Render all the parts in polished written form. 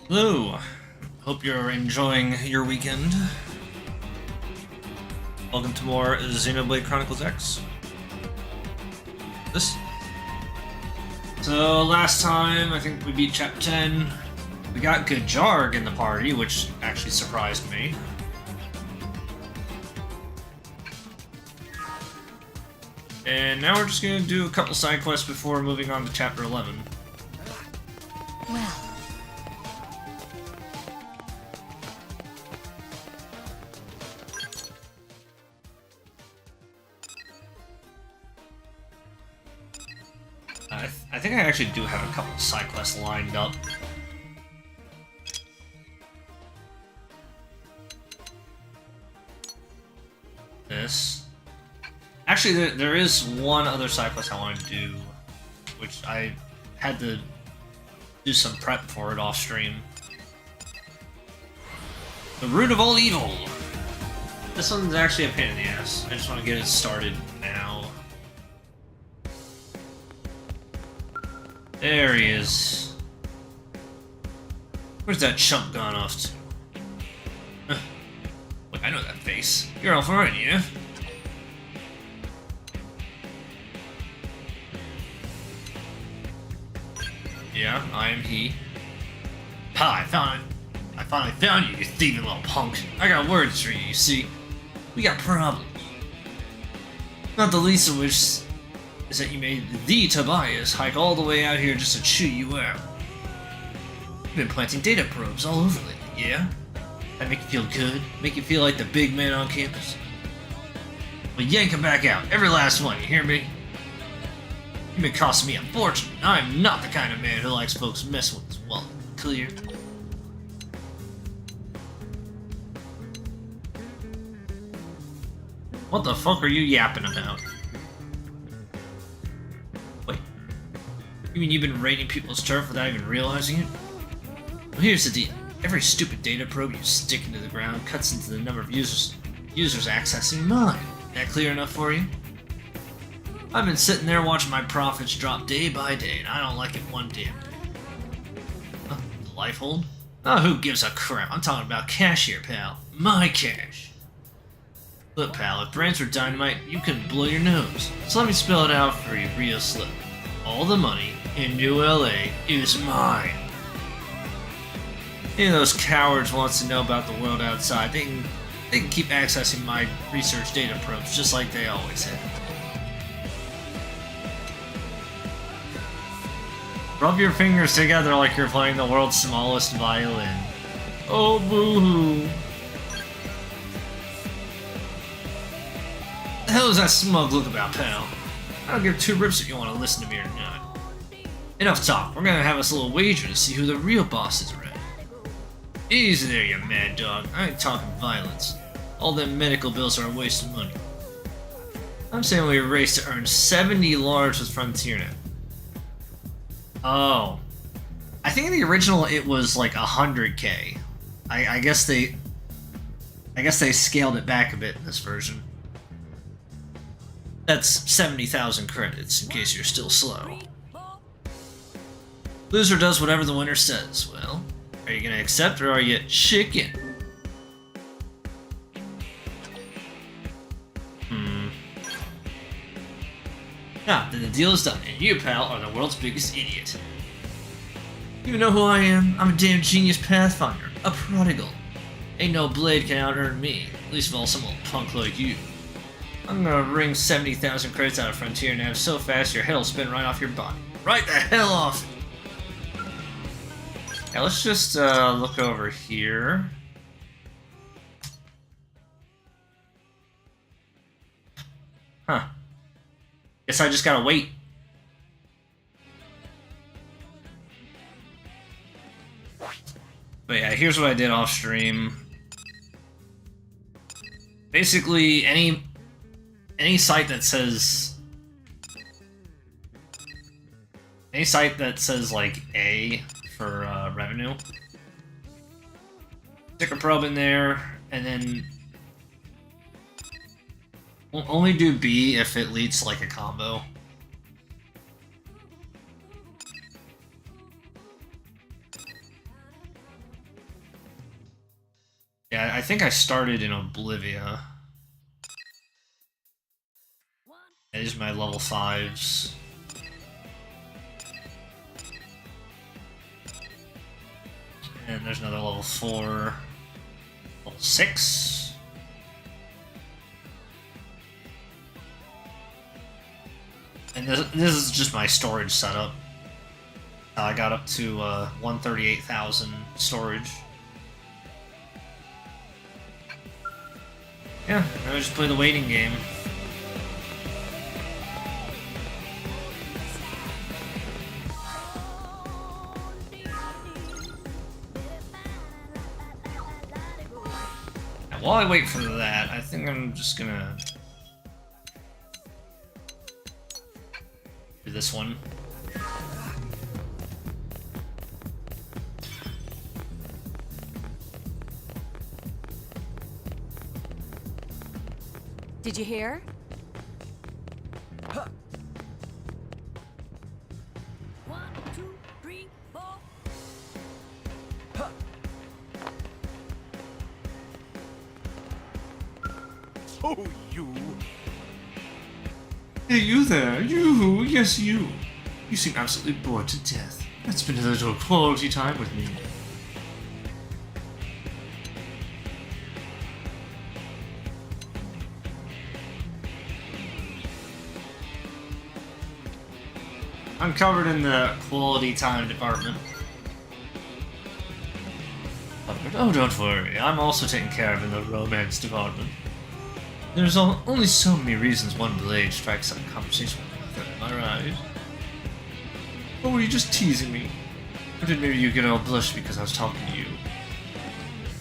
Hello, hope you're enjoying your weekend. Welcome to more Xenoblade Chronicles X. This. So last time, I think we beat Chapter 10. We got Gajarg in the party, which actually surprised me. And now we're just gonna do a couple side quests before moving on to Chapter 11. Well. I think I actually do have a couple side quests lined up. This. Actually, there is one other side quest I want to do, which I had to do some prep for it off stream. The root of all evil. This one's actually a pain in the ass. I just want to get it started now. There he is. Where's that chump gone off to? Look, I know that face. You're off, aren't you? Yeah, I am he. Ha, I finally found you, you thieving little punk. I got words for you, see? We got problems. Not the least of which is that you made the Tobias hike all the way out here just to chew you out. You've been planting data probes all over lately, yeah? That make you feel good? Make you feel like the big man on campus? Well, yank them back out, every last one, you hear me? You've been costing me a fortune. I'm not the kind of man who likes folks messing with his wallet. Clear? What the fuck are you yapping about? Wait. You mean you've been raiding people's turf without even realizing it? Well, here's the deal. Every stupid data probe you stick into the ground cuts into the number of users accessing mine. That clear enough for you? I've been sitting there watching my profits drop day by day, and I don't like it one damn bit. Huh? The life hold? Oh, who gives a crap? I'm talking about cash here, pal. My cash. Look, pal, if brains were dynamite, you couldn't blow your nose. So let me spell it out for you real slow. All the money in New LA is mine. Any of those cowards wants to know about the world outside, they can keep accessing my research data probes just like they always have. Rub your fingers together like you're playing the world's smallest violin. Oh, boo-hoo. The hell is that smug look about, pal? I don't give two rips if you want to listen to me or not. Enough talk. We're gonna have us a little wager to see who the real boss is around. Easy there, you mad dog. I ain't talking violence. All them medical bills are a waste of money. I'm saying we race to earn 70 large with Frontier now. Oh. I think in the original it was like 100k. I guess they scaled it back a bit in this version. That's 70,000 credits, in case you're still slow. Loser does whatever the winner says. Well, are you gonna accept or are you chicken? Ah, then the deal is done, and you, pal, are the world's biggest idiot. You know who I am? I'm a damn genius pathfinder, a prodigal. Ain't no blade can out-earn me, least of all some old punk like you. I'm gonna wring 70,000 credits out of Frontier and have so fast your head'll spin right off your body. Right the hell off! Now let's just look over here. Huh. Guess I just gotta wait. But yeah, here's what I did off stream. Basically, any site that says like A for revenue, stick a probe in there, and then we'll only do B if it leads to like a combo. Yeah, I think I started in Oblivia. Yeah, these are my level 5s. And there's another level 4. Level 6. And this is just my storage setup. I got up to 138,000 storage. Yeah, now I just play the waiting game. Now, while I wait for that, I think I'm just gonna do this one. Did you hear? One, two, three, four. Oh, you. Hey, you there. You. Yes, you. You seem absolutely bored to death. Let's spend a little quality time with me. I'm covered in the quality time department. Oh, don't worry. I'm also taken care of in the romance department. There's only so many reasons one blade strikes up a conversation with another, am I right? Or were you just teasing me? Or did maybe you get all blushed because I was talking to you?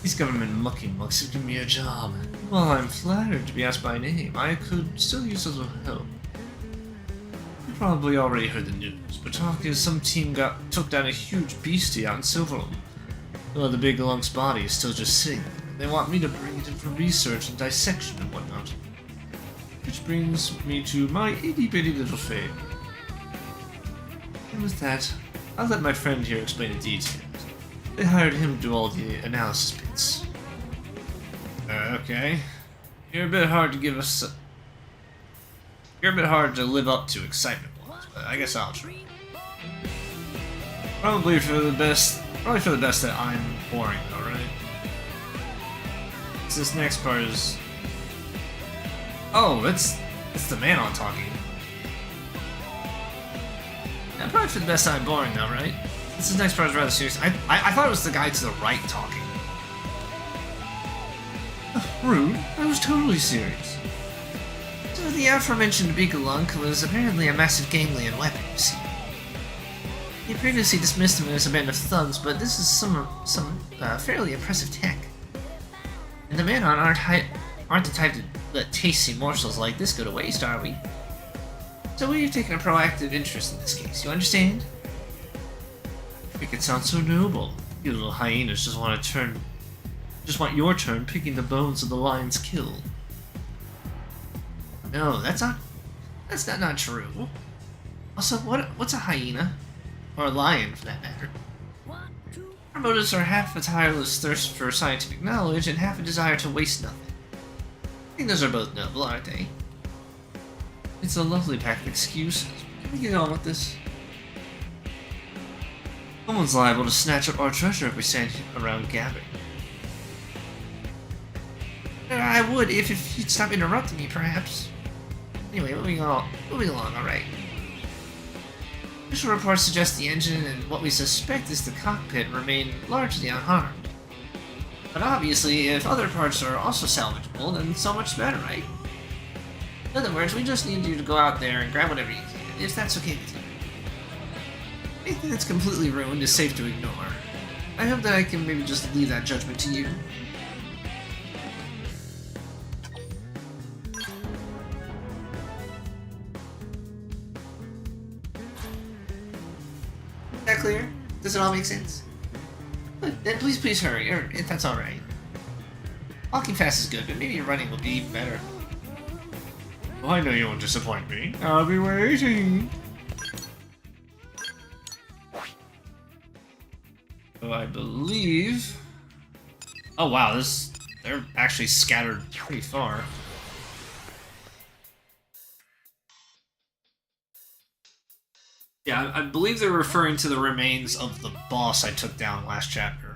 These government mucky mucks have given me a job. While I'm flattered to be asked by name, I could still use a little help. You probably already heard the news, but talk is some team took down a huge beastie out in Silverland. Well, the big lunk's body is still just sitting there. They want me to bring it in for research and dissection and whatnot. Which brings me to my itty-bitty little favor. And with that, I'll let my friend here explain the details. They hired him to do all the analysis bits. Okay. You're a bit hard to give us... You're a bit hard to live up to excitement-wise, but I guess I'll try. Probably for the best that I'm boring, though, right? So this next part is... Oh, it's the man on talking. Yeah, probably for the best I'm boring, though, right? This next part is rather serious. I thought it was the guy to the right talking. Rude. I was totally serious. So the aforementioned big lunk was apparently a massive ganglion weapon, you see. He previously dismissed him as a band of thugs, but this is some fairly impressive tech. And the Manon aren't the type to let tasty morsels like this go to waste, are we? So we've taken a proactive interest in this case, you understand? Make it sound so noble. You little hyenas just want your turn picking the bones of the lion's kill. No, that's not true. Also, what's a hyena? Or a lion, for that matter? Our motives are half a tireless thirst for scientific knowledge and half a desire to waste nothing. I think those are both noble, aren't they? It's a lovely pack of excuses. Can we get on with this? Someone's liable to snatch up our treasure if we stand around gabbing. I would if you'd stop interrupting me, perhaps. Anyway, moving along, alright. Official reports suggest the engine and what we suspect is the cockpit remain largely unharmed. But obviously, if other parts are also salvageable, then so much better, right? In other words, we just need you to go out there and grab whatever you can, if that's okay with you. Anything that's completely ruined is safe to ignore. I hope that I can maybe just leave that judgment to you. Is that clear? Does it all make sense? Then please hurry, or if that's alright. Walking fast is good, but maybe running will be even better. Well, I know you won't disappoint me. I'll be waiting. So I believe... Oh wow, this they're actually scattered pretty far. Yeah, I believe they're referring to the remains of the boss I took down last chapter.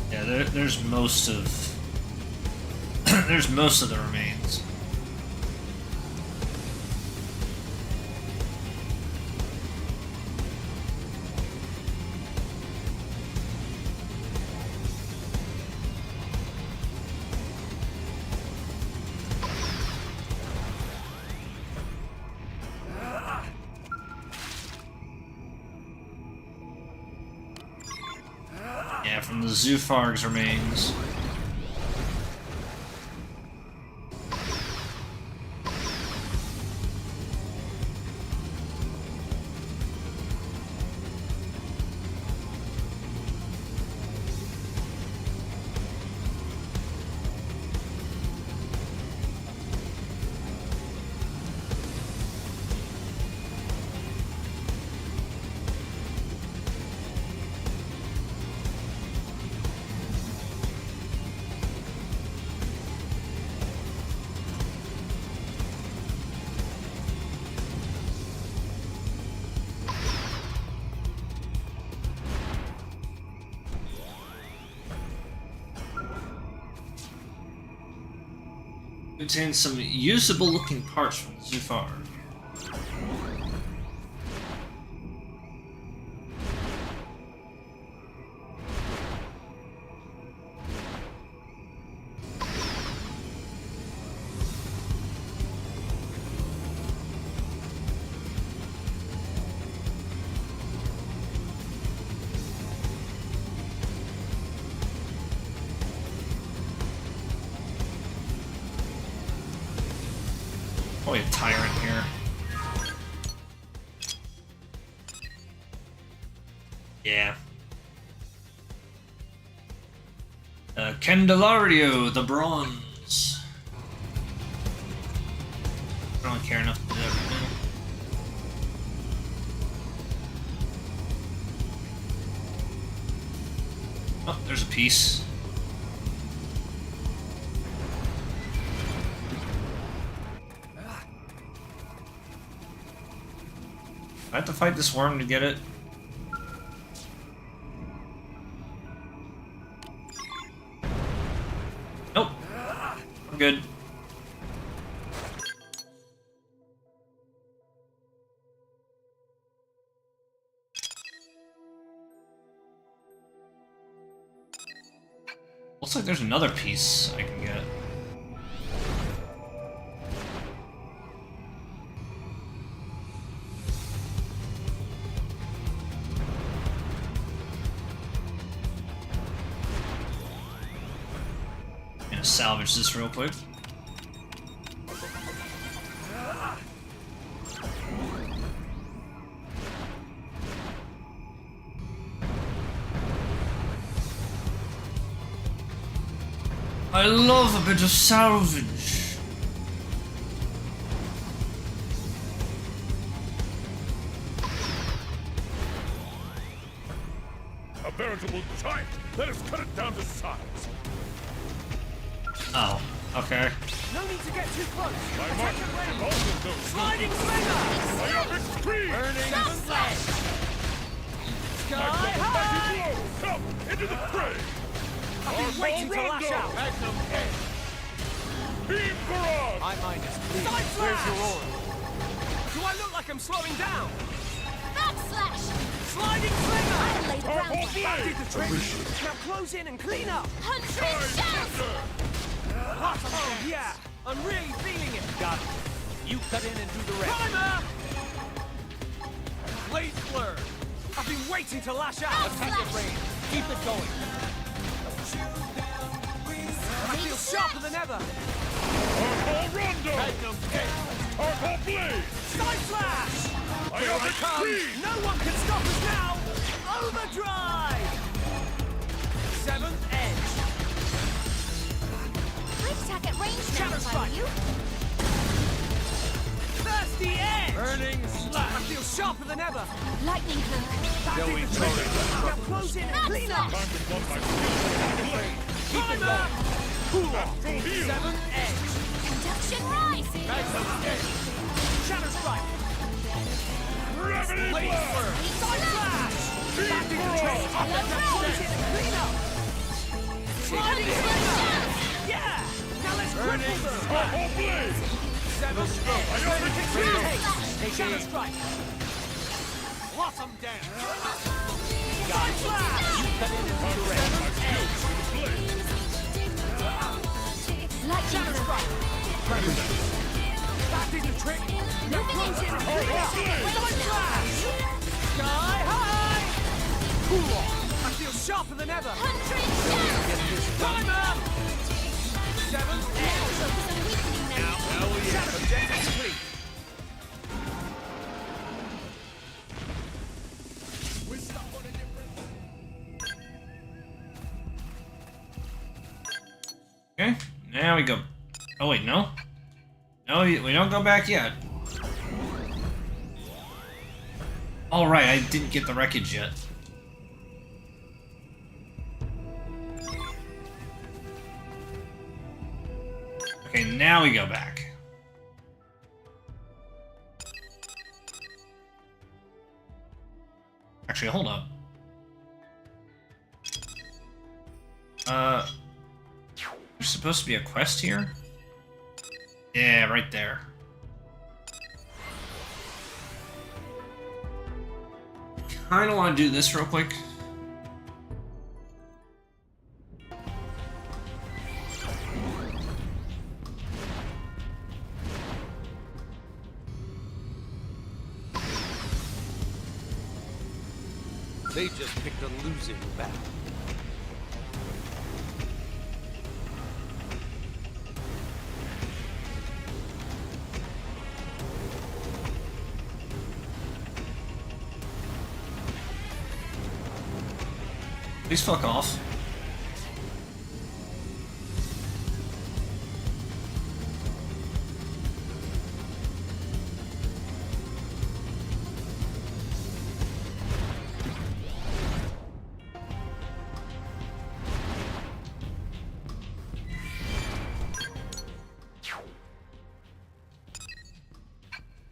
Yeah, there's most of there's most of the remains. Yeah, from the Zoofarg's remains. Contains some usable looking parts from the Zufar. Probably a tyrant here. Yeah. Candelario, the bronze. I don't care enough to do that right now. Oh, there's a piece. I have to fight this worm to get it. Nope. I'm good. Looks like there's another piece I can get. Salvage this real quick. I love a bit of salvage. A veritable giant. Let us cut it down to size. Oh, okay. No need to get too close. My Attack mark at range. also knows. Sliding slinger. Fire extreme. Burning sunset. Sky high. Come into the fray. I've been waiting to lash out. Magnum head. Beam barrage. My mind is clear. Where's your order? Do I look like I'm slowing down? Backslash! Sliding slinger! Lay the groundwork. That did the trick! Now close in and clean up! Hundred shells! Oh yeah! I'm really feeling it! Got it. You cut in and do the rest. Timer! Blade blur! I've been waiting to lash out! Attack at range. Keep it going. I feel sharper than ever! Hardball Rondo! Magnum Day. Hardball Blade! Side flash! Here I come! No one can stop us now! Overdrive! Seventh edge! Great attack at range now, Shadow if I strike. were you. Thirsty edge! Burning I slash. feel sharper than ever! Lightning cloak. That did the trick! Now close in and clean up! Time to plug my skill. Timer! Cool off! Astral Heal! Seventh edge! Conduction rise. Magnum Day. Shadow strike! Gravity Blade Blast! blur! Side flash! That did the trick! Now close in and clean up! Sliding slinger! Yeah! Now let's cripple them! Hardball Blade! Seventh edge! Take Shadow strike! Blossom down! Side flash! You cut in and do the rest. Lightning Shadow cloak. strike! That did the trick! Now close in and clean up! Side flash! Sky high! Cool off! I feel sharper than ever! Hundred shells. Timer! Seventh edge! Focus on weakening them. Shadow jet complete! Okay, now we go. Oh wait, no? No, we don't go back yet. Alright, I didn't get the wreckage yet. Okay, now we go back. Actually, hold up. There's supposed to be a quest here? Yeah, right there. Kinda wanna do this real quick. They just picked a losing battle. Please fuck off.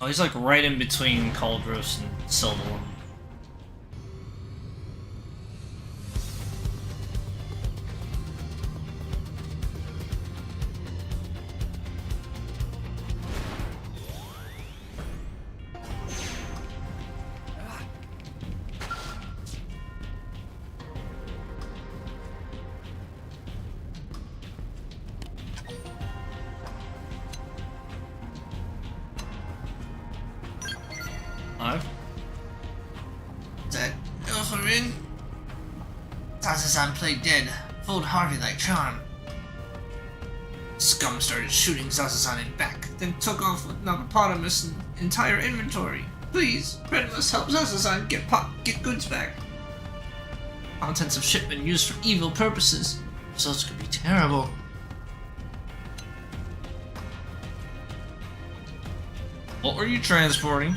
Oh, he's like right in between Cauldros and Silverwood. That Ilfarin? Tarzan played dead, fooled Harvey like charm. Scum started shooting Zazazan in back, then took off with Nagapotamus and entire inventory. Please, Red must help Zazazan get goods back. Contents of shipment used for evil purposes. Results could be terrible. What were you transporting?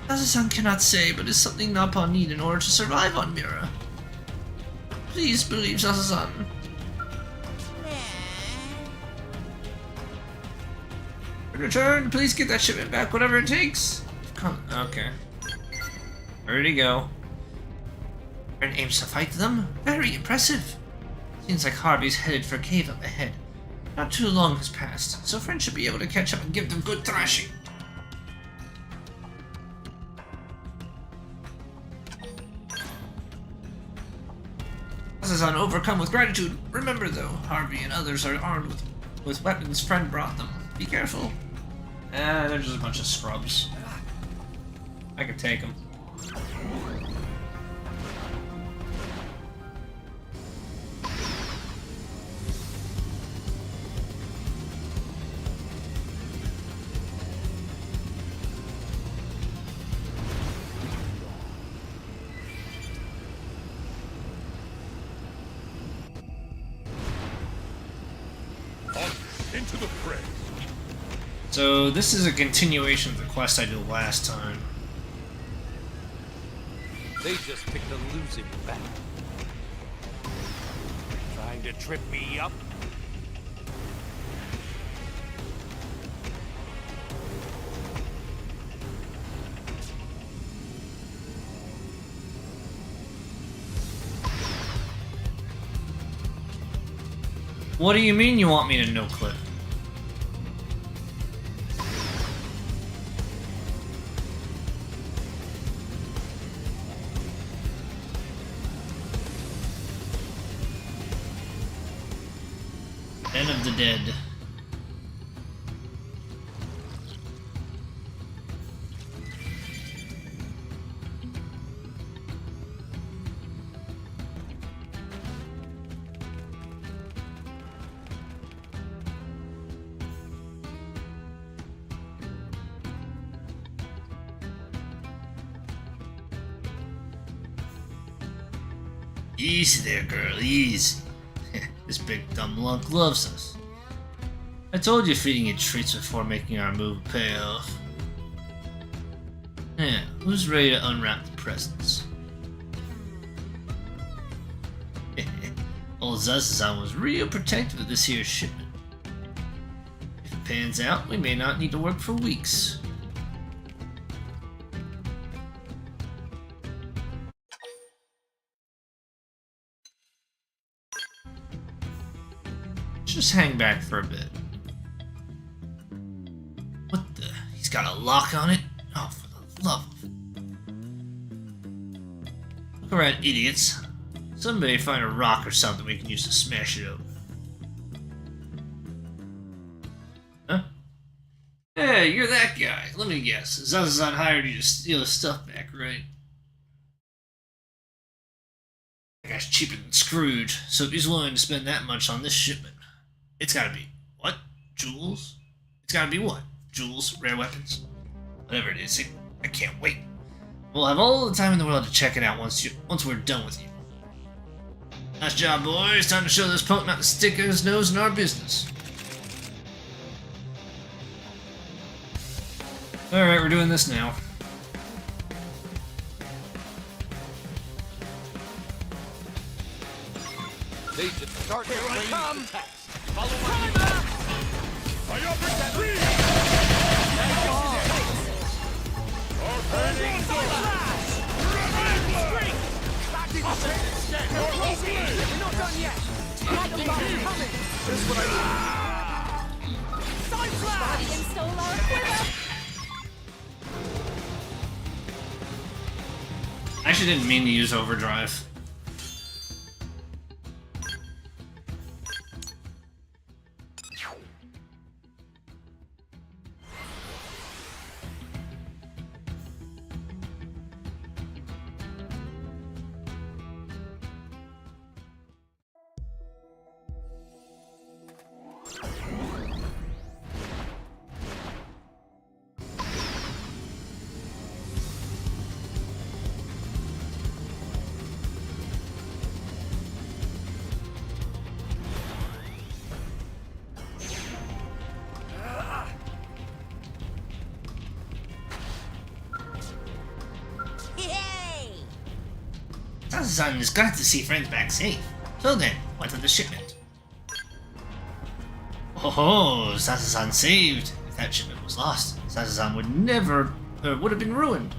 Zazazan cannot say, but is something Nappa need in order to survive on Mira. Please believe Zazazan. In return, please get that shipment back, whatever it takes. Okay. Ready to go. Ren aims to fight them? Very impressive. Seems like Harvey's headed for a cave up ahead. Not too long has passed, so Ren should be able to catch up and give them good thrashing. Zaza-san overcome with gratitude. Remember though, Harvey and others are armed with weapons friend brought them. Be careful. They're just a bunch of scrubs. I can take them. Into the fray. So this is a continuation of the quest I did last time. They just picked a losing battle. Trying to trip me up? What do you mean you want me to no-clip? Den of the Dead. Easy there, girl, easy. This big dumb lunk loves us. I told you feeding it treats before making our move would pay off. Yeah, who's ready to unwrap the presents? Old Zazazan was real protective of this here shipment. If it pans out, we may not need to work for weeks. Just hang back for a bit. What the? He's got a lock on it? Oh, for the love of... Look around, idiots. Somebody find a rock or something we can use to smash it open. Huh? Hey, you're that guy. Let me guess. Zazazan hired you to steal his stuff back, right? That guy's cheaper than Scrooge, so if he's willing to spend that much on this shipment, it's gotta be, what? Jewels? It's gotta be what? Jewels, rare weapons? Whatever it is, I can't wait. We'll have all the time in the world to check it out once we're done with you. Nice job, boys. Time to show this punk not to stick his nose in our business. Alright, we're doing this now. They just start Here I ranged come. attacks. I offer three! We're not done yet. Right the line coming. This is what I need. Side flash. Body and soul are a quiver. I actually didn't mean to use overdrive. Zazazan is glad to see friends back safe. So then, what of the shipment? Oh, Zazazan saved. If that shipment was lost, Zazazan would have been ruined.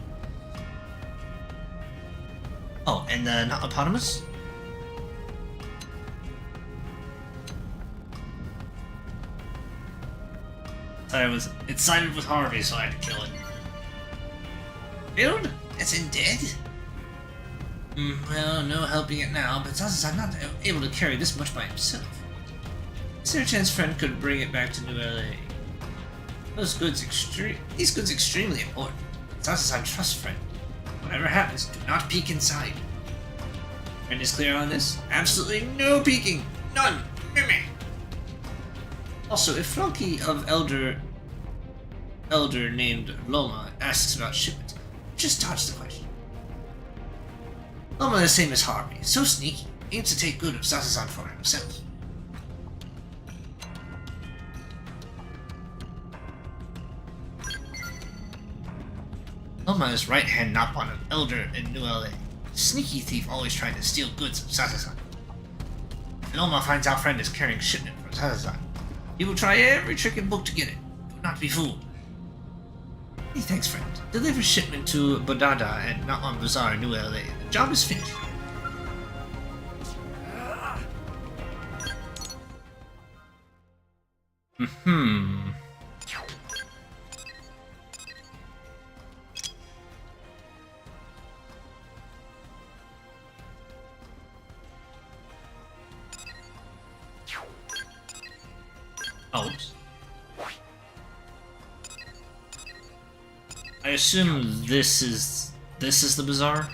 Oh, and the hippopotamus? It sided with Harvey, so I had to kill it. Killed? As in dead? Well, no helping it now, but Zaza's not able to carry this much by himself. Is there a chance friend could bring it back to New LA? These goods extremely important. Zaza's trust friend. Whatever happens, do not peek inside. Friend is clear on this? Absolutely no peeking! None! Meh. Also, if Flunky of Elder named Loma asks about shipment, just dodge the question. Loma the same as Harvey, so sneaky, aims to take good of Sasazan for himself. Loma is right-hand Napon of Elder in New LA. Sneaky thief always trying to steal goods of Sasazan. If Loma finds out friend is carrying shipment for Sasazan, he will try every trick and book to get it. Do not be fooled. Hey, thanks, friend. Deliver shipment to Bodada and Naon Bazaar, New LA. The job is finished. Oops. I assume this is the bazaar.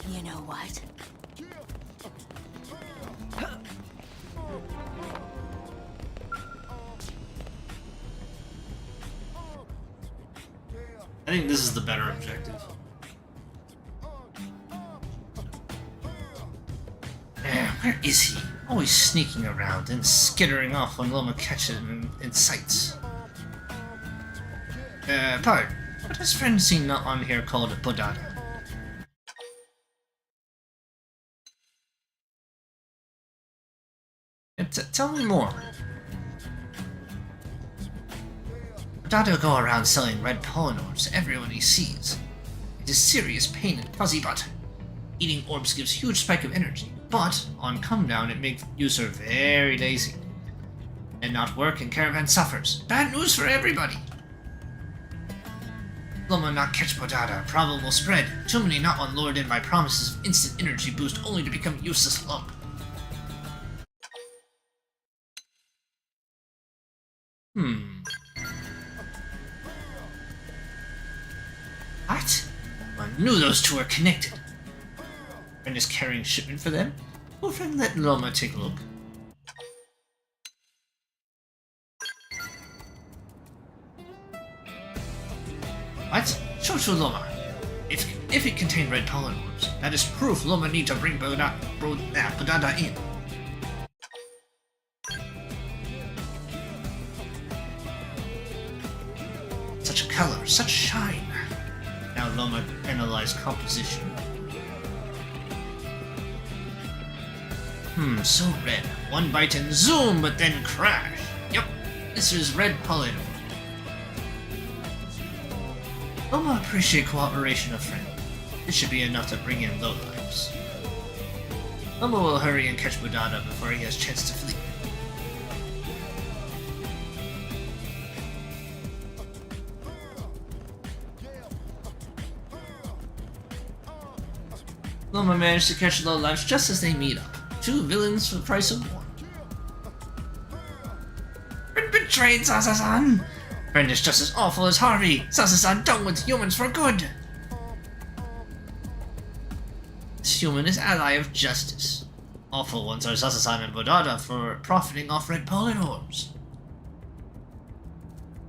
You know what? I think this is the better objective. Where is he? Always sneaking around and skittering off when Loma catches him in sights. Pard, what has friend seen on here called Bodada? Tell me more. Bodada go around selling red pollen orbs to everyone he sees. It is serious pain in fuzzy butt. Eating orbs gives huge spike of energy, but on come down it makes user very lazy. And not work and caravan suffers. Bad news for everybody. Loma not catch Bodada, problem will spread. Too many not on lured in by promises of instant energy boost only to become useless lump. What? I knew those two were connected. Friend is carrying shipment for them? Will friend let Loma take a look? What? Show to Loma. If it contained red pollen orbs, that is proof Loma need to bring Bodada in. Such a color, such shine. Now Loma analyze composition. So red. One bite and zoom, but then crash. Yep, this is red pollen. Loma appreciate cooperation of friend. This should be enough to bring in lowlifes. Loma will hurry and catch Bodada before he has chance to flee. Loma managed to catch lowlifes just as they meet up. Two villains for the price of one. Friend betrayed Sasa-san! Friend is just as awful as Harvey! Sasa-san done with humans for good! This human is ally of justice. Awful ones are Sasa-san and Bodada for profiting off red pollen orbs.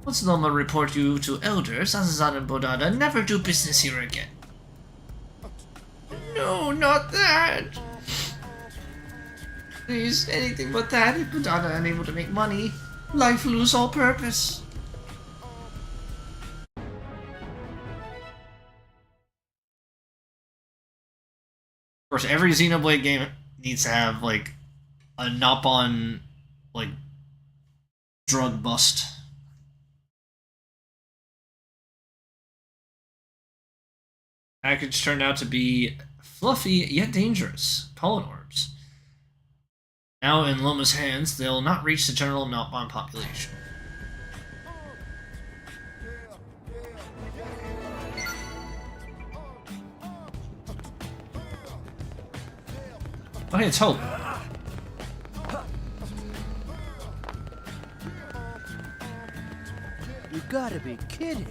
Once Loma report you to Elder, Sasa-san and Bodada never do business here again. No, not that! Please, anything but that. If Bodada unable to make money, life lose all purpose. Of course, every Xenoblade game needs to have, like, a Nopon, like, drug bust. Package turned out to be fluffy yet dangerous pollen orbs. Now in Loma's hands, they'll not reach the general Meltbomb population. Oh, hey, it's Hope. You gotta be kidding.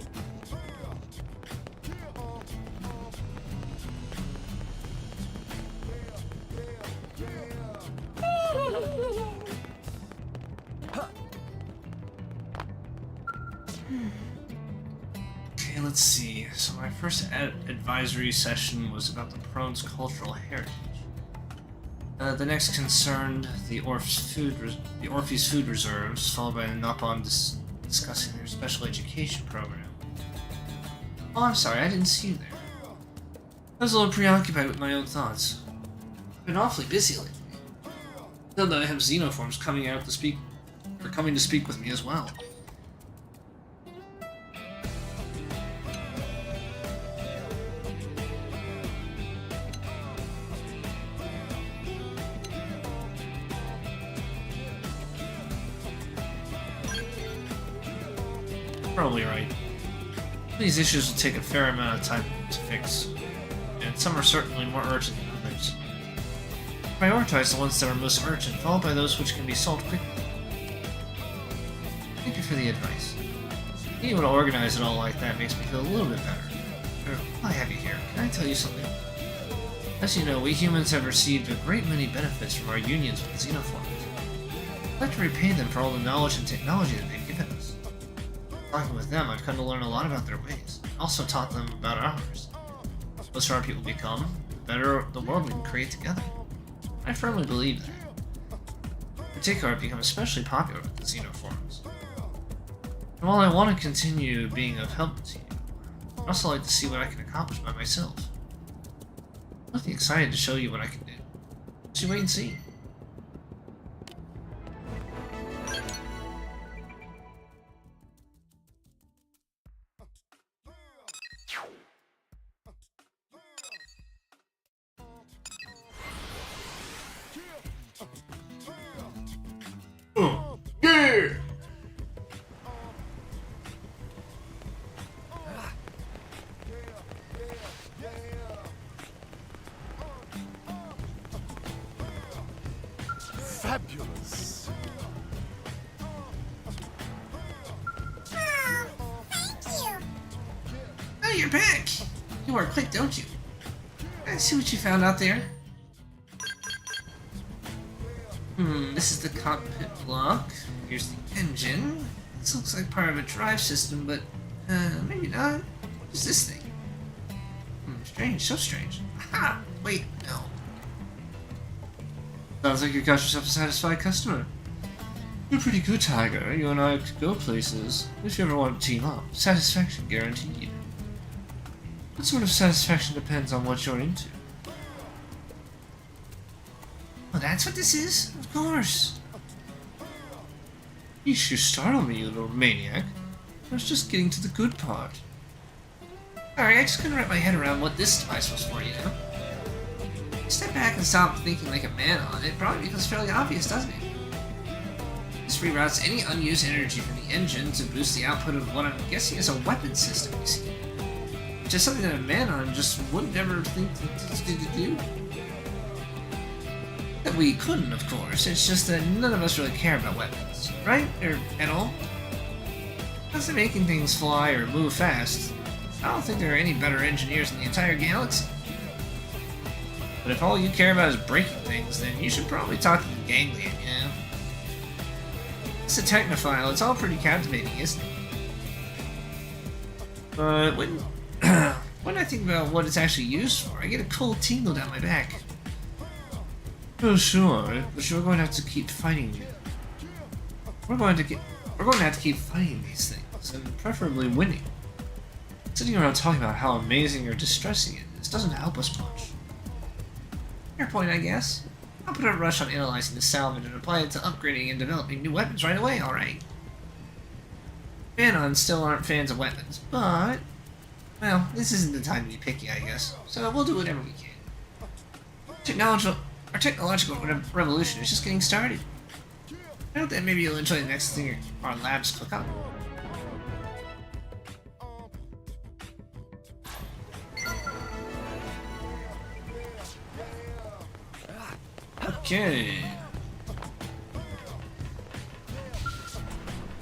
Okay, let's see. So my first advisory session was about the Prone's cultural heritage. The next concerned the Orpheus food reserves, followed by the Nopon discussing their special education program. Oh, I'm sorry, I didn't see you there. I was a little preoccupied with my own thoughts. I've been awfully busy lately. Now that I have xenoforms coming to speak with me as well. Probably right. These issues will take a fair amount of time to fix, and some are certainly more urgent than others. Prioritize the ones that are most urgent, followed by those which can be solved quickly. Thank you for the advice. Being able to organize it all like that makes me feel a little bit better. While I have you here, can I tell you something? As you know, we humans have received a great many benefits from our unions with xenoforms. I'd like to repay them for all the knowledge and technology that they've given us. Talking with them, I've come to learn a lot about their ways. I also taught them about ours. The closer our people become, the better the world we can create together. I firmly believe that. In particular, I've become especially popular with the xenoforms. And while I want to continue being of help to you, I'd also like to see what I can accomplish by myself. I'm really excited to show you what I can do. Just wait and see. Yeah! Fabulous. Oh, you're back! You work quick, don't you? Can I see what you found out there? This is the cockpit block. Here's the engine. This looks like part of a drive system, but maybe not. What's this thing? Strange, so strange. Aha! Wait, no. Sounds like you got yourself a satisfied customer. You're pretty good, Tiger. You and I could go places. If you ever want to team up, satisfaction guaranteed. What sort of satisfaction depends on what you're into? Oh, that's what this is? Of course. You sure startled me, you little maniac. I was just getting to the good part. Sorry, I just couldn't wrap my head around what this device was for, you know? Step back and stop thinking like a man on it. Probably becomes fairly obvious, doesn't it? This reroutes any unused energy from the engine to boost the output of what I'm guessing is a weapon system, you see. Which is something that a man on just wouldn't ever think to do. That we couldn't, of course. It's just that none of us really care about weapons, right? Or at all. As to making things fly or move fast, I don't think there are any better engineers in the entire galaxy. But if all you care about is breaking things, then you should probably talk to the ganglion, you know? It's a technophile, it's all pretty captivating, isn't it? But when I think about what it's actually used for, I get a cold tingle down my back. Oh sure, but you're going to have to keep fighting me. We're going to have to keep fighting these things, and preferably winning. Sitting around talking about how amazing or distressing it is doesn't help us much. Fair point, I guess. I'll put a rush on analyzing the salvage and apply it to upgrading and developing new weapons right away, alright? Manons still aren't fans of weapons, but Well, this isn't the time to be picky, I guess. So we'll do whatever we can. Our technological revolution is just getting started. I hope that maybe you'll enjoy the next thing our labs cook up. Okay.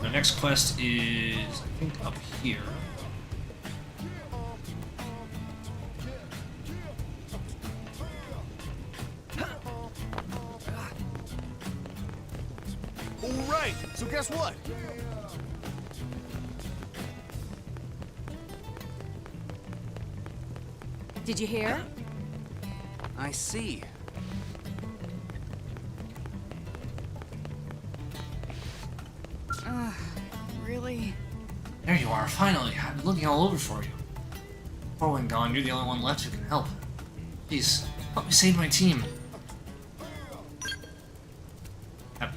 The next quest is, I think, up here. All right, so guess what? Did you hear? I see. Really? There you are, finally. I've been looking all over for you. Corwin gone, you're the only one left who can help. Please, help me save my team. Yep.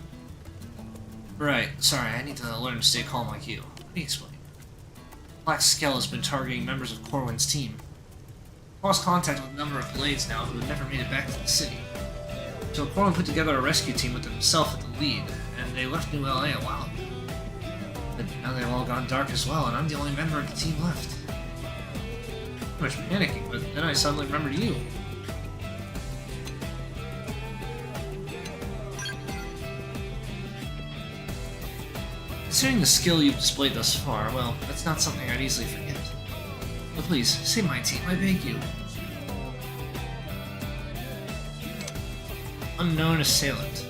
Right, sorry, I need to learn to stay calm like you. Let me explain. Black Skell has been targeting members of Corwin's team. I've lost contact with a number of Blades now who have never made it back to the city. So Corwin put together a rescue team with himself at the lead, and they left New LA a while ago. But now they've all gone dark as well, and I'm the only member of the team left. I was panicking, but then I suddenly remembered you. Considering the skill you've displayed thus far, well, that's not something I'd easily forget. But please, save my team, I beg you. Unknown assailant.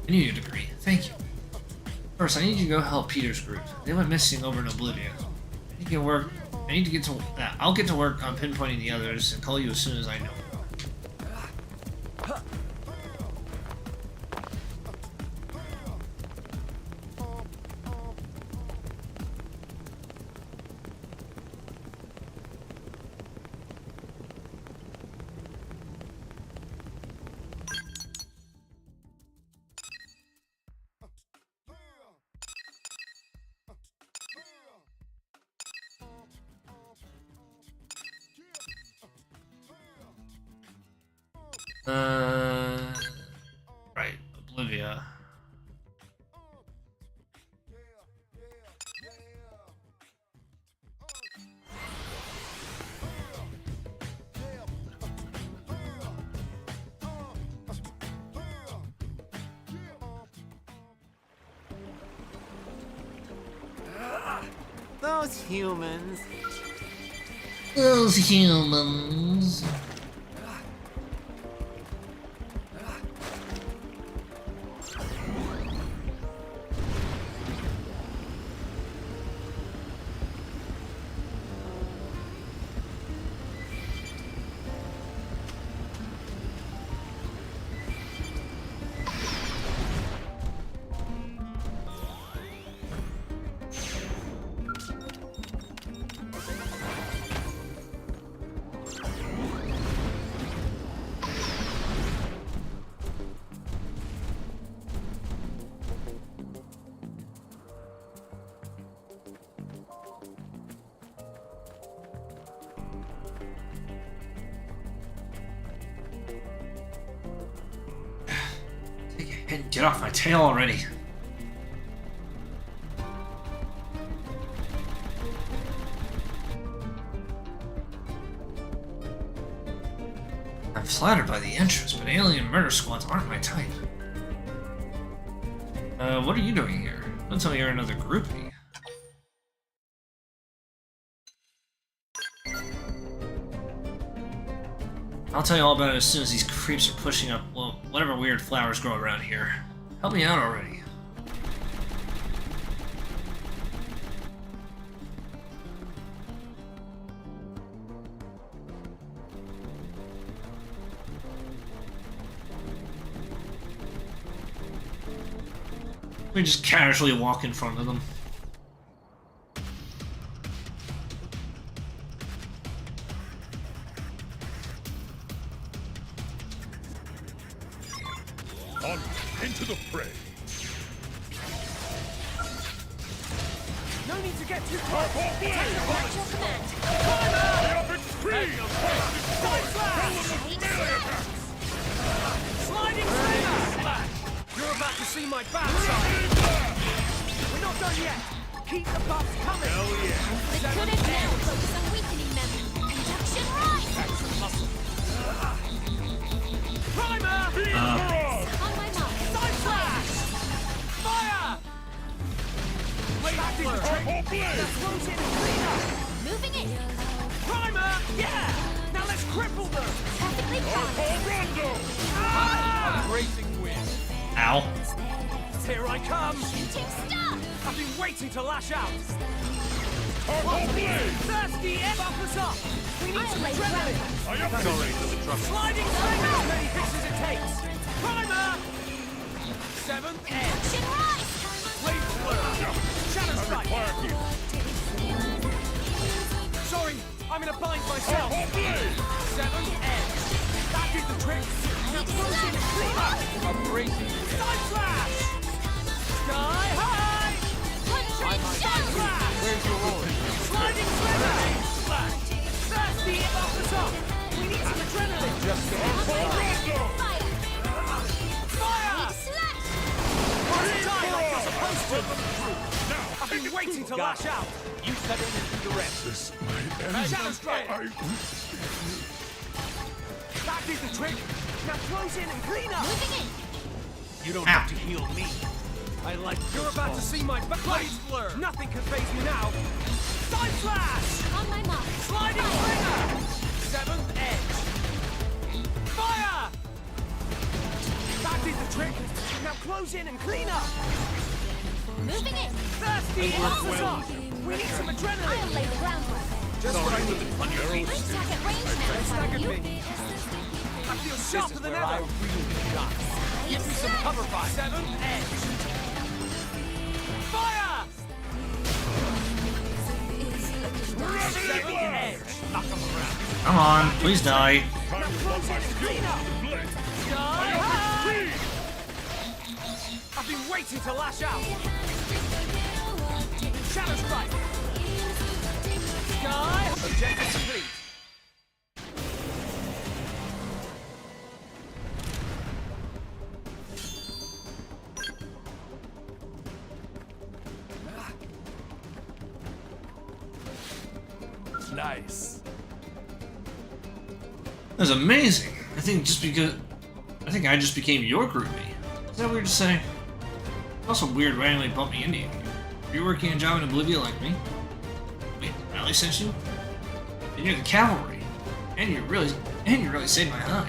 I knew you'd agree. Thank you. First, I need you to go help Peter's group. They went missing over in Oblivion. I'll get to work on pinpointing the others and call you as soon as I know. Right, Oblivia. Those humans. Those humans. Get off my tail already. I'm flattered by the interest, but alien murder squads aren't my type. What are you doing here? Don't tell me you're another groupie. I'll tell you all about it as soon as these creeps are pushing up, well, whatever weird flowers grow around here. Help me out already. We just casually walk in front of them. On into the fray. No need to get too close. Purple blade! At your command. The up extreme! Side slash! Melee attack! Sliding slinger! You're about to see my backside. We're not done yet. Keep the buffs coming. Hell yeah. The good is now focus on weakening them. Conjunction rise! Primer! On my mark. Side slash! Fire! Back in the trick. Purple blade! Now close in and clean up. Moving in. Primer! Yeah! Now let's cripple them. Perfectly Purple timed. rondo! Ah! Racing wind. Ow. Here I come. Shooting stuff. I've been waiting to lash out. Purple blade! Thirsty buff us up. We need I'll some lay adrenaline. I upgrade! Sliding slinger as many hits as it takes. Primer! Seventh edge. Conjunction rise. Blade blur. Shadow I strike. require heal. Sorry, I'm in a bind myself. Purple blade! Seventh edge. That did the trick. Now close in and clean up. A racing wind. Side slash. Sky high. Punching Side down. slash. Where's your roller? Sliding slinger. Thirsty buff us up. We need some adrenaline. Just Purple rondo! Fire. Fire! Slash. Wanna die like you're supposed to. Now, I've been waiting to lash out. You cut in and do the rest. this might end. Shadow strike. I... That did the trick. Now close in and clean up. Moving in. You don't Ow. have to heal me. I like You're about to see my blade blur. Nothing can phase me now. Side slash. On my mark. Sliding slinger. Seventh edge. Fire. That did the trick. Now close in and clean up. Moving in. Thirsty buff us up. We need some I'll adrenaline. lay the groundwork. Just what I need. I attack at range now if I were Staggered you. me. I feel This sharper is than where I ever. really shine. Give me some cover fire. Seventh edge. Fire! Seventh edge. Knock them around. Come on, please die. Now close in and clean up. Blade! Sky high! I've been waiting to lash out. Shadow strike. Sky. Objective complete. Nice. That was amazing. I think I just became your groupie. Is that weird to say? Also weird randomly bump me into you. Are you working a job in Oblivion like me? Wait, Riley sent you? And you're the cavalry. And you really saved my hide.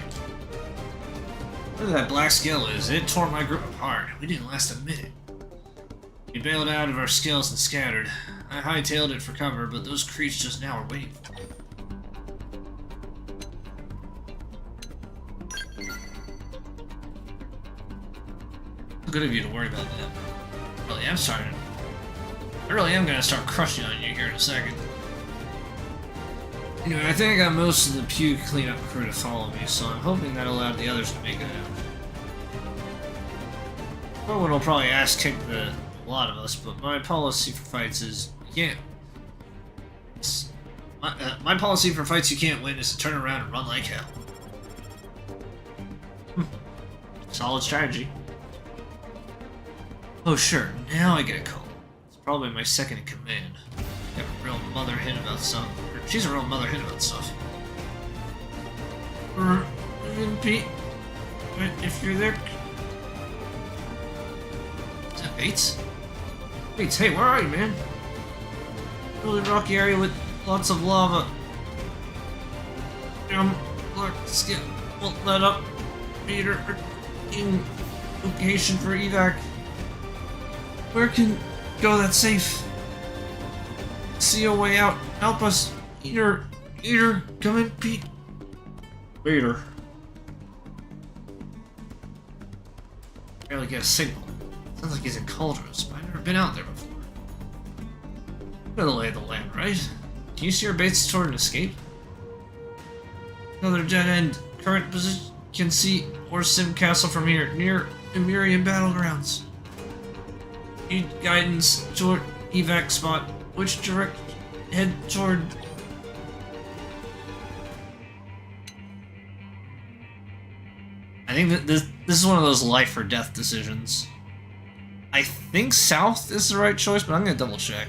Whatever that black skill is, it tore my group apart. We didn't last a minute. We bailed out of our skills and scattered. I hightailed it for cover, but those creeps just now are waiting for me. Good of you to worry about that. I really am gonna start crushing on you here in a second. Anyway, I think I got most of the puke cleanup crew to follow me, so I'm hoping that allowed the others to make it out. One will probably ass kick a lot of us, but my policy for fights is you can't. My policy for fights you can't win is to turn around and run like hell. Solid strategy. Oh sure, now I get a call. It's probably my second in command. Got a real mother hen about stuff. She's a real mother hen about stuff. Pete, if you're there. Is that Bates? Bates, hey, where are you, man? Really rocky area with lots of lava. Look, skin won't let up. Peter, in location for evac. Where can go that's safe? See a way out. Help us. Eater, come in, Pete. Peter. Barely get a signal. Sounds like he's in Cauldrons, but I've never been out there before. Know the lay of the land, right? Can you steer Bates toward an escape? Another dead end. Current position can see or Sim Castle from here. Near Emirian battlegrounds. Need guidance toward evac spot. Which direct head toward? I think that this is one of those life or death decisions. I think south is the right choice, but I'm gonna double check.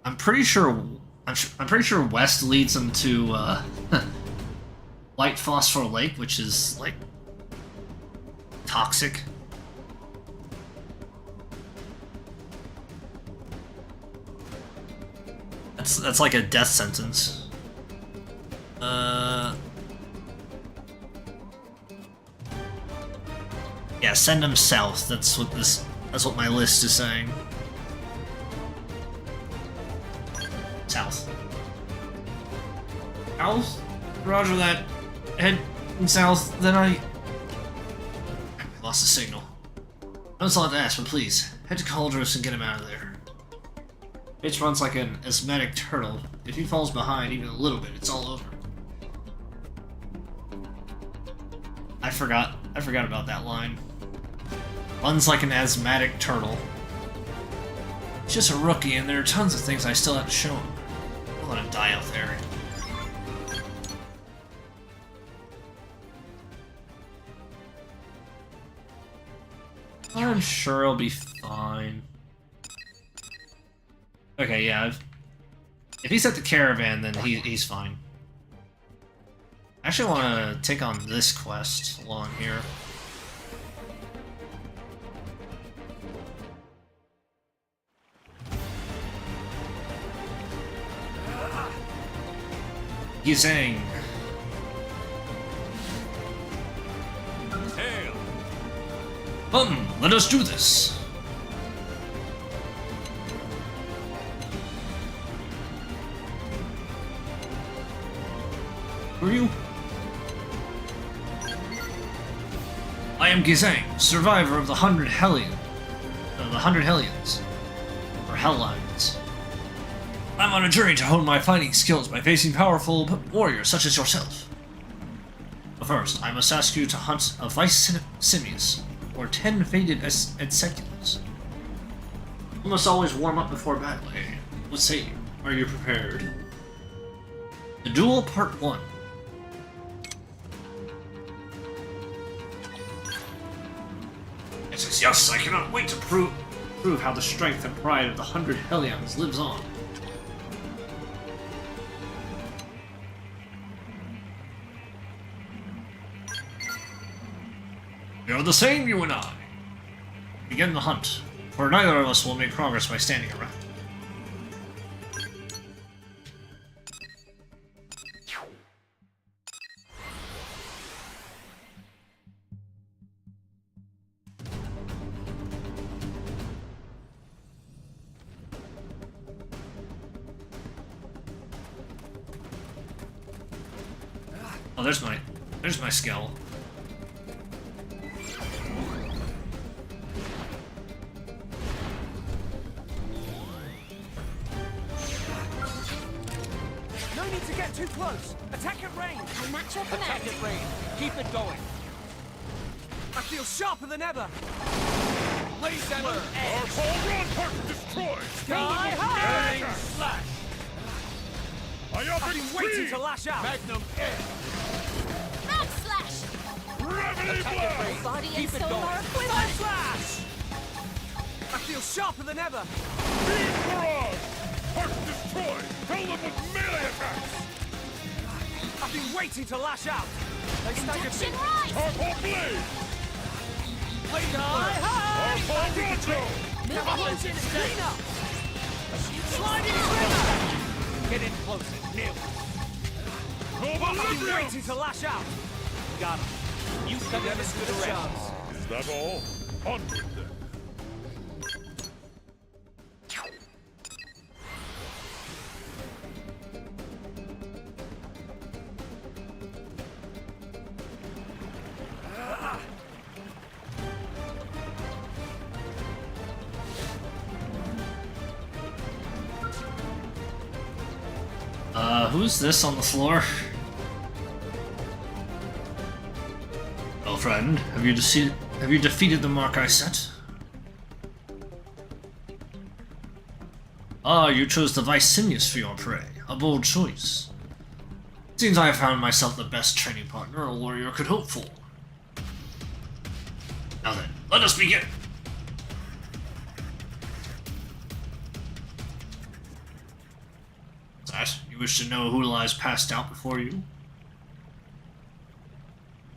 I'm pretty sure west leads them to White Phosphor Lake, which is like toxic. That's like a death sentence. Yeah, send them south. That's what my list is saying. South. South? Roger that. Head south, then I lost the signal. That's all I have to ask, but please, head to Cauldros and get him out of there. Bitch runs like an asthmatic turtle. If he falls behind even a little bit, it's all over. I forgot about that line. Runs like an asthmatic turtle. He's just a rookie, and there are tons of things I still have to show him. I'll let him die out there. I'm sure he'll be fine. Okay, yeah. If he's at the caravan, then he's fine. I actually want to take on this quest along here. Yizang. Hail! Let us do this. Who are you? I am Gizang, survivor of the 100 Hellions. Or Hellions. I'm on a journey to hone my fighting skills by facing powerful warriors such as yourself. But first, I must ask you to hunt a Vice Simius, or 10 faded Execulus. You must always warm up before battle, eh? What say you? Are you prepared? The Duel Part 1. Yes, I cannot wait to prove how the strength and pride of the 100 Hellions lives on. We are the same, you and I. Begin the hunt, for neither of us will make progress by standing around. Oh, there's my skill. No need to get too close. Attack at range. I match your Attack command. at range. Keep it going. I feel sharper than ever. Blaze alert. Our whole rampart destroyed! Sky high! Bang slash. I I've offer been waiting speed! to lash out. Magnum air. Frog slash. Gravity Attack at blast! range. Body and Keep it soul going. are Side equivalent. slash! I feel sharper than ever. Speed barrage! Heart destroyed! Fill them with melee attacks! I've been waiting to lash out. They staggered Induction me. rise. Purple blade! Sky Our high! full retro! Never Moving hunted into clean up. shooting Sliding star. swimmer. Get in closer. Nail it. I've been Cobalibrium! waiting to lash out. Got him. You cut Never in stood the a direction. chance. Is that all? Onward then. Who's this on the floor? Well, friend, have you defeated the mark I set? Ah, you chose the Vicinius for your prey. A bold choice. Seems I have found myself the best training partner a warrior could hope for. Now then, let us begin! That, you wish to know who lies passed out before you?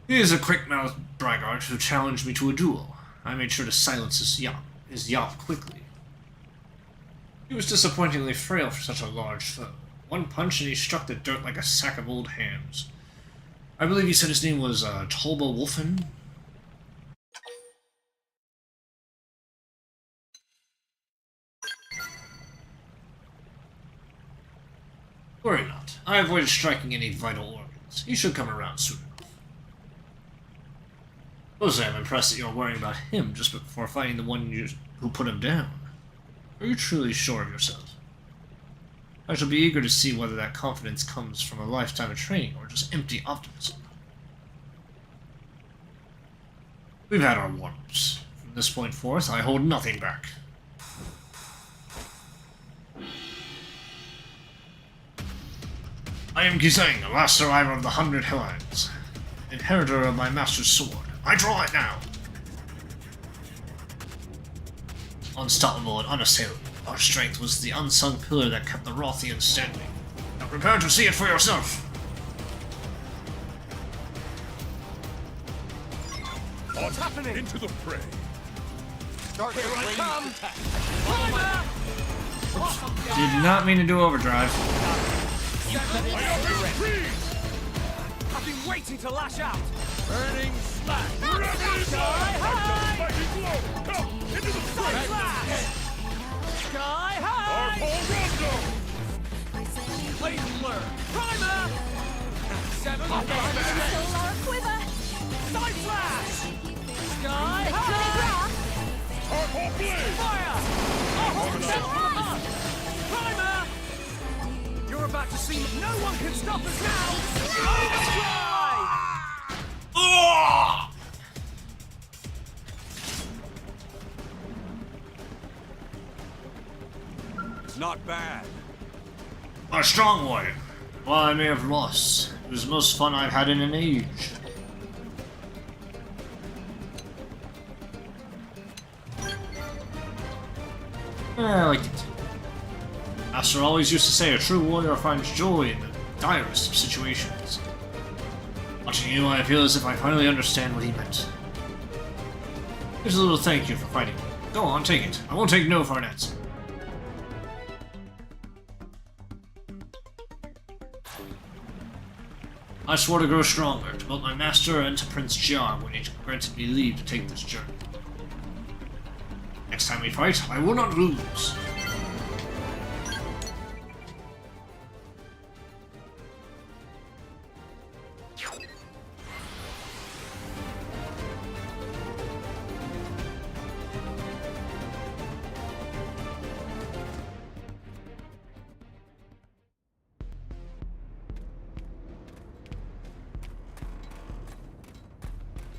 He is a quick-mouthed braggart who challenged me to a duel. I made sure to silence his yap quickly. He was disappointingly frail for such a large foe. One punch and he struck the dirt like a sack of old hams. I believe he said his name was Tolba Wolfen. Worry not. I avoided striking any vital organs. He should come around soon enough. Mostly I'm impressed that you're worrying about him just before fighting the one who put him down. Are you truly sure of yourself? I shall be eager to see whether that confidence comes from a lifetime of training or just empty optimism. We've had our warm-ups. From this point forth, I hold nothing back. I am Gizeng, the last survivor of the 100 Hellhounds, inheritor of my master's sword. I draw it now! Unstoppable and unassailable, our strength was the unsung pillar that kept the Rothians standing. Now prepare to see it for yourself! What's happening? Into the fray. Here I come! Climber! Did not mean to do overdrive. I've been waiting to lash out! Burning slash. Sky high! Mighty blow! Come! Into the fray! Flash! Sky Our high! whole Blade blur. Primer! Seven. Solar quiver. Side flash! Sky Electronic high! rock. Our whole blade! Fire! Primer! You're about to see no one can stop us now! Overdrive! Not bad. A strong warrior. While I may have lost, it was the most fun I've had in an age. I like it. Master always used to say a true warrior finds joy in the direst of situations. Watching you, I feel as if I finally understand what he meant. Here's a little thank you for fighting me. Go on, take it. I won't take no for an answer. I swore to grow stronger, to both my master and to Prince Jiar when he granted me leave to take this journey. Next time we fight, I will not lose.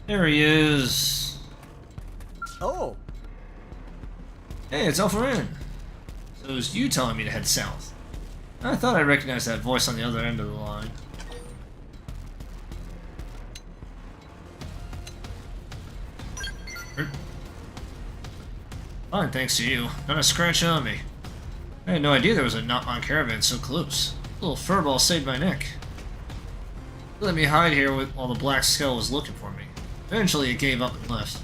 There he is. Oh, Hey, it's Alpharin. So it was you telling me to head south. I thought I recognized that voice on the other end of the line. Fine, thanks to you. Not a scratch on me. I had no idea there was a Knot-on caravan so close. A little furball saved my neck. It let me hide here while the Black Skull was looking for me. Eventually it gave up and left.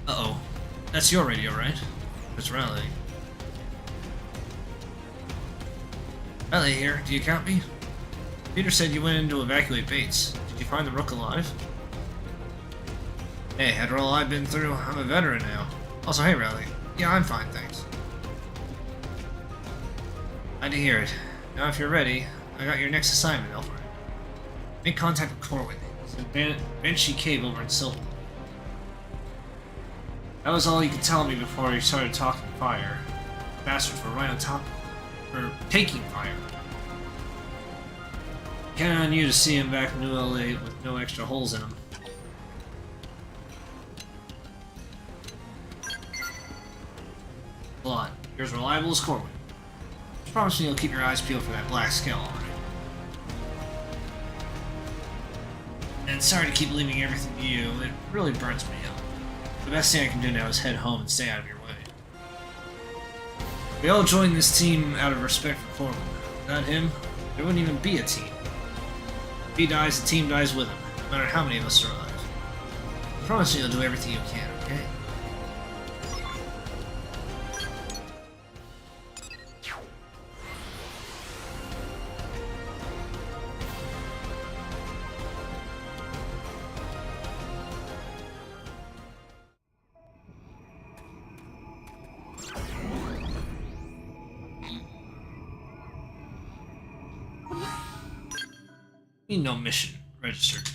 Uh-oh. That's your radio, right? It's Raleigh. Raleigh here. Do you count me? Peter said you went in to evacuate Bates. Did you find the Rook alive? Hey, after all I've been through, I'm a veteran now. Also, hey, Raleigh. Yeah, I'm fine, thanks. Glad to hear it. Now, if you're ready, I got your next assignment, Alfred. Make contact with Corwin. It's in Banshee Cave over in Silver. That was all he could tell me before he started talking fire. Bastards were right on top of him. or taking fire. Count on you to see him back in New LA with no extra holes in him. Blood. You're as reliable as Corwin. Just promise me you'll keep your eyes peeled for that black scale, alright? And sorry to keep leaving everything to you, it really burns me up. The best thing I can do now is head home and stay out of your way. We all joined this team out of respect for Corwin. Without him, there wouldn't even be a team. If he dies, the team dies with him, no matter how many of us survive. I promise you you'll do everything you can, okay? No mission registered.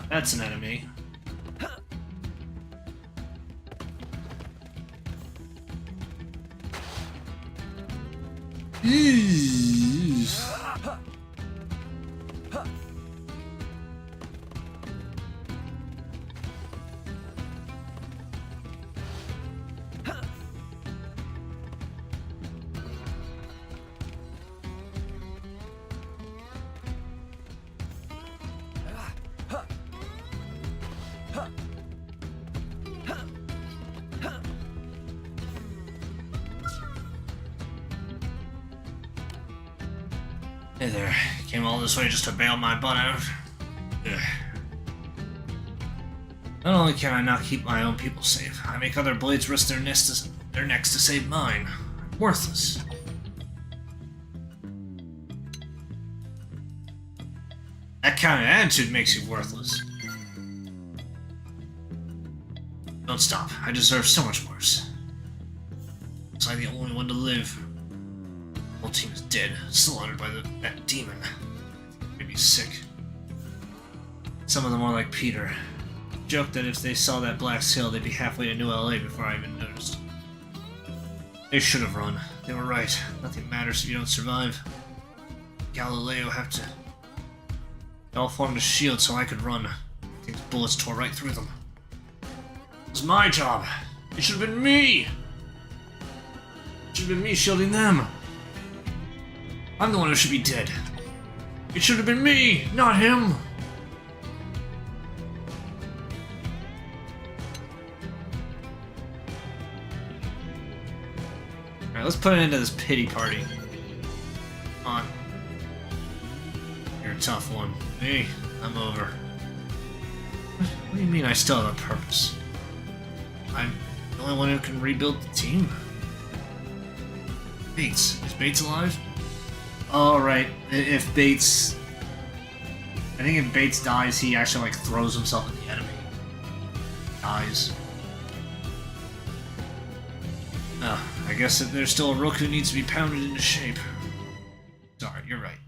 That's an enemy. Hey there, came all this way just to bail my butt out. Ugh. Not only can I not keep my own people safe, I make other blades risk their necks to save mine. I'm worthless. That kind of attitude makes you worthless. Don't stop, I deserve so much worse. Looks like the only one to live. The whole team is dead, slaughtered by that demon. Made me sick. Some of them are like Peter. Joked that if they saw that black sail, they'd be halfway to New LA before I even noticed. They should have run. They were right. Nothing matters if you don't survive. Galileo have to... They all formed a shield so I could run. I think the bullets tore right through them. It was my job. It should have been me! It should have been me shielding them. I'm the one who should be dead. It should have been me, not him! Alright, let's put an end to this pity party. Come on. You're a tough one. Me, I'm over. What do you mean I still have a purpose? I'm the only one who can rebuild the team? Bates. Is Bates alive? Oh, right. If Bates... I think if Bates dies, he actually, like, throws himself at the enemy. Dies. Oh, I guess that there's still a rook who needs to be pounded into shape. Sorry, you're right.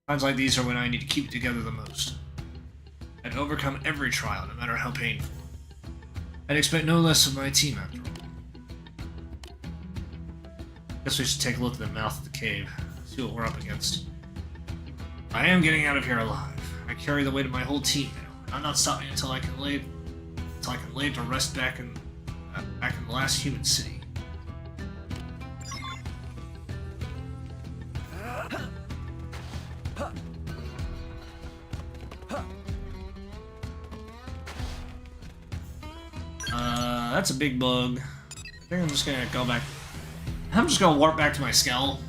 Times like these are when I need to keep it together the most. I'd overcome every trial, no matter how painful. I'd expect no less of my team, after all. Guess we should take a look at the mouth of the cave. See what we're up against. I am getting out of here alive. I carry the weight of my whole team now. I'm not stopping until I can lay to rest back in the last human city. That's a big bug. I think I'm just gonna go back. I'm just gonna warp back to my skull.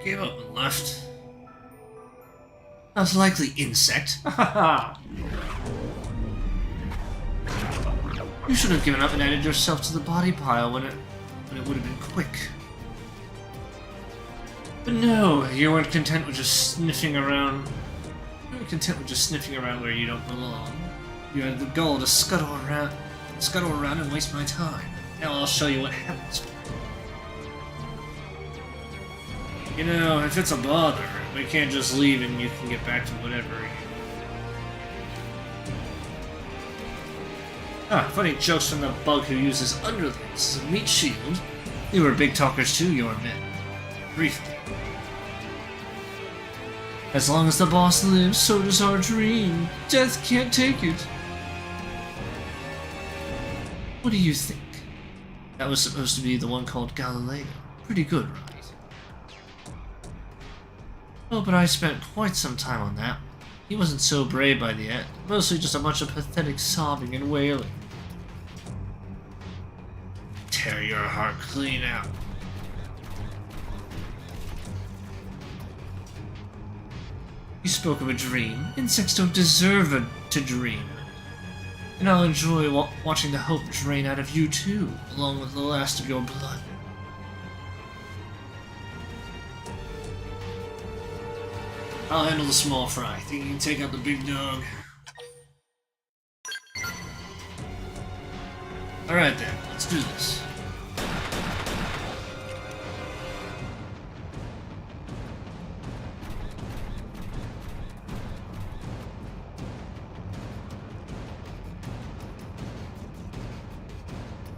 gave up and left. Most likely insect. You should have given up and added yourself to the body pile when it would have been quick. But no, you weren't content with just sniffing around. You weren't content with just sniffing around where you don't belong. You had the gall to scuttle around and waste my time. Now I'll show you what happens. You know, if it's a bother, we can't just leave and you can get back to whatever. Funny jokes from the bug who uses underlings as a meat shield. You were big talkers too, your men. Briefly. As long as the boss lives, so does our dream. Death can't take it. What do you think? That was supposed to be the one called Galileo. Pretty good, right? Oh, but I spent quite some time on that. He wasn't so brave by the end. Mostly just a bunch of pathetic sobbing and wailing. Tear your heart clean out. You spoke of a dream. Insects don't deserve to dream. And I'll enjoy watching the hope drain out of you too, along with the last of your blood. I'll handle the small fry. Think you can take out the big dog? Alright then, let's do this.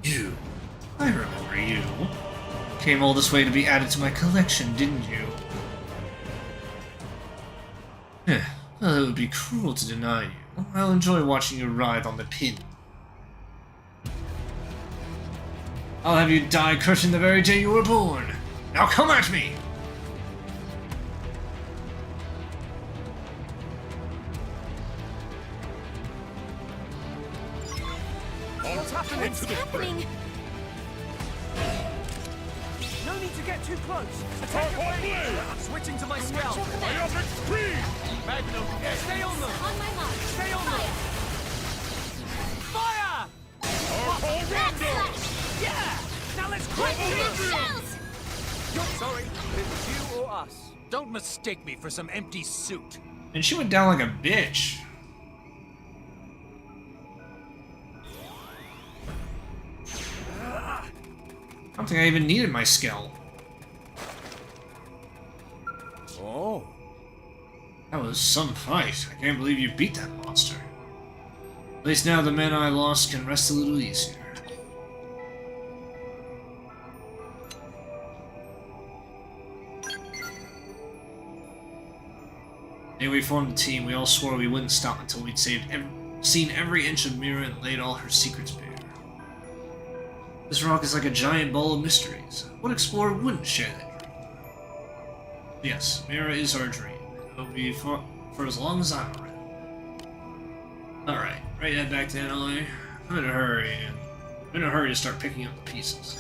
You. I remember you. Came all this way to be added to my collection, didn't you? Well, it would be cruel to deny you. I'll enjoy watching you writhe on the pin. I'll have you die cursing the very day you were born. Now come at me! What's happening? What's happening? No need to get too close. Attack your blade. Switching to my spell. Biotic speed! Magnum, stay on them. On my mark. Stay on them. Fire! Powerful rondo! Yeah! Now let's crack Lightning them. shells! Sorry, it's you or us. Don't mistake me for some empty suit. And she went down like a bitch. I don't think I even needed my skill. Oh. That was some fight. I can't believe you beat that monster. At least now the men I lost can rest a little easier. Day we formed the team, we all swore we wouldn't stop until we'd seen every inch of Mira and laid all her secrets bare. This rock is like a giant ball of mysteries. What explorer wouldn't share that dream? Yes, Mira is our dream. It'll be for as long as I'm around. Alright, ready to head back to Annalee? I'm in a hurry, and I'm in a hurry to start picking up the pieces.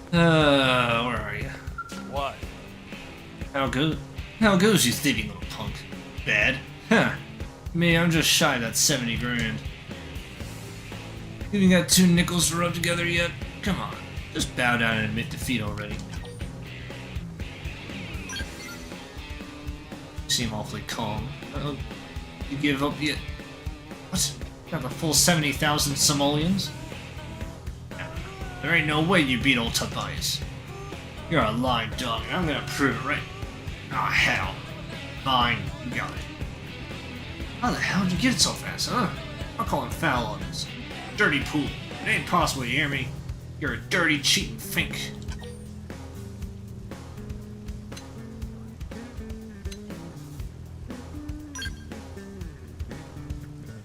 Where are you? What? How goes, you thieving little punk? Bad? Huh. Me, I'm just shy of that 70 grand. You even got 2 nickels to rub together yet? Come on, just bow down and admit defeat already. You seem awfully calm. You give up yet? What? Got the full 70,000 simoleons? There ain't no way you beat old Tobias. You're a lying dog, and I'm gonna prove it right. Ah, hell. Fine, you got it. How the hell did you get it so fast, huh? I'll call him foul on this. Dirty pool. It ain't possible, you hear me? You're a dirty, cheating fink.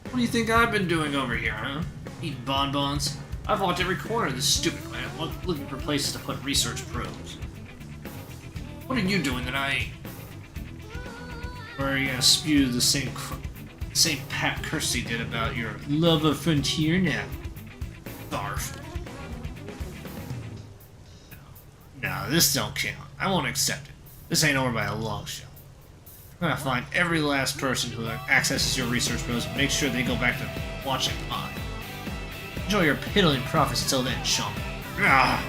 What do you think I've been doing over here, huh? Eating bonbons? I've walked every corner of this stupid planet looking for places to put research probes. What are you doing that I ain't? Or are you gonna spew the same Pat Kirsty did about your love of frontier now? Barf. No, this don't count. I won't accept it. This ain't over by a long shot. I'm gonna find every last person who accesses your research probes and make sure they go back to watching mine. Enjoy your piddling profits until then, chump. Ah.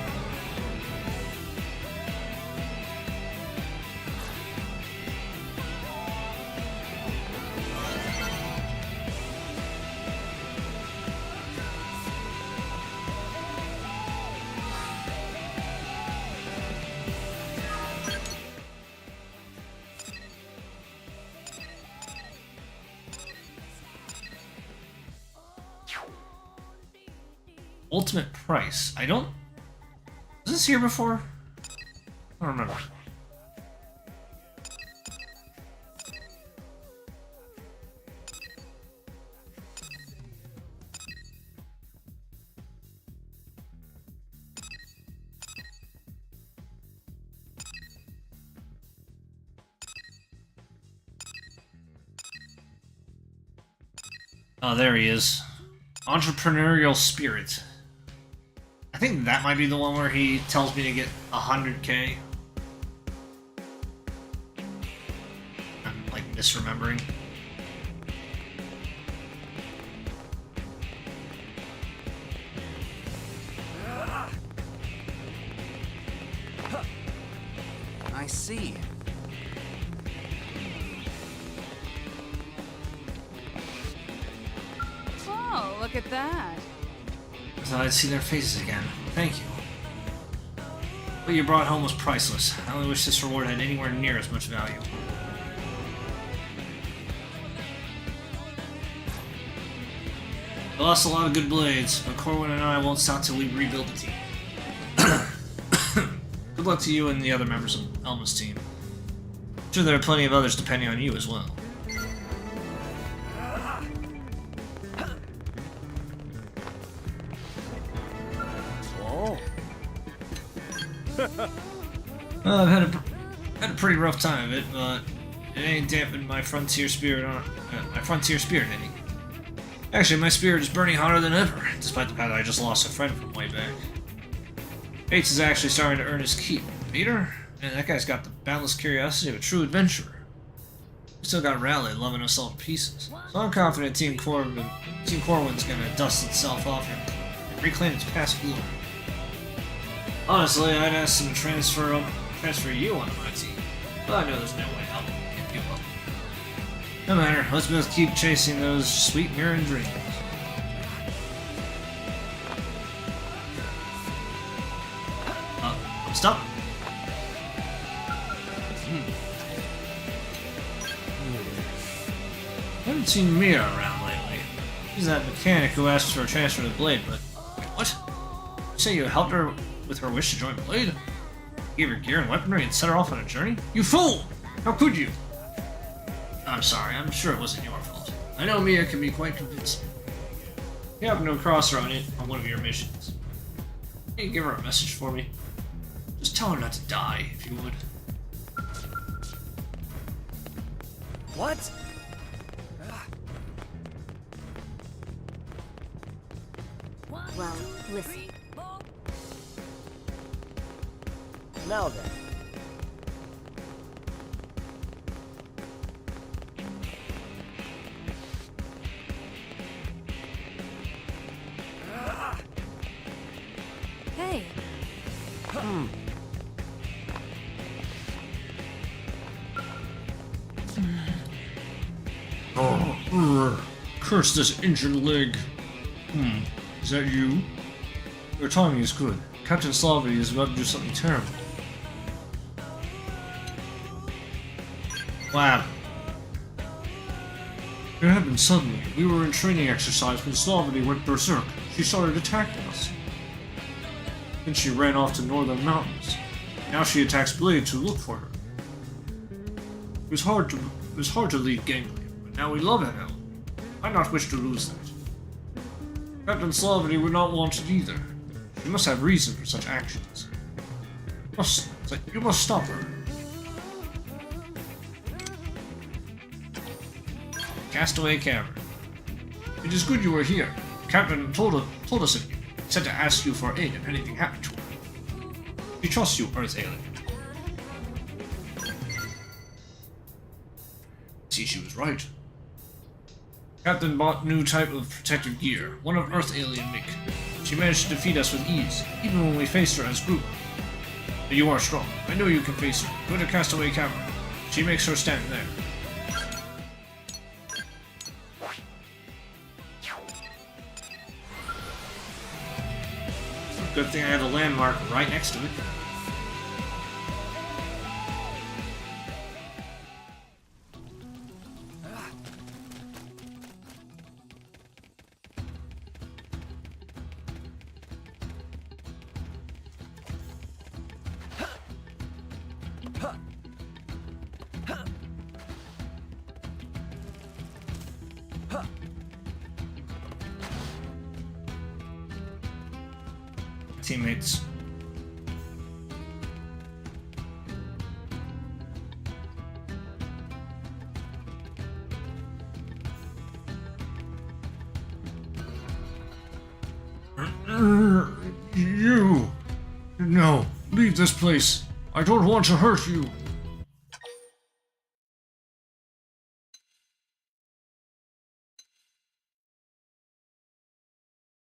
Ultimate price. I don't... Was this here before? I don't remember. Oh, there he is. Entrepreneurial spirit. I think that might be the one where he tells me to get 100k. I'm, like, misremembering. I see. Oh, look at that. I thought I'd see their faces again. Thank you. What you brought home was priceless. I only wish this reward had anywhere near as much value. We lost a lot of good blades, but Corwin and I won't stop till we rebuild the team. Good luck to you and the other members of Elma's team. I'm sure there are plenty of others depending on you as well. Well, I've had a pretty rough time of it, but it ain't dampened my frontier spirit any. Actually, my spirit is burning hotter than ever, despite the fact that I just lost a friend from way back. Bates is actually starting to earn his keep. Peter? Man, that guy's got the boundless curiosity of a true adventurer. We still got Raleigh loving us all to pieces. So I'm confident Team Corwin's gonna dust itself off and reclaim its past glory. Honestly, I'd ask them to transfer you onto my team, but I know there's no way I'll get you up. No matter, let's both keep chasing those sweet mirroring dreams. I'm stuck. I haven't seen Mia around lately. She's that mechanic who asked for a transfer to the Blade, but... Wait, what? You say you helped her with her wish to join Blade? You gave her gear and weaponry and set her off on a journey? You fool! How could you? I'm sorry, I'm sure it wasn't your fault. I know Mia can be quite convincing. You happen to cross her on one of your missions. Can you give her a message for me? Just tell her not to die, if you would. What? Well, listen. Now then. Hey, Curse this injured leg. Is that you? Your timing is good. Captain Slavy is about to do something terrible. Wow. It happened suddenly. We were in training exercise when Slavity went berserk. She started attacking us. Then she ran off to northern mountains. Now she attacks Blade to look for her. It was hard to lead Gangly, but now we love Helen. I not wish to lose that. Captain Slavity would not want it either. She must have reason for such actions. You must stop her. Castaway Cavern. It is good you were here. The Captain told us of you. He said to ask you for aid if anything happened to her. She trusts you, Earth alien. See, she was right. Captain bought new type of protective gear, one of Earth alien make. She managed to defeat us with ease, even when we faced her as group. But you are strong. I know you can face her. Go to Castaway Cavern. She makes her stand there. Good thing I had a landmark right next to it. Teammates. You! No, leave this place. I don't want to hurt you.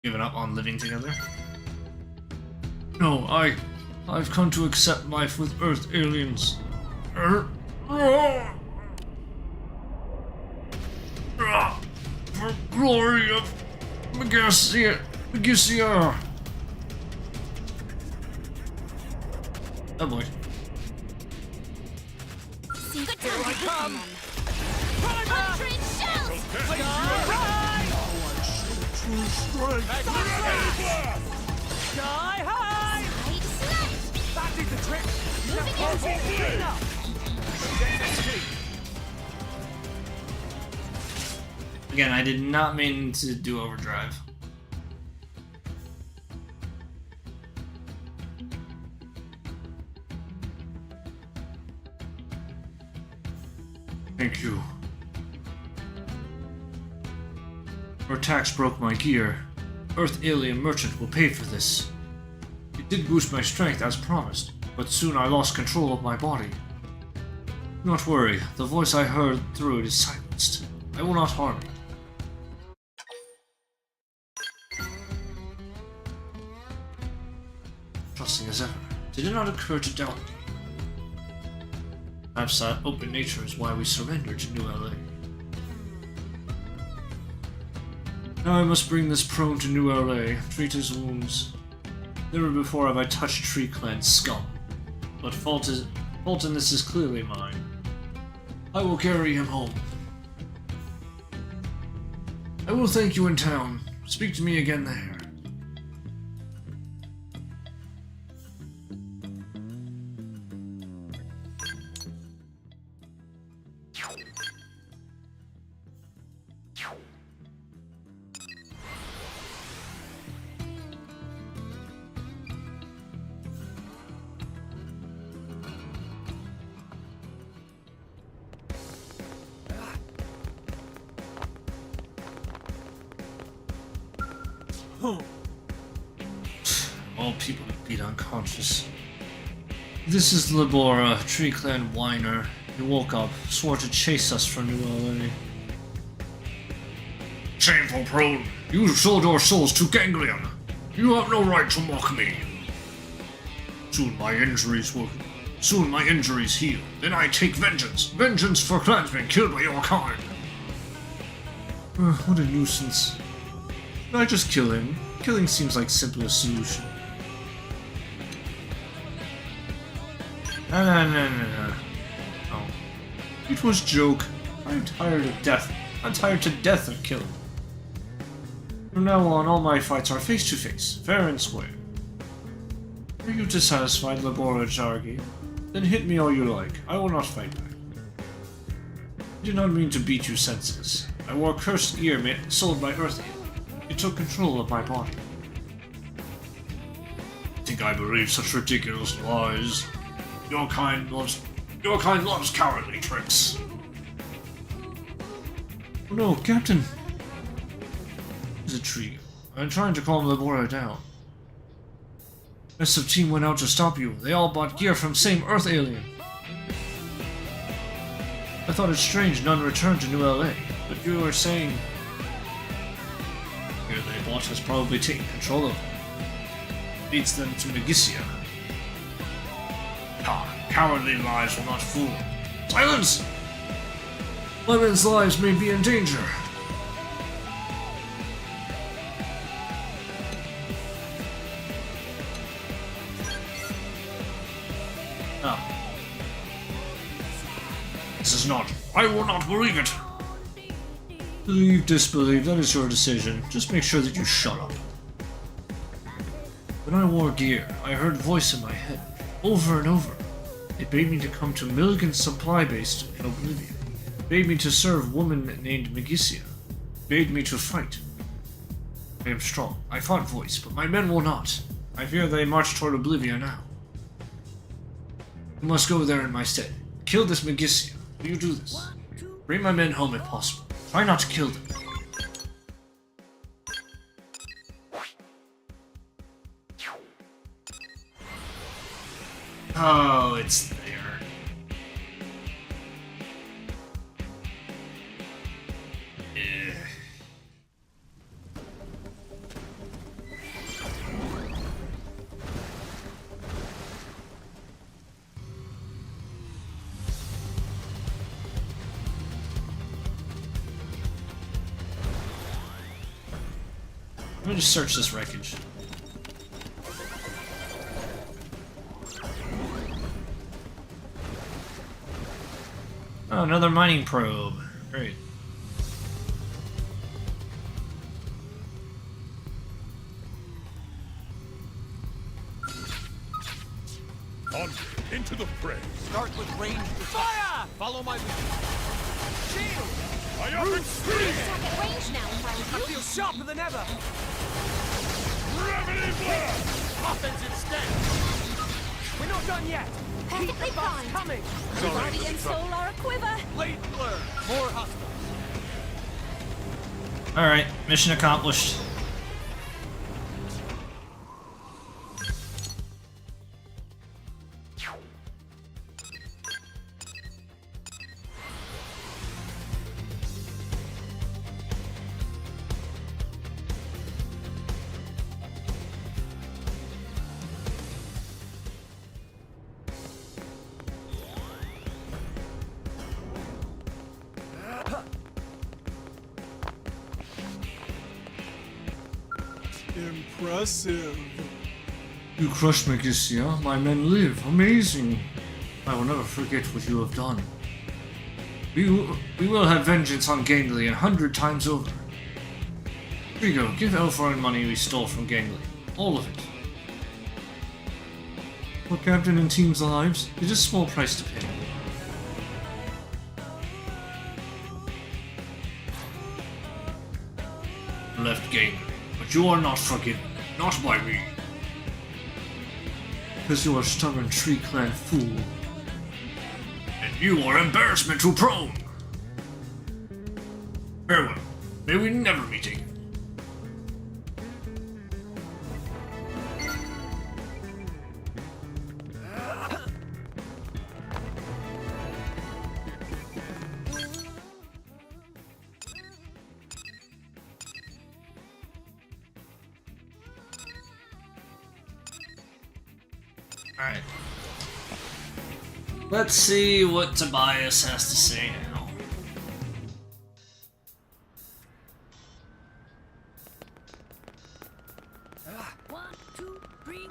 Giving up on living together? No, I've come to accept life with Earth aliens. For glory of Megacia. Oh boy. See good Here I come! Hundred shells! True strength. Sky high! Side slash! That did the trick! Moving Now into close the it up! Again, I did not mean to do overdrive. Thank you. Your attacks broke my gear. Earth alien merchant will pay for this. It did boost my strength as promised, but soon I lost control of my body. Do not worry, the voice I heard through it is silenced. I will not harm you. Trusting as ever, did it not occur to doubt me? Perhaps that open nature is why we surrendered to New LA. Now I must bring this prone to New LA, treat his wounds. Never before have I touched Tree Clan scum, but fault in this is clearly mine. I will carry him home. I will thank you in town. Speak to me again there. All people beat unconscious. This is Labora, Tree Clan whiner. He woke up, swore to chase us from New LA. Shameful prone! You sold your souls to Ganglion! You have no right to mock me! Soon my injuries heal. Then I take vengeance! Vengeance for clansmen killed by your kind! What a nuisance. Can I just kill him? Killing seems like simplest solution. No. Oh. It was joke. I'm tired of death. I'm tired to death of killing. From now on, all my fights are face to face, fair and square. Are you dissatisfied, Laboratory? Then hit me all you like. I will not fight back. I did not mean to beat you senseless. I wore a cursed ear sold by Earth. It took control of my body. Think I believe such ridiculous lies? Your kind loves cowardly tricks. Oh no, Captain! It's a trio. I'm trying to calm Labora down. The rest of the team went out to stop you. They all bought gear from same Earth alien. I thought it strange none returned to New LA, but you were saying... Here they bought has probably taken control of them. Leads them to Megissia. Cowardly lies will not fool. Silence! Women's lives may be in danger. Oh. This is not. I will not believe it. Believe, disbelieve, that is your decision. Just make sure that you shut up. When I wore gear, I heard a voice in my head, over and over. It bade me to come to Milligan's supply base in Oblivion. It bade me to serve a woman named Megissia. It bade me to fight. I am strong. I fought voice, but my men will not. I fear they march toward Oblivion now. You must go there in my stead. Kill this Megissia. Will you do this? Bring my men home if possible. Try not to kill them. Oh, it's there. Yeah. Let me just search this wreckage. Oh, another mining probe. Great. On into the fray. Start with range. Fire! Follow my lead. Shield! I up and scream! Target range now, if I I was you. feel sharper than ever. Gravity blast! Offensive stand. We're not done yet. Keep Perfectly the bus fine. coming. Body and soul are a quiver. Blade blur. More hostile. Alright, mission accomplished. Impressive. You crushed Megissia. My men live. Amazing. I will never forget what you have done. We will have vengeance on Gangly 100 times over. Here you go. Give Elforin money we stole from Gangly. All of it. For Captain and Team's lives, it is a small price to pay. Left Gangly, but you are not forgiven. Not by me. Because you are a stubborn tree clan fool. And you are embarrassment to Prone! Farewell. May we never meet again. Alright. Let's see what Tobias has to say now. One, two, three,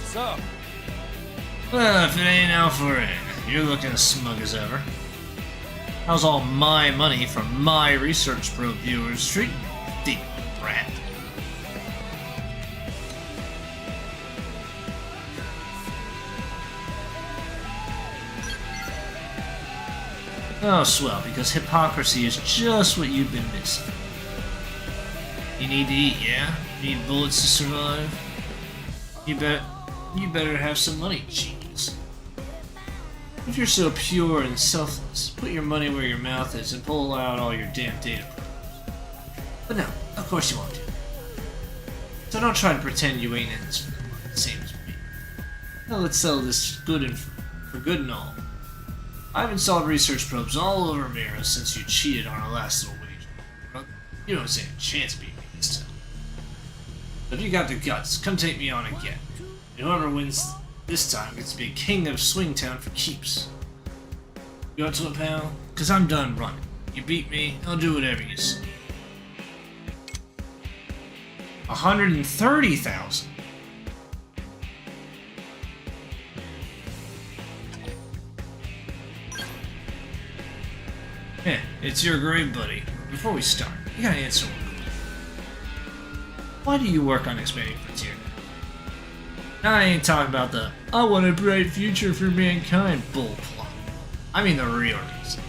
So, Well, if it ain't Alforin, you're looking as smug as ever. How's all my money from my research probe viewers treating you, thief brat? Oh, swell, because hypocrisy is just what you've been missing. You need to eat, yeah? You need bullets to survive? You better have some money, genius. If you're so pure and selfless, put your money where your mouth is and pull out all your damn data probes. But no, of course you won't do. So don't try to pretend you ain't in this for the money, the same as me. Now let's settle this good and for good and all. I've installed research probes all over Mira since you cheated on our last little wager. You don't stand a chance of beating me this time. But if you got the guts, come take me on again. And whoever wins this time gets to be king of Swingtown for keeps. You up to it, pal? Cause I'm done running. You beat me, I'll do whatever you say. 130,000. Yeah, it's your grave, buddy. Before we start, you gotta answer one question. Why do you work on expanding Frontier? Now I ain't talking about the "I want a bright future for mankind" bull plot. I mean the real reason.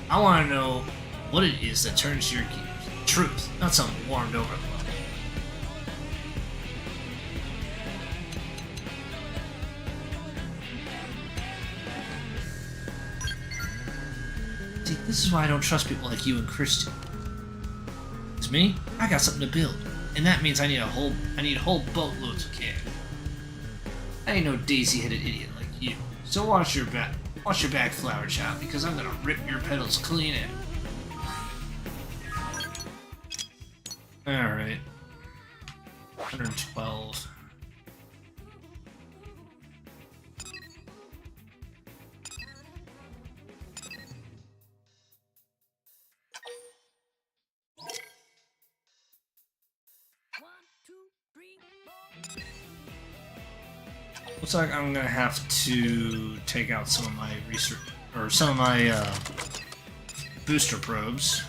I want to know what it is that turns your gears. Truth, not some warmed over love. See, this is why I don't trust people like you and Christian. It's me, I got something to build, and that means I need whole boatloads of cash. I ain't no daisy-headed idiot like you. So watch your back, flower child, because I'm gonna rip your petals clean out. All right, 112. Looks like I'm gonna have to take out some of my research, or some of my booster probes.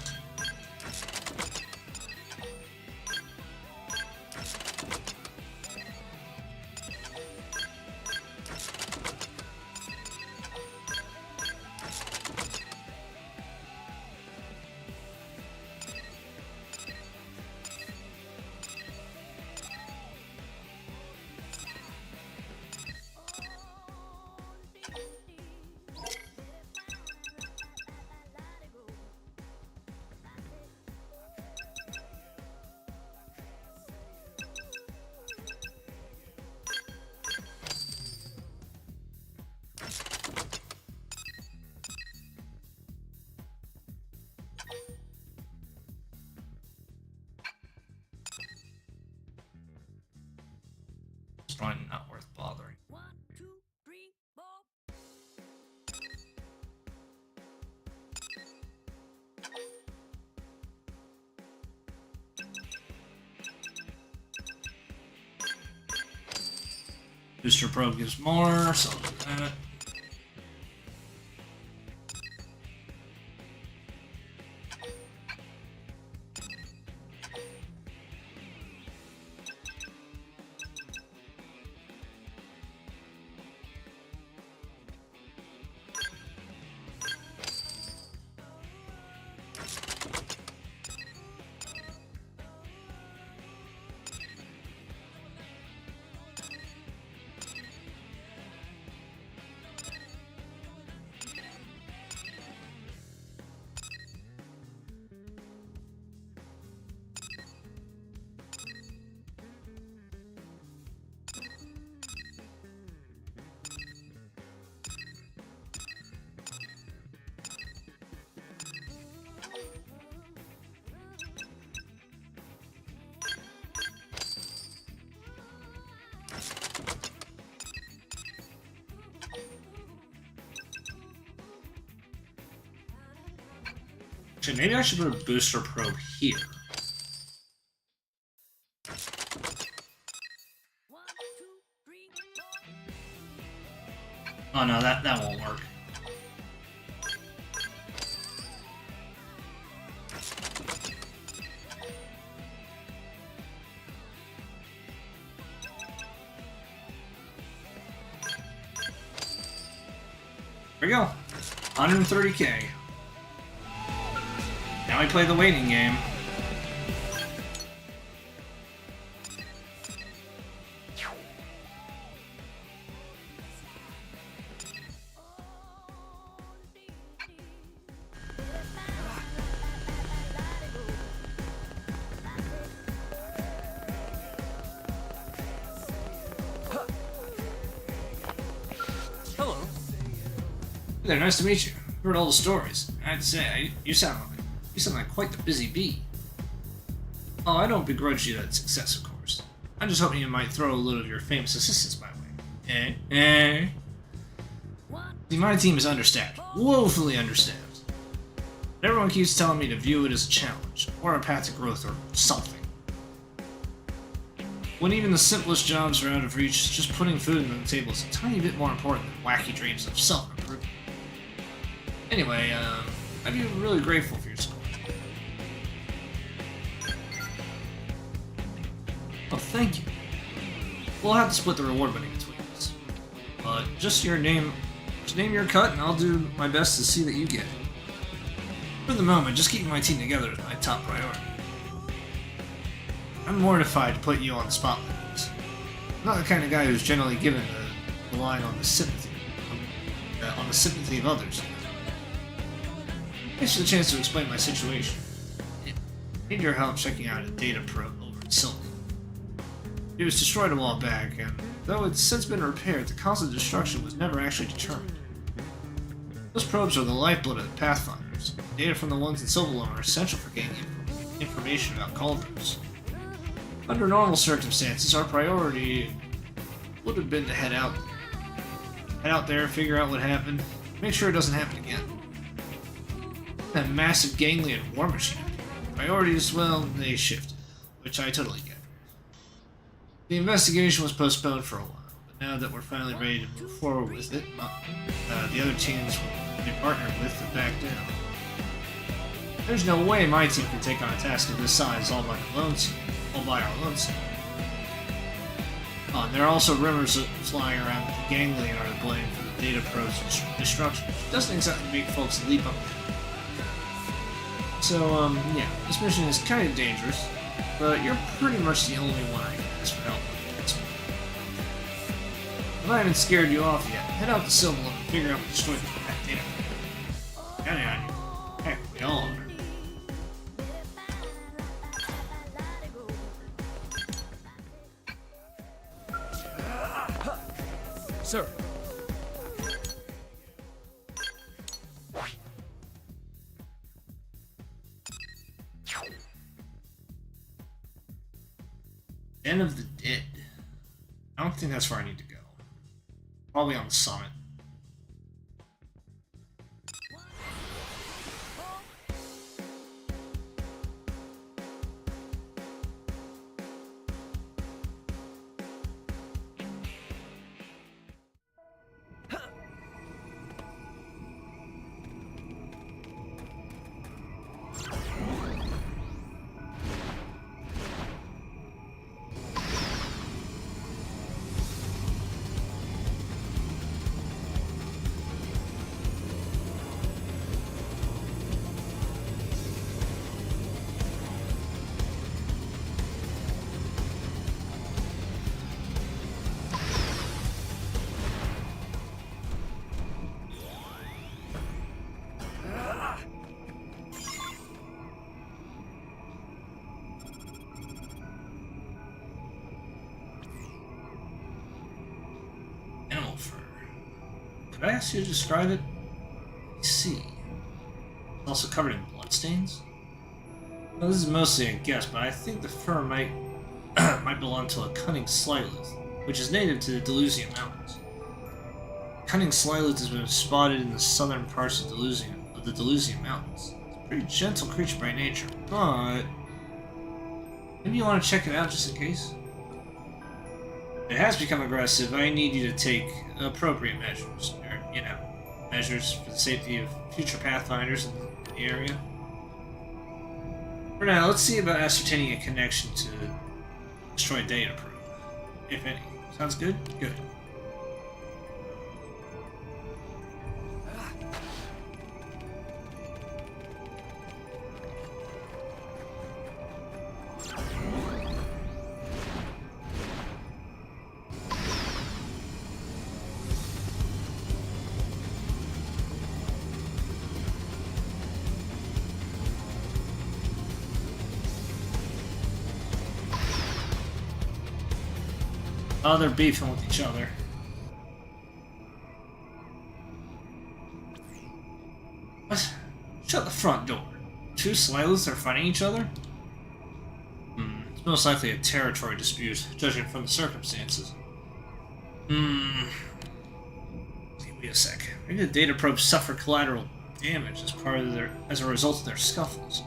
It's probably not worth bothering. 1, 2, 3, 4. Booster probe gives more, so I'll do that. Actually, maybe I should put a booster probe here. 1, 2, 3, 4. Oh no, that won't work. There we go. 130k. Now we play the waiting game. Hello. Hey there, nice to meet you. Heard all the stories. I have to say, you sound like quite the busy bee. Oh, I don't begrudge you that success, of course. I'm just hoping you might throw a little of your famous assistance my way. See, my team is understaffed, woefully understaffed. But everyone keeps telling me to view it as a challenge, or a path to growth, or something. When even the simplest jobs are out of reach, just putting food on the table is a tiny bit more important than wacky dreams of self-improvement. Anyway, I'd be really grateful for your support. Oh, thank you. We'll have to split the reward money between us. But just name your cut, and I'll do my best to see that you get it. For the moment, just keeping my team together is my top priority. I'm mortified to put you on the spotlight. I'm not the kind of guy who's generally given the line on the sympathy of others. Thanks for the chance to explain my situation. I need your help checking out a data probe over in Silk. It was destroyed a while back, and though it's since been repaired, the cause of destruction was never actually determined. Those probes are the lifeblood of the Pathfinders. Data from the ones in Silverlone are essential for gaining information about cauldrons. Under normal circumstances, our priority would have been to head out there, figure out what happened, make sure it doesn't happen again. That massive ganglion war machine. Priorities, well, they shifted, which I totally get. The investigation was postponed for a while, but now that we're finally ready to move forward with it, the other teams we partnered with have backed down. There's no way my team can take on a task of this size all by our own team. Oh, and there are also rumors flying around that the ganglion are to blame for the data probe's destruction, which doesn't exactly make folks leap up. So, yeah, this mission is kind of dangerous, but you're pretty much the only one I can ask for help with. If I haven't scared you off yet, head out to Silverlone and figure out what destroyed that data. Got it on you. Heck, we all are. Sir. Den of the Dead. I don't think that's where I need to go. Probably on the summit. Could I ask you to describe it? Let's see. It's also covered in bloodstains? Well, this is mostly a guess, but I think the fur might belong to a cunning slylith, which is native to the Delusium Mountains. Cunning slylith has been spotted in the southern parts of the Delusium Mountains. It's a pretty gentle creature by nature, but maybe you want to check it out just in case? If it has become aggressive, I need you to take appropriate measures, or, measures for the safety of future Pathfinders in the area. For now, let's see about ascertaining a connection to destroyed data probe, if any. Sounds good? Good. Oh, they're beefing with each other. What? Shut the front door. Two Slyliths are fighting each other? It's most likely a territory dispute, judging from the circumstances. Wait a sec. Maybe the data probes suffer collateral damage as a result of their scuffles.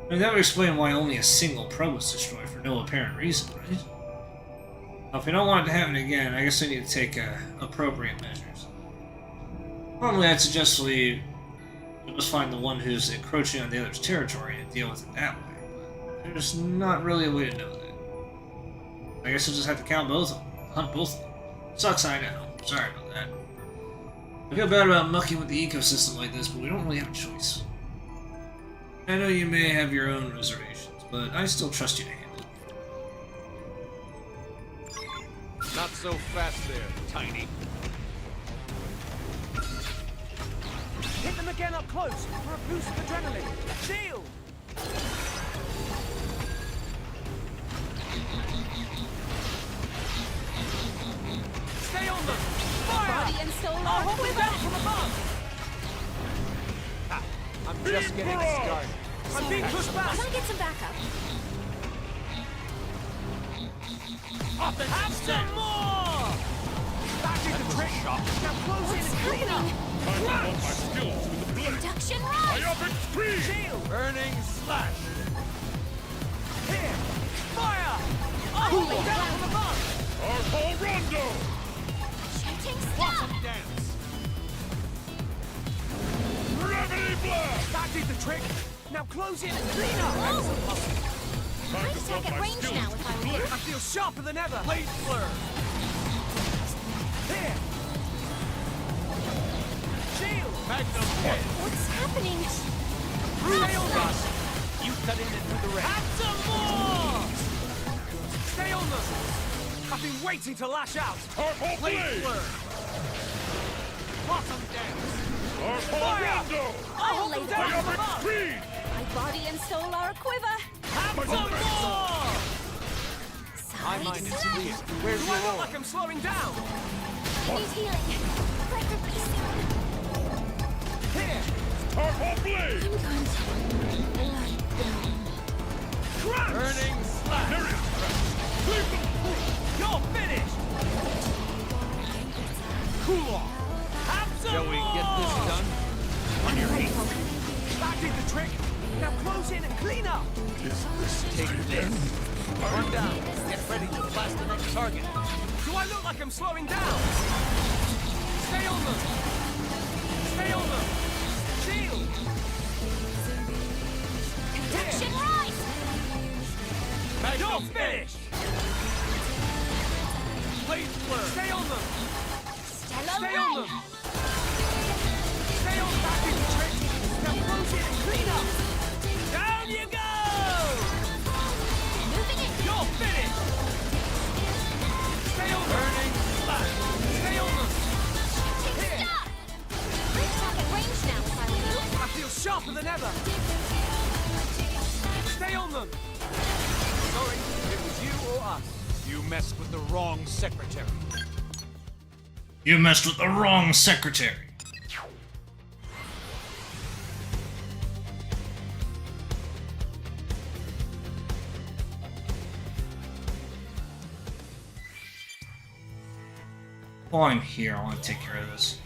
I mean, that would explain why only a single probe was destroyed for no apparent reason, right? Well, if we don't want it to happen again, I guess we need to take appropriate measures. Normally, I'd suggest we just find the one who's encroaching on the other's territory and deal with it that way. But there's not really a way to know that. I guess we'll just have to count both of them. Hunt both of them. Sucks, I know. Sorry about that. I feel bad about mucking with the ecosystem like this, but we don't really have a choice. I know you may have your own reservations, but I still trust you to handle it. Not so fast there, Tiny. Hit them again up close for a boost of adrenaline. Shield! Stay on them! Fire! Body and soul I'll are hold them down from above! I'm just getting started. I'm being pushed back! Can I get some backup? Up and have some more! That did the trick! Now close in and clean up! Time to put my skills to the blade. Induction I rise! up extreme! Shield! Burning slash. Here! Fire! I'll hold them down from above! Hardcore rondo! Shooting Watch star! them dance. Gravity blast! That did the trick! Now close in and clean up! Oh! Time I'd to take put at my range skills now to if the I were blade. you. I feel sharper than ever! Blade flare. Here! Shield! Magnum head. What's happening? Stay on them! You cut in and through the red. Have some more! Stay on them! I've been waiting to lash out! Hardcore Blade blade! flare. Watch them dance. Hardcore Fire! rondo! I'll hold lay them I down up from above! extreme! My body and soul are a quiver. Have some more! My Sorry, mind is slow. clear. Where's Do your I look aura? like I'm slowing down? I need healing. Preferably soon. Here! Hardcore blade! I'm going to let go. Crunch! Burning slash. You're finished! Cool off. Have some Shall we more! get this done? On your feet. That did the trick! Now close in and clean up! Take this. Run down. Get ready to blast the next target. Do I look like I'm slowing down? Stay on them! Stay on them! Shield! Induction rise! You're Magnum head. finished! Blade flare. Stay on them! Stellar Stay on ray! them! Stay on that did the trick! Now close in and clean up! Down you go! Moving it! You're finished! Stay on them! Burning slash. Stay on them! Shooting Here. star! I'd take at range now if I were you. I feel sharper than ever! Stay on them! Sorry, it was you or us. You messed with the wrong secretary. You messed with the wrong secretary. While I'm here, I want to take care of this.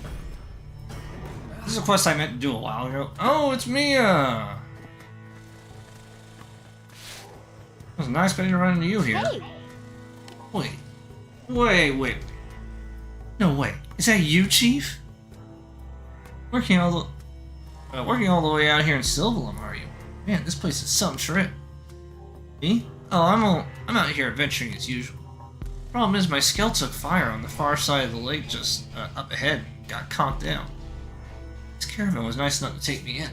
This is a quest I meant to do a while ago. Oh, it's Mia! It was nice getting to run into you here. Hey! Wait. No way. Is that you, Chief? Working all the way out here in Silvalum, are you? Man, this place is some trip. Me? Oh, I'm out here adventuring as usual. Problem is, my Skell took fire on the far side of the lake just up ahead. Got conked down. This caravan was nice enough to take me in.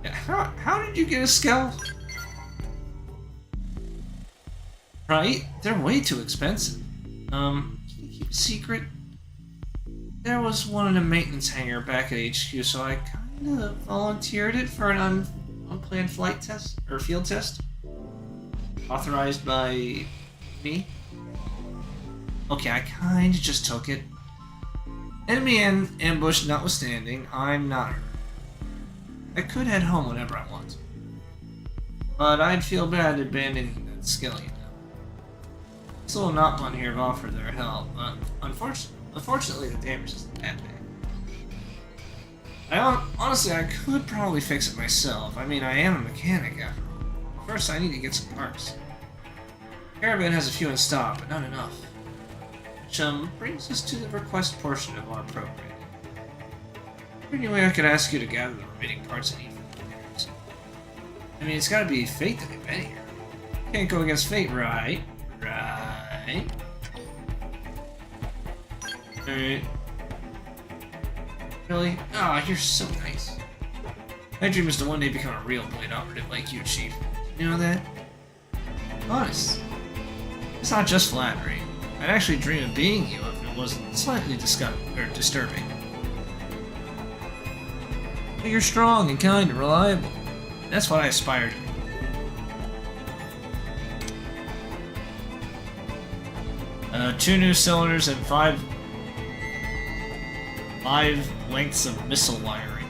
Yeah, how did you get a Skell? Right? They're way too expensive. Can you keep a secret? There was one in a maintenance hangar back at HQ, so I kinda volunteered it for an unplanned flight test or field test, authorized by me. Okay, I kinda just took it. Enemy and ambush notwithstanding, I'm not hurt. I could head home whenever I want, but I'd feel bad abandoning that skill, you know. Still not one here have offered their help, but unfortunately the damage isn't that bad. Honestly, I could probably fix it myself. I mean, I am a mechanic after all. First, I need to get some parts. Caravan has a few in stock, but not enough. Which brings us to the request portion of our program. Anyway, I could ask you to gather the remaining parts I need for the repairs. I mean, it's gotta be fate that we've been here. Can't go against fate, right? Right. Alright. Really? Ah, you're so nice. My dream is to one day become a real blade operative like you, Chief. You know that? Honest. It's not just flattery. I'd actually dream of being you if it wasn't slightly disturbing. But you're strong and kind and reliable. That's what I aspire to be. 2 new cylinders and 5 lengths of missile wiring.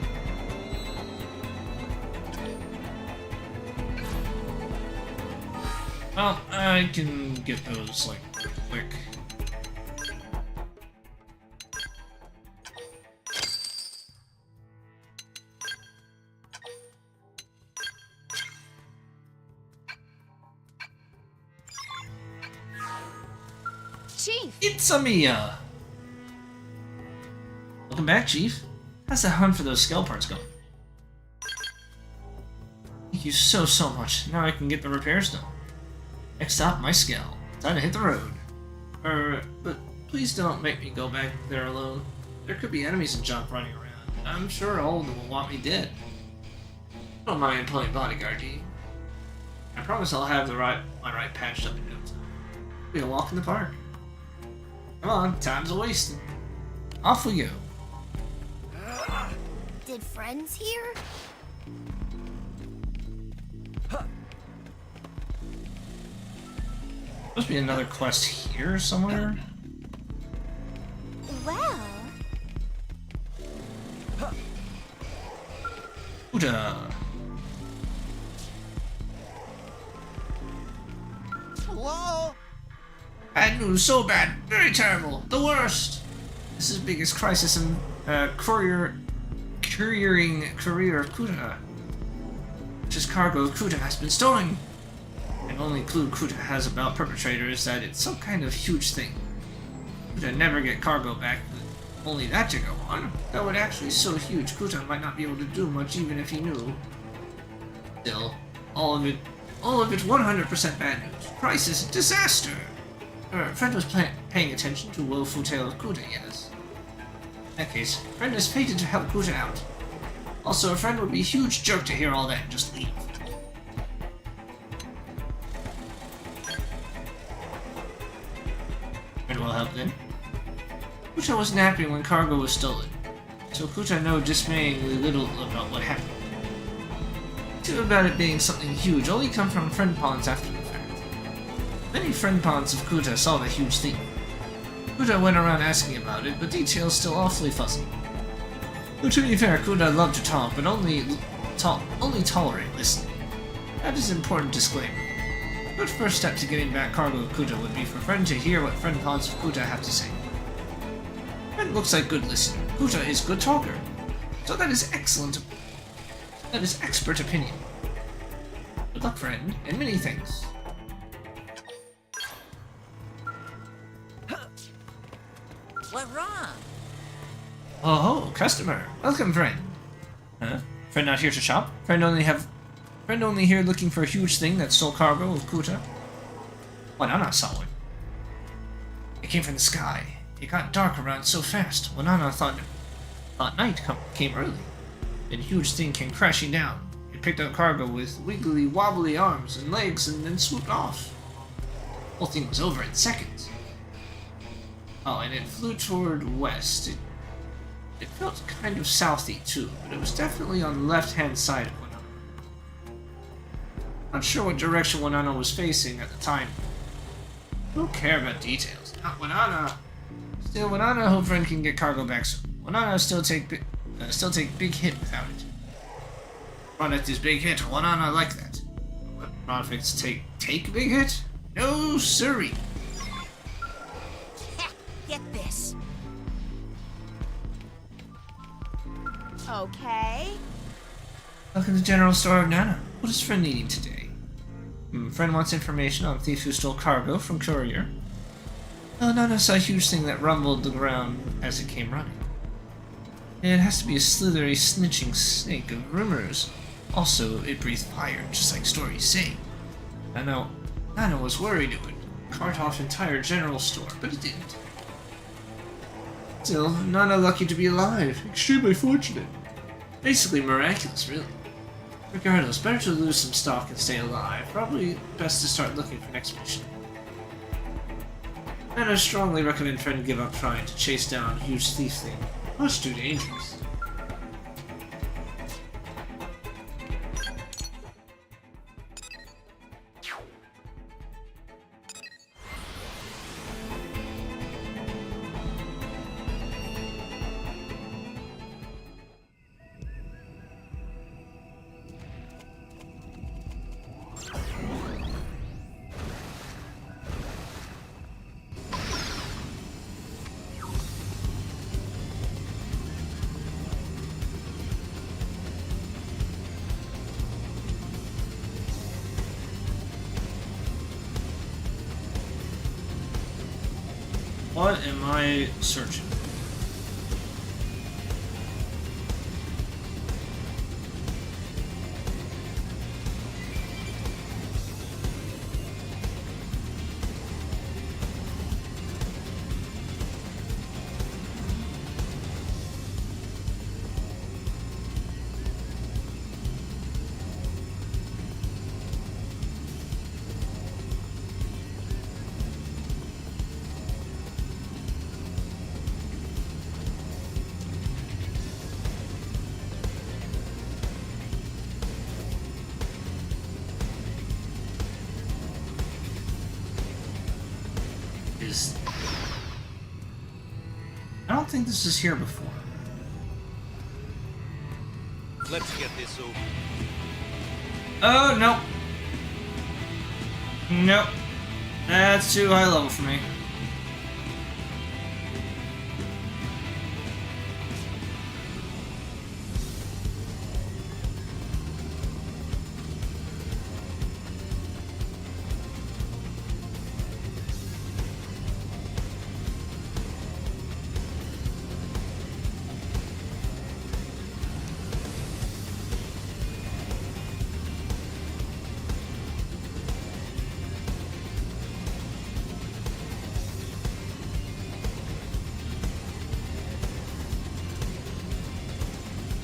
Well, I can get those, like, quick. Chief! It's a Mia! Welcome back, Chief. How's the hunt for those scale parts going? Thank you so much. Now I can get the repairs done. Next stop, my scale. Time to hit the road. But please don't make me go back there alone. There could be enemies and junk running around. I'm sure all of them will want me dead. I don't mind playing bodyguard, do you? I promise I'll have my right patched up in no time. It'll be a walk in the park. Come on, time's a wasting. Off we go. Did friends here? Must be another quest here somewhere. Well... Ooda. Hello? Bad news, so bad, very terrible, the worst. This is the biggest crisis in couriering career of Kuta. Which is cargo of Kuta has been stolen. And only clue Kuta has about perpetrator is that it's some kind of huge thing. Kuta never get cargo back with only that to go on. That would actually so huge Kuta might not be able to do much even if he knew. Still, all of it 100% bad news. Crisis, disaster. Friend was paying attention to woeful tale of Kuta, yes. In that case, friend is fated to help Kuta out. Also, a friend would be a huge jerk to hear all that and just leave. Friend will help then. Kuta was napping when cargo was stolen, so Kuta know dismayingly little about what happened. Too about it being something huge only come from friend pawns after the fact. Many friend pawns of Kuta saw the huge thing. Kuta went around asking about it, but details still awfully fuzzy. Though to be fair, Kuta loved to talk, but only tolerate listening. That is an important disclaimer. A good first step to getting back cargo of Kuta would be for friend to hear what friend pawns of Kuta have to say. Friend looks like good listener. Kuta is good talker. So that is excellent. That is expert opinion. Good luck, friend, and many thanks. What wrong? Oh, customer. Welcome, friend. Huh? Friend not here to shop? Friend only here looking for a huge thing that stole cargo of Kuta? Wanana saw it. It came from the sky. It got dark around so fast. Wanana thought night came early. Then huge thing came crashing down. It picked up cargo with wiggly wobbly arms and legs and then swooped off. The whole thing was over in seconds. Oh, and it flew toward west. It felt kind of southy too, but it was definitely on the left-hand side of Wanana. Not sure what direction Wanana was facing at the time. Don't care about details. Not Wanana. Still, Wanana hope friend can get cargo back soon. Wanana still take big hit without it. Product is big hit. Wanana like that. What products take big hit? No siree. Get this. Okay. Welcome to the general store of Nana. What is friend needing today? Friend wants information on thief who stole cargo from courier. Nana saw a huge thing that rumbled the ground as it came running. It has to be a slithery, snitching snake of rumors. Also, it breathed fire, just like stories say. Nana was worried it would cart off entire general store, but it didn't. Still, Nana lucky to be alive. Extremely fortunate. Basically miraculous, really. Regardless, better to lose some stock and stay alive. Probably best to start looking for next mission. And I strongly recommend friend give up trying to chase down a huge thief thing. Much too dangerous. What am I searching? I don't think this is here before. Let's get this over. Oh, no. Nope. That's too high level for me.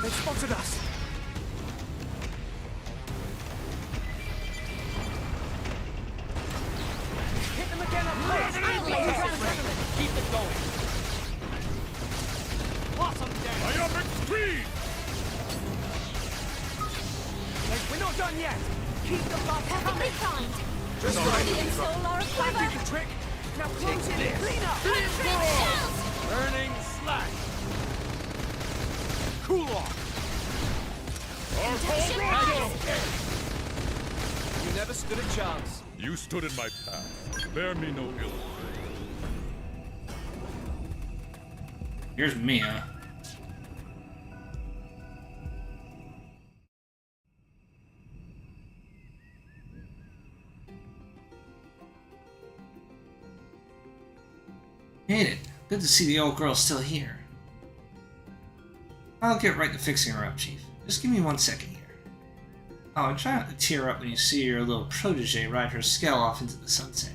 They spotted us. Hit them again up close. Keep it going. Blossom down. Myopic speed! We're not done yet. Keep the buff Perfectly coming. timed. Just Body and soul are a Thank quiver. you, trick. Now close in. Clean up. Shells. Burning slash. Cool off. Protection Our rise. You never stood a chance. You stood in my path. Bear me no ill. Here's Mia. Made it. Good to see the old girl still here. I'll get right to fixing her up, Chief. Just give me 1 second here. Oh, and try not to tear up when you see your little protege ride her scale off into the sunset.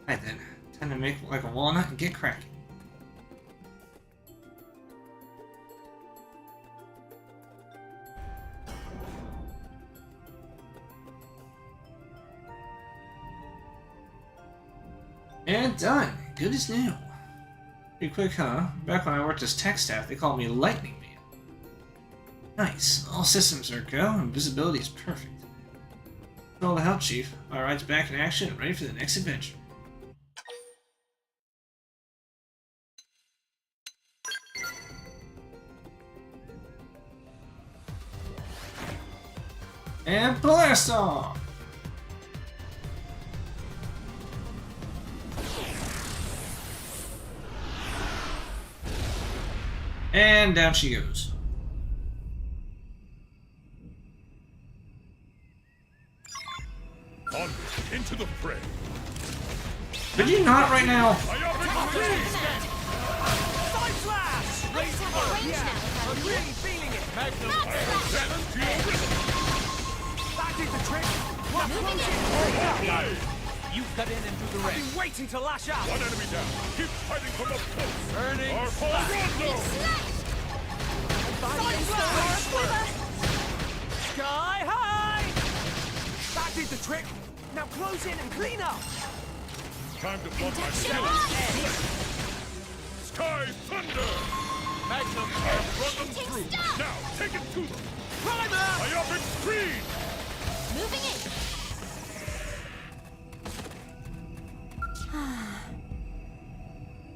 Right then, time to make like a walnut and get cracking. And done. Good as new. Pretty quick, huh? Back when I worked as tech staff, they called me Lightning Man. Nice. All systems are go and visibility is perfect. All the help, Chief. Our ride's back in action and ready for the next adventure. And blast off! And down she goes. On into the fray. Could you not right now? Side slash! Let's have a range Yeah, now, I'm Cody. really feeling it. Magnum Challenge to your rhythm. That did the trick. Now Moving close in. it. You cut in and do the I've rest. been waiting to lash out. One enemy down. Keep fighting from up close. Burning Our slash. Rondo. Side slash! Sky high! That did the trick. Now close in and clean up. Time to plug my Induction skills. on. Sky thunder. Magnum Run them Shooting through. star. Now take it to them. Primer! Myopic screen. Moving in.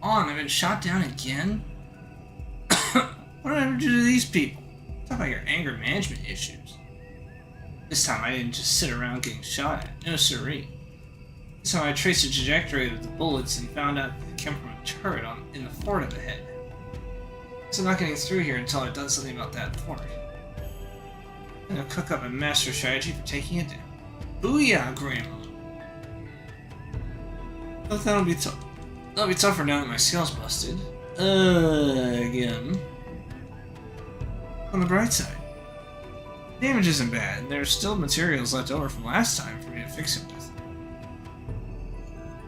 On, I've been shot down again? What did I ever do to these people? Talk about your anger management issues. This time I didn't just sit around getting shot at. No siree. This time I traced the trajectory of the bullets and found out that they came from a turret in the fort of the head. So I'm not getting through here until I've done something about that fort. I'm gonna cook up a master strategy for taking it down. Booyah, Grandma! But that'll be tough. That'll be tougher now that my scale's busted. Again. On the bright side, damage isn't bad. There's still materials left over from last time for me to fix it with.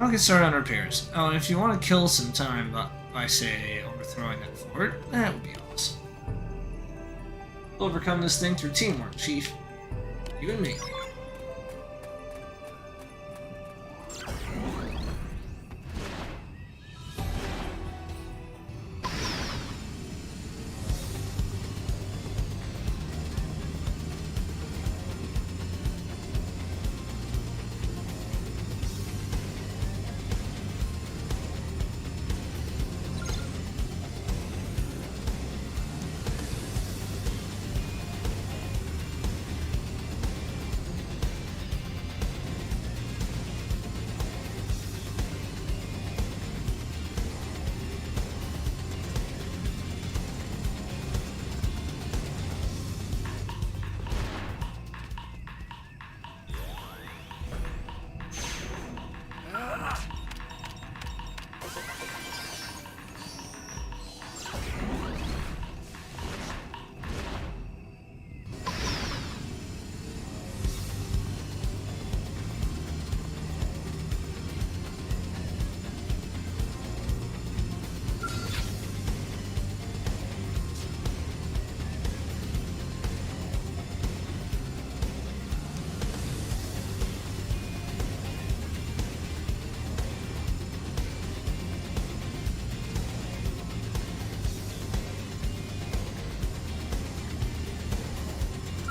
I'll get started on repairs. Oh, and if you want to kill some time by, say, overthrowing that fort, that would be awesome. We'll overcome this thing through teamwork, Chief. You and me.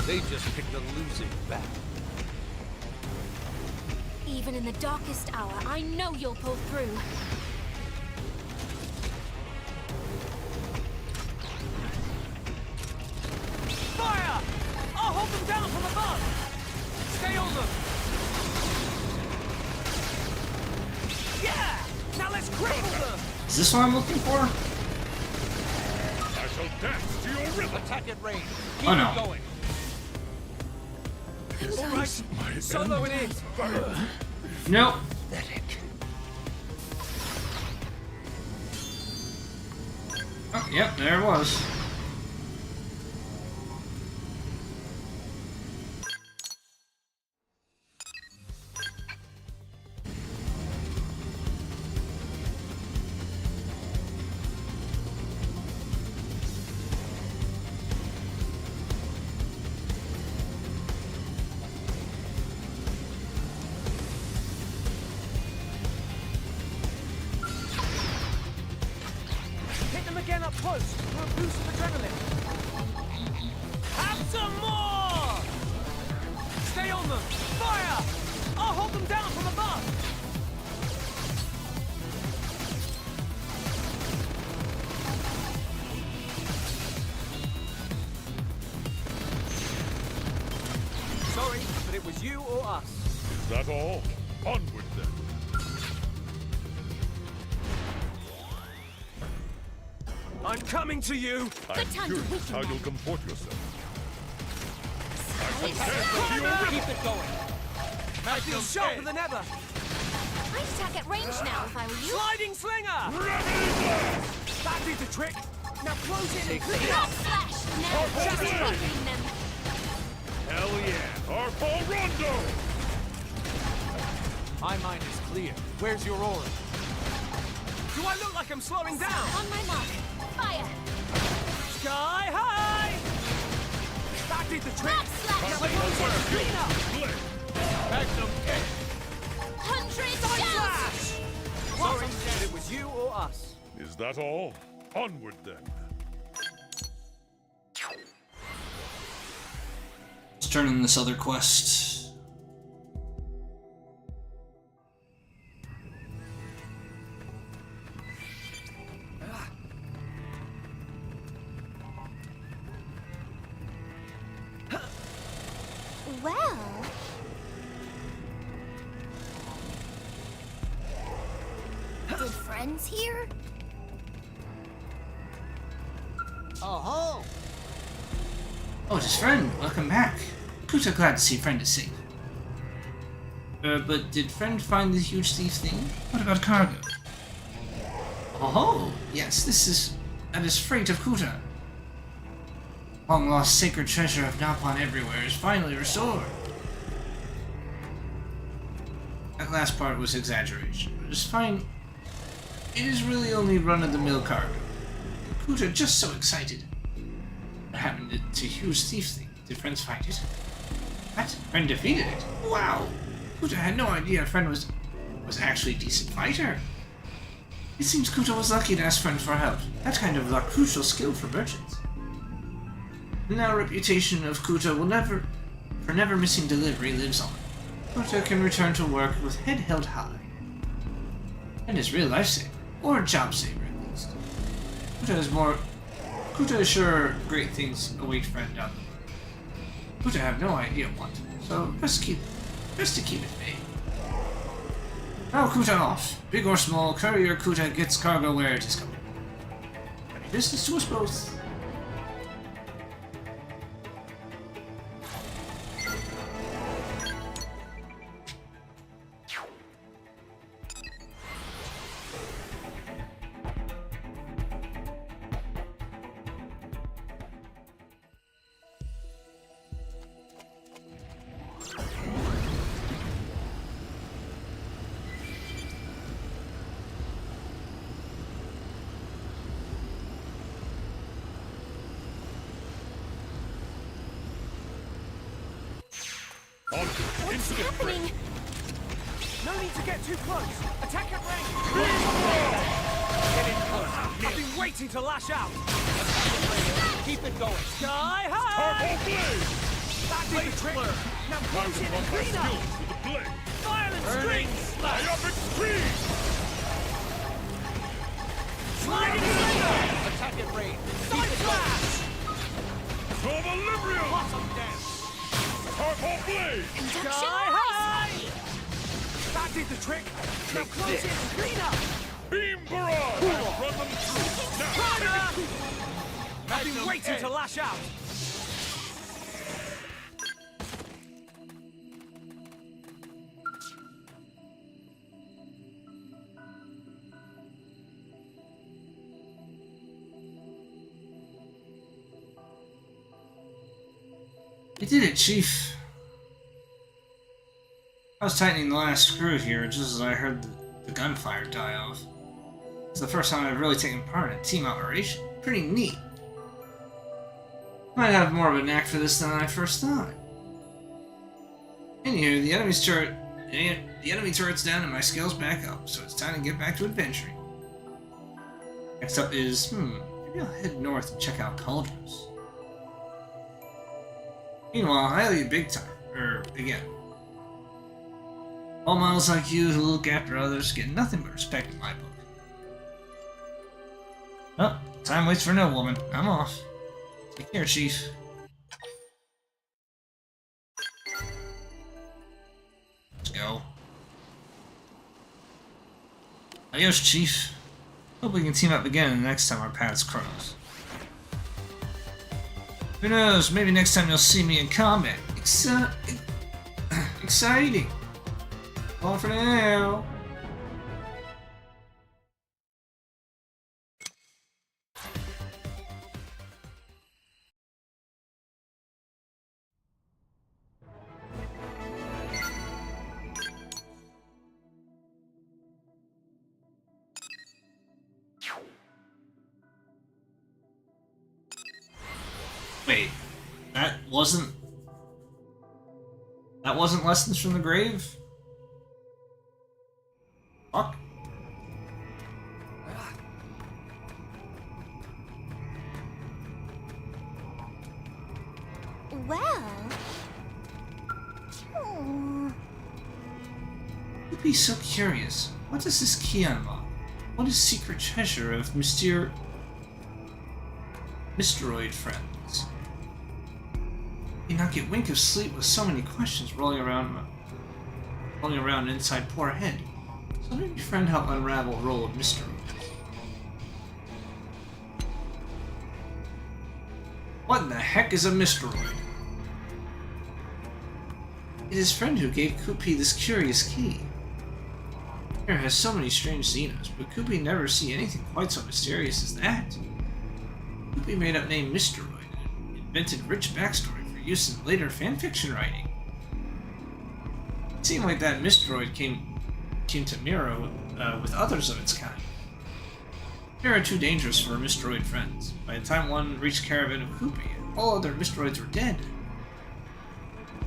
They just picked a losing battle. Even in the darkest hour, I know you'll pull through. Fire! I'll hold them down from above. Stay on them. Yeah! Now let's cripple them. Is this what I'm looking for? I shall dance to your rhythm. Attack at range. Keep Oh, no. it going. All right, My solo it enemy. is. Nope. Oh, yep, there it was. Hit them again up close for a boost of adrenaline. Some more! Stay on them! Fire! I'll hold them down from above! Sorry, but it was you or us. Is that all? Onward then. I'm coming to you! I'm Good time to curious weaken how them. you'll comport yourself. Keep it going. I feel sharper than ever! I'd attack at range now if I were you. Sliding slinger! That did the trick! Now close in and clean Rock up! slash! Now just weakening them. Hell yeah! Harpo Rondo! My mind is clear. Where's your aura? Do I look like I'm slowing down? On my mark. Fire! Sky high! That did the trick! Rock slash! Now close in and clean up! Blade! Magnum Ed. 100 Side shells! slash! Sorry, but it was you or us. Is that all? Onward then. Let's turn in this other quest. Well... Good friends here? Oh Oh, it's his friend. Welcome back. Kuta, glad to see friend is safe. But did friend find the huge thief thing? What about cargo? Oh, yes, that is freight of Kuta. Long lost sacred treasure of Napon everywhere is finally restored. That last part was exaggeration, but it's fine. It is really only run-of-the-mill cargo. Kuta just so excited. What happened to huge thief thing? Did friends find it? What? Friend defeated it? Wow! Kuta had no idea friend was actually a decent fighter. It seems Kuta was lucky to ask friend for help. That kind of luck, crucial skill for merchants. The now reputation of Kuta will never missing delivery lives on. Kuta can return to work with head held high. And his real lifesaver, or job saver at least. Kuta is sure great things await friend down the road. Kuta have no idea what, so best to keep it vague. Now Kuta off. Big or small, courier Kuta gets cargo where it is coming. Happy business to us both. What's happening? No need to get too close! Attack at range! Get in close! I've been waiting to lash out! Keep it going. Sky high! Harpo Blade! That did the trick! Now I close will in and run my clean up! skills with the blade! Violent strings! Myopic Scream! Sliding slinger! Attack at range. Side slash! Equilibrium! Bottom down. Harpo Blade! Induction Sky ice! high! That did the trick! Now close in and clean up! Beam Barrage! Run them through! Now, Prada! I've been waiting to lash out! You did it, Chief. I was tightening the last screw here just as I heard the gunfire die off. It's the first time I've really taken part in a team operation. Pretty neat. Might have more of a knack for this than I first thought. Anywho, the enemy turret's down and my skills back up, so it's time to get back to adventuring. Next up is, maybe I'll head north and check out Cauldrons. Meanwhile, I owe you big time. Again. All models like you who look after others get nothing but respect in my book. Oh, time waits for no woman. I'm off. Take care, Chief. Let's go. Adios, Chief. Hope we can team up again the next time our paths cross. Who knows, maybe next time you'll see me in combat. Exciting! All for now! Wait, that wasn't Lessons from the Grave? Fuck. Well... Oh. You'd be so curious. What does this key unlock? What is secret treasure of Mysteroid friends? You not get wink of sleep with so many questions rolling around inside poor head. So let me friend help unravel roll of mysteries. What in the heck is a mysteroid? It is friend who gave Kupi this curious key. Here has so many strange Xenos, but Kupi never see anything quite so mysterious as that. Kupi made up name Mysteroid and invented rich backstory for use in later fanfiction writing. It seemed like that Mysteroid came to Miro with others of its kind. They are too dangerous for Mysteroid friends. By the time one reached Caravan of Kupi, all other Mysteroids were dead.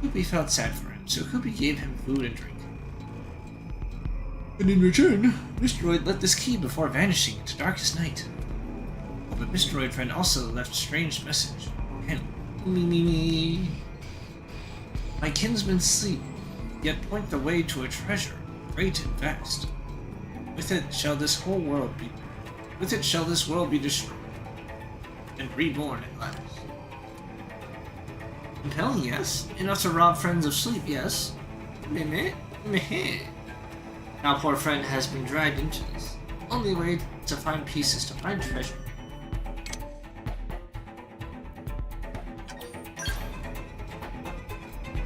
Kupi felt sad for him, so Kupi gave him food and drink. And in return, Mysteroid left this key before vanishing into darkest night. Oh, but Mysteroid friend also left a strange message. And me. My kinsmen sleep, yet point the way to a treasure, great and vast. With it shall this world be destroyed, and reborn at last. Compelling, yes. Enough to rob friends of sleep, yes. Meh. Now poor friend has been dragged into this. Only way to find peace is to find treasure.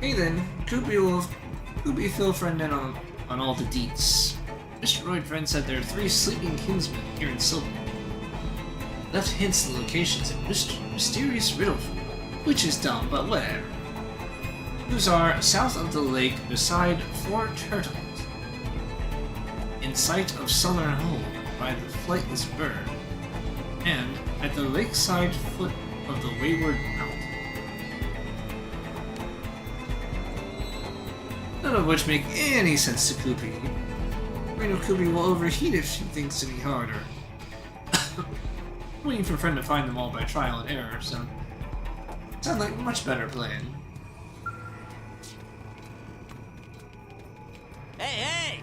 Hey then, Kupi fill friend in on all the deets. Mysteroid friend said there are 3 sleeping kinsmen here in Silver. Left hints the locations in mysterious riddle, which is dumb, but whatever. Those are south of the lake beside 4 turtles, in sight of Southern Hold by the flightless bird, and at the lakeside foot of the Wayward Mountain. None of which make any sense to Kupi. Brain of Kupi will overheat if she thinks any harder. Waiting for a friend to find them all by trial and error, so sounds like a much better plan. Hey!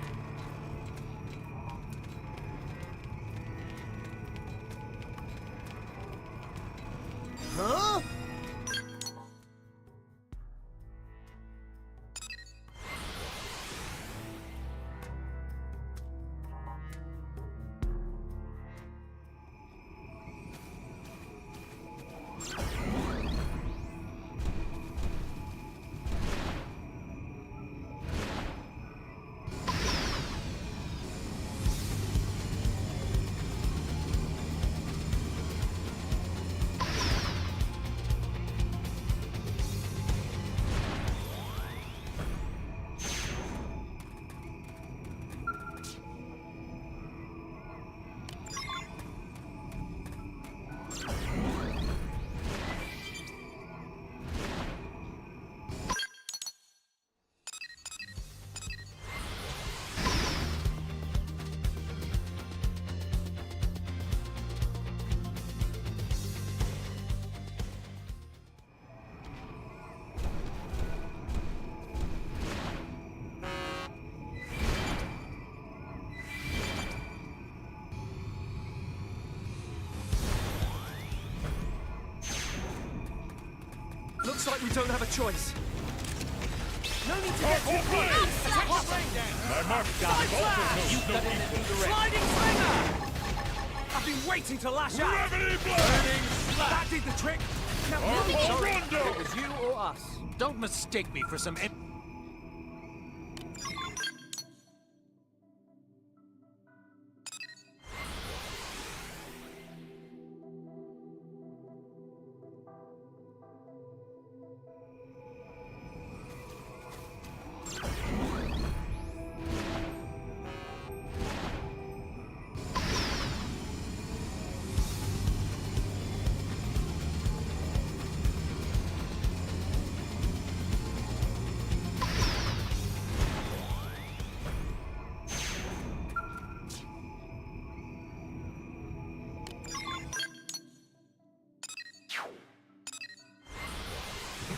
Huh? Looks like we don't have a choice. No need to get too close. Attack the brain down. My mark Side slash! knows no equal. Sliding slinger! I've been waiting to lash out. Gravity blast! That did the trick. Now moving Armor in. rondo! It was you or us. Don't mistake me for some.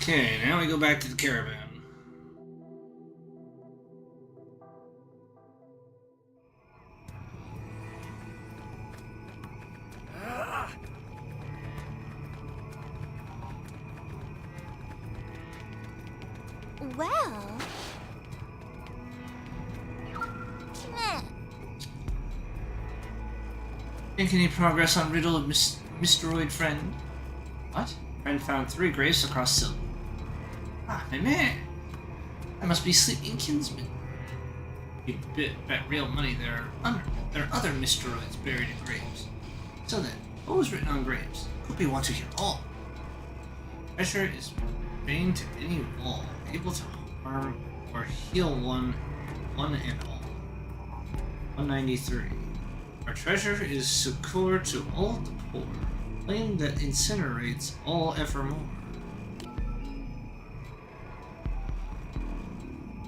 Okay, now we go back to the caravan. Well... Meh. Make any progress on riddle of Mysteroid friend? What? Friend found 3 graves across Silk. Ah, my man! I must be sleeping kinsman. You bet real money there are other Mysteroids buried in graves. So then, what was written on graves? Could we want to hear all? Treasure is bane to any wall, able to harm or heal one and all. 193. Our treasure is succor to all the poor, flame that incinerates all evermore.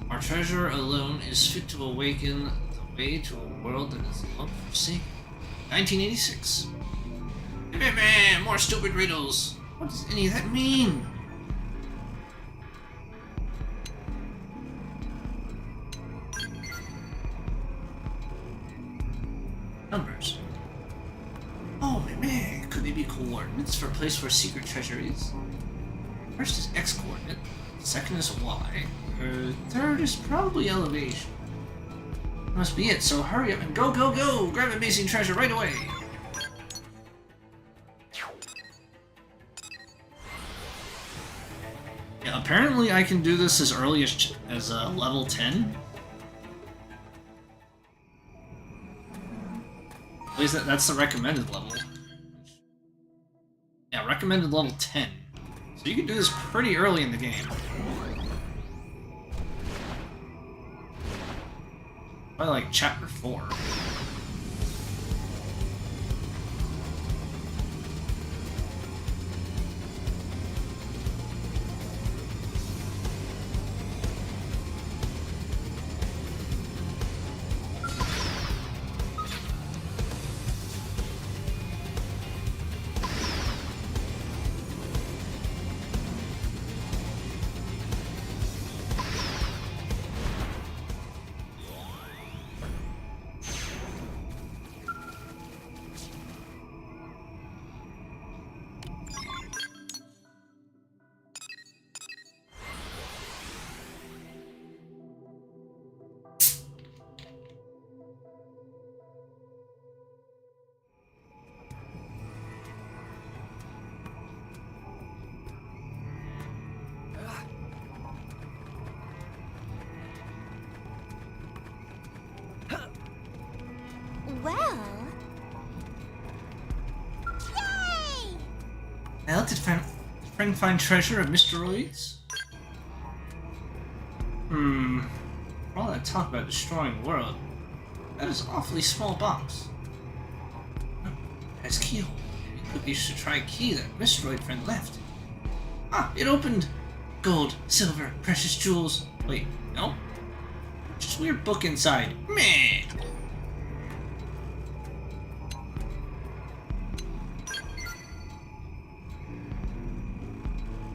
Our treasure alone is fit to awaken the way to a world that is long forsaken. 1986. Man, more stupid riddles. What does any of that mean? Numbers. Oh man, could they be coordinates for a place where secret treasure is? First is X coordinate, second is Y, third is probably elevation. Must be it, so hurry up and go, go, go! Grab amazing treasure right away! Yeah, apparently I can do this as early as level 10. At least that's the recommended level. Yeah, recommended level 10. So you can do this pretty early in the game. Probably like chapter 4. Well... Yay! Now did friend find treasure of Mysteroids? For all that talk about destroying the world, that is an awfully small box. Oh, it has keyhole. Maybe we should try a key that Mysteroid friend left. Ah, it opened! Gold, silver, precious jewels. Wait, no? Just a weird book inside. Meh!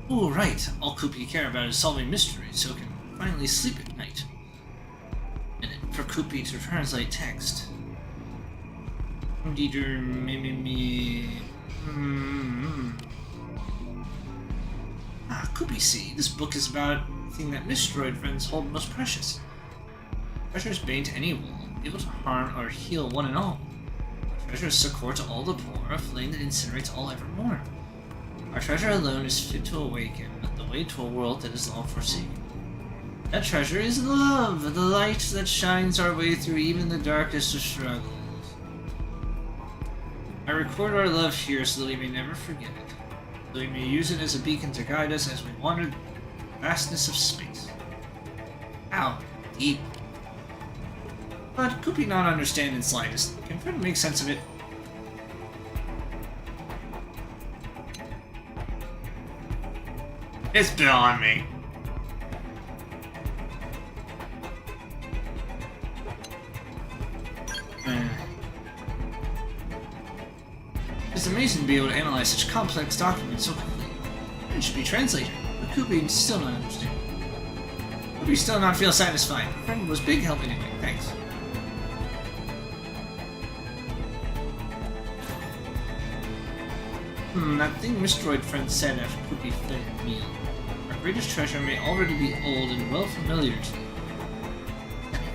Oh, right. All Koopy care about is solving mysteries so it can finally sleep at night. And for Koopy to translate text. Ah, Kupi see. This book is about the thing that Mistroid friends hold most precious. Treasure is bane to any world, able to harm or heal one and all. Treasure is succor to all the poor, a flame that incinerates all evermore. Our treasure alone is fit to awaken, but the way to a world that is long forsaken. That treasure is love, the light that shines our way through even the darkest of struggles. I record our love here so that we may never forget it, so we may use it as a beacon to guide us as we wander the vastness of space. How deep. But Kupi not understand in slightest. Can try to make sense of it. It's beyond me. It's amazing to be able to analyze such complex documents so quickly. It should be translated, but Kupi still not understand. Kupi still not feel satisfied. Her friend was big help anyway. Thanks. That thing Mistroid friend said after Kupi fed her meal. Our greatest treasure may already be old and well familiar to you.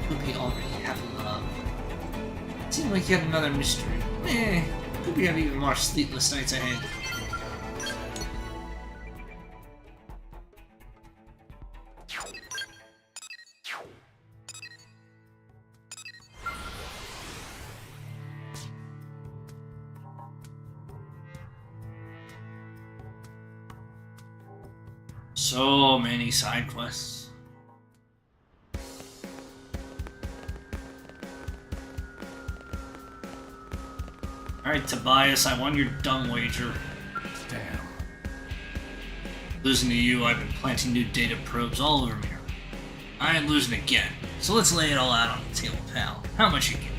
Kupi already have love. It seemed like yet another mystery. Kupi have even more sleepless nights ahead. So many side quests. Alright, Tobias, I won your dumb wager. Damn. Losing to you, I've been planting new data probes all over Mirror. I ain't losing again, so let's lay it all out on the table, pal. How much you get?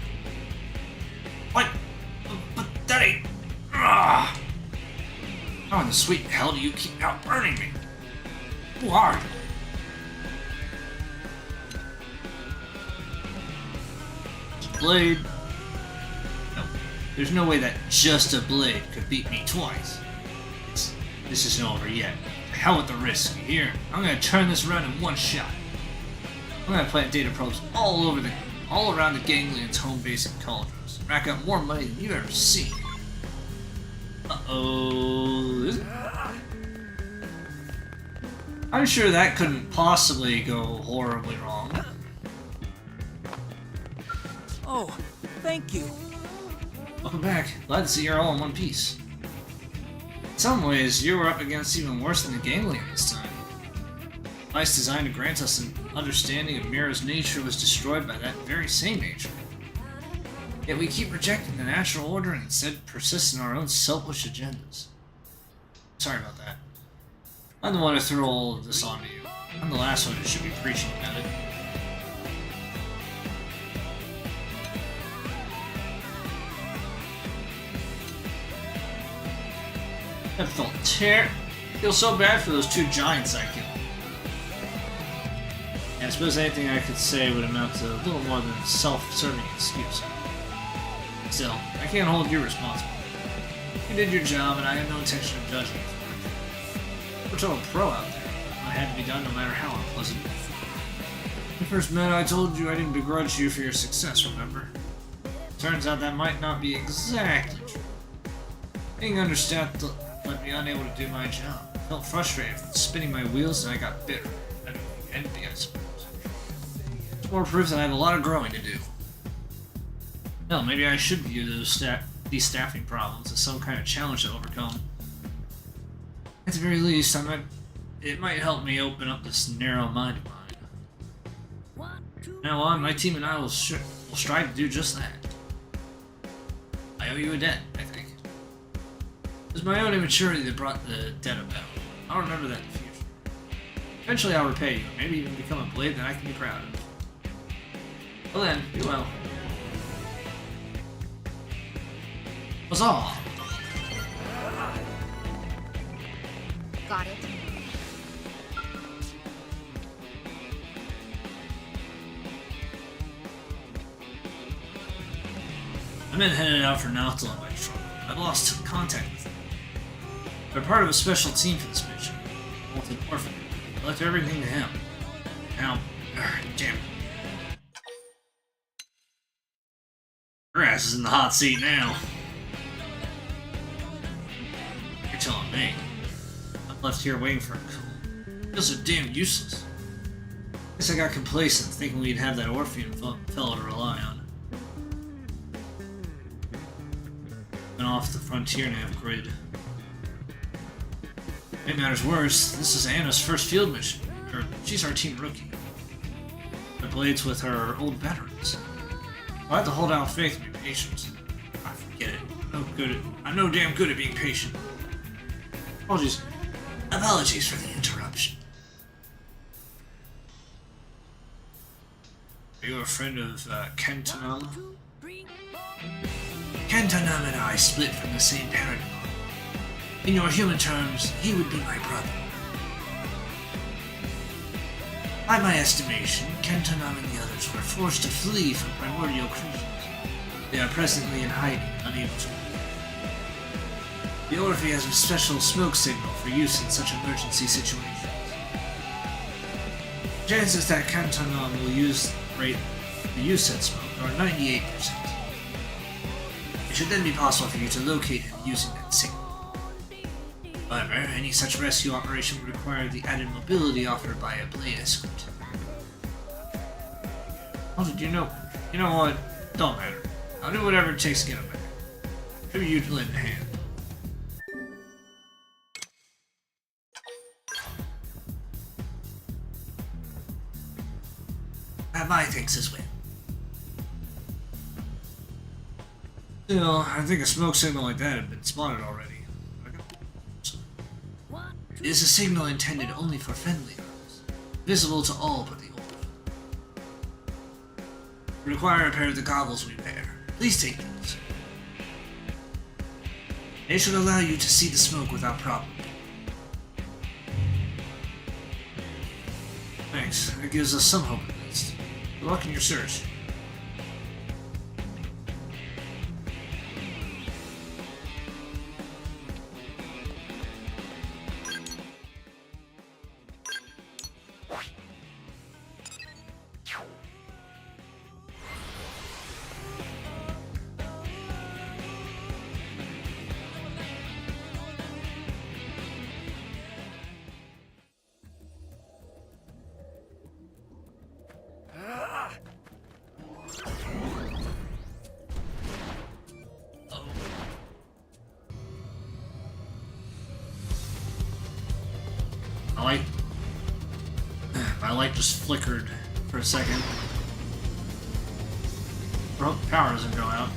What? But that ain't... Ugh. How in the sweet hell do you keep outburning me? Who are you? Blade. No, there's no way that just a blade could beat me twice. This isn't over yet. The hell with the risk, you hear? I'm gonna turn this around in one shot. I'm gonna plant data probes all around the Ganglion's home base in Cauldros. Rack up more money than you've ever seen. Uh-oh. Is it? I'm sure that couldn't possibly go horribly wrong. Oh, thank you. Welcome back. Glad to see you're all in one piece. In some ways, you were up against even worse than the Ganglion this time. Life's design to grant us an understanding of Mira's nature was destroyed by that very same nature. Yet we keep rejecting the natural order and instead persist in our own selfish agendas. Sorry about that. I'm the one who threw all of this onto you. I'm the last one who should be preaching about it. I feel so bad for those two giants I killed. And I suppose anything I could say would amount to a little more than a self-serving excuse. Still, I can't hold you responsible. You did your job, and I have no intention of judging you. We're total pro out there. What had to be done no matter how unpleasant. When we first met, I told you I didn't begrudge you for your success, remember? Turns out that might not be exactly true. Being understaffed left me unable to do my job. I felt frustrated from spinning my wheels and I got bitter. I don't envy, I suppose. It's more proof that I have a lot of growing to do. Hell, maybe I should view these staffing problems as some kind of challenge to overcome. At the very least, it might help me open up this narrow mind of mine. From now on, my team and I will strive to do just that. I owe you a debt, I think. It was my own immaturity that brought the debt about. I'll remember that in the future. Eventually I'll repay you, maybe even become a blade that I can be proud of. Well then, be well. Huzzah! Got it. I've been headed out for Nautila by trouble. I've lost contact with them. They're part of a special team for this mission. revolted orphan. I left everything to him. Now, damn. Her ass is in the hot seat now. You're telling me. I'm left here waiting for a call. Feels so damn useless. Guess I got complacent, thinking we'd have that Orpheum fellow to rely on. Went off the frontier nav grid. It matters worse, this is Anna's first field mission. She's our team rookie. The blades with her old veterans. I'll have to hold out faith and be patient. I forget it. I'm no damn good at being patient. Apologies for the interruption. Are you a friend of Kentanama? Kentanama and I split from the same paradigm. In your human terms, he would be my brother. By my estimation, Kentanama and the others were forced to flee from primordial creatures. They are presently in hiding, unable to move. The Orphe has a special smoke signal for use in such emergency situations. Chances that Kentanama will use said smoke are 98%. It should then be possible for you to locate him using that signal. However, any such rescue operation would require the added mobility offered by a blade escort. How did you know? You know what? Don't matter. I'll do whatever it takes to get him back. Tribute to lend a hand. Have my thanks as well. Still, I think a smoke signal like that had been spotted already. It is a signal intended only for friendly eyes, visible to all but the Orphe. We require a pair of the goggles we wear. Please take these. They should allow you to see the smoke without problem. Thanks, that gives us some hope at least. Good luck in your search. My light just flickered for a second. I hope the power doesn't go out.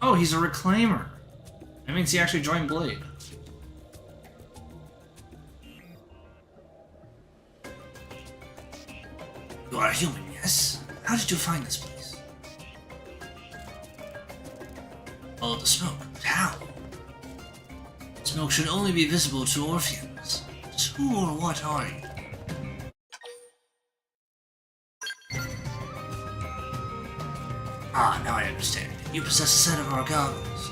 Oh, he's a reclaimer. That means he actually joined Blade. You are a human, yes? How did you find this place? Follow the smoke. But how? Smoke should only be visible to Orpheans. Just who or what are you? Ah, now I understand. You possess a set of our goggles.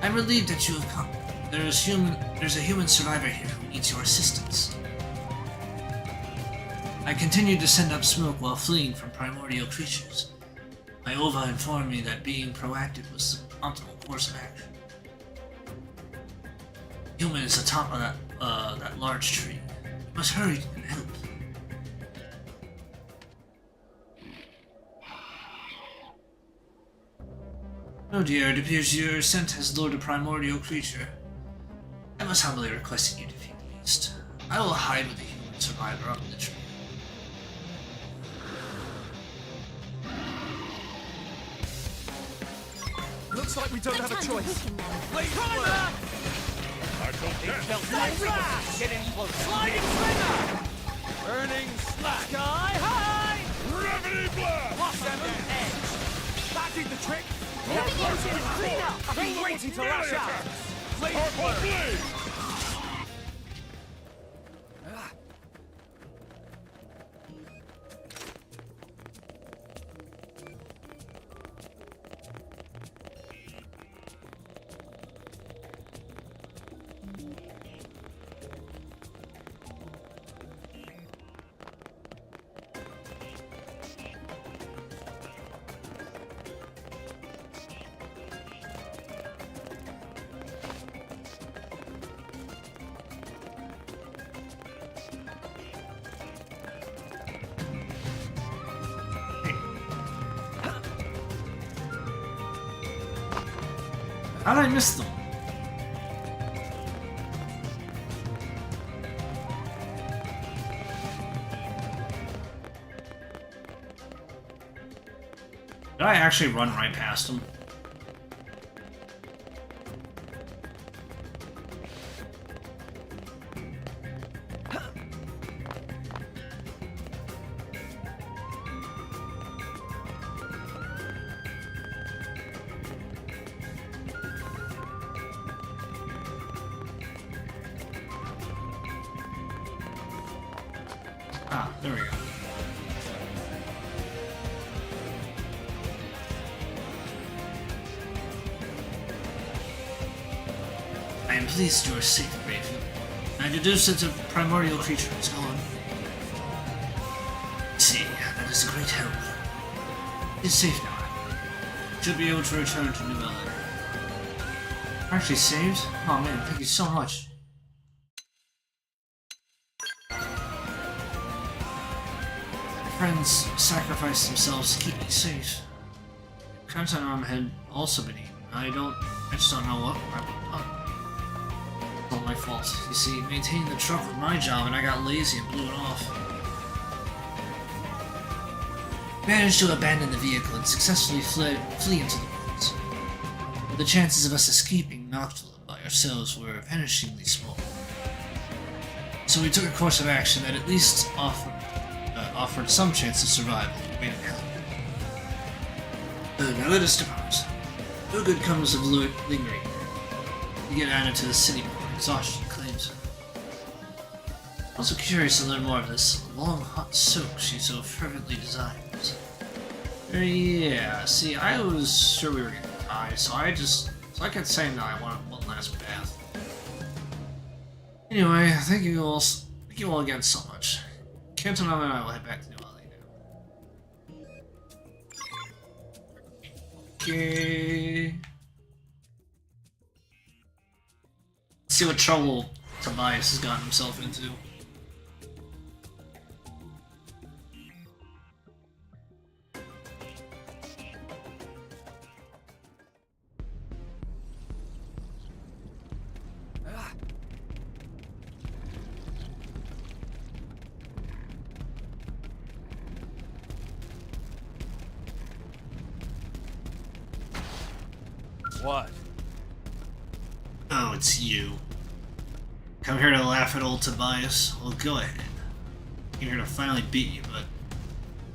I'm relieved that you have come. There's a human survivor here who needs your assistance. I continued to send up smoke while fleeing from primordial creatures. My Ova informed me that being proactive was the optimal course of action. Human is atop of that large tree. You must hurry and help. Oh dear, it appears your scent has lured a primordial creature. I must humbly request that you defeat the beast. I will hide with the human survivor up the tree. Looks like we don't have a Let's choice. unweaken them. Blade Climber! Flare! I don't care. Blade Flash! Get in close. Sliding Slinger! Burning Slash! Sky high! Gravity blast! Lost them edge! That did the trick! Now Purple close in cleaner! I've been Double waiting to melee lash out! attack. Blade Purple Flare! blade! How did I miss them? Did I actually run right past them? Ah, there we go. I am pleased you are safe, Raven. I deduce that the primordial creature is gone. See, that is a great help. It's safe now. Should be able to return to New Valley. Actually saved? Oh man, thank you so much. Friends sacrificed themselves to keep me safe. Content arm had also been eaten. I just don't know what I would have done. It's all my fault. You see, maintaining the truck was my job and I got lazy and blew it off. Managed to abandon the vehicle and successfully flee into the woods. But the chances of us escaping Noctula by ourselves were vanishingly small. So we took a course of action that at least offered some chance of survival. Wait a minute. Now let us depart. No good comes of lingering. You get added to the city before exhaustion claims her. Also curious to learn more of this long hot soak she so fervently desires. Yeah, see, I was sure we were gonna die, so I kept saying that I wanted one last bath. Anyway, thank you all again so much. Canton and I will head back to New Valley now. Okay. Let's see what trouble Tobias has gotten himself into. What? Oh, it's you. Come here to laugh at old Tobias? Well, go ahead. I'm here to finally beat you, but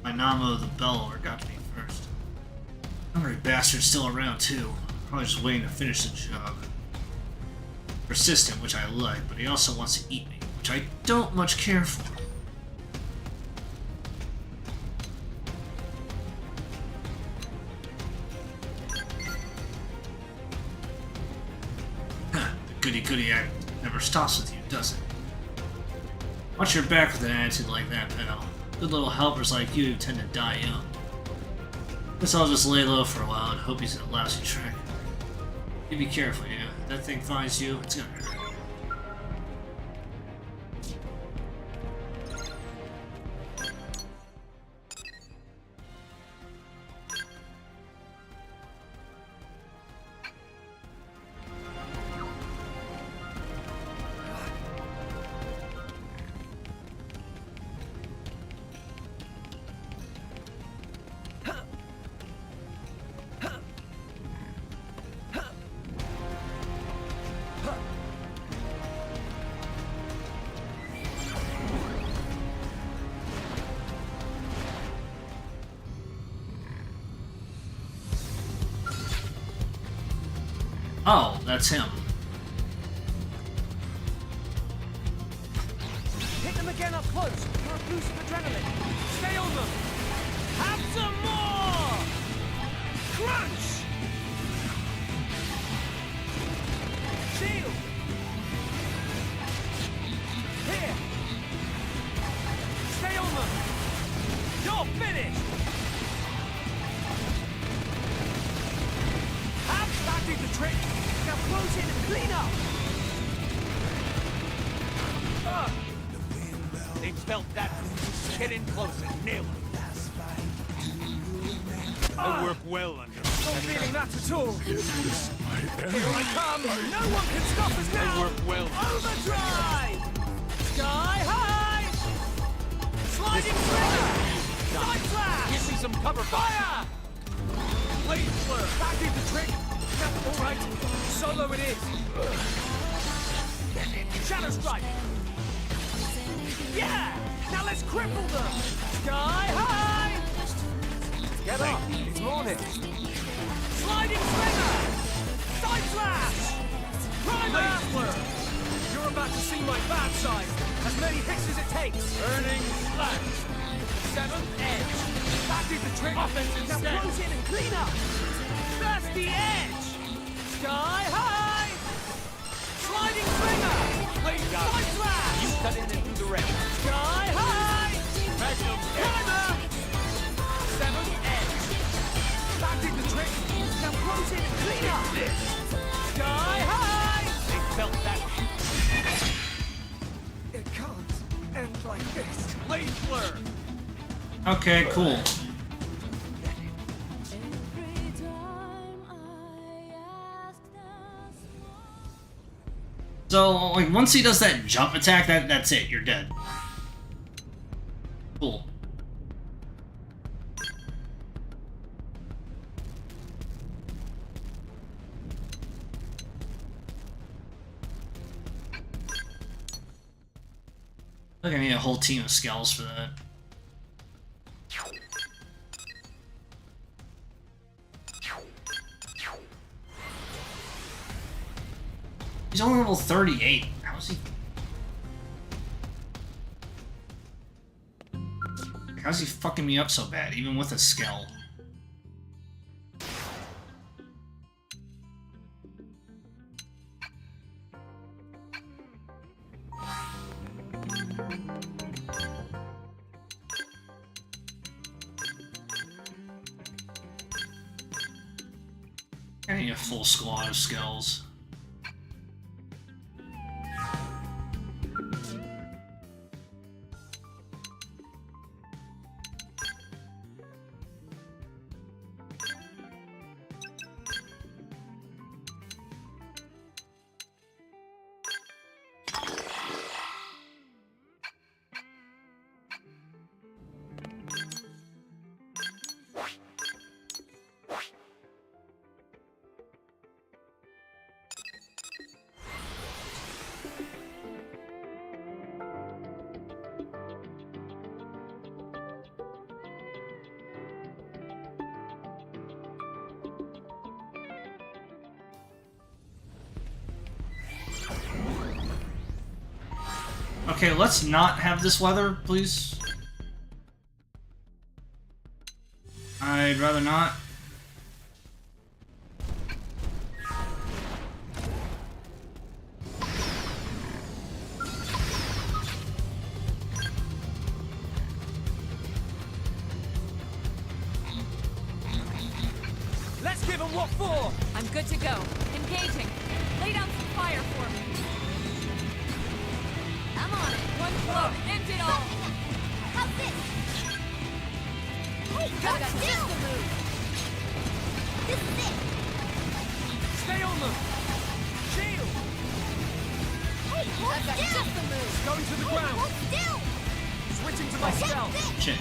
my Namo the Bellower got to me first. Hungry bastard's still around, too. Probably just waiting to finish the job. Persistent, which I like, but he also wants to eat me, which I don't much care for. Goody act never stops with you, does it? Watch your back with an attitude like that, pal. Good little helpers like you tend to die young. Guess I'll just lay low for a while and hope he's in a lousy track. You be careful, yeah. If that thing finds you, it's gonna hurt. that's him. Hit them again up close for a boost of adrenaline. Stay on them. Have some more! Crunch! Shield! Here! Stay on them! You're finished! That did the trick! Now close in and clean up! They felt that. Get in closer. Nail it. I work well under. Not feeling that at all! Here I come! No one can stop us now! I work well. Overdrive! Sky high! Sliding trigger! Side flash! Give me some cover fire. Blade slur! That did the trick! Now, all right, solo it is! Shadow strike! Yeah! Now let's cripple them! Sky high! Get up! It's morning! Sliding trigger! Side flash! Primer! You're about to see my bad side! As many hits as it takes! Burning slash. Seventh edge! That did the trick! Offensive Now step. close in and clean up! That's the edge! Sky high! Sliding trigger! Blade guard. Side flash! You cut in and do the rest. Sky high! Magnum Primer! Seventh edge! That did the trick! Now close in and clean up! Sky high! They felt that. It can't end like this. Blade flare. Okay, cool. So, like, once he does that jump attack, that's it. You're dead. Cool. Look, I need a whole team of skells for that. He's only level 38. How is he? How's he fucking me up so bad, even with a skell? I need a full squad of skells. Okay, let's not have this weather, please. I'd rather not. Let's give them what for! I'm good to go. Engaging. Lay down some fire for me. I'm on it. One blow. End it all. How's this? Hey, Got hold just still! the move. This is it! Stay on them! Shield! Hey, hold I've got still! just the move. Going to the Hey, ground! hold still! Switching to my spell! That's it! Shit.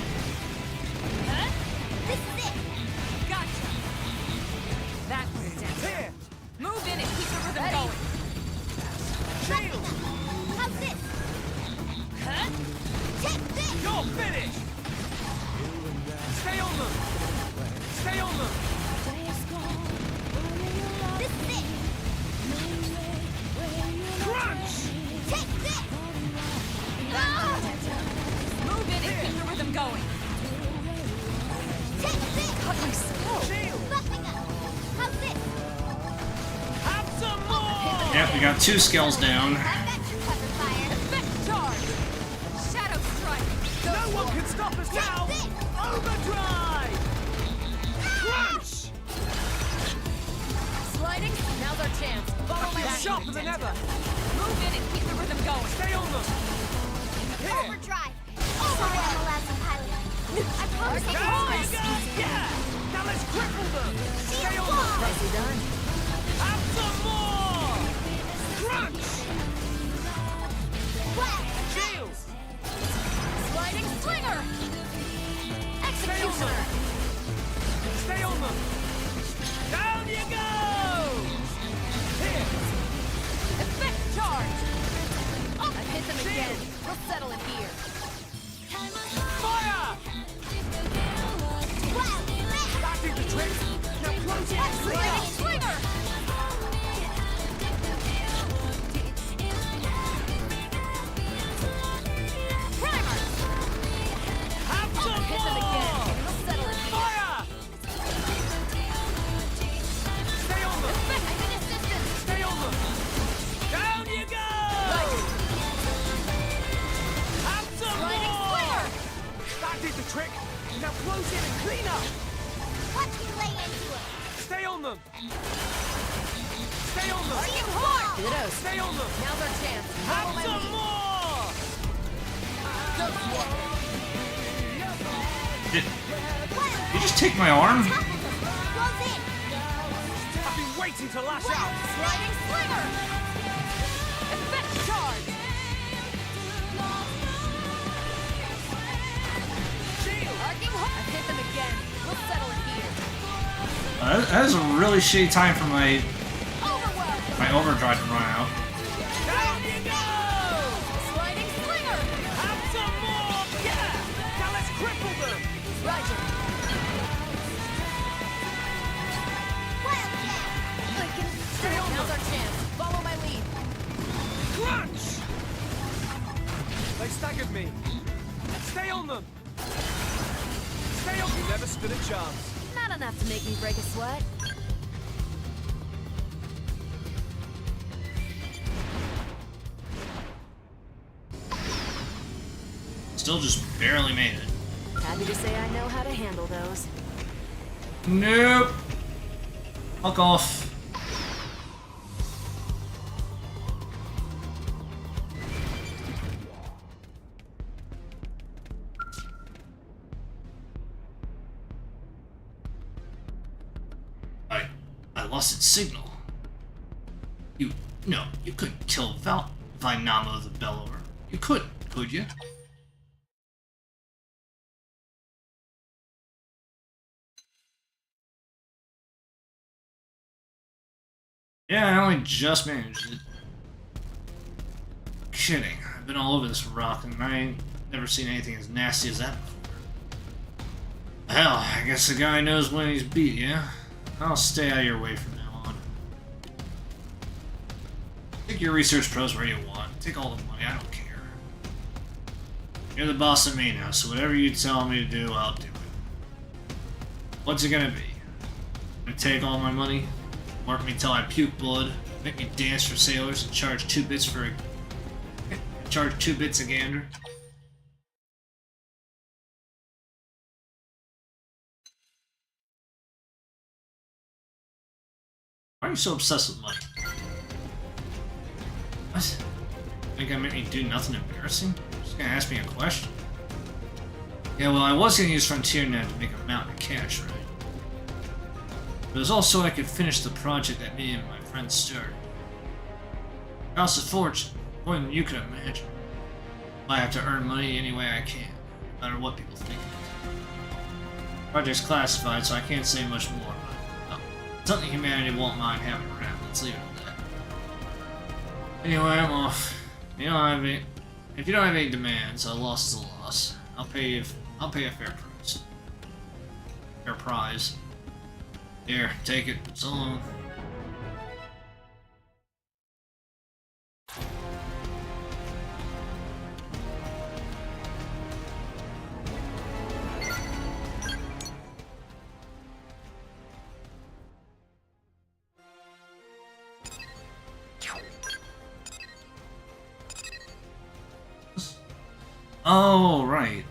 Huh? This is it! Gotcha. That was dense. Here! Move in and keep the rhythm Ready. going. Shield! How's this? Huh? Take this! You're finished! Stay on them! Stay on them! This is it! 2 scales down. Effect charge! Shadow strike! No one can stop us now! Overdrive! Crunch! Sliding, now's our chance. Follow my They're lead. sharper than ever! Move in and keep the rhythm going. Stay on them! Here! Overdrive. Sorry, I'm a lousy pilot. I promise There I'll you go! Yeah! Now let's cripple them! Stay on them! Nicely done. Have some more! Crunch! Shield! Sliding slinger! Stay on them! Executioner! Stay on them! Down you go! Here! Effect charge! I've hit them again. We'll settle it here. Fire! That did the trick! Now close it and clear! Sliding slinger! Primer! Have some Hit them more! again. We'll settle it here. Fire! Stay on them! I can assist. Stay on them! Down you go! Have some Sliding more! slinger! That did the trick! Now close in and clean up! Watch me lay into it. Stay on them! Stay on them! Ditto. Stay on them! Now's our chance. Follow Have my some lead. more! Go for it. Did you just take my arm? Close in. I've been waiting to lash out! Sliding slinger! Effect charge! Shield! Arcing hook! I've hit them again. We'll settle it here. That is a really shitty time for my Overwhelm! overdrive to run out. Down you go! Sliding slinger! Have some more! Yeah! Now let's cripple them! Roger. Wildcat. Stay on Now's them! our chance. Follow my lead. Crunch! They staggered me. Stay on them! Stay on! You never stood a chance. Not enough to make me break a sweat. Still just barely made it. Happy to say I know how to handle those. Nope. Fuck off. I lost its signal. You couldn't kill Vainamo the Bellower. You couldn't, could you? Yeah, I only just managed it. Kidding. I've been all over this rock and I ain't never seen anything as nasty as that before. Hell, I guess the guy knows when he's beat, yeah? I'll stay out of your way from now on. Take your research pros where you want. Take all the money, I don't care. You're the boss of me now, so whatever you tell me to do, I'll do it. What's it gonna be? Gonna take all my money? Work me till I puke blood? Make me dance for sailors and charge 2 bits for a... charge 2 bits a gander? Why are you so obsessed with money? What? Think I make me do nothing embarrassing? Just gonna ask me a question. Yeah, well, I was gonna use FrontierNet to make a mountain of cash, right? But it was also I could finish the project that me and my friends started. Cost a fortune, more than you could imagine. I have to earn money any way I can, no matter what people think of it. Project's classified, so I can't say much more, but well, something humanity won't mind having around. Let's leave it at that. Anyway, I'm off. If you don't have any demands, a loss is a loss. I'll pay a fair price. Fair prize. Here, take it. So long. Oh, right.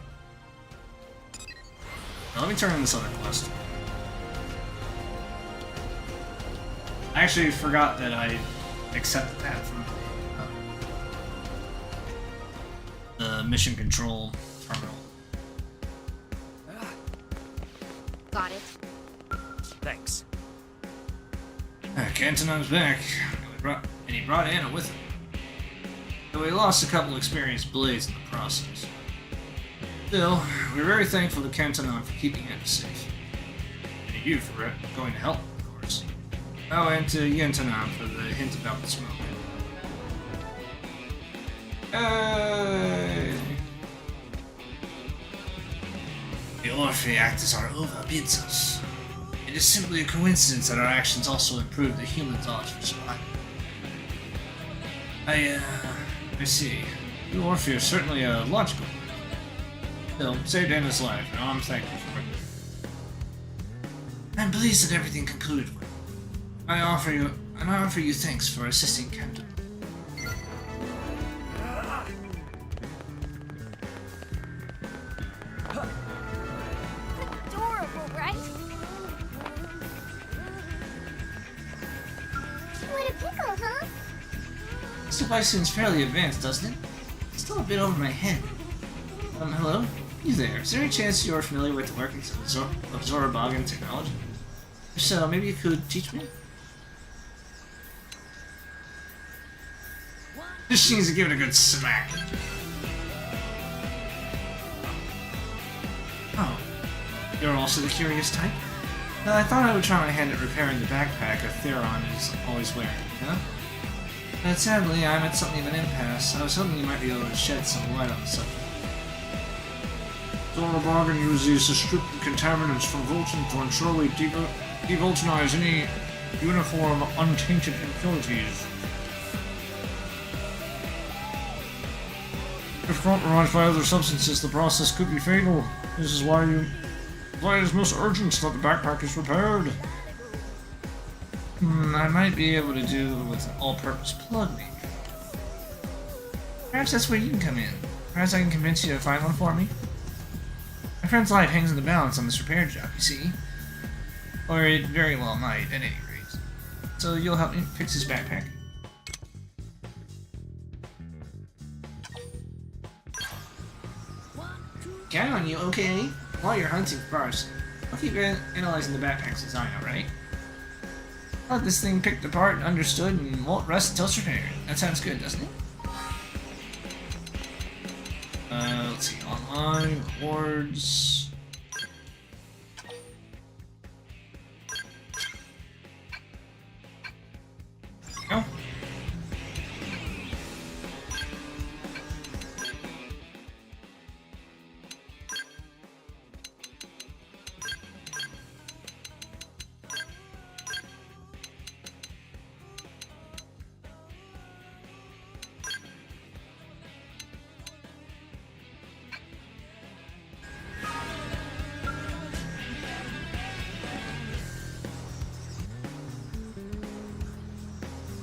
Now, let me turn in this other quest. I actually forgot that I accepted that from the mission control terminal. Got it. Thanks. Cantonon's back, and he brought Anna with him. Though he lost a couple experienced blades in the process. Still, we're very thankful to Cantonon for keeping Anna safe. And to you for going to help, of course. Oh, and to Yentonon for the hint about the smoke. The Orphe Act as our Ova bids us. It is simply a coincidence that our actions also improve the humans' odds for survival. I see. You Orphe are certainly a logical one. Still, saved Anna's life, and I'm thankful for it. I'm pleased that everything concluded well. I offer you thanks for assisting Captain. Adorable, right? What a pickle, huh? This device seems fairly advanced, doesn't it? It's still a bit over my head. Hello? You there? Is there any chance you're familiar with the workings of Zorobagan technology? If so, maybe you could teach me? Just needs to give it a good smack. Oh. You're also the curious type? I thought I would try my hand at repairing the backpack a Theron is always wearing, But sadly, I'm at something of an impasse. I was hoping you might be able to shed some light on the subject. Zorobagan uses to strip the contaminants from Volton to ensure we devoltinize any uniform untainted impurities. If compromised by other substances, the process could be fatal. This is why it is most urgent that the backpack is repaired. I might be able to do with an all-purpose plug, maybe. Perhaps that's where you can come in. Perhaps I can convince you to find one for me. My friend's life hangs in the balance on this repair job, you see. Or it very well might, at any rate. So you'll help me fix his backpack? Count on you, okay? While you're hunting first, I'll keep analyzing the backpack's design, alright? I'll let this thing picked apart and understood and won't rest until it's repaired. That sounds good, doesn't it? Let's see, online, awards... Go.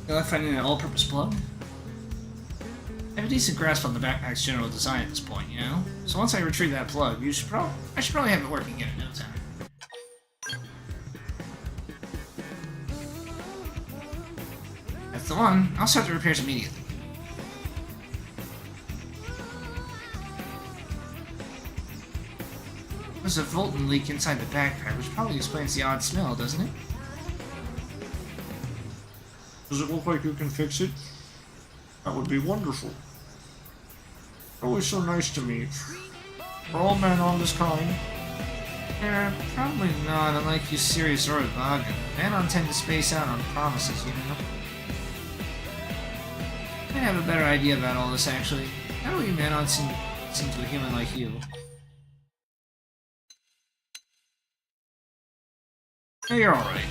I like finding an all-purpose plug. I have a decent grasp on the backpack's general design at this point, you know? So once I retrieve that plug, I should probably have it working in no time. That's the one. I'll start the repairs immediately. There's a Volton leak inside the backpack, which probably explains the odd smell, doesn't it? Does it look like you can fix it? That would be wonderful. Always so nice to me. Are all men on this kind? Probably not, unlike you serious Zorobagan. Men tend to space out on promises, you know? I have a better idea about all this, actually. How do we men seem to a human like you? Hey, you're alright.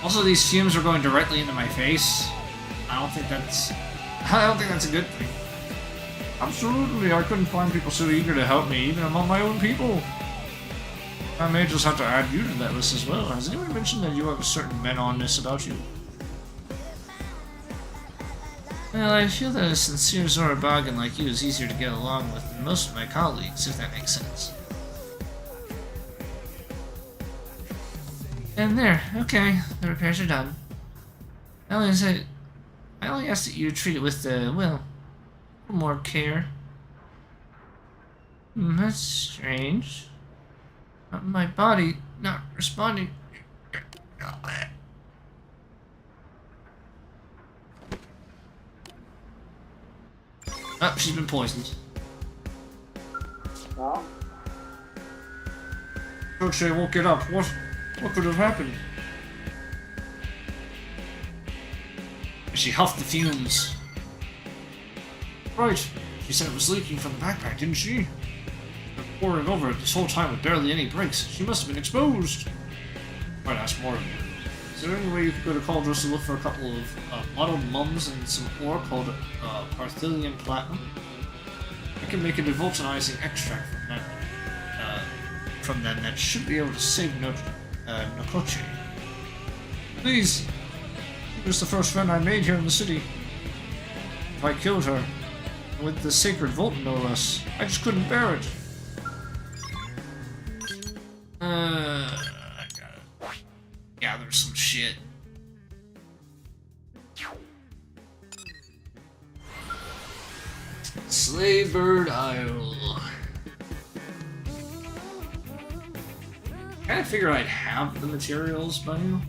Also, these fumes are going directly into my face. I don't think that's a good thing. Absolutely, I couldn't find people so eager to help me, even among my own people. I may just have to add you to that list as well. Has anyone mentioned that you have a certain men-on-ness about you? Well, I feel that a sincere Zorabagan like you is easier to get along with than most of my colleagues, if that makes sense. And there, okay, the repairs are done. I only ask that you treat it with, well, more care. That's strange. My body not responding. Oh, she's been poisoned. No? She won't get up. What could have happened? She huffed the fumes. Right. She said it was leaking from the backpack, didn't she? Been pouring over it this whole time with barely any breaks. She must have been exposed. Might ask more of you. Is there any way you could go to Cauldros to look for a couple of mottled mums and some ore called Parthilian Platinum? I can make a devulcanizing extract from them that should be able to save Nokoche. Please! She was the first friend I made here in the city. If I killed her, with the sacred vault no less, I just couldn't bear it. I gotta gather some shit. Slavebird Isle. Kinda figured I'd have the materials by now.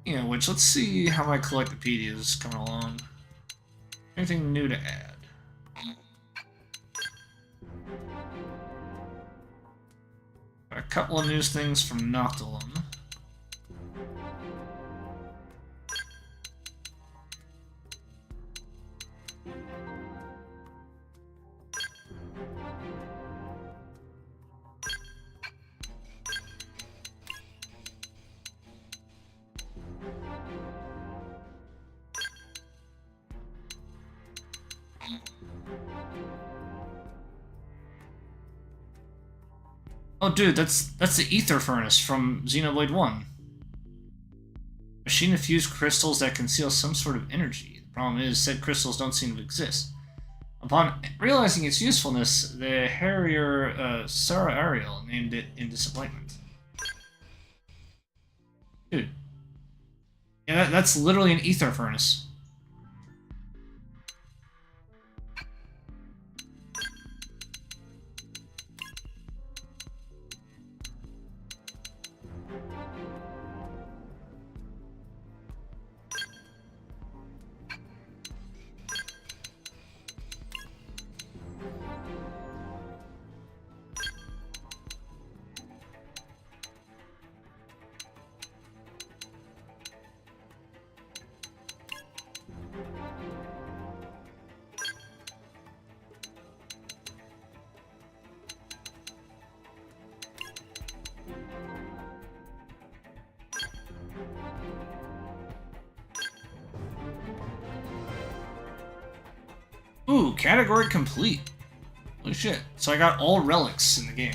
Yeah, which, let's see how my Collectopedia is coming along. Anything new to add? A couple of news things from Noctilum. Oh, dude, that's the ether furnace from Xenoblade 1. Machine-infused crystals that conceal some sort of energy. The problem is, said crystals don't seem to exist. Upon realizing its usefulness, the Harrier Sarah Ariel named it in disappointment. Dude. Yeah, that's literally an ether furnace. Ooh, category complete. Holy shit. So I got all relics in the game.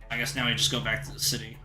I guess now I just go back to the city.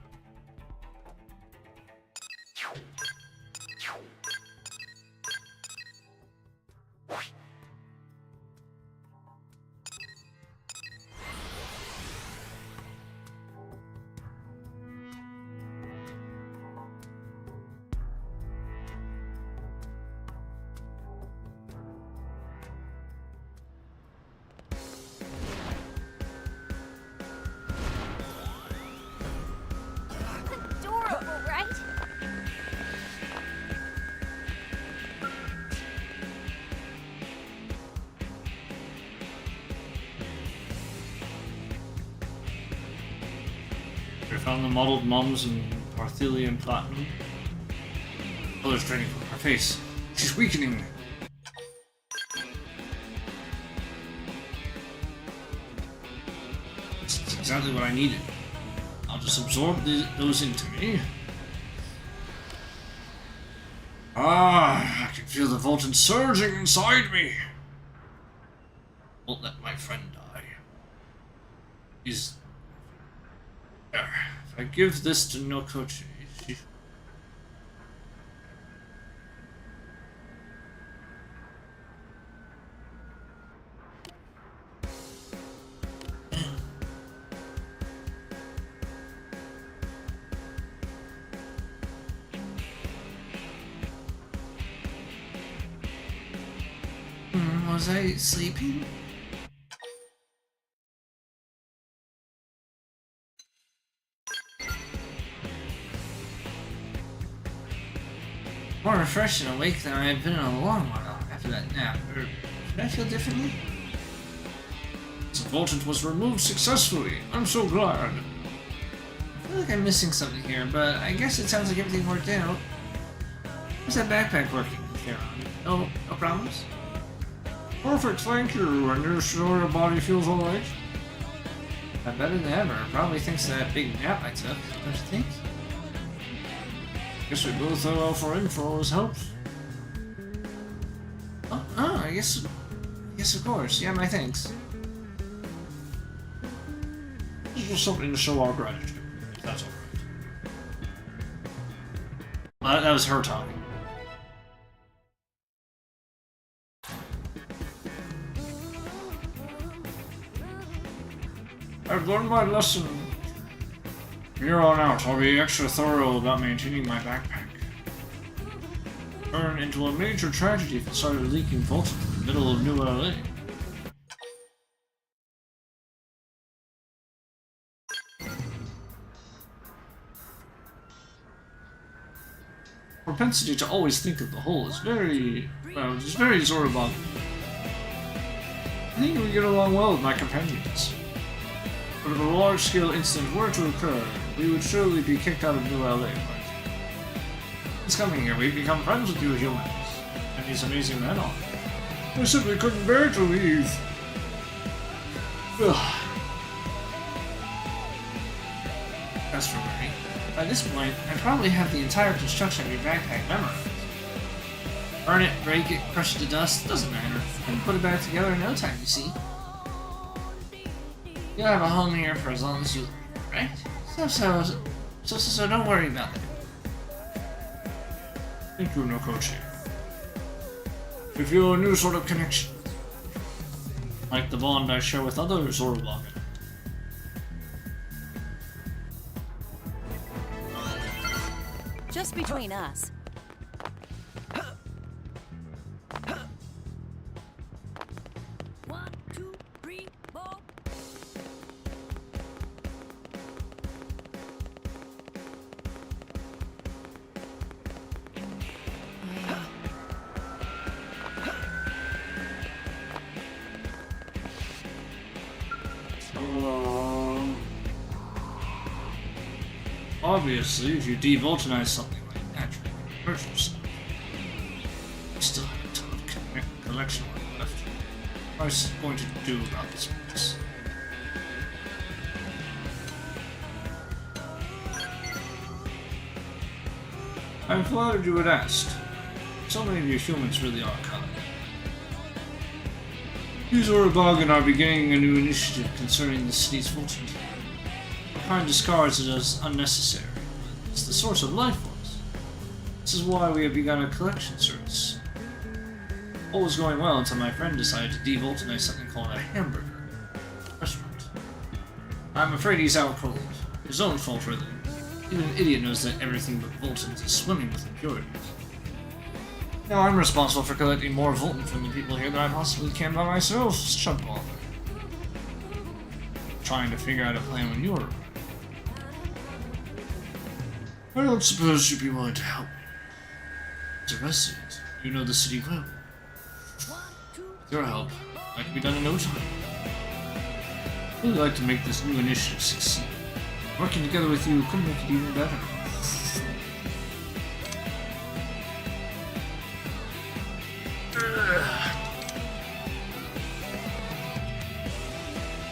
We found the mottled mums and Parthelian platinum. Color's draining from her face. She's weakening. That's exactly what I needed. I'll just absorb those into me. Ah, I can feel the Volton surging inside me. Won't let my friend die. He's there. If I give this to Nokochi, she... Was I sleeping? More refreshed and awake than I had been in a long while after that nap. Or did I feel differently? The Voltant was removed successfully. I'm so glad. I feel like I'm missing something here, but I guess it sounds like everything worked out. How's that backpack working, Sharon? No problems? Perfect, thank you. And you're sure your body feels alright? I'm better than ever. Probably thanks to that big nap I took, don't you think? Guess we both owe Alpha for all his help. I guess of course. Yeah, my thanks. It's just something to show our gratitude. If that's alright. Well, that was her talking. I've learned my lesson. From here on out, I'll be extra thorough about maintaining my backpack. Turn into a major tragedy if it started leaking Volton in the middle of New LA. Propensity to always think of the whole is very, well, it's very Zorobog. I think we get along well with my companions. But if a large-scale incident were to occur, we would surely be kicked out of New LA, right? Since coming here, we've become friends with you humans, and these amazing men are. I simply couldn't bear to leave. Ugh. As for worry, by this point, I probably have the entire construction of your backpack memorized. Burn it, break it, crush it to dust, doesn't matter. I can put it back together in no time, you see. You'll have a home here for as long as you live, right? So don't worry about that. Thank you, Nokochi. We feel a new sort of connection. Like the bond I share with other Zorobog. Just between us. One, two, three, four. Obviously, if you de-Voltonize something like that, you're going to hurt yourself. I still have a ton of collection work left. What was I going to do about this place? I'm flattered you had asked. So many of you humans really are kind. You Zorobog are beginning a new initiative concerning the city's Volton. Kind discards it as unnecessary. It's the source of life force. This is why we have begun a collection service. All was going well until my friend decided to de-Voltonize something called a hamburger restaurant. I'm afraid he's out cold. His own fault, really. Even an idiot knows that everything but Voltons is swimming with impurities. Now I'm responsible for collecting more Volton from the people here than I possibly can by myself. Shut bother. Trying to figure out a plan when you're around. I don't suppose you'd be willing to help me. As a resident, you know the city well. With your help, that can be done in no time. I'd really like to make this new initiative succeed. Working together with you could make it even better.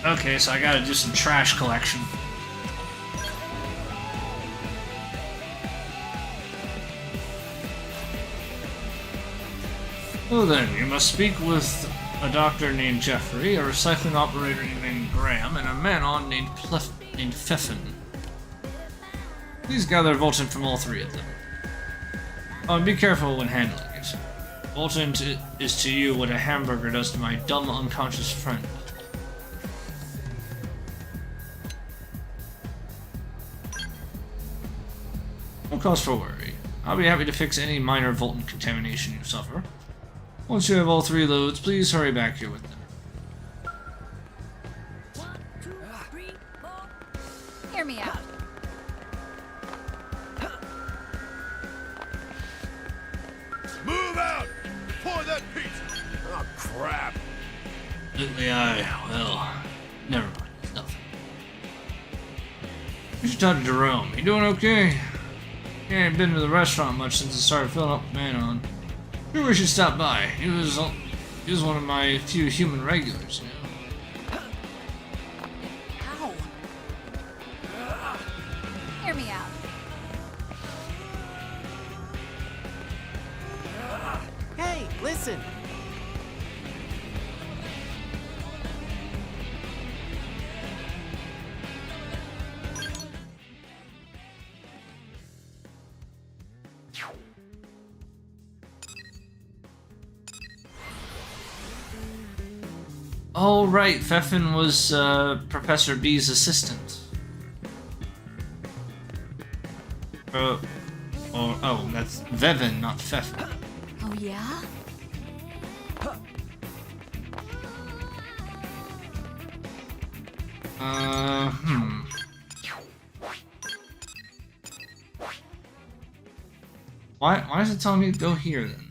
Okay, so I gotta do some trash collection. Well then, you must speak with a doctor named Jeffrey, a recycling operator named Graham, and a man-on named Pfeffin. Please gather Volton from all three of them. Oh, and be careful when handling it. Volton is to you what a hamburger does to my dumb, unconscious friend. No cause for worry. I'll be happy to fix any minor Volton contamination you suffer. Once you have all three loads, please hurry back here with them. Hear me out. Move out! Pour that pizza! Oh, crap! Lately well, never mind, it's nothing. You should talk to Jerome. You doing okay? He ain't been to the restaurant much since I started filling up the man-on. Sure we should stop by. He was one of my few human regulars, you know. Ow. Hear me out. Hey, listen! Oh, right, Pfeffin was Professor B's assistant. Oh, that's Vevin, not Pfeffin. Oh, yeah? Why is it telling me to go here then?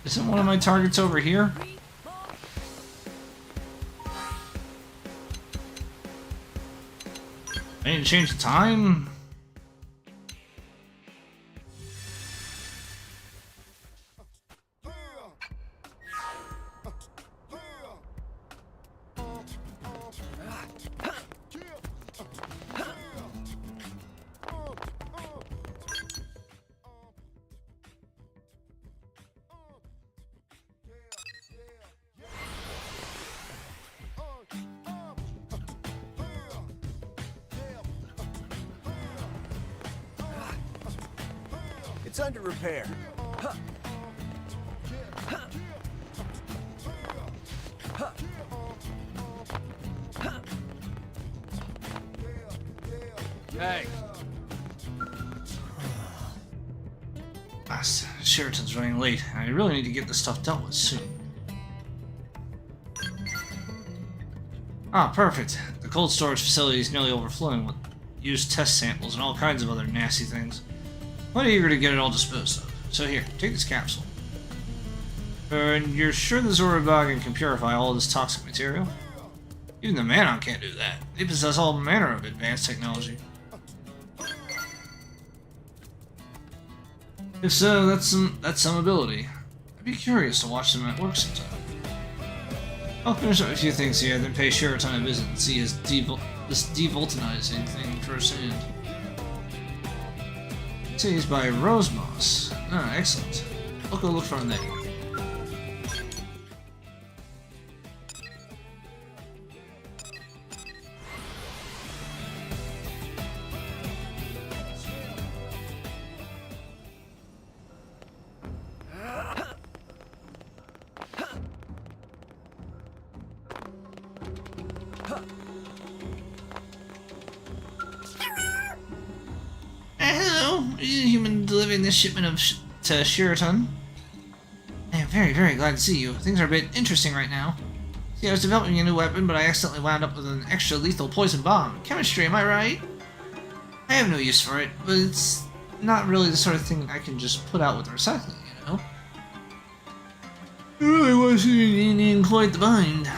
Isn't one of my targets over here? I need to change the time? It's under repair. Hey, Sheraton's running late, and I really need to get this stuff dealt with soon. Ah, perfect. The cold storage facility is nearly overflowing with used test samples and all kinds of other nasty things. I'm eager to get it all disposed of. So here, take this capsule. And you're sure the Zorobagan can purify all of this toxic material? Even the Manon can't do that. They possess all manner of advanced technology. If so, that's some ability. I'd be curious to watch them at work sometime. I'll finish up a few things here, then pay Sheraton a visit and see this devoltanizing thing firsthand. Seized by Rosemoss. Ah, excellent. I'll go look for him there. Hello, human delivering this shipment to Sheraton. I am very, very glad to see you. Things are a bit interesting right now. See, I was developing a new weapon, but I accidentally wound up with an extra lethal poison bomb. Chemistry, am I right? I have no use for it, but it's not really the sort of thing I can just put out with recycling, you know? It really was in quite the bind.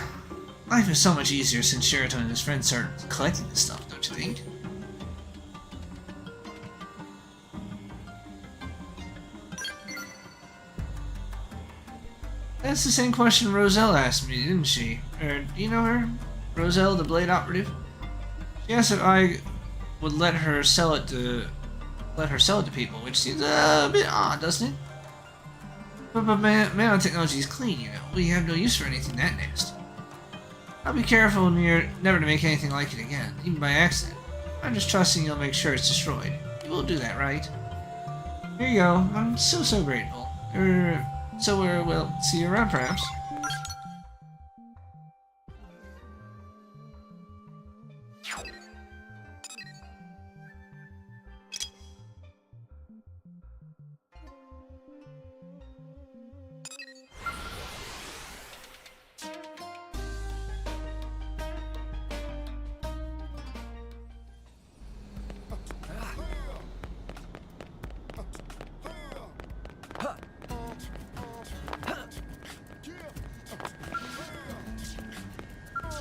Life is so much easier since Sheraton and his friends started collecting this stuff, don't you think? That's the same question Roselle asked me, didn't she? Do you know her? Roselle, the Blade Operative? She asked if I would let her sell it to people, which seems a bit odd, doesn't it? But nanotechnology is clean, you know. We have no use for anything that nasty. I'll be careful never to make anything like it again, even by accident. I'm just trusting you'll make sure it's destroyed. You will do that, right? Here you go. I'm so grateful. So we'll see you around, perhaps.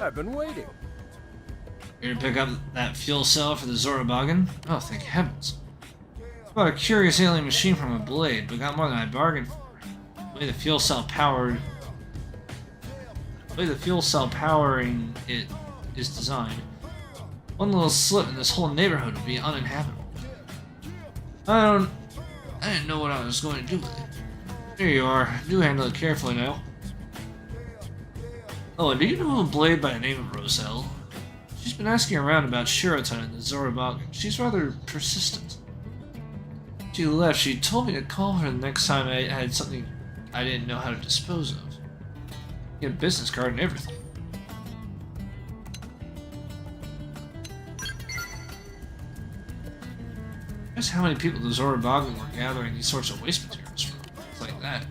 I've been waiting. Here to pick up that fuel cell for the Zorobagan? Oh, thank heavens. Bought a curious alien machine from a blade, but got more than I bargained for. The way the fuel cell powering it is designed. One little slip and this whole neighborhood would be uninhabitable. I didn't know what I was going to do with it. Here you are. Do handle it carefully now. Oh, and do you know a blade by the name of Roselle? She's been asking around about Sheraton and the Zorobagan. She's rather persistent. She left. She told me to call her the next time I had something I didn't know how to dispose of. Get a business card and everything. Guess how many people the Zorobagan were gathering these sorts of waste materials from. It's like that.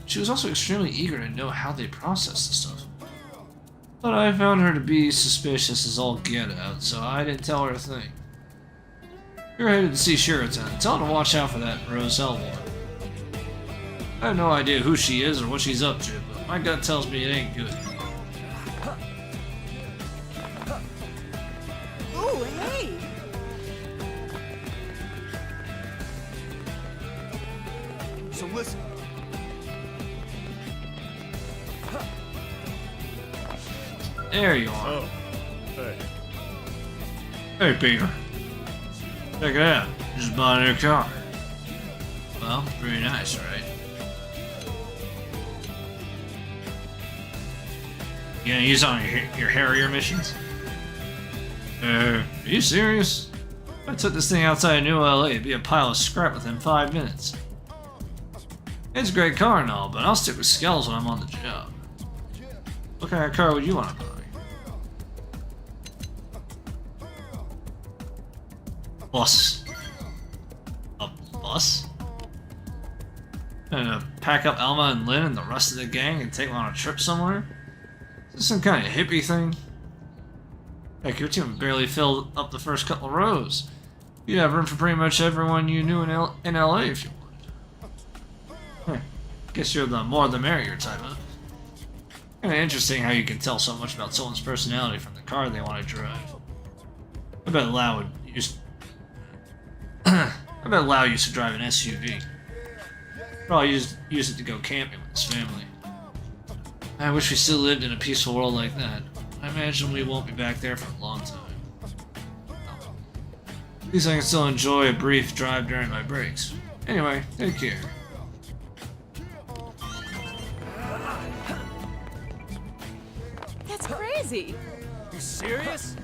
She was also extremely eager to know how they processed the stuff. But I found her to be suspicious as all get out, so I didn't tell her a thing. You're headed to see Sheraton. Tell her to watch out for that Roselle woman. I have no idea who she is or what she's up to, but my gut tells me it ain't good. Ooh, hey! So listen. There you are. Oh, hey. Hey, Peter. Check it out. Just bought a new car. Well, pretty nice, right? You gonna use it on your Harrier missions? Are you serious? If I took this thing outside of New LA, it'd be a pile of scrap within 5 minutes. It's a great car and all, but I'll stick with Skells when I'm on the job. What kind of car would you want to buy? Bus. A bus? And pack up Elma and Lynn and the rest of the gang and take them on a trip somewhere? Is this some kind of hippie thing? Heck, your team barely filled up the first couple rows. You'd have room for pretty much everyone you knew in LA if you wanted. Guess you're the more the merrier type, huh? Kinda interesting how you can tell so much about someone's personality from the car they want to drive. I bet Lau used to drive an SUV. Probably use it to go camping with his family. I wish we still lived in a peaceful world like that. I imagine we won't be back there for a long time. At least I can still enjoy a brief drive during my breaks. Anyway, take care. That's crazy. You serious?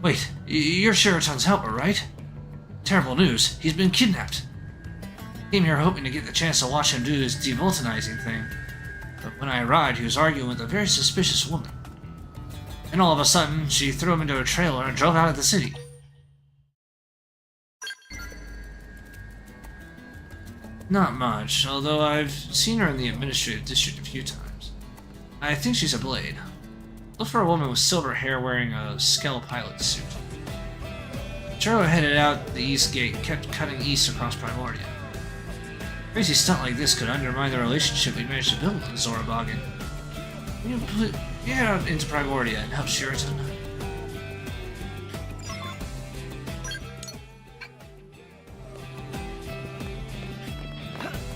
Wait, you're Sheraton's helper, right? Terrible news. He's been kidnapped. Came here hoping to get the chance to watch him do his devulcanizing thing. But when I arrived, he was arguing with a very suspicious woman. And all of a sudden, she threw him into a trailer and drove out of the city. Not much, although I've seen her in the administrative district a few times. I think she's a blade. Look for a woman with silver hair wearing a Skell pilot suit. Churro headed out the east gate and kept cutting east across Primordia. A crazy stunt like this could undermine the relationship we managed to build with Zorabogin. You head out into Primordia and help Sheraton.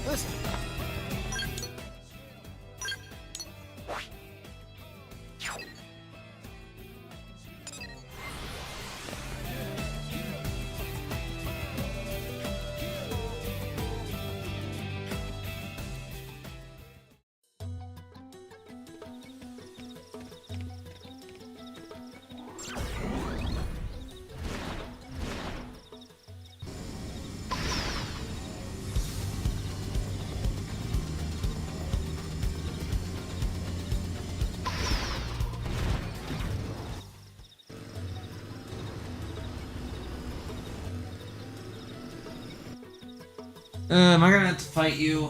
Listen. Am I gonna have to fight you?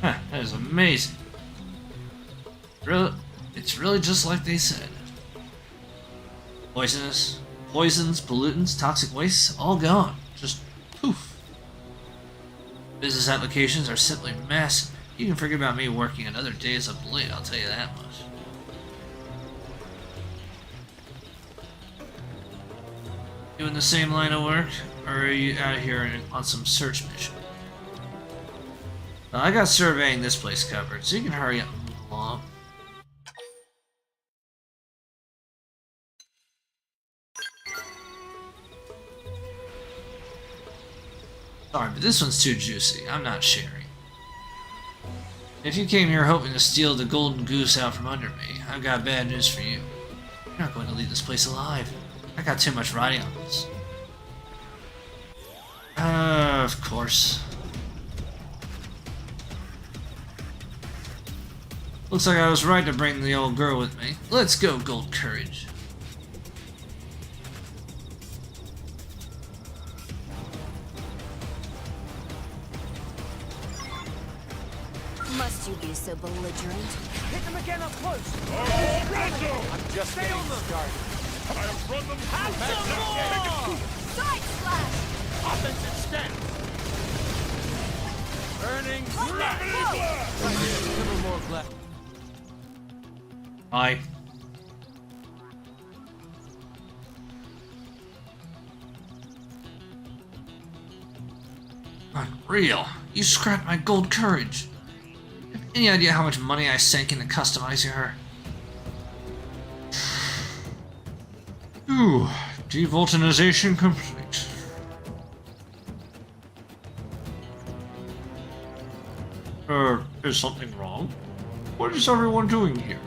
Huh, that is amazing. It's really just like they said. Poisons, pollutants, toxic wastes, all gone. Just poof. Business applications are simply massive. You can forget about me working another day as a blade, I'll tell you that much. You in the same line of work, or are you out here on some search mission? I got surveying this place covered, so you can hurry up and move along. Sorry, but this one's too juicy. I'm not sharing. If you came here hoping to steal the golden goose out from under me, I've got bad news for you. You're not going to leave this place alive. I got too much riding on this. Of course. Looks like I was right to bring the old girl with me. Let's go, Gold Courage. Must you be so belligerent? Hit them again up close. Oh, Randall! I'm just Stay getting on them. started. I'll run them Have some more! Side slash! Offensive stance. Burning Gravity blast! Right here, a little more left. Bye. Unreal. You scrapped my Gold Courage. Any idea how much money I sank into customizing her? Ooh, devulcanization complete. Is something wrong? What is everyone doing here?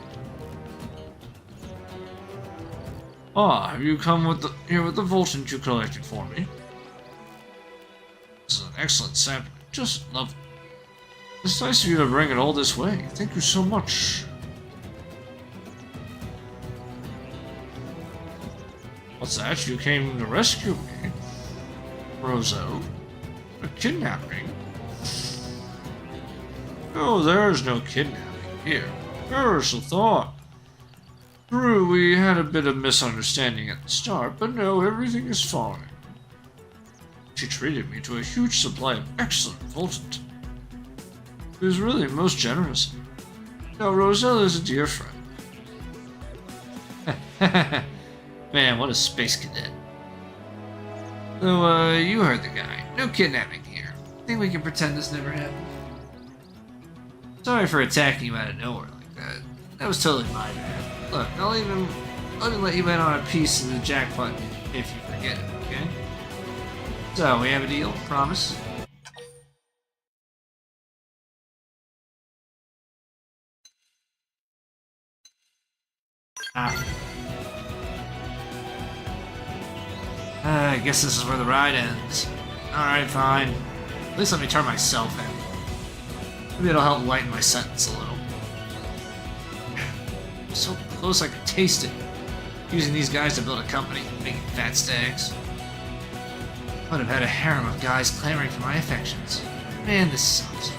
Ah, have you come here with the Voltant you collected for me? This is an excellent sampling. Just lovely. It's nice of you to bring it all this way. Thank you so much. What's that? You came to rescue me? Roseau? A kidnapping? Oh, there's no kidnapping here. Perish the thought. True, we had a bit of misunderstanding at the start, but no, everything is fine. She treated me to a huge supply of excellent Voltant. It was really most generous. Now, Rosella is a dear friend. Man, what a space cadet. So, you heard the guy. No kidnapping here. Think we can pretend this never happened? Sorry for attacking you out of nowhere like that. That was totally my bad. Look, let me let you in on a piece of the jackpot if you forget it, okay? So, we have a deal? Promise? I guess this is where the ride ends. Alright, fine. At least let me turn myself in. Maybe it'll help lighten my sentence a little. So close I could taste it. Using these guys to build a company, making fat stacks. I'd have had a harem of guys clamoring for my affections. Man, this sucks.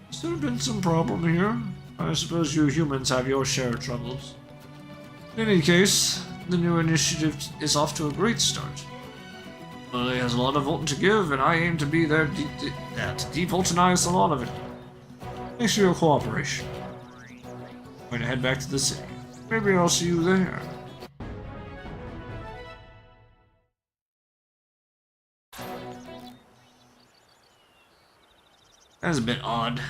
Has there been some problem here? I suppose you humans have your share of troubles. In any case, the new initiative is off to a great start. Lily has a lot of Voltant to give, and I aim to be there to devoltanize a lot of it. Thanks for your cooperation. I'm going to head back to the city. Maybe I'll see you there. That's a bit odd.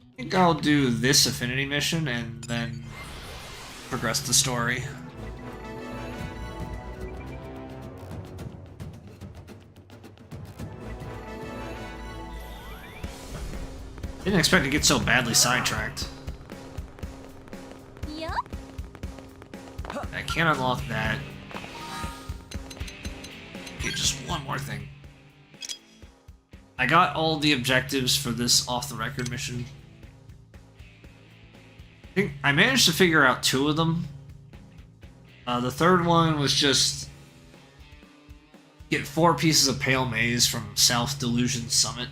I think I'll do this affinity mission and then progress the story. Didn't expect to get so badly sidetracked. Yup. I can't unlock that. Okay, just one more thing. I got all the objectives for this off-the-record mission. I think I managed to figure out 2 of them. The third one was just get 4 pieces of pale maize from South Delusion Summit.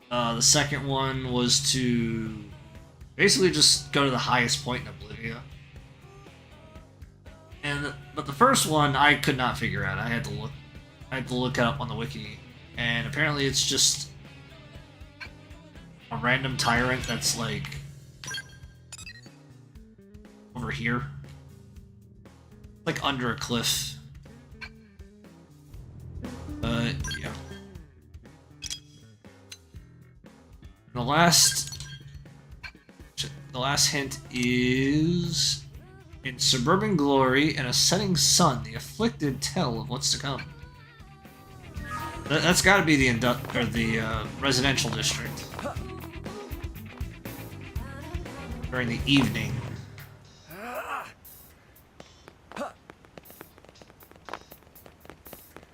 The second one was to basically just go to the highest point in Oblivia. But the first one I could not figure out. I had to look it up on the wiki, and apparently it's just a random tyrant that's like over here, like under a cliff. Yeah. The last hint is in suburban glory and a setting sun, the afflicted tell of what's to come. That's got to be the residential district during the evening.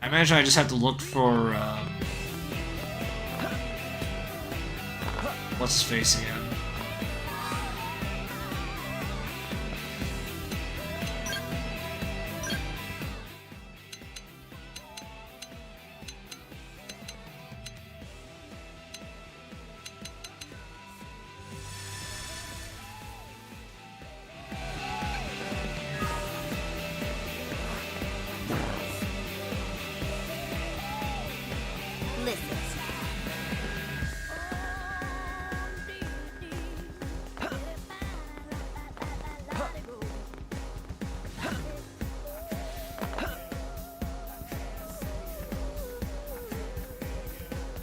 I imagine I just have to look for what's his face again. Listen.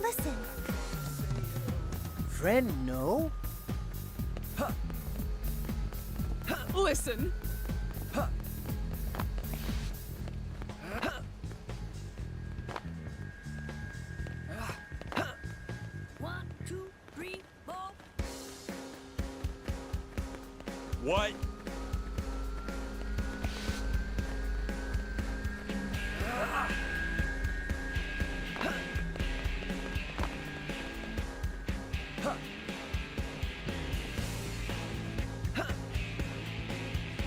Listen. Friend, no? Listen. One, two, three, four. What?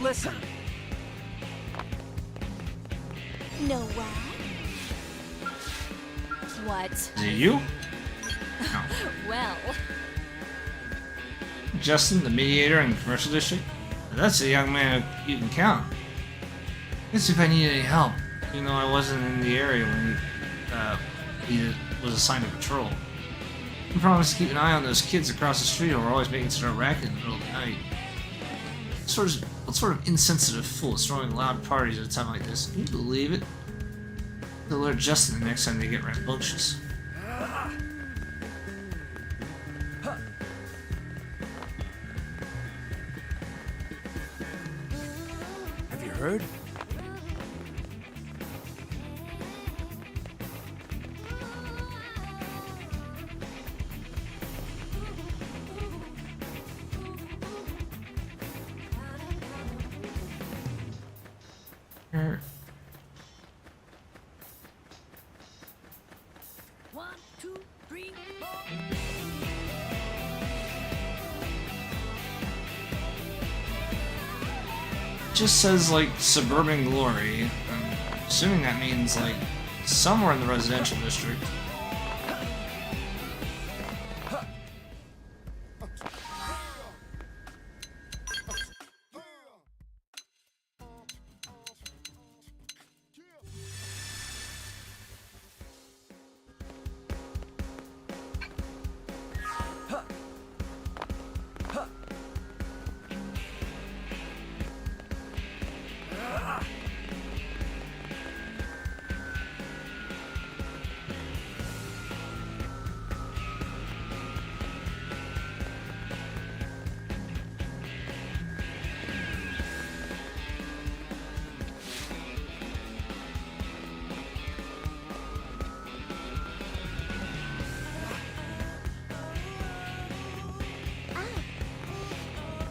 Listen. Know why? What? Is it you? No. Well, Justin, the mediator in the commercial district? That's a young man you can count. Guess if I need any help, even though I wasn't in the area when he was assigned to patrol. I promised to keep an eye on those kids across the street who are always making such a racket in the middle of the night. What sort of insensitive fool is throwing loud parties at a time like this? Can you believe it? They'll alert Justin the next time they get rambunctious. Have you heard? Here. 1, 2, 3, 4. Just says like suburban glory. I'm assuming that means like somewhere in the residential district.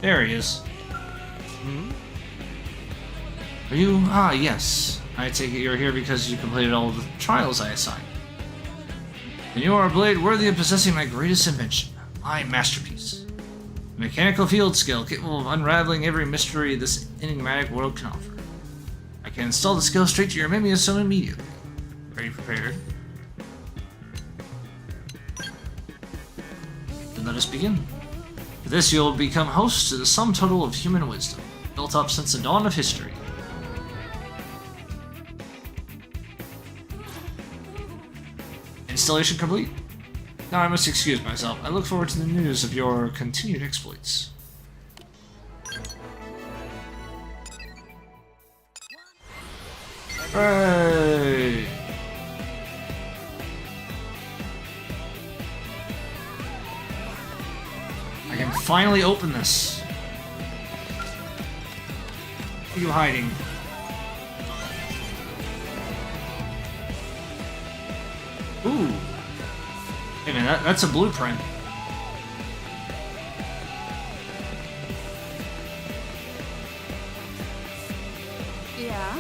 There he is. Are you? Ah, yes. I take it you're here because you completed all the trials I assigned. And you are a blade worthy of possessing my greatest invention, my masterpiece. A mechanical field skill capable of unraveling every mystery this enigmatic world can offer. I can install the skill straight to your Mimiasome immediately. Are you prepared? Then let us begin. For this, you'll become host to the sum total of human wisdom, built up since the dawn of history. Installation complete. Now I must excuse myself. I look forward to the news of your continued exploits. Hooray! I can finally open this. What are you hiding? Ooh. Hey man, that's a blueprint. Yeah?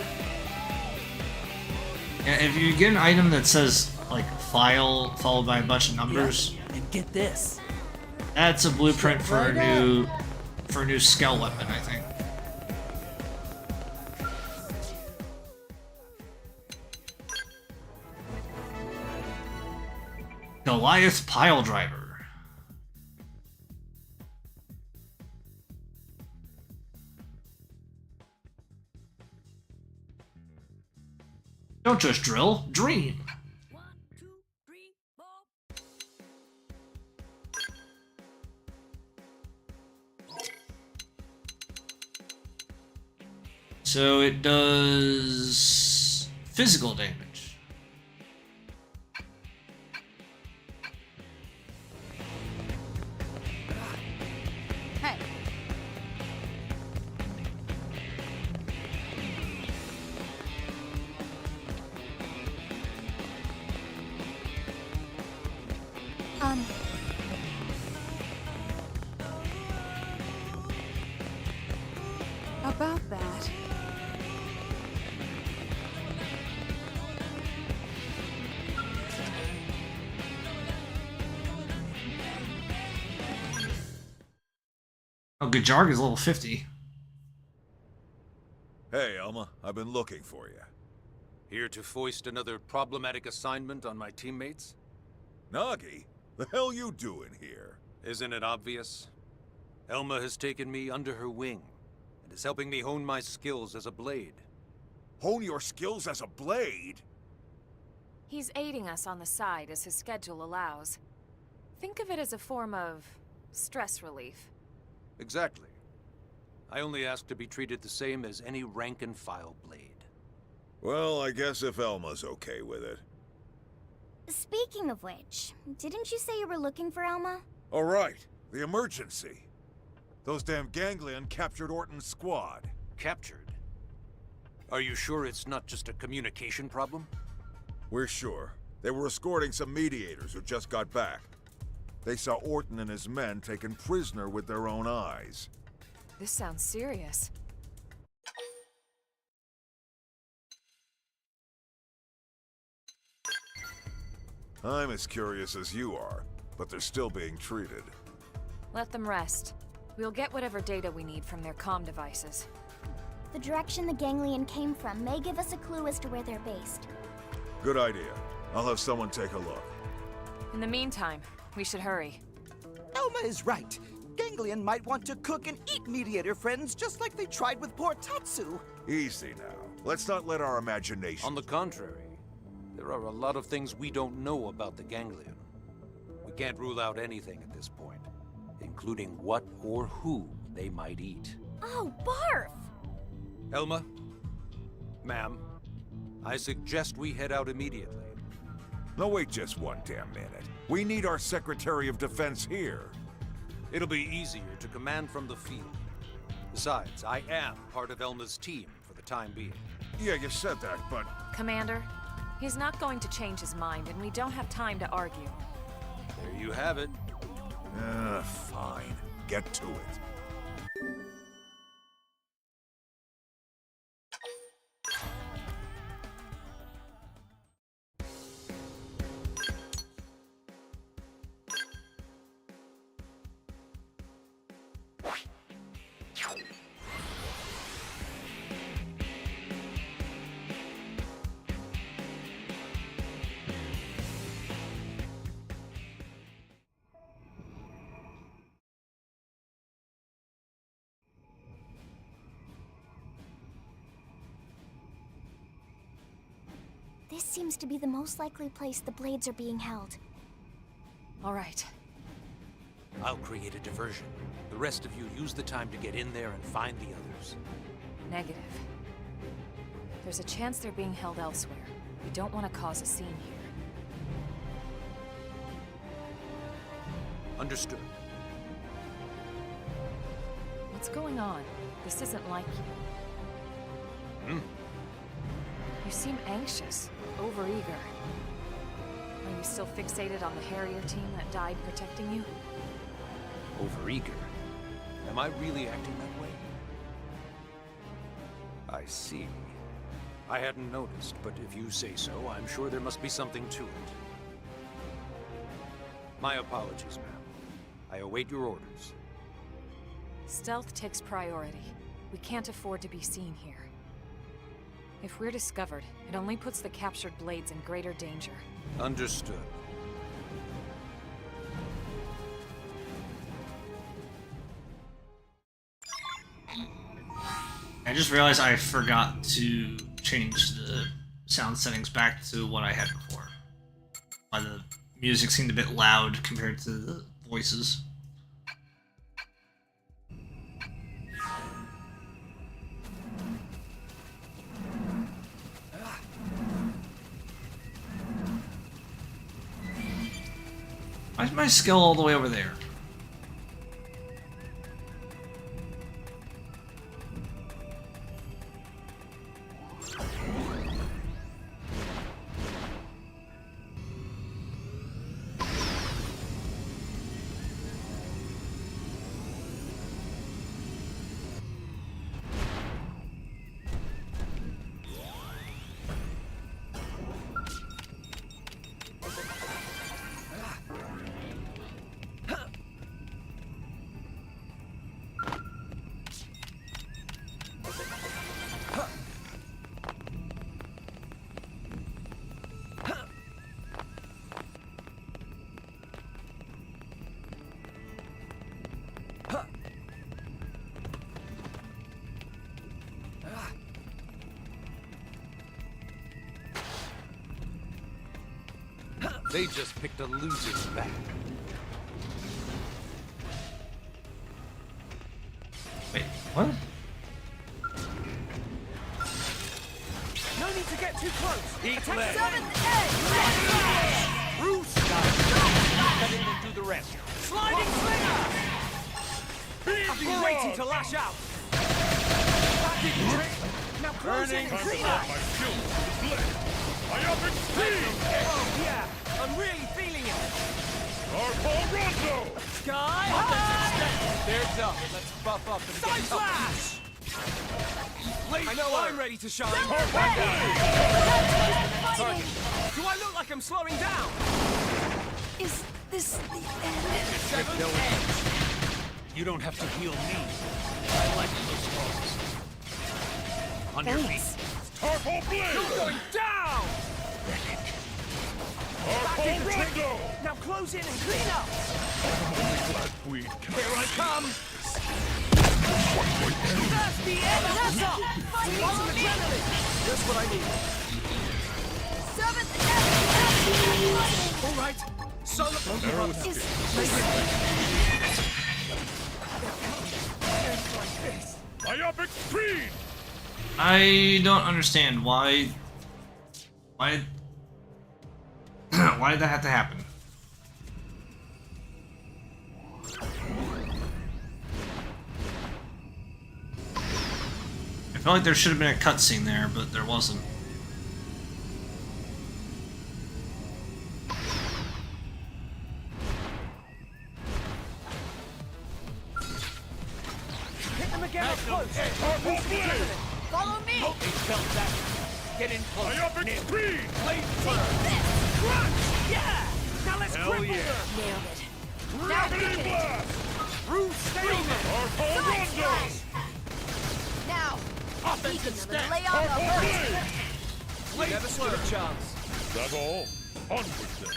Yeah, if you get an item that says, like, file followed by a bunch of numbers, And get this. that's a blueprint for a new scale weapon, I think. Goliath Pile Driver. Don't just drill, dream. 1, 2, 3, 4. So it does physical damage. Hey. About that. Oh, Gajarg is level 50. Hey, Elma, I've been looking for you. Here to foist another problematic assignment on my teammates? Nagi, the hell you doing here? Isn't it obvious? Elma has taken me under her wing, and is helping me hone my skills as a blade. Hone your skills as a blade? He's aiding us on the side as his schedule allows. Think of it as a form of stress relief. Exactly. I only ask to be treated the same as any rank-and-file blade. Well, I guess if Elma's okay with it. Speaking of which, didn't you say you were looking for Elma? All right, the emergency. Those damn ganglion captured Orton's squad. Captured? Are you sure it's not just a communication problem? We're sure. They were escorting some mediators who just got back. They saw Orton and his men taken prisoner with their own eyes. This sounds serious. I'm as curious as you are, but they're still being treated. Let them rest. We'll get whatever data we need from their comm devices. The direction the ganglion came from may give us a clue as to where they're based. Good idea. I'll have someone take a look. In the meantime, we should hurry. Elma is right. Ganglion might want to cook and eat mediator friends just like they tried with poor Tatsu. Easy now. Let's not let our imagination... On the contrary, there are a lot of things we don't know about the ganglion. We can't rule out anything at this point, including what or who they might eat. Oh, barf! Elma? Ma'am, I suggest we head out immediately. No, wait just one damn minute. We need our Secretary of Defense here. It'll be easier to command from the field. Besides, I am part of Elma's team for the time being. Yeah, you said that, but... Commander, he's not going to change his mind, and we don't have time to argue. There you have it. Fine. Get to it. This seems to be the most likely place the blades are being held. All right. I'll create a diversion. The rest of you use the time to get in there and find the others. Negative. There's a chance they're being held elsewhere. We don't want to cause a scene here. Understood. What's going on? This isn't like you. You seem anxious, overeager. Are you still fixated on the Harrier team that died protecting you? Overeager? Am I really acting that way? I see. I hadn't noticed, but if you say so, I'm sure there must be something to it. My apologies, ma'am. I await your orders. Stealth takes priority. We can't afford to be seen here. If we're discovered, it only puts the captured blades in greater danger. Understood. I just realized I forgot to change the sound settings back to what I had before. The music seemed a bit loud compared to the voices. Why is my skill all the way over there? They just picked a losing battle. Wait, what? No need to get too close. Eat Attack leg. seventh edge. Bruce got it. Cut in and do the rest. Sliding slinger. I've been waiting to lash out. That didn't trick. Now close in and clean up. Oh yeah, I'm really feeling it. Sky high. They're done. Let's buff up and Side get tougher. slash. I know I'm ready to shine. Fighting! Do I look like I'm slowing down? Is this the end? Seventh edge. You don't have to heal me. I like those calls. On your feet. You're going down. That did the trick. Now close in and clean up. Here I come. That's the end. That's up. Fighting some adrenaline. Just what I need. Seventh edge! All right. Solo. Myopic speed! I don't understand why. Why? Why did that have to happen? I felt like there should have been a cutscene there, but there wasn't. Hit them again up close. Follow me! They felt that. Get in close. Myopic speed! Blade first. Crunch. Yeah. Now let's cripple yeah. them. Nailed it. Gravity blast! Bruce, stay on them. Side slash! Now, beacon them and lay on the hurt! Blade never stood a chance. That's all. Onward then.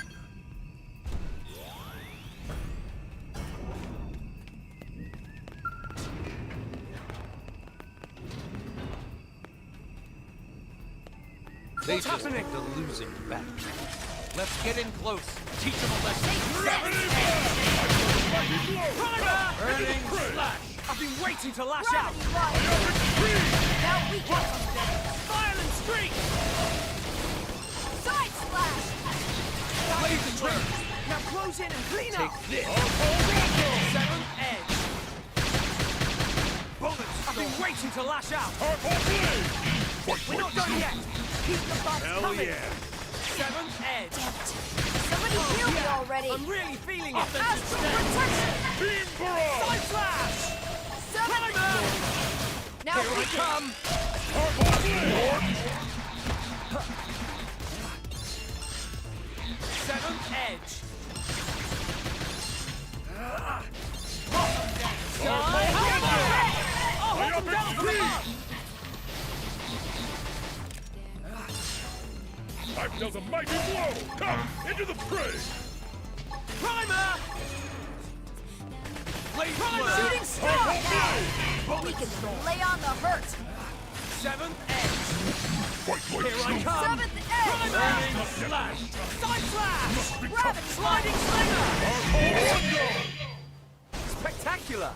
They What's just happening? picked a losing battle. Let's get in close. Teach them a lesson. Primer. Burning slash. I've been waiting to lash out. Gravity line! Now we get Violent streak. side slash! Blade the trick. Now close in and clean up. Take this. Seventh edge. Bullets. I've been waiting to lash out. We're not done yet. Keep the bumps coming. Seventh edge. Somebody heal me already! I'm really feeling it. Astral protection! Side slash. Seven! Now Here I we can... come. Seventh edge. Sky high. Oh, hold them down from above. I feel the mighty blow! Come, into the fray! Primer. Blade primer. Shooting star now! We can lay on the hurt! Seventh edge. Here I come. Seventh edge! Burning slash. Side slash. Gravity sliding slinger. Spectacular.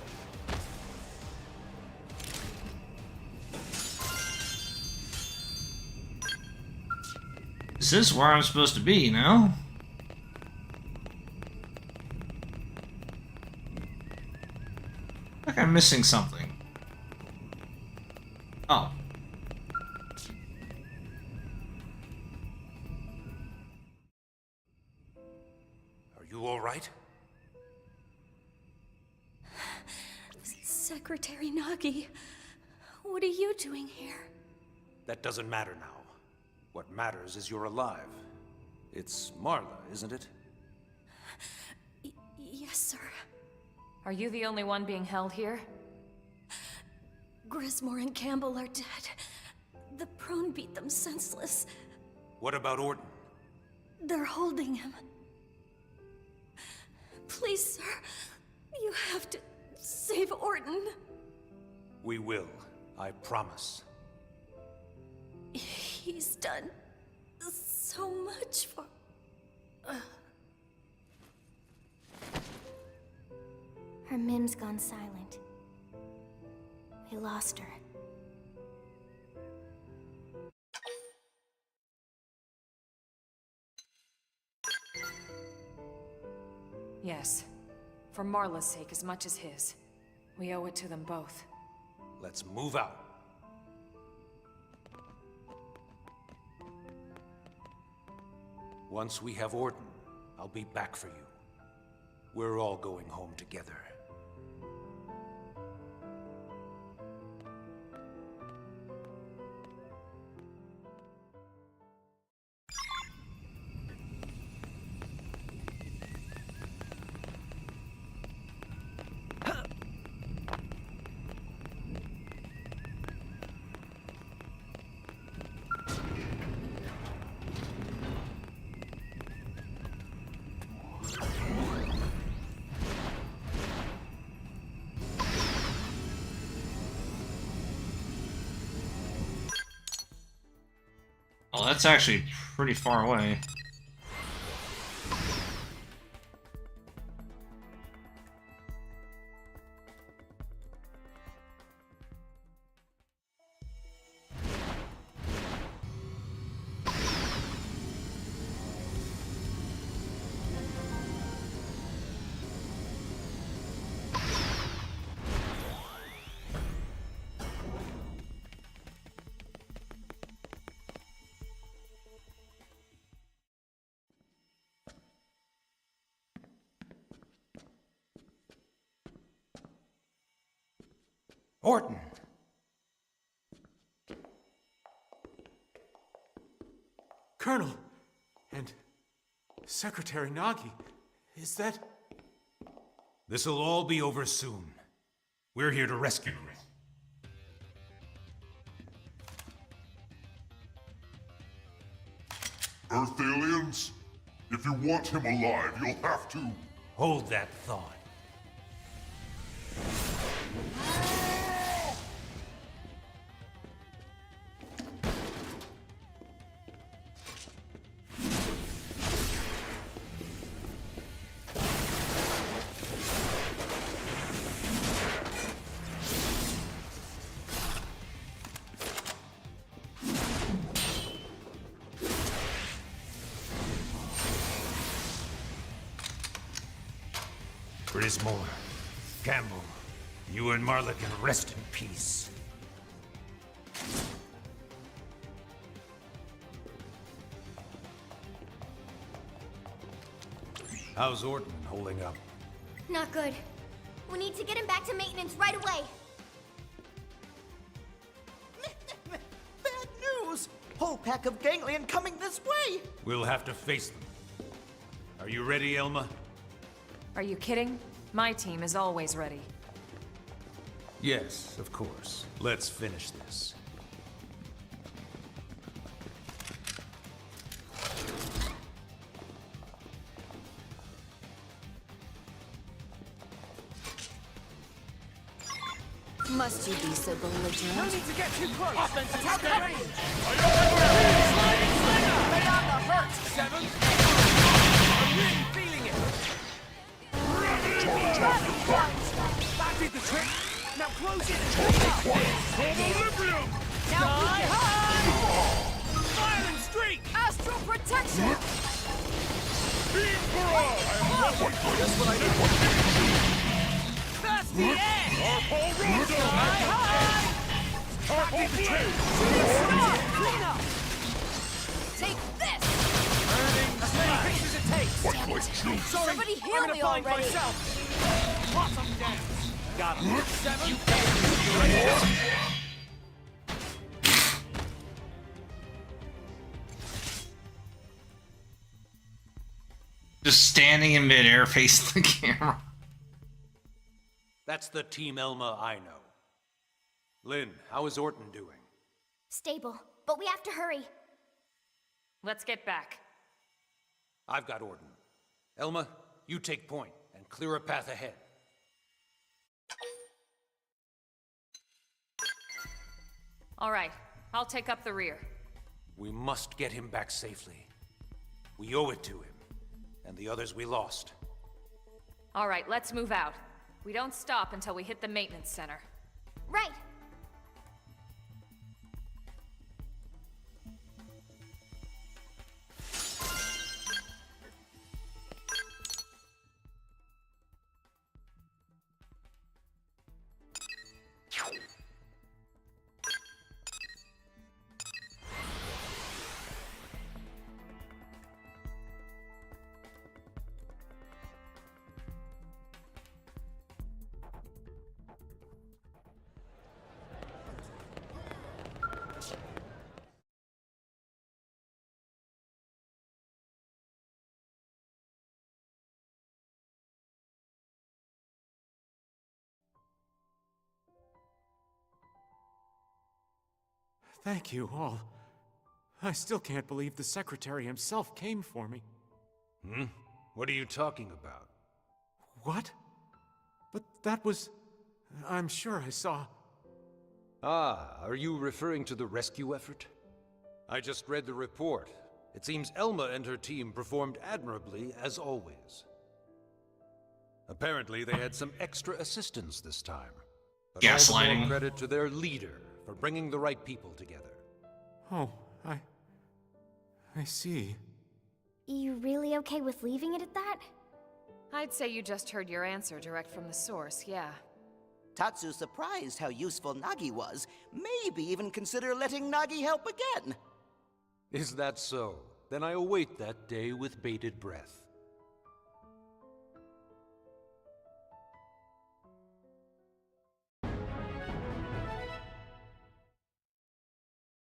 Is this where I'm supposed to be now? I think I'm missing something. Oh. Are you all right? Secretary Nagi, what are you doing here? That doesn't matter now. What matters is you're alive. It's Marla, isn't it? Yes, sir. Are you the only one being held here? Grismore and Campbell are dead. The prone beat them senseless. What about Orton? They're holding him. Please, sir, you have to save Orton. We will, I promise. He's done so much for... Mim's gone silent. We lost her. Yes. For Marla's sake as much as his. We owe it to them both. Let's move out. Once we have Orton, I'll be back for you. We're all going home together. Oh, that's actually pretty far away. Orton! Colonel, and Secretary Nagi, is that... This'll all be over soon. We're here to rescue him. Earth aliens? If you want him alive, you'll have to... Hold that thought. Grismore, Gamble, you and Marla can rest in peace. How's Orton holding up? Not good. We need to get him back to maintenance right away. Bad news! Whole pack of ganglion coming this way! We'll have to face them. Are you ready, Elma? Are you kidding? My team is always ready. Yes, of course. Let's finish this. Must you be so belligerent? No need to get too close. Offensive Attack step. range. Sliding slinger. Lay on the hurt. 7. I'm really feeling it. That did the trick. Now close it. Sky high. Fire and streak. Astral protection! Just what I need. That's the end. Sky high. That did the trick. Stop. Clean up. Take this! Burning as many pieces as it takes. Sorry, Somebody heal I'm gonna me find already. myself. Hot them down. Got him. 7. Just standing in midair facing the camera. That's the Team Elma I know. Lynn, how is Orton doing? Stable, but we have to hurry. Let's get back. I've got Orton. Elma, you take point and clear a path ahead. All right, I'll take up the rear. We must get him back safely. We owe it to him, and the others we lost. All right, let's move out. We don't stop until we hit the maintenance center. Right. Thank you all. I still can't believe the Secretary himself came for me. What are you talking about? What? But that was... I'm sure I saw... Ah, are you referring to the rescue effort? I just read the report. It seems Elma and her team performed admirably, as always. Apparently, they had some extra assistance this time. But all the Gaslighting. more credit to their leader for bringing the right people together. Oh, I see. You really okay with leaving it at that? I'd say you just heard your answer direct from the source, yeah. Tatsu's surprised how useful Nagi was. Maybe even consider letting Nagi help again. Is that so? Then I await that day with bated breath.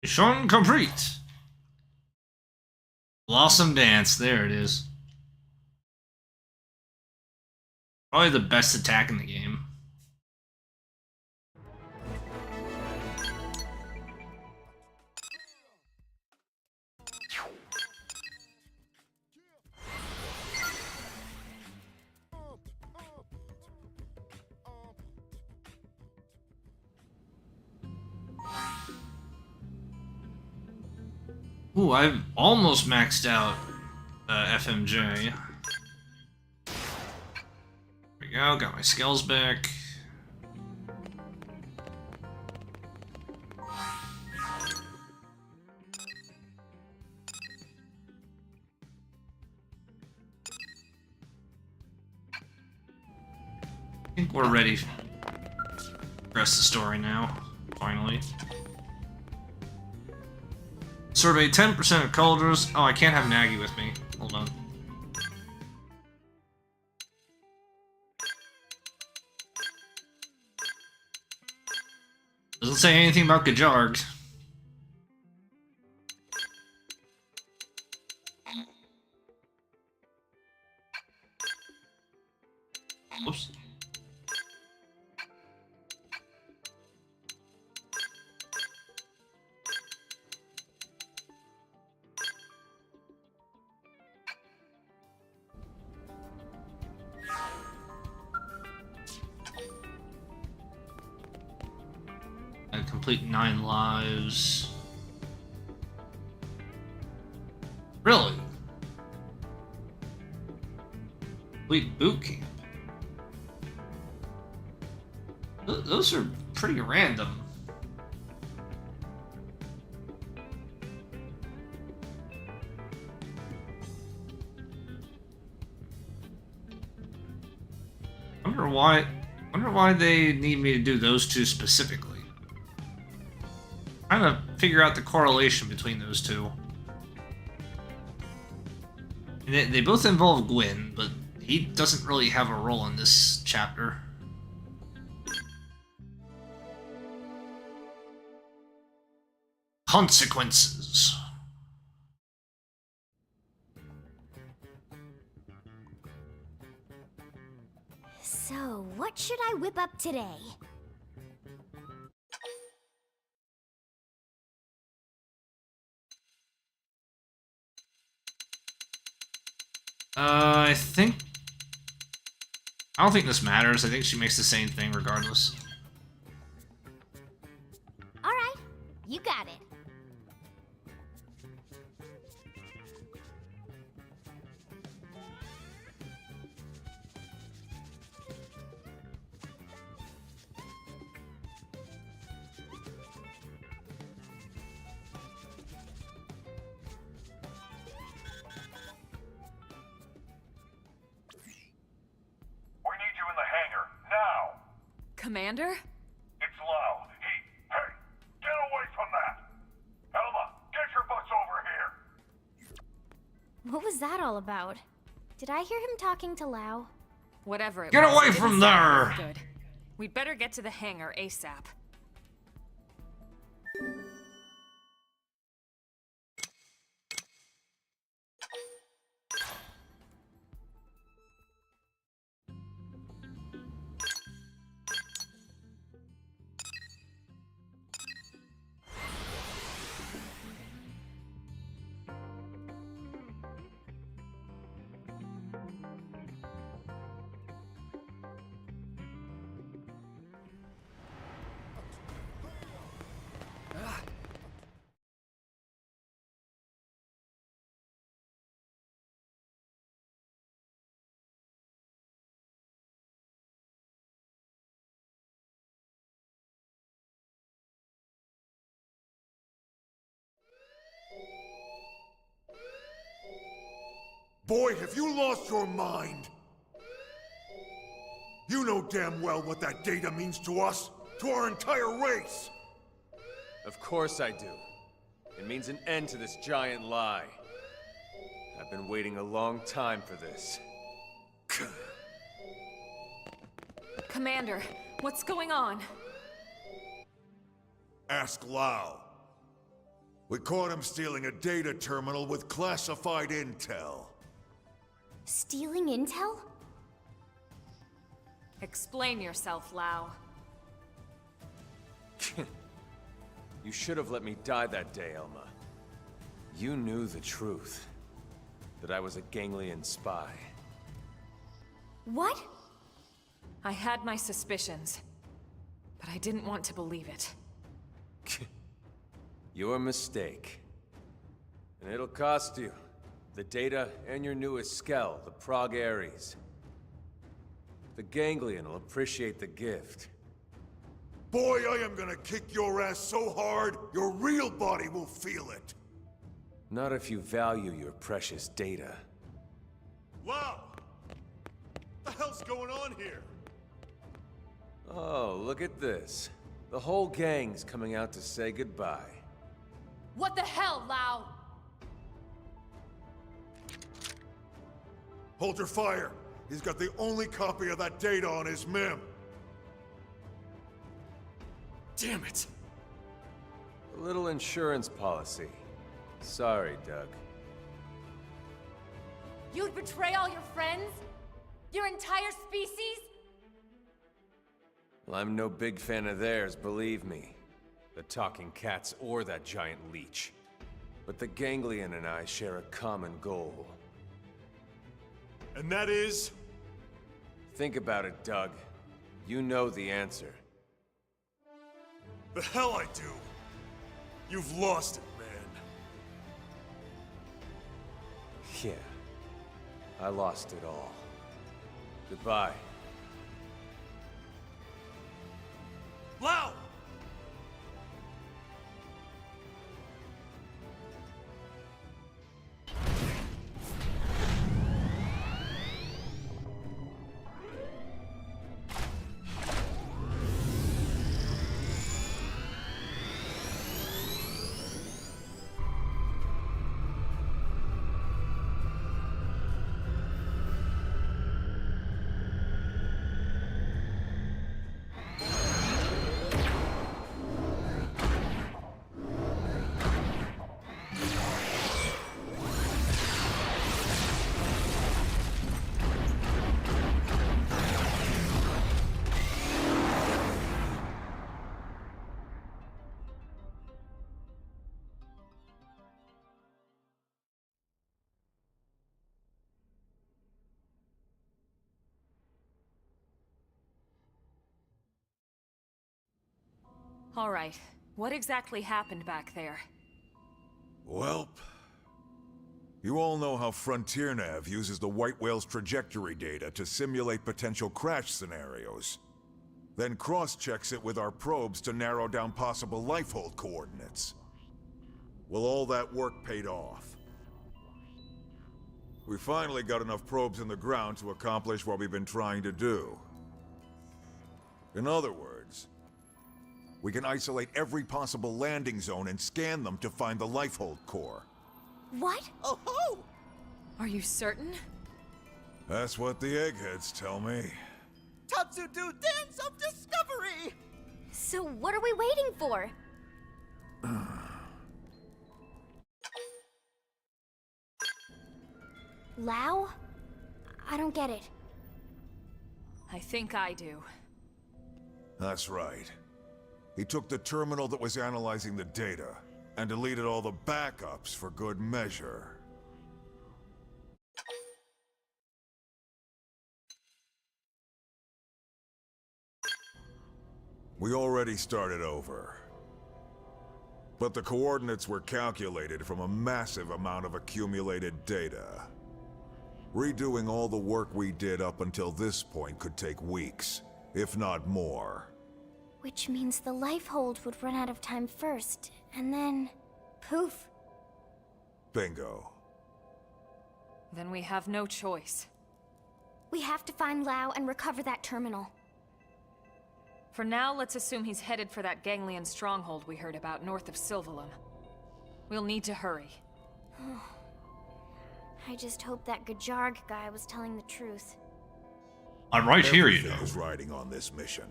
Mission complete. Blossom Dance, there it is. Probably the best attack in the game. Ooh, I've almost maxed out FMJ. There we go, got my skills back. I think we're ready to progress the story now, finally. Survey 10% of cultures. Oh, I can't have Nagi with me. Hold on. Doesn't say anything about Gajarg. Oops. And complete 9 lives. Really? Complete boot camp. Those are pretty random. Wonder why they need me to do those two specifically. Trying to figure out the correlation between those two. And they both involve Gwyn, but he doesn't really have a role in this chapter. Consequences. So, what should I whip up today? I don't think this matters. I think she makes the same thing regardless. Alright, you got it. Commander? It's Lau. Hey, get away from that! Elma, get your butts over here! What was that all about? Did I hear him talking to Lau? Whatever it Get was, away it from didn't sound there! very good. We'd better get to the hangar ASAP. Boy, have you lost your mind! You know damn well what that data means to us, to our entire race! Of course I do. It means an end to this giant lie. I've been waiting a long time for this. Commander, what's going on? Ask Lau. We caught him stealing a data terminal with classified intel. Stealing intel? Explain yourself, Lau. You should have let me die that day, Elma. You knew the truth. That I was a Ganglion spy. What? I had my suspicions, but I didn't want to believe it. Your mistake. And it'll cost you. The data and your newest skell, the Prague Ares. The Ganglion will appreciate the gift. Boy, I am gonna kick your ass so hard, your real body will feel it! Not if you value your precious data. Lau! What the hell's going on here? Oh, look at this. The whole gang's coming out to say goodbye. What the hell, Lau? Hold your fire! He's got the only copy of that data on his MIM! Damn it! A little insurance policy. Sorry, Doug. You'd betray all your friends? Your entire species? Well, I'm no big fan of theirs, believe me. The talking cats or that giant leech. But the Ganglion and I share a common goal. And that is? Think about it, Doug. You know the answer. The hell I do! You've lost it, man. Yeah. I lost it all. Goodbye. Lau! All right. What exactly happened back there? Welp. You all know how Frontier Nav uses the White Whale's trajectory data to simulate potential crash scenarios. Then cross-checks it with our probes to narrow down possible lifehold coordinates. Well, all that work paid off. We finally got enough probes in the ground to accomplish what we've been trying to do. In other words, we can isolate every possible landing zone and scan them to find the Lifehold core. What? Oh ho! Are you certain? That's what the eggheads tell me. Tatsu-do dance of discovery! So what are we waiting for? Lao? I don't get it. I think I do. That's right. He took the terminal that was analyzing the data and deleted all the backups for good measure. We already started over. But the coordinates were calculated from a massive amount of accumulated data. Redoing all the work we did up until this point could take weeks, if not more. Which means the Lifehold would run out of time first, and then... poof. Bingo. Then we have no choice. We have to find Lao and recover that terminal. For now, let's assume he's headed for that ganglion stronghold we heard about north of Sylvalum. We'll need to hurry. I just hope that Gajarg guy was telling the truth. I'm right here, you know. Everything is riding on this mission.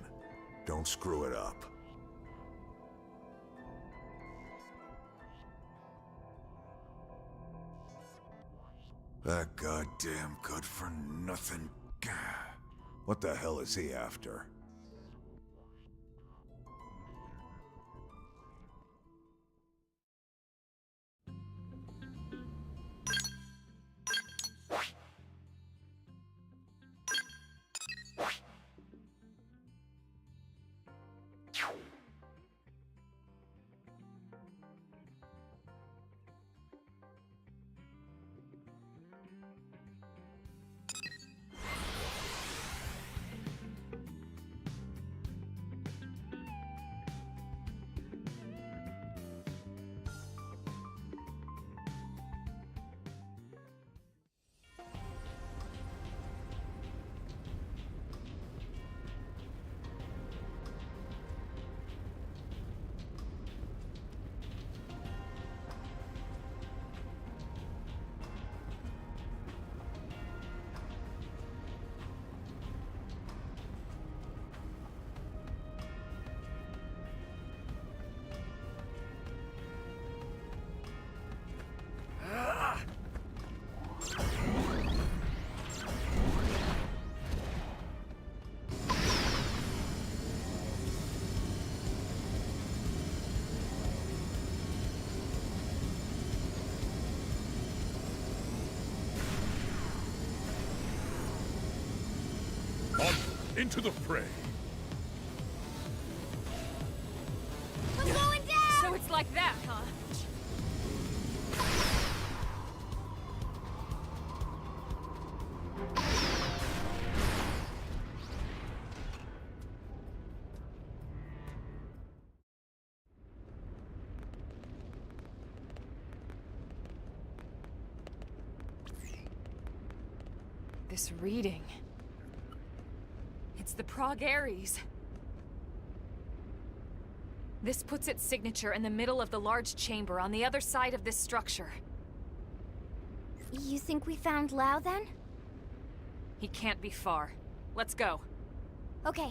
Don't screw it up. That goddamn good-for-nothing... What the hell is he after? Into the fray. I'm going down! So it's like that, huh? This reading... It's the Prague Ares. This puts its signature in the middle of the large chamber on the other side of this structure. You think we found Lao then? He can't be far. Let's go. Okay.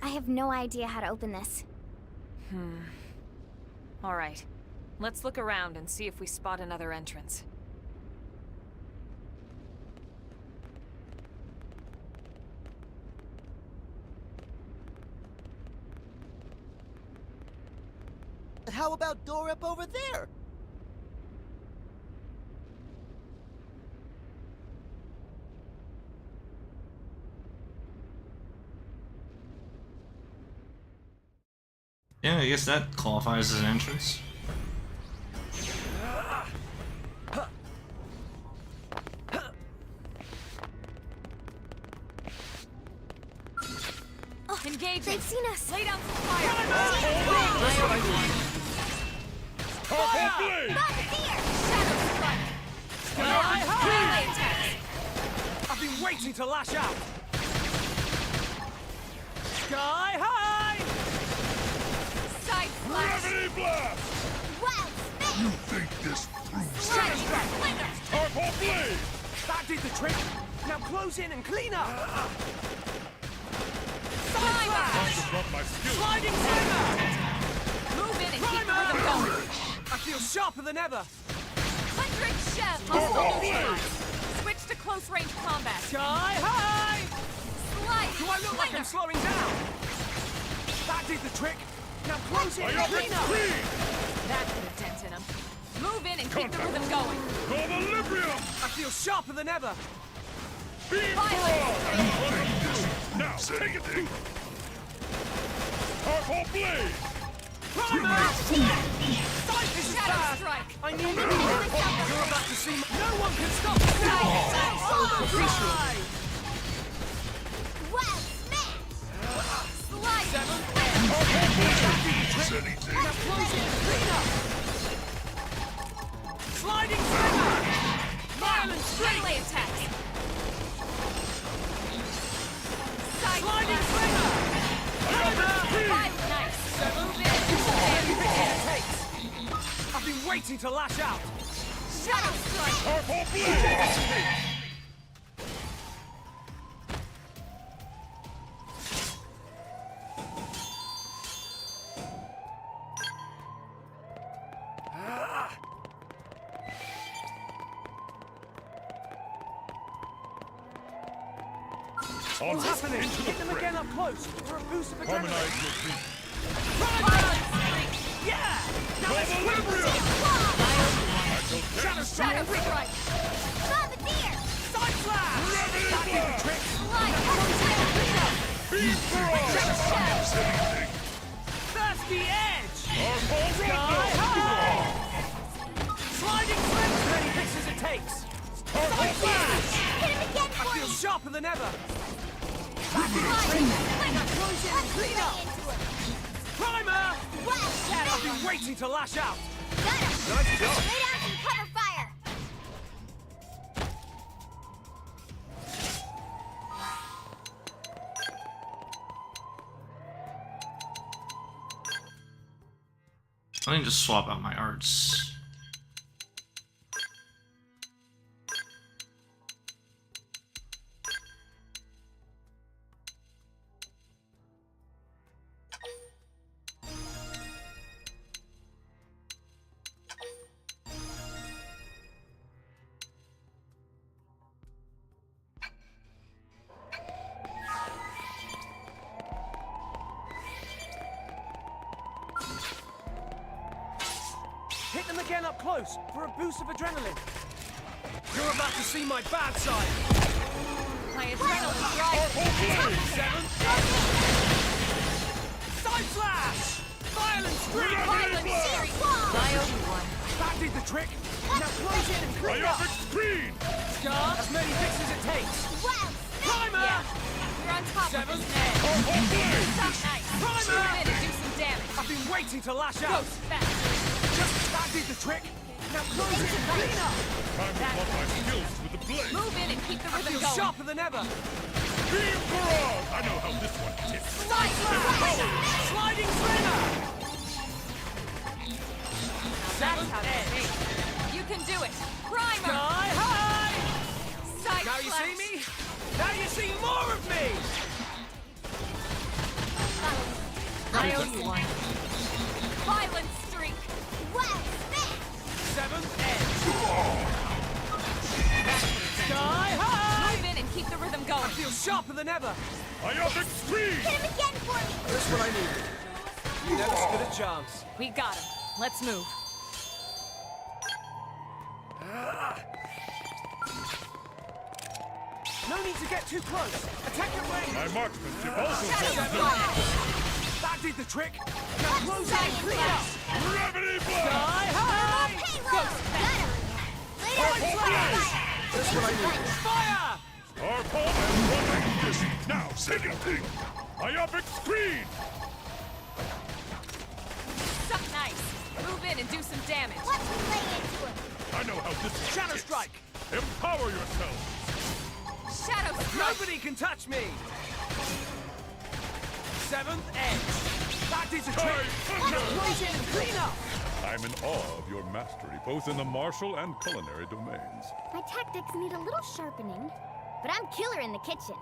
I have no idea how to open this. All right. Let's look around and see if we spot another entrance. How about door up over there? Yeah, I guess that qualifies as an entrance. Engage. They've seen us. Lay down some fire. Powerful blade! Shadow strike. Melee attack. I've been waiting to lash out. Sky high! Side slash. Gravity blast! Wild spin. You think this proves Shadow strike. Powerful blade! That did the trick. Now close in and clean up. Side Must slash. have brought my skills. Sliding slinger! Move in and keep the Primer! rhythm going. I feel sharper than ever. 100 shells. Powerful blade! Switch to close range combat. Sky high! Slide. Do I look like I'm slowing down? That did the trick. Now close in and Ionic clean up. screen! That put a dent in him. Move in and keep the rhythm going. Equilibrium! I feel sharper than ever. Beam Fire! barrage! Now, take it deep! Powerful blade! Primer! This is Shadow bad. strike. I need it. You're about to see no one can stop me now. Overdrive! Wild smash. Slide. Anything. Now close in and clean up. Sliding slinger! Violent streak! Melee attack. Side Sliding slash. slinger! Five nice. Move in. I've been waiting to lash out. Shadow strike. Powerful blade! What's happening? Hit them again up close for a boost of adrenaline. Harmonize your feet. Violent streak. Yeah! Now let's Equilibrium! Shadow Shadow strike! strike. Bombardier. Side slash! Gravity That did the blast! trick! Slide. Beam barrage! Anything. Thirsty edge! Powerful Sky rondo! high! Sliding slim as many hits as it takes! Powerful blade! Hit him again I for feel me. sharper than ever! Slide. Close in and clean up! Primer! Wild I've spin. been waiting to lash out! Got him. Nice job! Lay down some cover fire. I need to swap out my arts. Hit them again up close for a boost of adrenaline. You're about to see my bad side. My adrenaline's rising. Side slash! Violent streak! Violent streak. My Obi-Wan. That did the trick. Now close in and clean up. Ionic screen! Scar, as many hits as it takes. Wild Primer! Yeah. You're on top Seven. of this edge. Powerful blade! Stop nice. Primer! Move in and do some damage. I've been waiting to lash out. Ghost fast. Just that did the trick. Now close in and clean up. Time to put my skills with the blade! Move in and keep the I rhythm feel going. sharper than ever. Beam barrage! I know how this one ticks. Side slash. Sliding slinger! That's how they be. You can do it. Primer. Sky high! Side Now you slash. see me? Now you see more of me! I owe you one. Violent streak. Wild spin. Seventh edge. Sky high! Move in and keep the rhythm I going. feel sharper than ever. Ionic screen! Hit him again for me. That's what I needed. You never stood a chance. We got him. Let's move. No need to get too close. Attack your My range. marksmanship also Shadow tells me. strike. That did the trick. Now close in and clean up. Gravity blast! Sky high! Payload. Got him. Lay down Powerful some cover blade! fire. That's what I needed. Fire! Our bomb is running this. Now, anything. Myopic screen! Suck nice. Move in and do some damage. Watch me lay into him. I know how this one Shadow hits. Strike! Empower yourself! Shadow strike. Nobody can touch me! Seventh edge! That is a trick! Now close in and clean up! I'm in awe of your mastery, both in the martial and culinary domains. My tactics need a little sharpening, but I'm killer in the kitchen.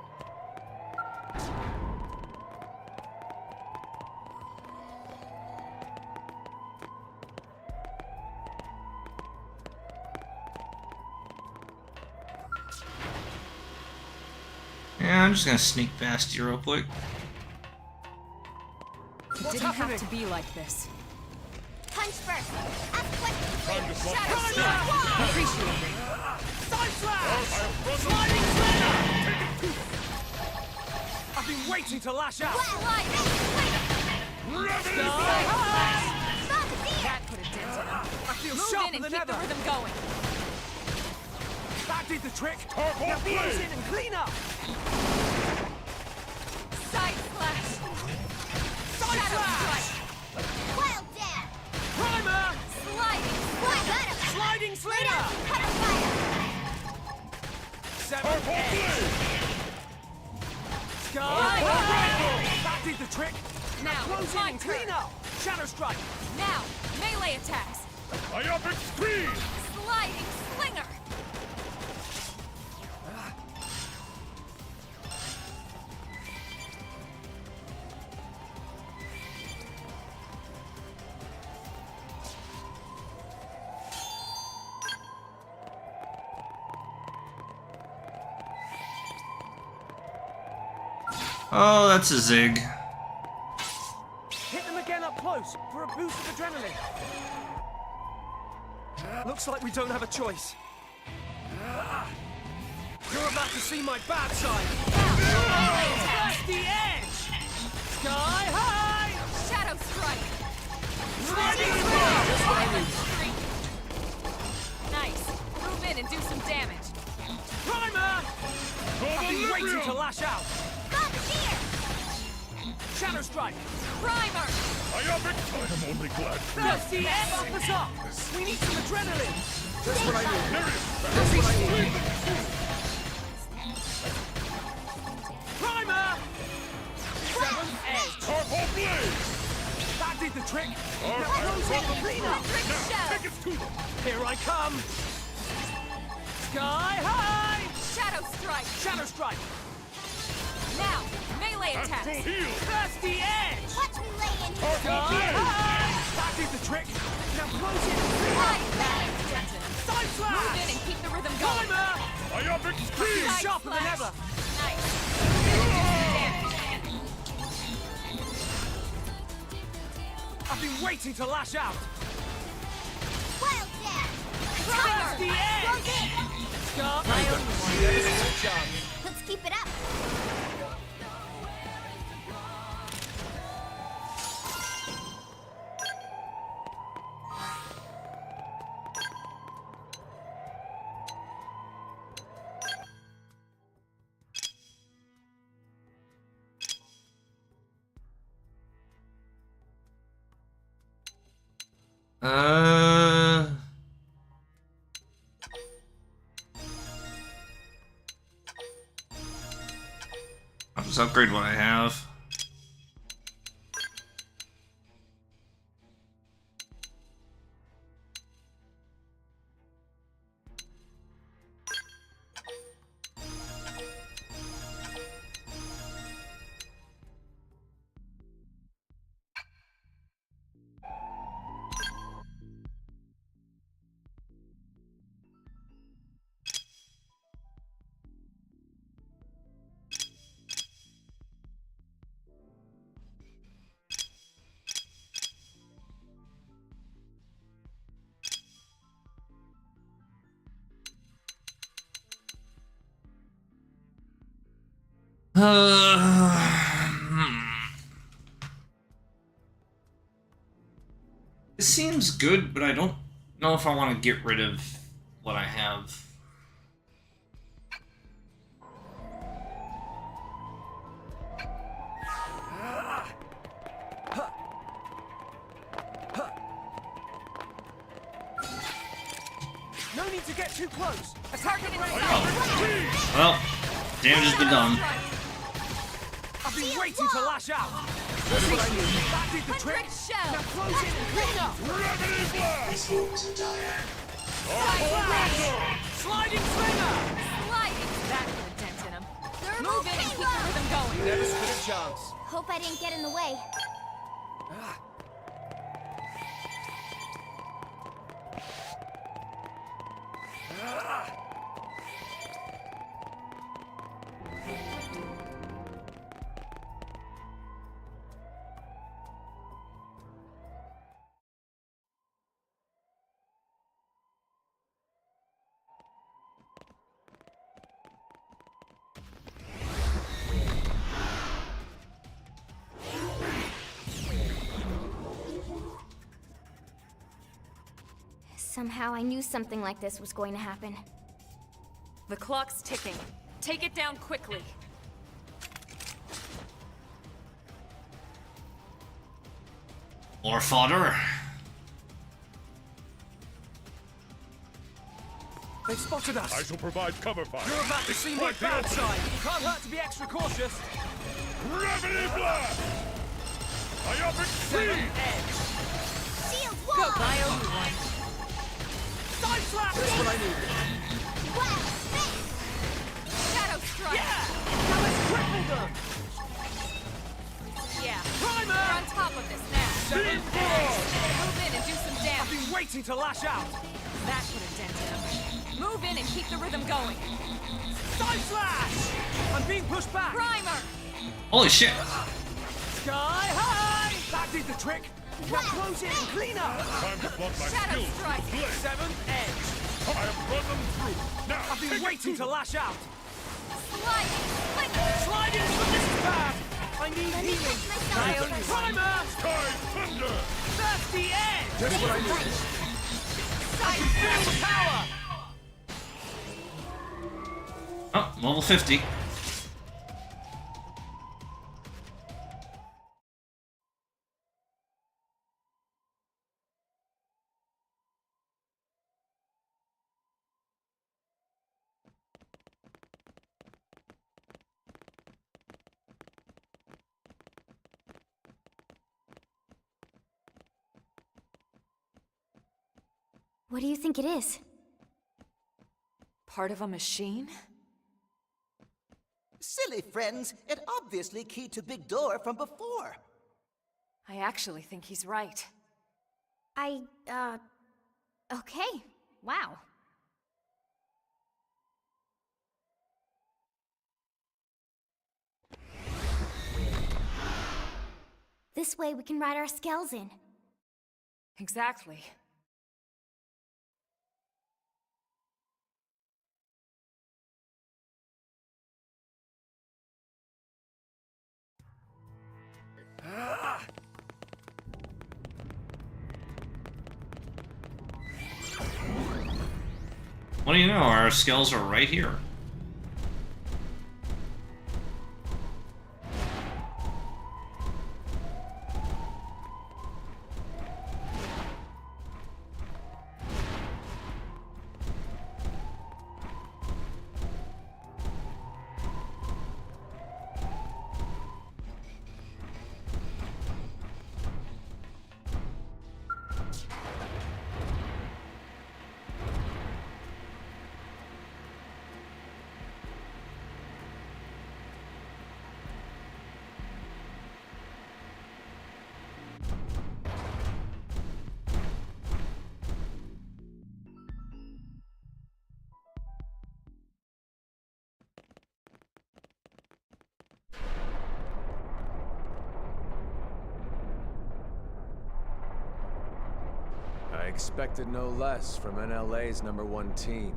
Yeah, I'm just gonna sneak past you real quick. It didn't have to be like this. Punch first. Ask questions Time later. to block Shadow the strike. Appreciate it. Side slash! Sliding I've been waiting to lash out! Slide. Sky high! That put a dent in him. I feel Move sharper in and than keep ever! the rhythm going. That did the trick! Turbo Now close blade! in and clean up! Side slash. Side Shadow slash! strike. Wild dad. Primer! Sliding. Got him. Sliding Lay slinger! down some cut of fire. Seventh Turbo edge! blade! Sky Turbo high! rifle! That did the trick! Now Close it's in my and clean turn. up! Shadow strike! Now melee attacks. Myopic screen! Sliding slinger. Oh, that's a zig. Hit them again up close for a boost of adrenaline. Looks like we don't have a choice. You're about to see my bad side. That's the edge! Sky high! Shadow strike. Sliding Just slinger! what I need. Nice. Move in and do some damage. Primer! I've been waiting to lash out. Shadow strike! Primer. Myopic! I am only glad to That's the edge! Bump us up! We need some adrenaline! That's what I need. There is That's what I need. Primer! Seventh edge! Turbo blade! That did the trick! Now Turbo close in and clean up! Trick Now, show. take it to them! Here I come! Sky high! Shadow strike. Shadow strike! Now melee Astral attacks. heal! That's the edge! Watch me lay into him. Turbo Sky blade! high! That did the trick! Now close in and clean up! Slide back. Denton. Side Move in slash! and keep the rhythm going. Primer! Myopic screen! Side Sharper than slash. ever! Nice. Move in and do some damage. I've been waiting to lash out! Wild dad. That's the edge! Close in. Sky... I only want this chance. Let's keep it up. I'll just upgrade what I have. It seems good, but I don't know if I want to get rid of what I have. need to get too close. Attack the brain. Well, damage has been done. I've been waiting to lash out. That did the trick. Now close in and clean up. Sliding slinger. That put a dent in him. Move in and keep the rhythm going. Never stood a chance. Hope I didn't get in the way. Somehow I knew something like this was going to happen. The clock's ticking. Take it down quickly. More fodder. They've spotted us. I shall provide cover fire. You're about to see my bad side. Can't hurt to be extra cautious. Gravity blast! I up Seven extreme! edge. Shield Go, wall! I owe you one. Side slap. That's what I needed. Well, Shadow strike. Yeah. Now let's cripple them. Yeah. Primer. We're on top of this now. Seven edge. Move in and do some I've damage. been waiting to lash out. That put a dent in him. Move in and keep the rhythm going. Side slash. I'm being pushed back. Primer. Holy shit. Sky high. That did the trick. Now close in and clean up. Time to plug my Shadow skills strike. to the blade. Seventh edge. I have run them through. Now, I've been take it waiting to lash out. Sliding. Sliding from this pad. I need healing. I owe you one. Primer. Sky Thunder! That's the edge. That's what I need. I can feel the power. Oh, level 50. what do you think it is? Part of a machine? Silly friends, it obviously keyed to Big Door from before. I actually think he's right. Okay. Wow. This way we can ride our skells in. Exactly. What do you know? Our skulls are right here. I expected no less from NLA's #1 team.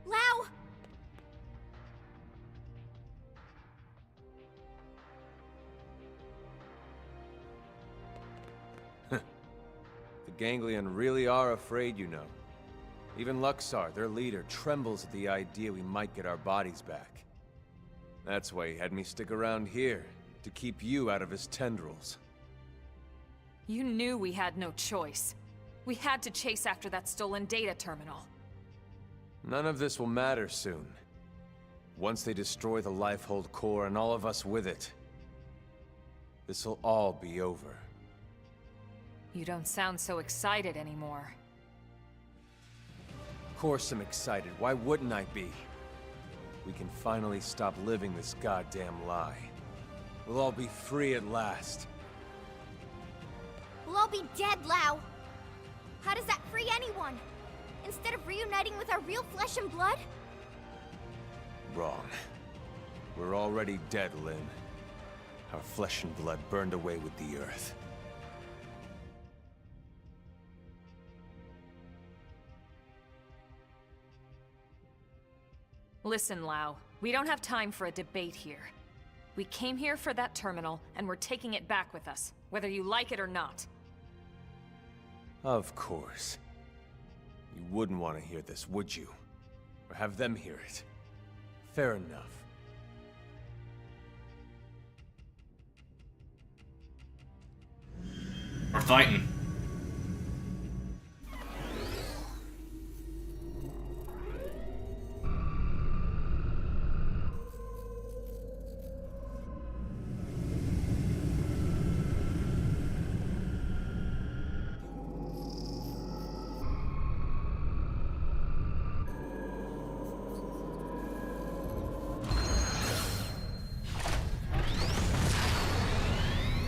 Lau! The Ganglion really are afraid, you know. Even Luxar, their leader, trembles at the idea we might get our bodies back. That's why he had me stick around here, to keep you out of his tendrils. You knew we had no choice. We had to chase after that stolen data terminal. None of this will matter soon. Once they destroy the Lifehold core and all of us with it, this'll all be over. You don't sound so excited anymore. Of course I'm excited. Why wouldn't I be? We can finally stop living this goddamn lie. We'll all be free at last. We'll all be dead, Lau. How does that free anyone? Instead of reuniting with our real flesh and blood? Wrong. We're already dead, Lin. Our flesh and blood burned away with the earth. Listen, Lau. We don't have time for a debate here. We came here for that terminal, and we're taking it back with us, whether you like it or not. Of course. You wouldn't want to hear this, would you? Or have them hear it. Fair enough. We're fighting.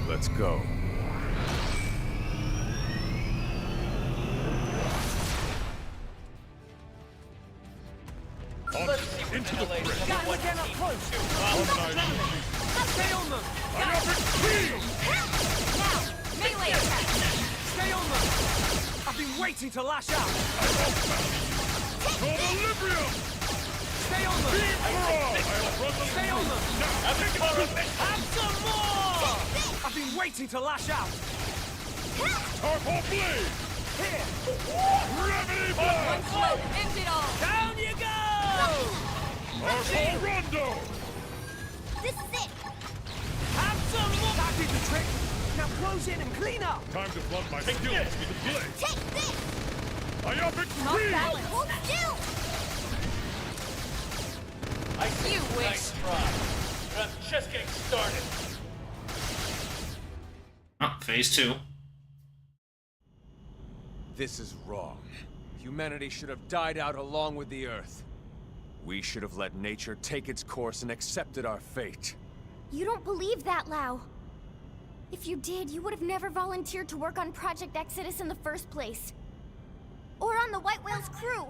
Let's go. Into the fray. Gotta get up close! Stay on them! Now, melee attack! Stay on them! I've been waiting to lash out! Stay on them! Stay on them! Have some more! I've been waiting to lash out! Tarpal blade! Here! Gravity blast! Float, end it all! Down you go! Tarpal rondo! This is it! Have some more! That did the trick! Now close in and clean up! Time to flood my skills with the blade! Take this! Iopic Not freeze! balanced. Hold still! You wish. I'm just getting started. Oh, phase 2. This is wrong. Humanity should have died out along with the Earth. We should have let nature take its course and accepted our fate. You don't believe that, Lau. If you did, you would have never volunteered to work on Project Exodus in the first place. Or on the White Whale's crew.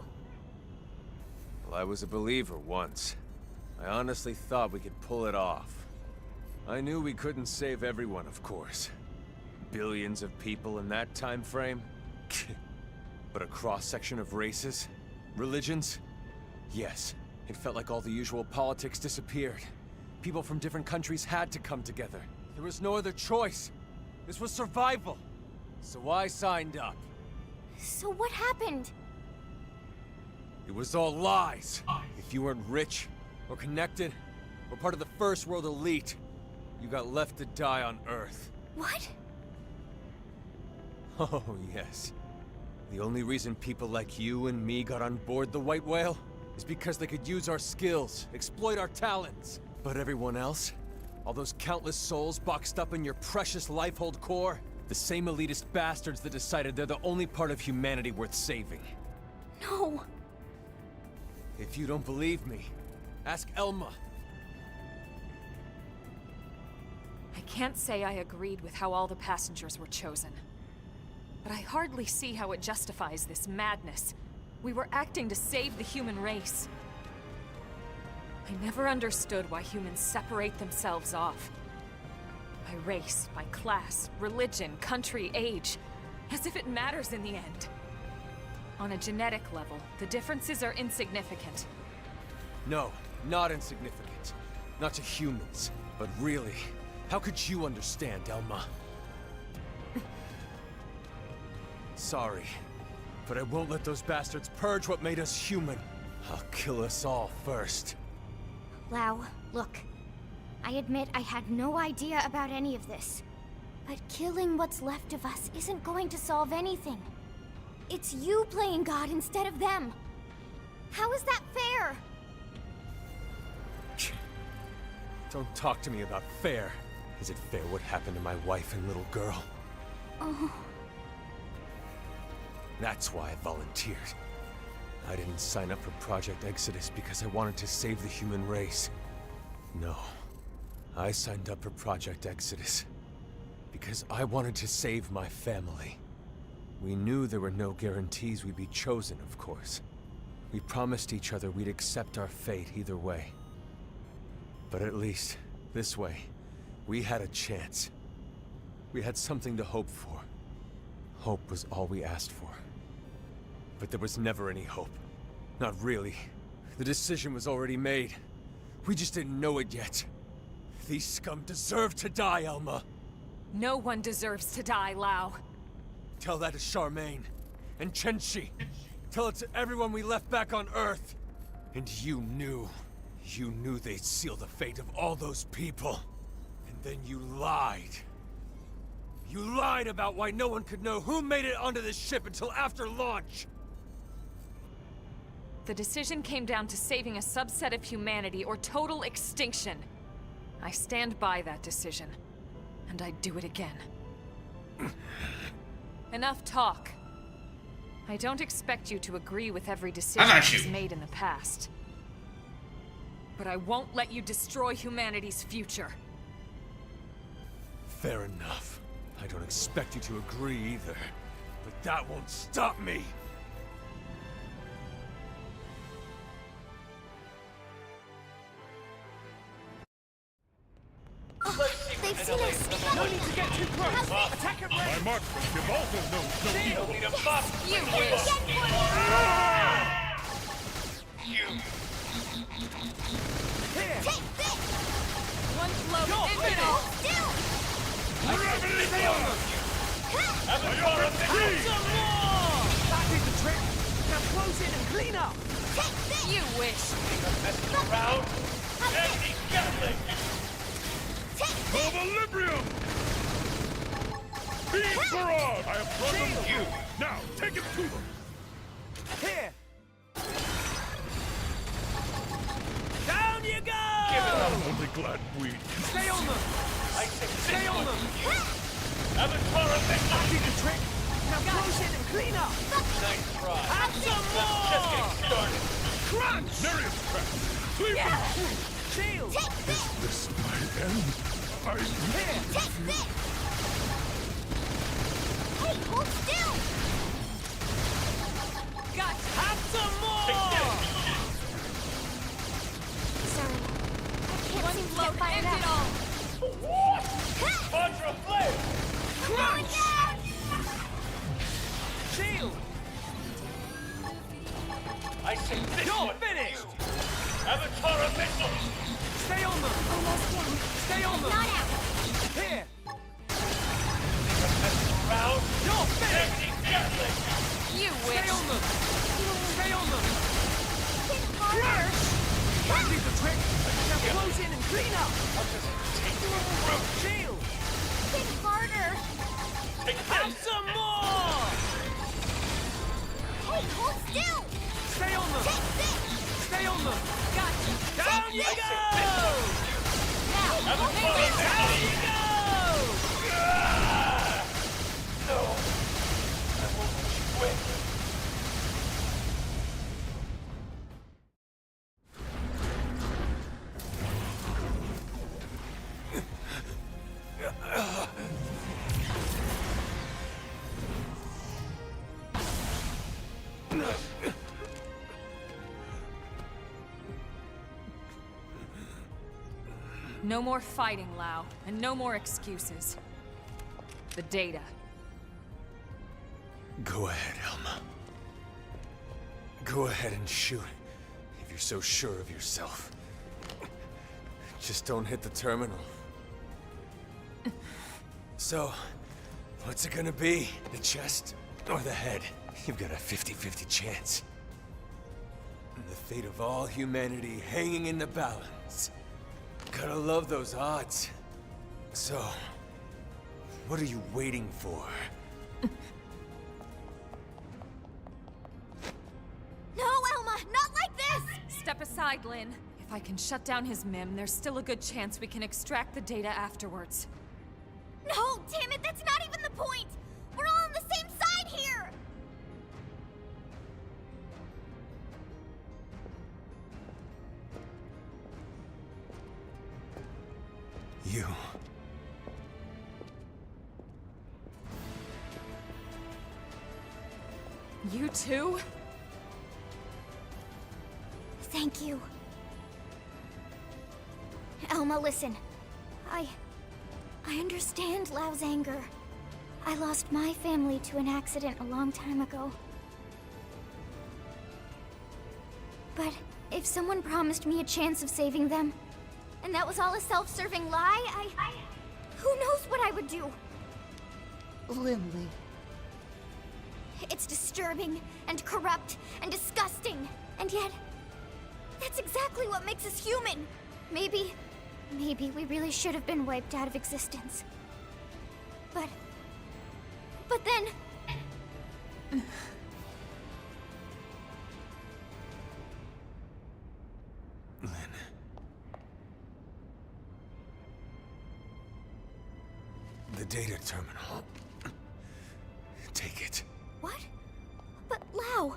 Well, I was a believer once. I honestly thought we could pull it off. I knew we couldn't save everyone, of course. Billions of people in that time frame? But a cross-section of races? Religions? Yes, it felt like all the usual politics disappeared. People from different countries had to come together. There was no other choice. This was survival. So I signed up. So what happened? It was all lies. If you weren't rich, or connected, or part of the First World elite, you got left to die on Earth. What? Oh, yes. The only reason people like you and me got on board the White Whale is because they could use our skills, exploit our talents. But everyone else? All those countless souls boxed up in your precious Lifehold core? The same elitist bastards that decided they're the only part of humanity worth saving. No. If you don't believe me, ask Elma. I can't say I agreed with how all the passengers were chosen. But I hardly see how it justifies this madness. We were acting to save the human race. I never understood why humans separate themselves off. By race, by class, religion, country, age. As if it matters in the end. On a genetic level, the differences are insignificant. No, not insignificant. Not to humans. But really, how could you understand, Elma? Sorry, but I won't let those bastards purge what made us human. I'll kill us all first. Lau, look. I admit I had no idea about any of this. But killing what's left of us isn't going to solve anything. It's you playing God instead of them. How is that fair? Don't talk to me about fair. Is it fair what happened to my wife and little girl? Oh. That's why I volunteered. I didn't sign up for Project Exodus because I wanted to save the human race. No. I signed up for Project Exodus because I wanted to save my family. We knew there were no guarantees we'd be chosen, of course. We promised each other we'd accept our fate either way. But at least, this way, we had a chance. We had something to hope for. Hope was all we asked for. But there was never any hope. Not really. The decision was already made. We just didn't know it yet. These scum deserve to die, Elma. No one deserves to die, Lau. Tell that to Charmaine. And Chenchi. Tell it to everyone we left back on Earth. And you knew they'd seal the fate of all those people. And then you lied. You lied about why no one could know who made it onto this ship until after launch. The decision came down to saving a subset of humanity or total extinction. I stand by that decision. And I'd do it again. Enough talk. I don't expect you to agree with every decision that's made in the past. But I won't let you destroy humanity's future. Fair enough. I don't expect you to agree either. But that won't stop me! They've seen us! No need to get too close! Attack at range! My marksman Gibraltar knows no evil. Need a buff! You wish! Here! Take this! One blow You're ended it! finished! Still! Stay on them! Some more! That did the trick! Now close in and clean up! Take this! You wish! Around! Take this! For the Librium! Beam barrage! I have brought them you! Now, take it to them! Here! Down you go! I'm only glad we... Stay on them! Stay on them! That did the trick! Now close in and clean up! Nice try. Have some more! Crunch! Nereus trap! Sleeper! Shield! Is this my end? Here! Take this! Hey, hold still! Got Have some more! Sorry. I can't one seem to blow get fired ended up. all! Vajra flare! Crunch! Shield! I say this You're one. finished! Avatar of missiles! Stay on them! Almost down. Stay on them! Not out. Here! Round. You're finished! Empty gatling! You Stay wish! on them! Stay on them! Hit harder. That did the trick! Now close in and clean up! I'll just take you through. Shield! Hit harder. Take Have this! some more! Hey, hold still. Stay on them! Take this. Stay on them! Gotcha! Down you go! Now, hold Down still. you go! No! I won't let you win. No more fighting, Lau, and no more excuses. The data. Go ahead, Elma. Go ahead and shoot, if you're so sure of yourself. Just don't hit the terminal. So, what's it gonna be? The chest or the head? You've got a 50-50 chance. And the fate of all humanity hanging in the balance. Gotta love those odds. So, what are you waiting for? No, Elma! Not like this! Step aside, Lynn. If I can shut down his MIM, there's still a good chance we can extract the data afterwards. No, damn it, that's not even the point! We're all on the same side here! You... You too? Thank you. Elma, listen. I understand Lau's anger. I lost my family to an accident a long time ago. But if someone promised me a chance of saving them, and that was all a self-serving lie, who knows what I would do? Lindley. It's disturbing, and corrupt, and disgusting, and yet, that's exactly what makes us human. Maybe we really should have been wiped out of existence. But then... Lynn. The data terminal. Take it. What? But Lau...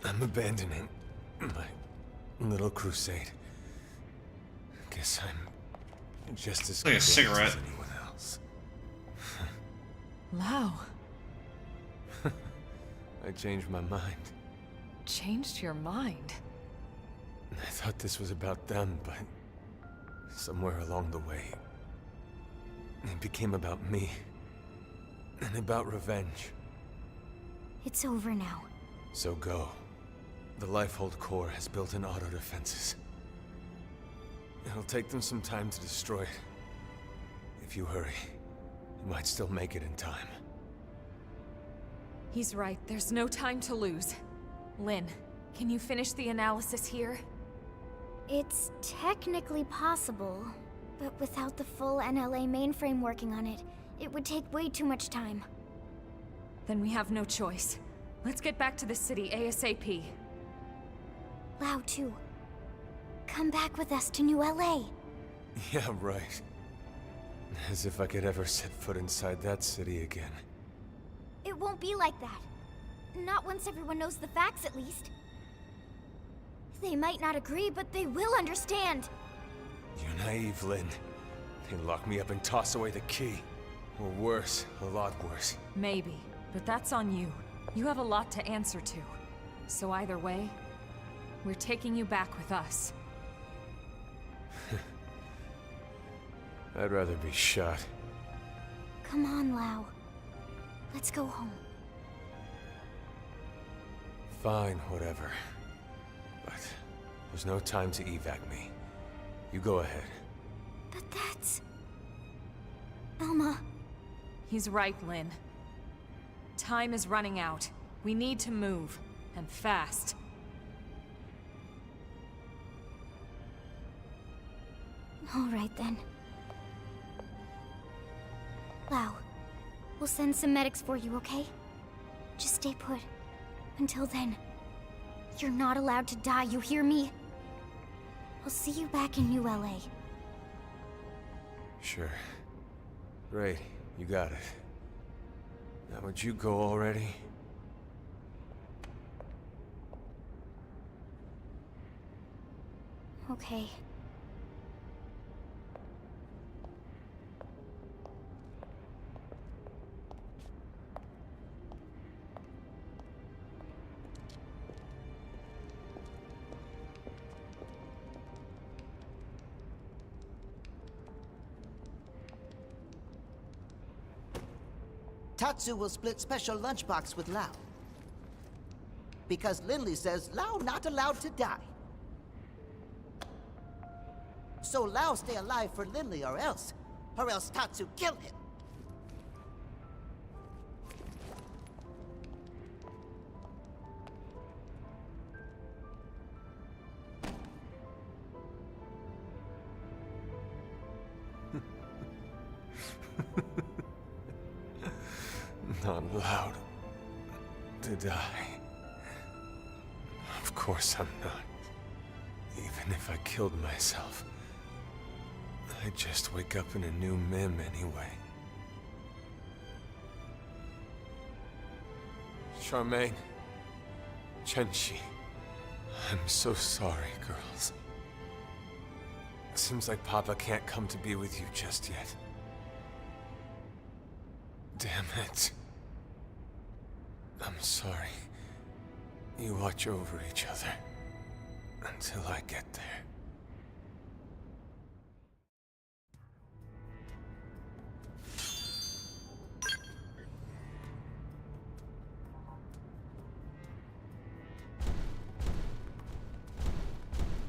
I'm abandoning my little crusade. Guess I'm just as Like a convinced cigarette. as anyone else. Lau. I changed my mind. Changed your mind? I thought this was about them, but somewhere along the way, it became about me. And about revenge. It's over now. So go. The Lifehold core has built-in auto-defenses. It'll take them some time to destroy it. If you hurry, you might still make it in time. He's right. There's no time to lose. Lynn, can you finish the analysis here? It's technically possible, but without the full NLA mainframe working on it, it would take way too much time. Then we have no choice. Let's get back to the city ASAP. Lau, too. Come back with us to New LA. Yeah, right. As if I could ever set foot inside that city again. It won't be like that. Not once everyone knows the facts, at least. They might not agree, but they will understand. You're naive, Lynn. They lock me up and toss away the key. Or worse, a lot worse. Maybe, but that's on you. You have a lot to answer to. So either way, we're taking you back with us. I'd rather be shot. Come on, Lau. Let's go home. Fine, whatever. But there's no time to evac me. You go ahead. But that's... Elma... He's right, Lynn. Time is running out. We need to move. And fast. All right, then. Lau, we'll send some medics for you, okay? Just stay put. Until then, you're not allowed to die, you hear me? I'll see you back in New LA. Sure. Great, you got it. Now would you go already? Okay. Tatsu will split special lunchbox with Lau. Because Lindley says Lau not allowed to die. So Lau stay alive for Lindley or else Tatsu kill him. not allowed to die. Of course I'm not. Even if I killed myself, I'd just wake up in a new Mim anyway. Charmaine, Chenchi, I'm so sorry, girls. Seems like Papa can't come to be with you just yet. Damn it. I'm sorry. You watch over each other until I get there.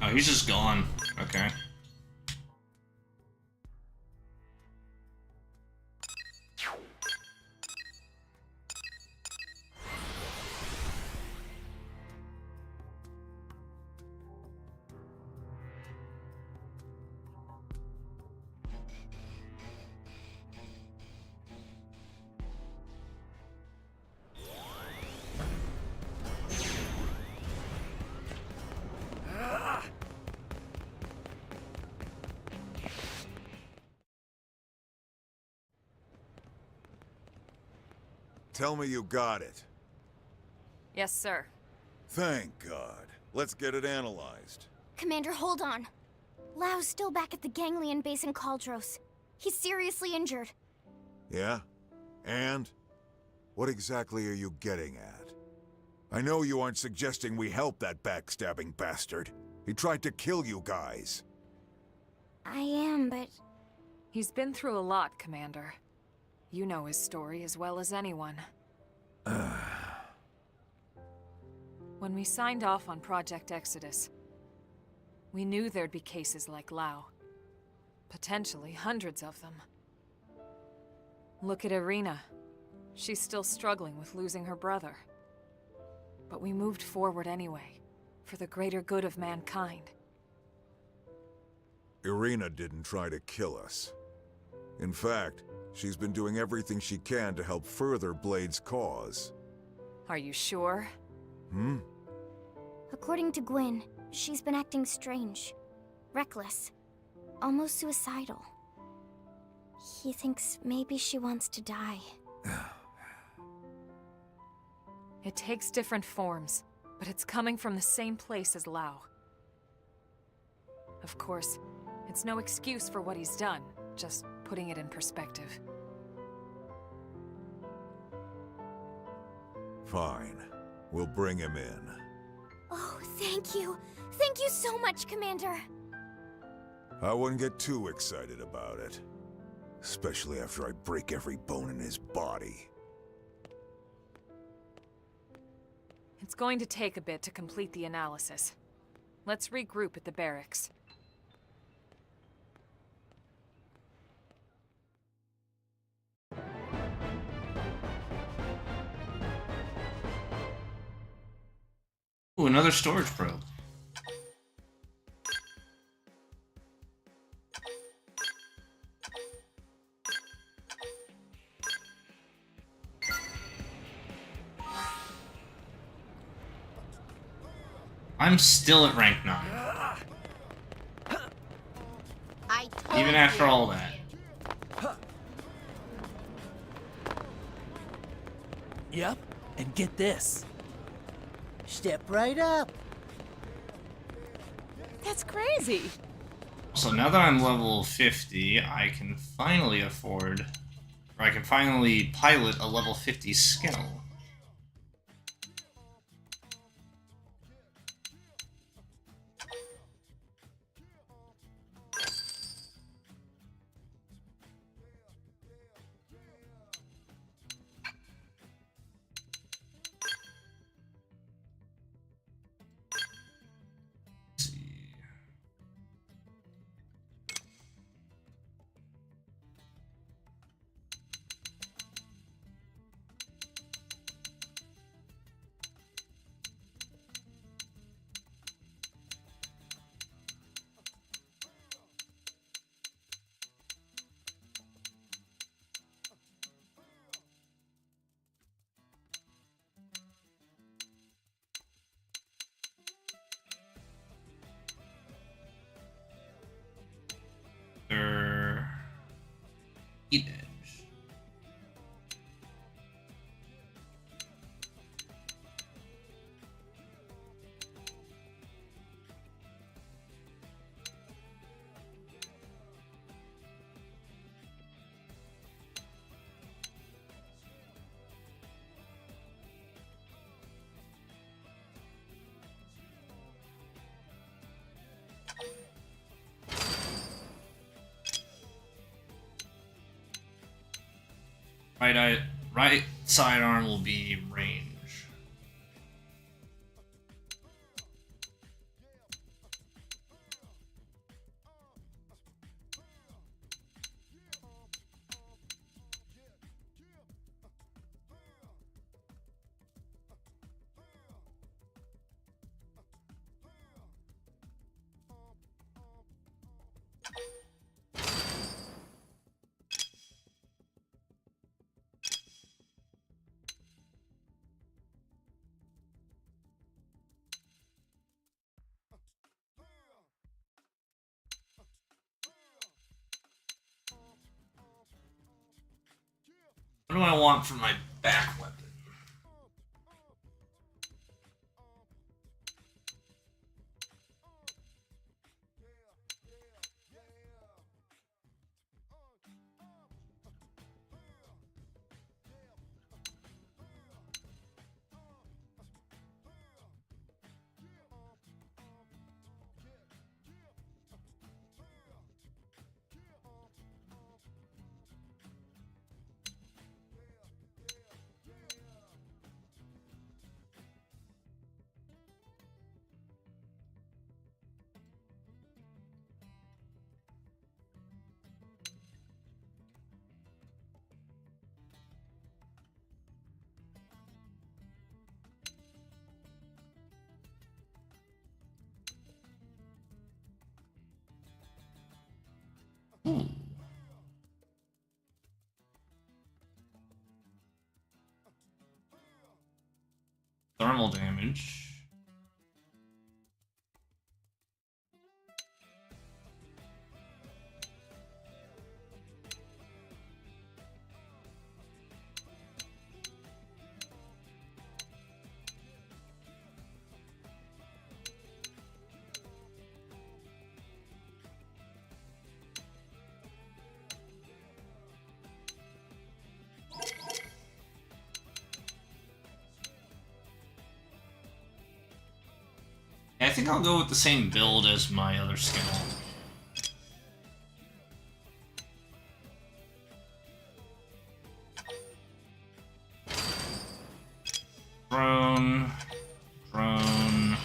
Oh, he's just gone. Okay. Tell me you got it. Yes, sir. Thank God. Let's get it analyzed. Commander, hold on. Lau's still back at the Ganglion base in Caldros. He's seriously injured. Yeah? And? What exactly are you getting at? I know you aren't suggesting we help that backstabbing bastard. He tried to kill you guys. I am, but... He's been through a lot, Commander. You know his story as well as anyone. When we signed off on Project Exodus, we knew there'd be cases like Lau. Potentially hundreds of them. Look at Irina. She's still struggling with losing her brother. But we moved forward anyway, for the greater good of mankind. Irina didn't try to kill us. In fact, she's been doing everything she can to help further Blade's cause. Are you sure? Hmm? According to Gwyn, she's been acting strange. Reckless. Almost suicidal. He thinks maybe she wants to die. It takes different forms, but it's coming from the same place as Lau. Of course, it's no excuse for what he's done, just putting it in perspective. Fine. We'll bring him in. Oh, thank you. Thank you so much, Commander. I wouldn't get too excited about it. Especially after I break every bone in his body. It's going to take a bit to complete the analysis. Let's regroup at the barracks. Ooh, another storage probe. I'm still at rank 9. Even after all that. Yep, and get this. Step right up. That's crazy. So now that I'm level 50, I can finally afford, or I can finally pilot a level 50 skill. Right sidearm will be range. What do I want for my back weapon? Ooh. Thermal damage. I think I'll go with the same build as my other skill. Drone. Drone.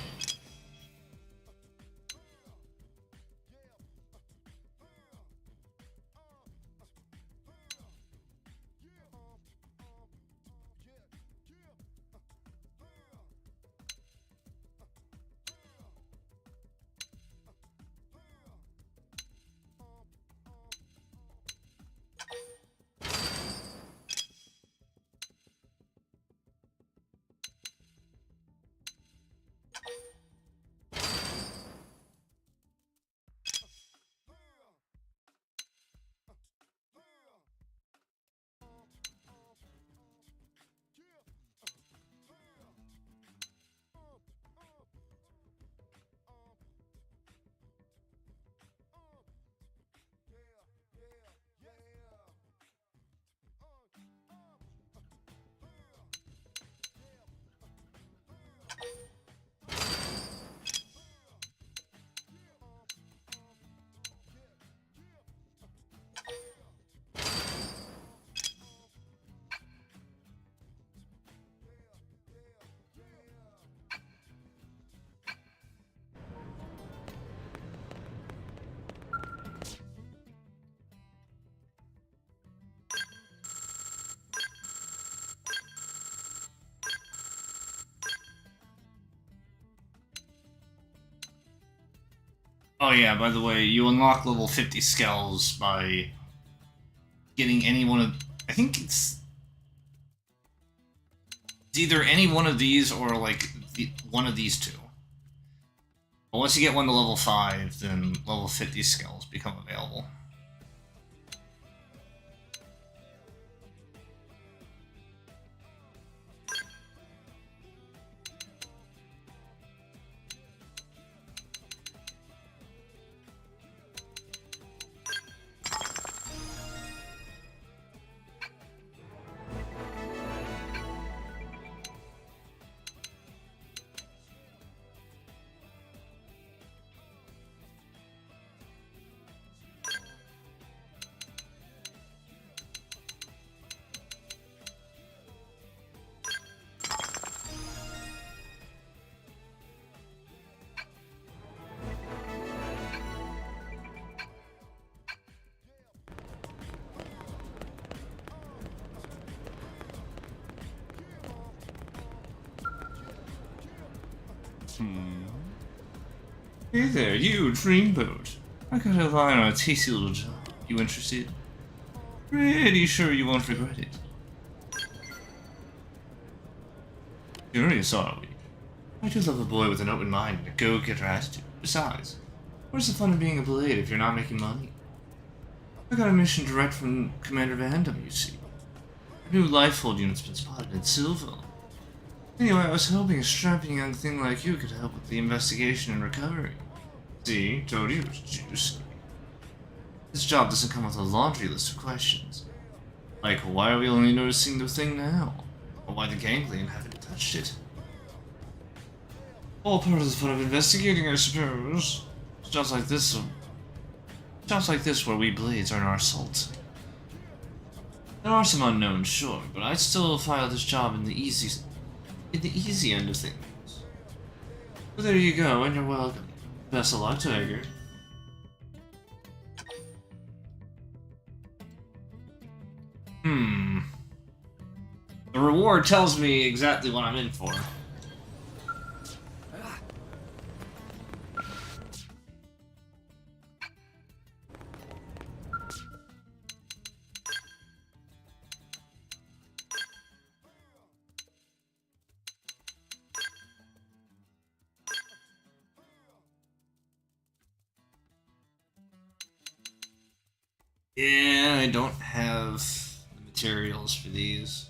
Oh yeah, by the way, you unlock level 50 skells by getting any one of... I think it's either any one of these or, like, one of these two. But once you get one to level 5, then level 50 skells become available. Hey there, you dreamboat. I got a line on a tasty little job. You interested? Pretty sure you won't regret it. Curious, are we? I do love a boy with an open mind and a go-getter attitude. Besides, where's the fun of being a blade if you're not making money? I got a mission direct from Commander Vandam, you see. A new life-hold unit's been spotted in Silva. Anyway, I was hoping a strapping young thing like you could help with the investigation and recovery. See, told you it was juicy. This job doesn't come with a laundry list of questions. Like, why are we only noticing the thing now? Or why the ganglion haven't touched it? All part of the fun of investigating, I suppose. Jobs like this where we blades earn our salt. There are some unknowns, sure, but I'd still file this job in the easy end of things. But there you go, and you're welcome. Best of luck, Tiger. The reward tells me exactly what I'm in for. Yeah, I don't have the materials for these.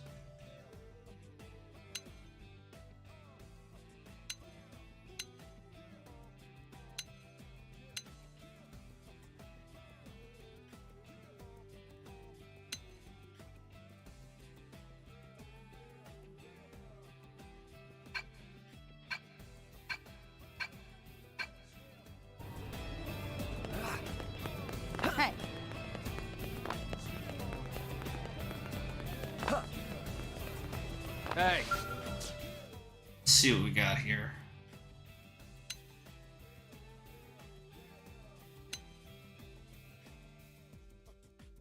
Hey! Let's see what we got here.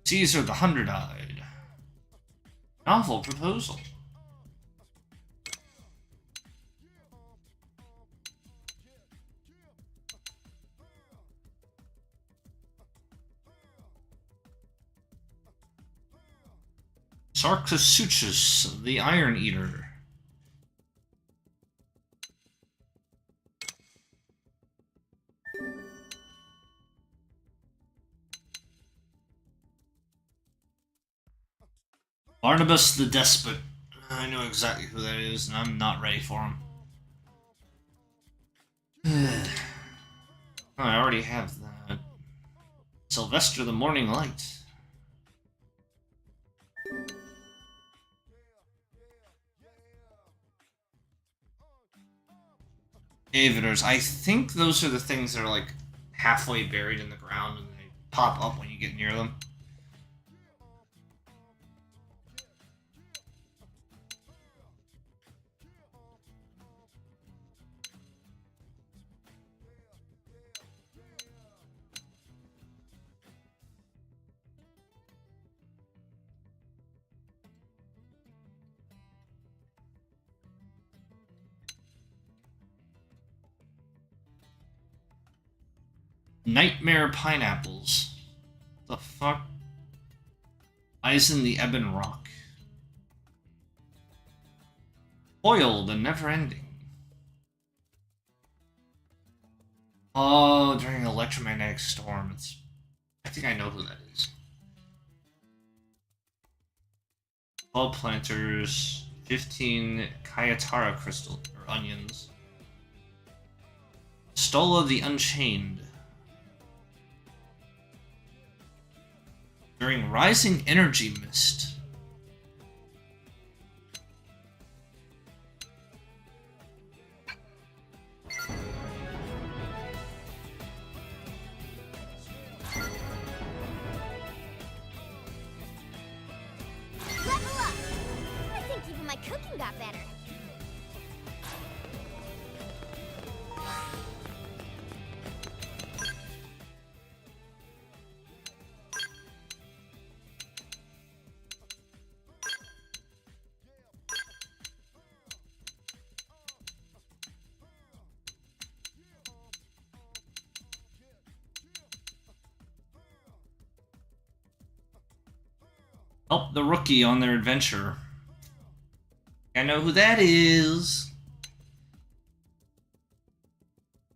Caesar the Hundred-Eyed. Novel proposal. Sarcosuchus, the Iron Eater. Barnabas the Despot. I know exactly who that is, and I'm not ready for him. Oh, I already have that. Sylvester the Morning Light. Aviders. I think those are the things that are like halfway buried in the ground and they pop up when you get near them. Nightmare pineapples. The fuck? Eisen the Ebon Rock. Foil the Never Ending. Oh, during an electromagnetic storm. I think I know who that is. 12 planters, 15 Kayatara crystal or onions. Stola the Unchained. During Rising Energy Mist. Level up! I think even my cooking got better. the rookie on their adventure. I know who that is.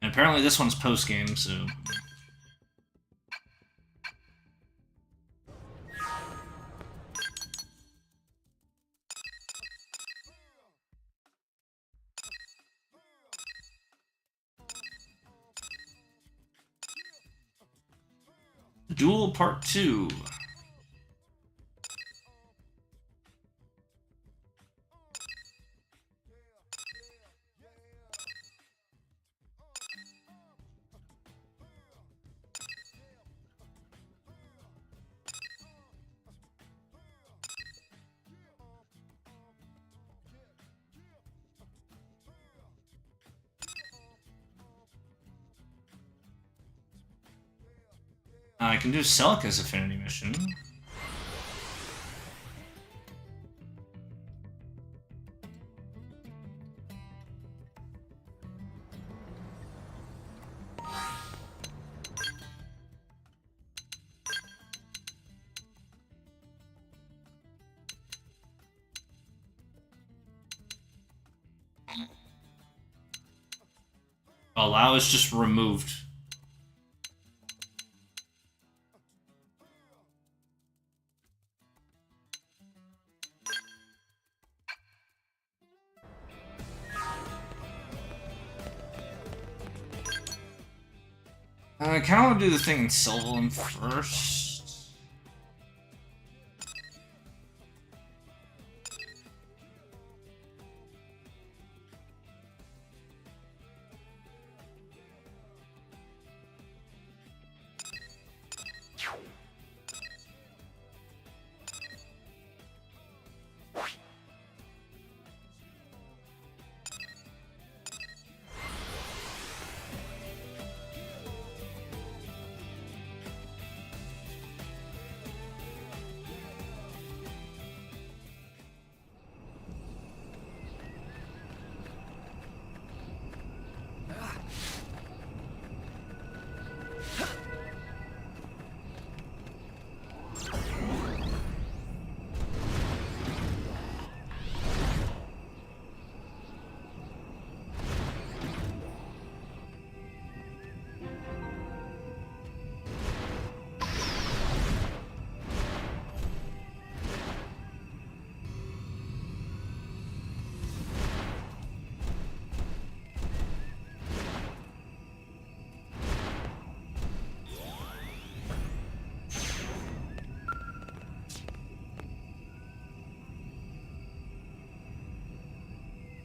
And apparently this one's post-game, so... Duel Part 2. I can do Celica's affinity mission. Allow is just removed. I kind of want to do the thing in Sylvan first.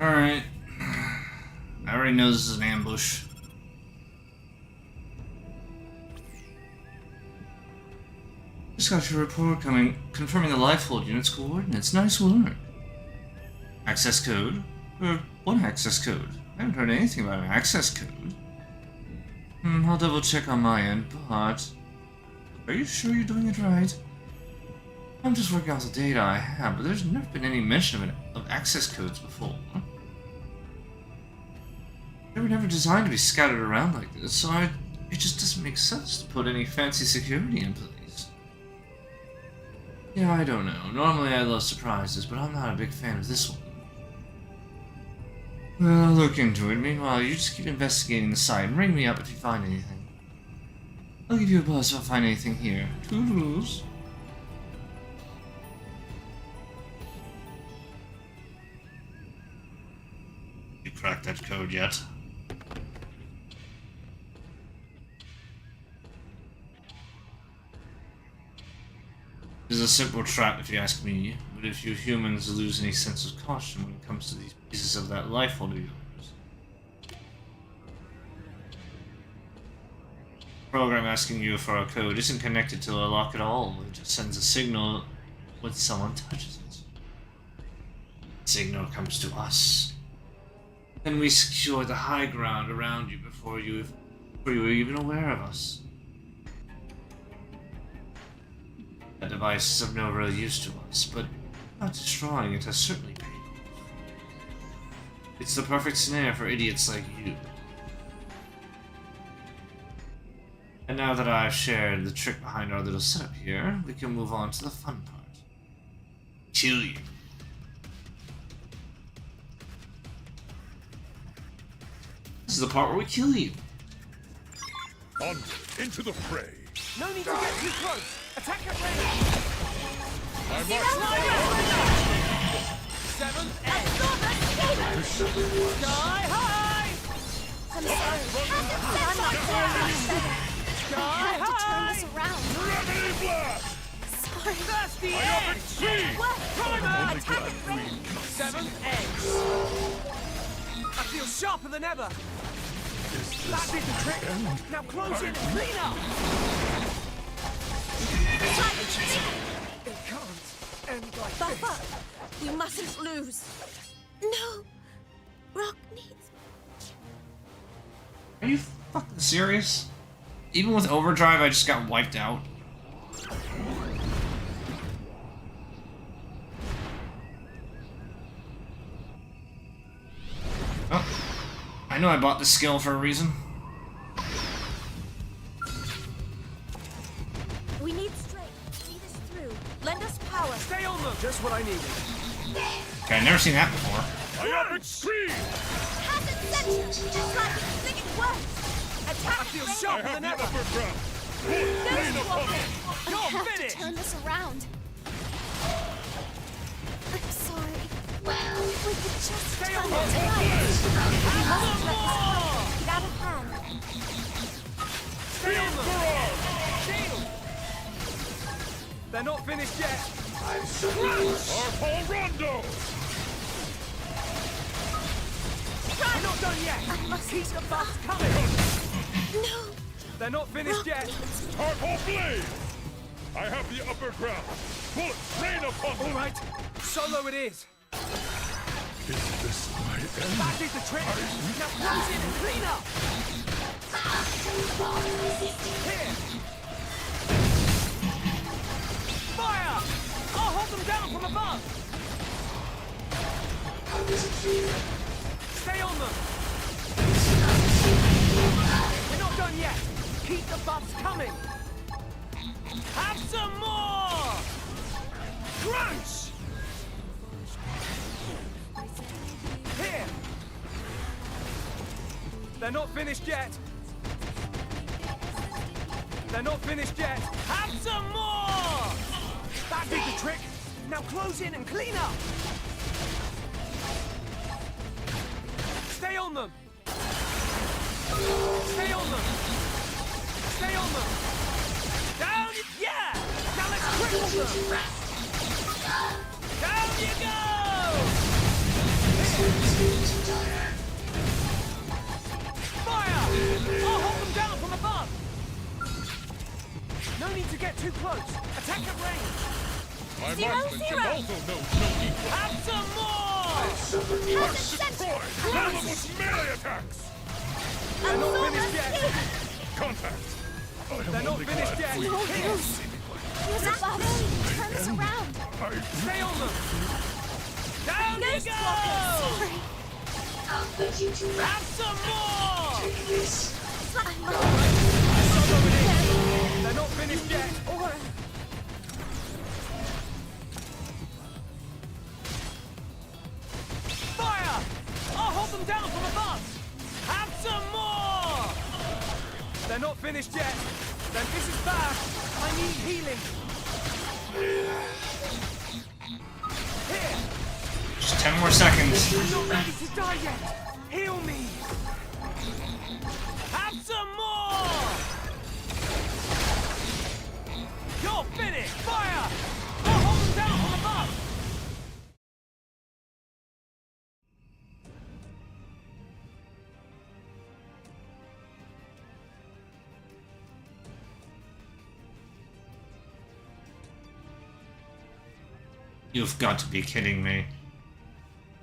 Alright. I already know this is an ambush. Just got your report confirming the Lifehold unit's coordinates. Nice work. Access code? What access code? I haven't heard anything about an access code. I'll double check on my end, but... Are you sure you're doing it right? I'm just working off the data I have, but there's never been any mention of access codes before. They were never designed to be scattered around like this, so it just doesn't make sense to put any fancy security in place. Yeah, I don't know. Normally I love surprises, but I'm not a big fan of this one. Well, I'll look into it. Meanwhile, you just keep investigating the site and ring me up if you find anything. I'll give you a buzz if I find anything here. Toodles. You cracked that code yet? It's a simple trap if you ask me, but if you humans lose any sense of caution when it comes to these pieces of that life of yours. The program asking you for a code isn't connected to a lock at all, it just sends a signal when someone touches it. The signal comes to us. Then we secure the high ground around you before you were even aware of us. That device is of no real use to us, but not destroying it has certainly paid off. It's the perfect snare for idiots like you. And now that I've shared the trick behind our little setup here, we can move on to the fun part. kill you. This is the part where we kill you. On into the fray. No need to get too close. Attack at range. I Seventh edge. Sky high. I'm sorry. Sky To turn high. this around. Gravity blast! Sorry. That's the edge. Primer. Attack at range. Seventh edge. I feel sharper than ever. That did the trick. Now close in and clean up. It can't end like Buff this. up. We mustn't lose. No. Rock needs. Are you fucking serious? Even with overdrive, I just got wiped out. Oh, I know I bought this skill for a reason. We need strength. See this through. Lend us power. Stay on them. Just what I needed. Okay, I've never seen that before. Myopic speed! Have it center. Just like you think it works. Attack I feel range. I sharper have than the ever. upper ground. There's Rain upon me. I You're have to finished. turn this around. I'm sorry. If we could just Stay turn on it them. right. We mustn't let this more. get out of hand. Stay on them. Shield. They're not finished yet. Harpo Rondo! We're not done yet. Keep the buffs coming. No. They're not finished yet. Harpo Blade! I have the upper ground. Bullets rain upon All them. right. Solo it is. Is this my end? That did the trick. Now close in and clean up. Here. Fire! I'll hold them down from above. Stay on them. We're not done yet. Keep the buffs coming. Have some more. Crunch. Here. They're not finished yet. They're not finished yet. Have some more. That did the trick. Now close in and clean up. Stay on them. Stay on them. Stay on them. Down you... Yeah! Now let's cripple them. Down you go! Fire! I'll hold them down from above. No need to get too close. Attack at range. My Zero, marksmanship zero. also knows no equal. Have some more! Have it center. One of them was melee attacks! They're not finished yet. Contact! I am They're not only finished glad yet. we- No use. Use a buff. Turn this around. Stay on them. Down you Nice go! Sorry. Have some more! I'm They're not finished yet. or Fire! I'll hold them down from above. Have some more! They're not finished yet. Then this is bad. I need healing. Here. Just 10 more seconds. I'm not ready to die yet. Heal me. Have some more! You're finished! Fire! I'll hold them down from above! You've got to be kidding me.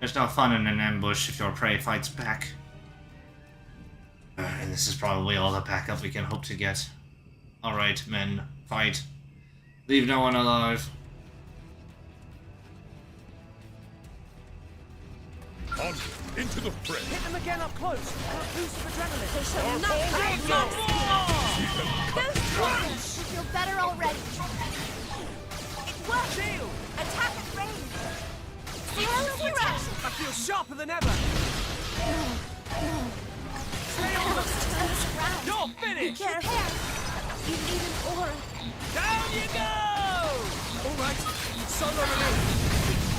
There's no fun in an ambush if your prey fights back. And this is probably all the backup we can hope to get. Alright, men, fight. Leave no one alive. On into the fray. Hit them again up close for a boost of adrenaline. they shall not Have some more! I feel better already. Work! Shield! Attack at range! Zero protection! I feel sharper than ever! Stay on them! Turn us around! You're Be finished! careful! You need an aura. Down you go! Alright, solo release!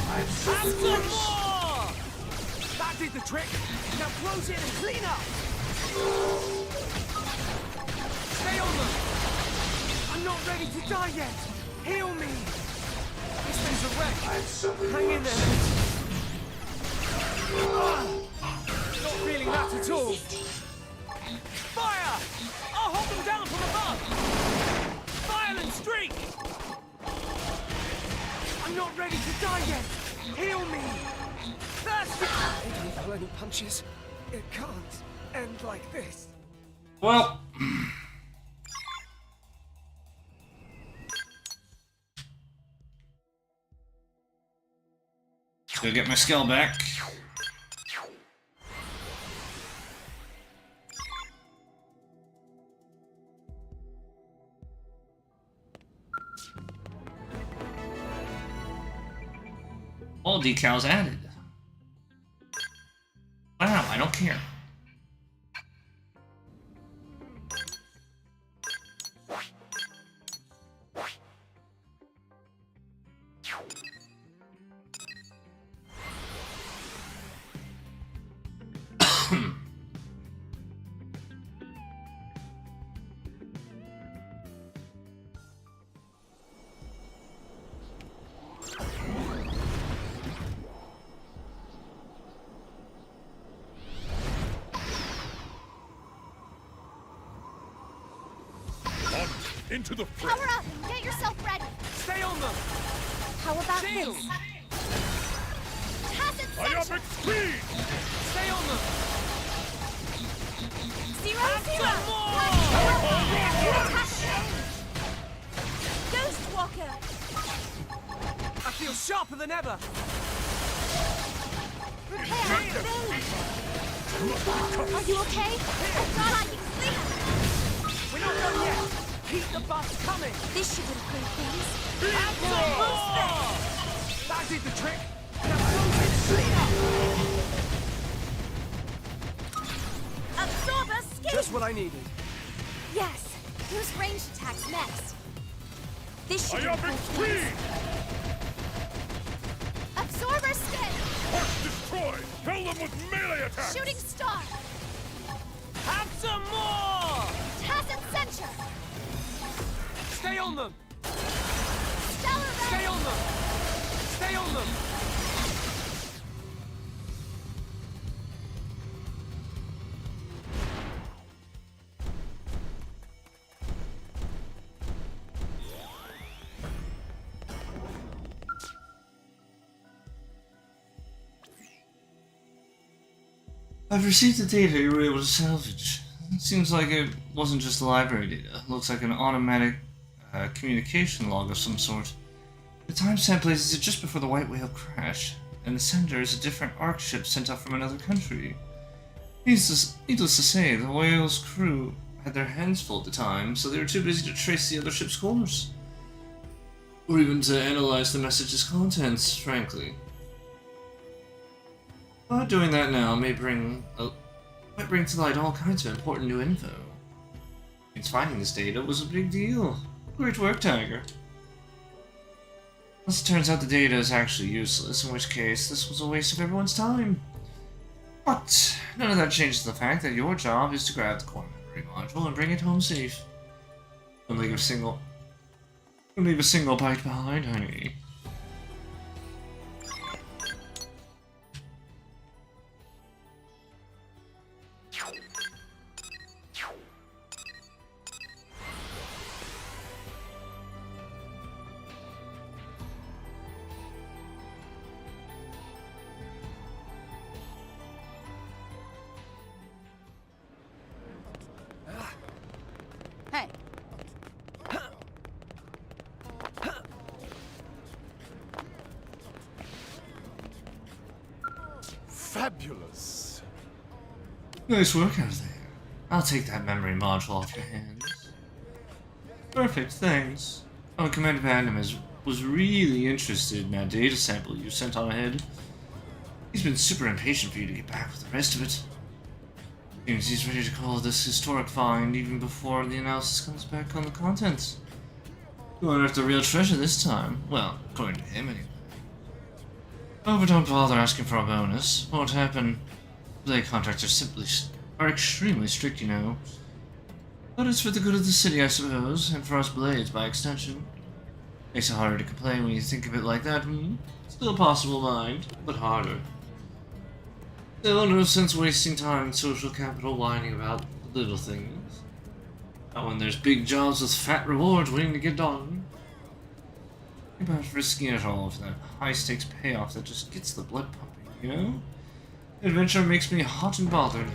I'm so Have some more! That did the trick! Now close in and clean up! Stay on them! I'm not ready to die yet! Heal me! This thing's a wreck! I'm so Hang in there! Not feeling that at all! Fire! I'll hold them down from above! Violent streak! I'm not ready to die yet! Heal me! Thirsty! They don't throw any punches. It can't end like this. Well, let's go get my skill back. All decals added. Wow, I don't care. Into the fray. Power up! Get yourself ready! Stay on them! How about Shield! this? Tacit High up Censure! extreme! Stay on them! Zero, Have zero! some more! Attack range! Ghost Walker! I feel sharper than ever! Repair! Move! Are you okay? Oh god, I can sleep! We're not done yet! Keep the buffs coming! This should improve things. Have some more! That did the trick! Now close it and clean up! Absorber skin! Just what I needed. Yes! Whose ranged attacks next? This should High up improve extreme! things. Absorber skin! Horse destroyed! Kill them with melee attacks! Shooting star! Have some more! Tacit Censure! Stay on them! Stellar Stay Ray! on them! Stay on them! I've received the data you were able to salvage. It seems like it wasn't just library data. It looks like an automatic communication log of some sort. The timestamp places it just before the White Whale crash, and the sender is a different ARC ship sent out from another country. Needless to say, the Whale's crew had their hands full at the time, so they were too busy to trace the other ship's course. Or even to analyze the message's contents, frankly. But doing that now might bring to light all kinds of important new info. Means finding this data was a big deal. Great work, Tiger. Unless it turns out the data is actually useless, in which case this was a waste of everyone's time. But none of that changes the fact that your job is to grab the core memory module and bring it home safe. Don't leave a single bite behind, honey. Hey, Fabulous. Nice work out there. I'll take that memory module off your hands. Perfect, thanks. Oh, Commander Vandam is was really interested in that data sample you sent on ahead. He's been super impatient for you to get back with the rest of it. Seems he's ready to call this historic find even before the analysis comes back on the contents. You unearthed the real treasure this time. Well, according to him anyway. Oh, but don't bother asking for a bonus. Won't happen. Blade contracts are extremely strict, you know. But it's for the good of the city, I suppose, and for us blades by extension. Makes it harder to complain when you think of it like that, hmm? Still possible, mind, but harder. Still, no sense wasting time and social capital whining about little things. Not when there's big jobs with fat rewards waiting to get done. Think about risking it all for that high-stakes payoff that just gets the blood pumping, you know? Adventure makes me hot and bothered.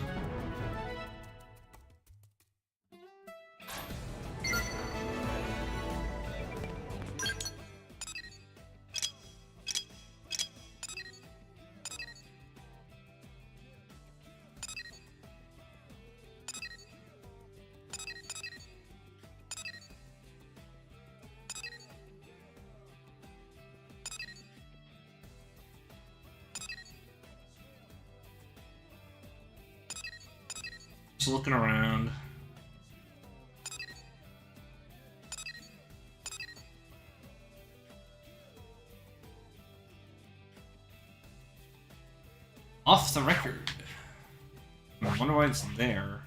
Just looking around. Off the record. I wonder why it's there.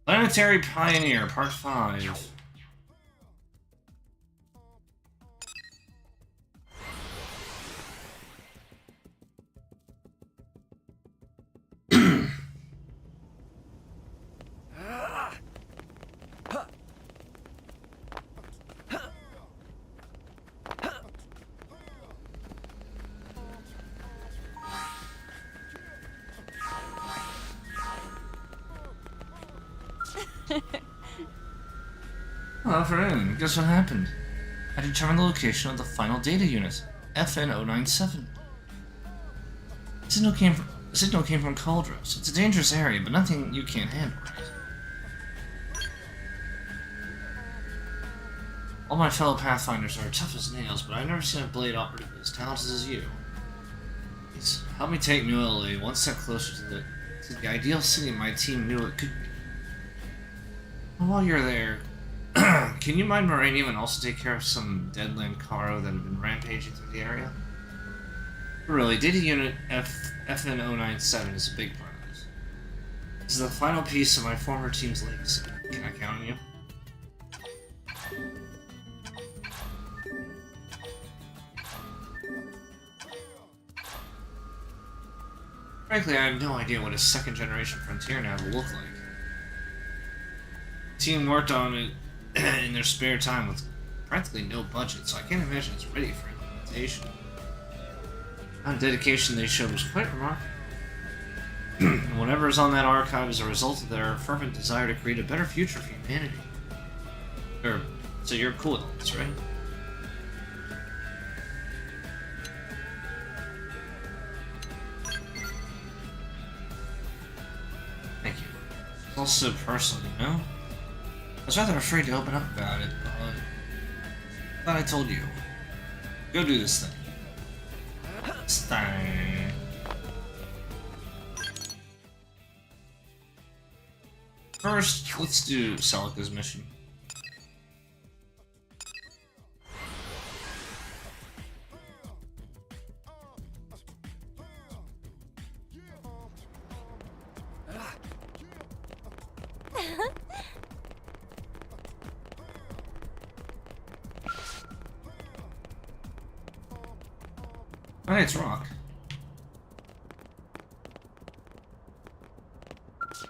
Planetary Pioneer, Part 5. Well, friend, guess what happened? I determined the location of the final data unit, FN097. The signal came from Cauldros. It's a dangerous area, but nothing you can't handle. All my fellow Pathfinders are tough as nails, but I've never seen a blade operative as talented as you. Please, help me take New LA one step closer to the ideal city my team knew it could be. And while you're there, can you mine Moranium and also take care of some deadland Caro that have been rampaging through the area? Really, Data Unit FN097 is a big part of this. This is the final piece of my former team's legacy. Can I count on you? Frankly, I have no idea what a second-generation Frontier nav will look like. The team worked on it in their spare time with practically no budget, so I can't imagine it's ready for implementation. The dedication they showed was quite remarkable. And whatever is on that archive is a result of their fervent desire to create a better future for humanity. So you're cool with this, right? Thank you. It's also personal, you know? I was rather afraid to open up about it, but glad I told you. Go do this thing. Stein. First, let's do Celica's mission. Hey, it's Rock.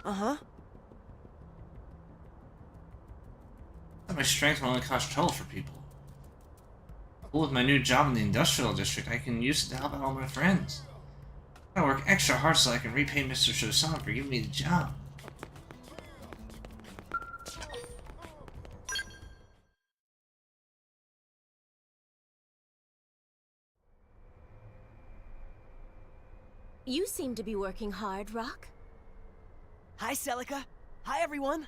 Uh-huh. My strength will only cause trouble for people. Well, with my new job in the industrial district, I can use it to help out all my friends. I work extra hard so I can repay Mr. Shosan for giving me the job. You seem to be working hard, Rock. Hi, Celica. Hi, everyone.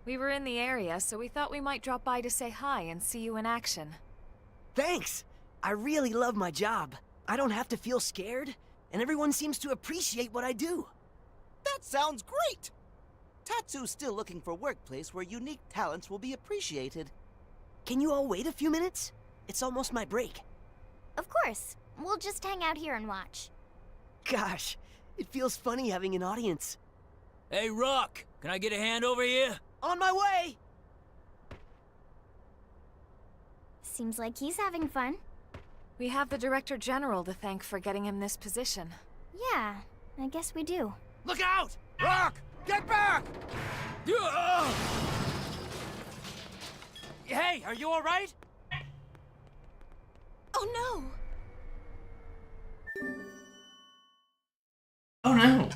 We were in the area, so we thought we might drop by to say hi and see you in action. Thanks. I really love my job. I don't have to feel scared, and everyone seems to appreciate what I do. That sounds great! Tatsu's still looking for a workplace where unique talents will be appreciated. Can you all wait a few minutes? It's almost my break. Of course. We'll just hang out here and watch. Gosh, it feels funny having an audience. Hey, Rock, can I get a hand over here? On my way! Seems like he's having fun. We have the Director General to thank for getting him this position. Yeah, I guess we do. Look out! Rock! Get back! Hey, are you alright? Oh no! Oh no!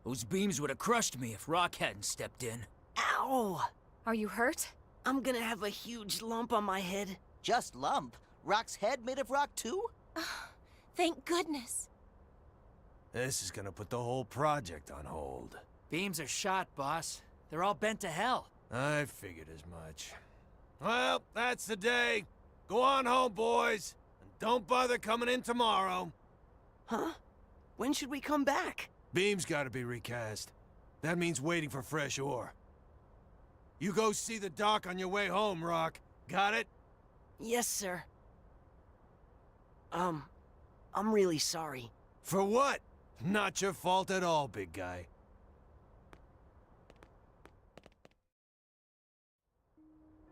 Those beams would have crushed me if Rock hadn't stepped in. Ow! Are you hurt? I'm gonna have a huge lump on my head. Just lump. Rock's head made of rock too? Thank goodness. This is gonna put the whole project on hold. Beams are shot, boss. They're all bent to hell. I figured as much. Well, that's the day. Go on home, boys. And don't bother coming in tomorrow. Huh? When should we come back? Beam's gotta be recast. That means waiting for fresh ore. You go see the dock on your way home, Rock. Got it? Yes, sir. I'm really sorry. For what? Not your fault at all, big guy.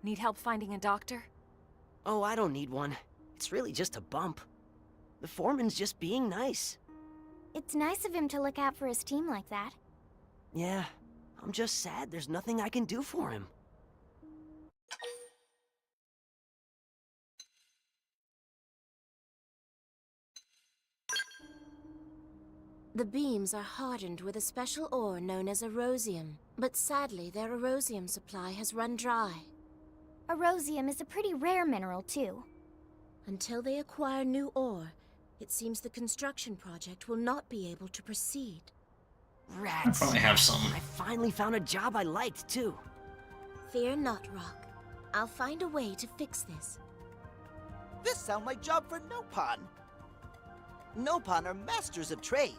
Need help finding a doctor? Oh, I don't need one. It's really just a bump. The foreman's just being nice. It's nice of him to look out for his team like that. Yeah, I'm just sad there's nothing I can do for him. The beams are hardened with a special ore known as erosium, but sadly their erosium supply has run dry. Erosium is a pretty rare mineral, too. Until they acquire new ore, it seems the construction project will not be able to proceed. Rats. I probably have some. I finally found a job I liked, too. Fear not, Rock. I'll find a way to fix this. This sounds like job for Nopon. Nopon are masters of trade.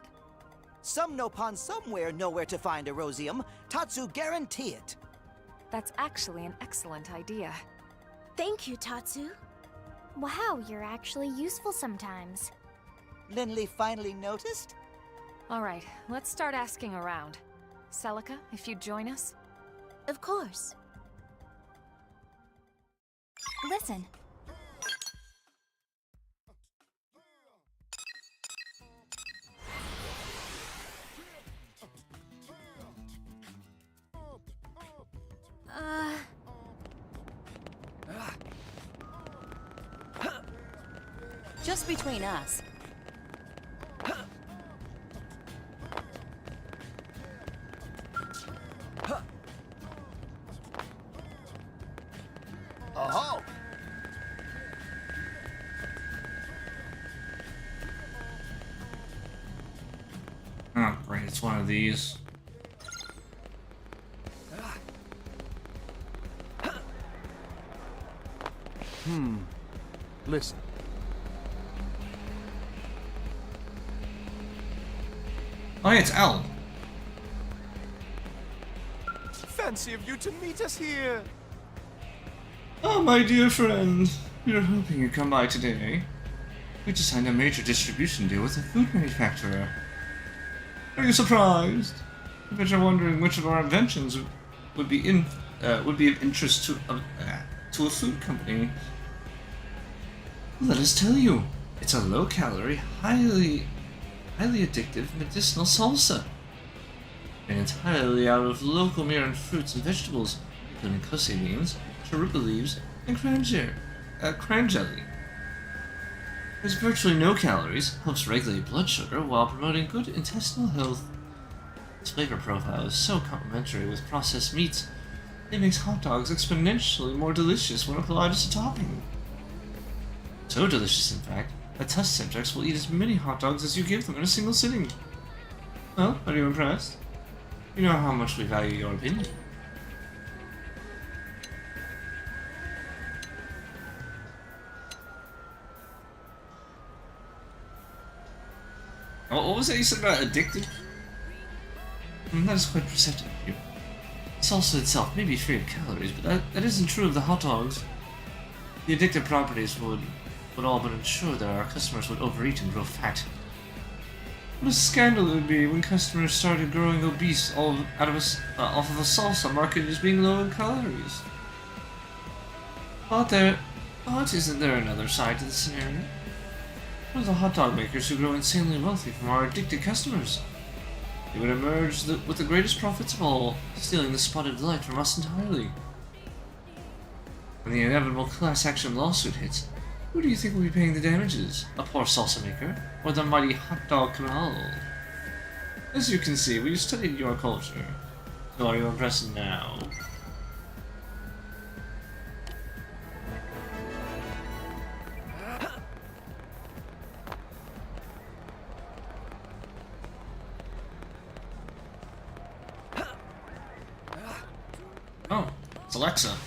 Some Nopon somewhere know where to find erosium. Tatsu guarantee it. That's actually an excellent idea. Thank you, Tatsu. Wow, you're actually useful sometimes. Linley finally noticed? Alright, let's start asking around. Celica, if you'd join us? Of course. Listen. Just between us. Oh! Oh, great, it's one of these. Listen. Oh, yeah, it's L. Fancy of you to meet us here. Oh, my dear friend. We were hoping you'd come by today. We just signed a major distribution deal with a food manufacturer. Are you surprised? I bet you're wondering which of our inventions would be of interest to a food company. Let us tell you, it's a low-calorie, highly addictive medicinal salsa, made entirely out of local Miran fruits and vegetables, including kose beans, charupa leaves, and cran jelly. There's virtually no calories, helps regulate blood sugar while promoting good intestinal health. Its flavor profile is so complementary with processed meats, it makes hot dogs exponentially more delicious when applied as a topping. So delicious, in fact, that test subjects will eat as many hot dogs as you give them in a single sitting. Well, are you impressed? You know how much we value your opinion. Oh, what was that you said about addictive? That is quite perceptive of you. The salsa itself may be free of calories, but that isn't true of the hot dogs. The addictive properties would all but ensure that our customers would overeat and grow fat. What a scandal it would be when customers started growing obese off of a salsa marketed as being low in calories. But isn't there another side to the scenario? What are the hot dog makers who grow insanely wealthy from our addicted customers? They would emerge with the greatest profits of all, stealing the spotted delight from us entirely. When the inevitable class action lawsuit hits, who do you think will be paying the damages? A poor salsa maker, or the mighty hot dog cabal? As you can see, we've studied your culture. So are you impressed now? Oh, it's Alexa.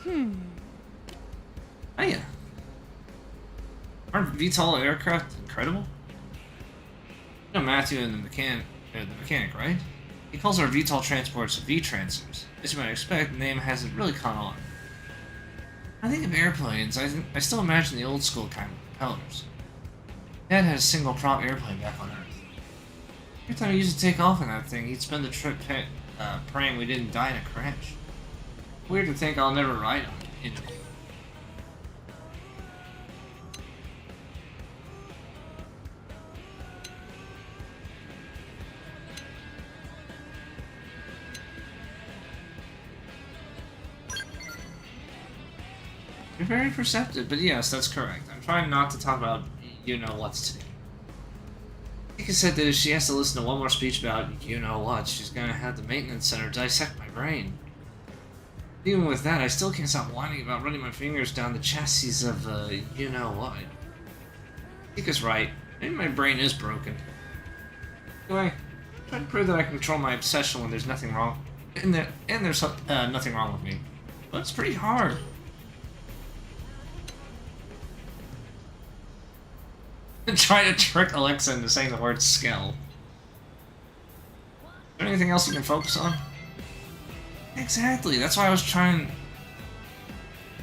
Hiya. Aren't VTOL aircraft incredible? You know Matthew and the mechanic, right? He calls our VTOL transports V-transfers. As you might expect, the name hasn't really caught on. I think of airplanes, I still imagine the old school kind of propellers. Dad had a single prop airplane back on Earth. Every time he used to take off in that thing, he'd spend the trip praying we didn't die in a crash. Weird to think I'll never ride on it. You're very perceptive, but yes, that's correct. I'm trying not to talk about you-know-what's today. Tika said that if she has to listen to one more speech about you-know-what, she's gonna have the maintenance center dissect my brain. Even with that, I still can't stop whining about running my fingers down the chassis of, you-know-what. Tika's right. Maybe my brain is broken. Anyway, I'm trying to prove that I can control my obsession when there's nothing wrong. And there's nothing wrong with me. But it's pretty hard. Try to trick Alexa into saying the word "skell." Is there anything else you can focus on? Exactly. That's why I was trying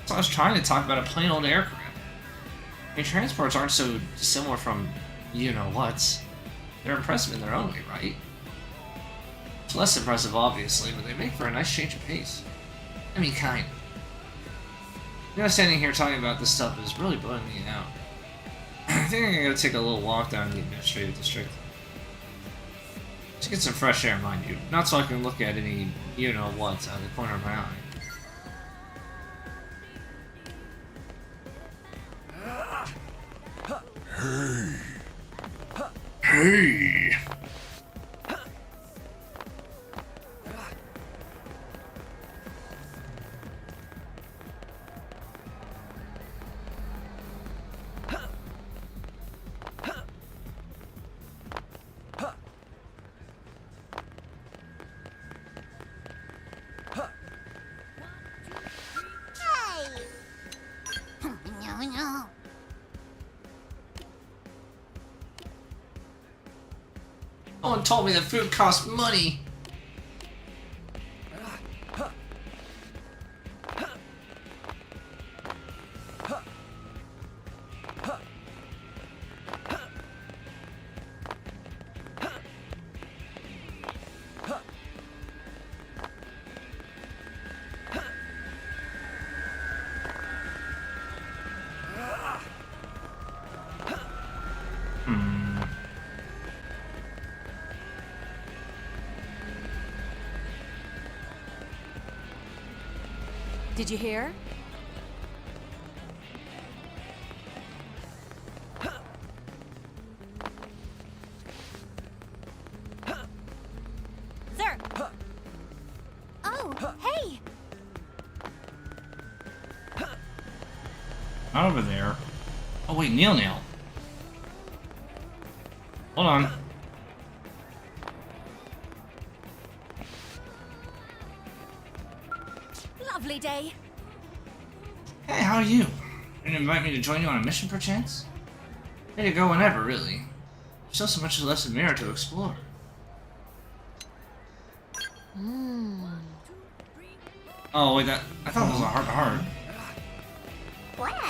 to talk about a plain old aircraft. I mean, transports aren't so dissimilar from you-know-whats. They're impressive in their own way, right? It's less impressive, obviously, but they make for a nice change of pace. I mean, kind of. Standing here talking about this stuff is really blowing me out. I think I'm gonna take a little walk down the administrative district. Just get some fresh air, mind you. Not so I can look at any you-know-whats out of the corner of my eye. Hey! No one told me that food costs money. Did you hear? Not over there. Oh wait, Nail. Hold on. Lovely day. Hey, how are you? You didn't invite me to join you on a mission, perchance? Ready to go whenever, really. There's still so much less of Mirror to explore. Oh wait, I thought it was a heart-to-heart. Well...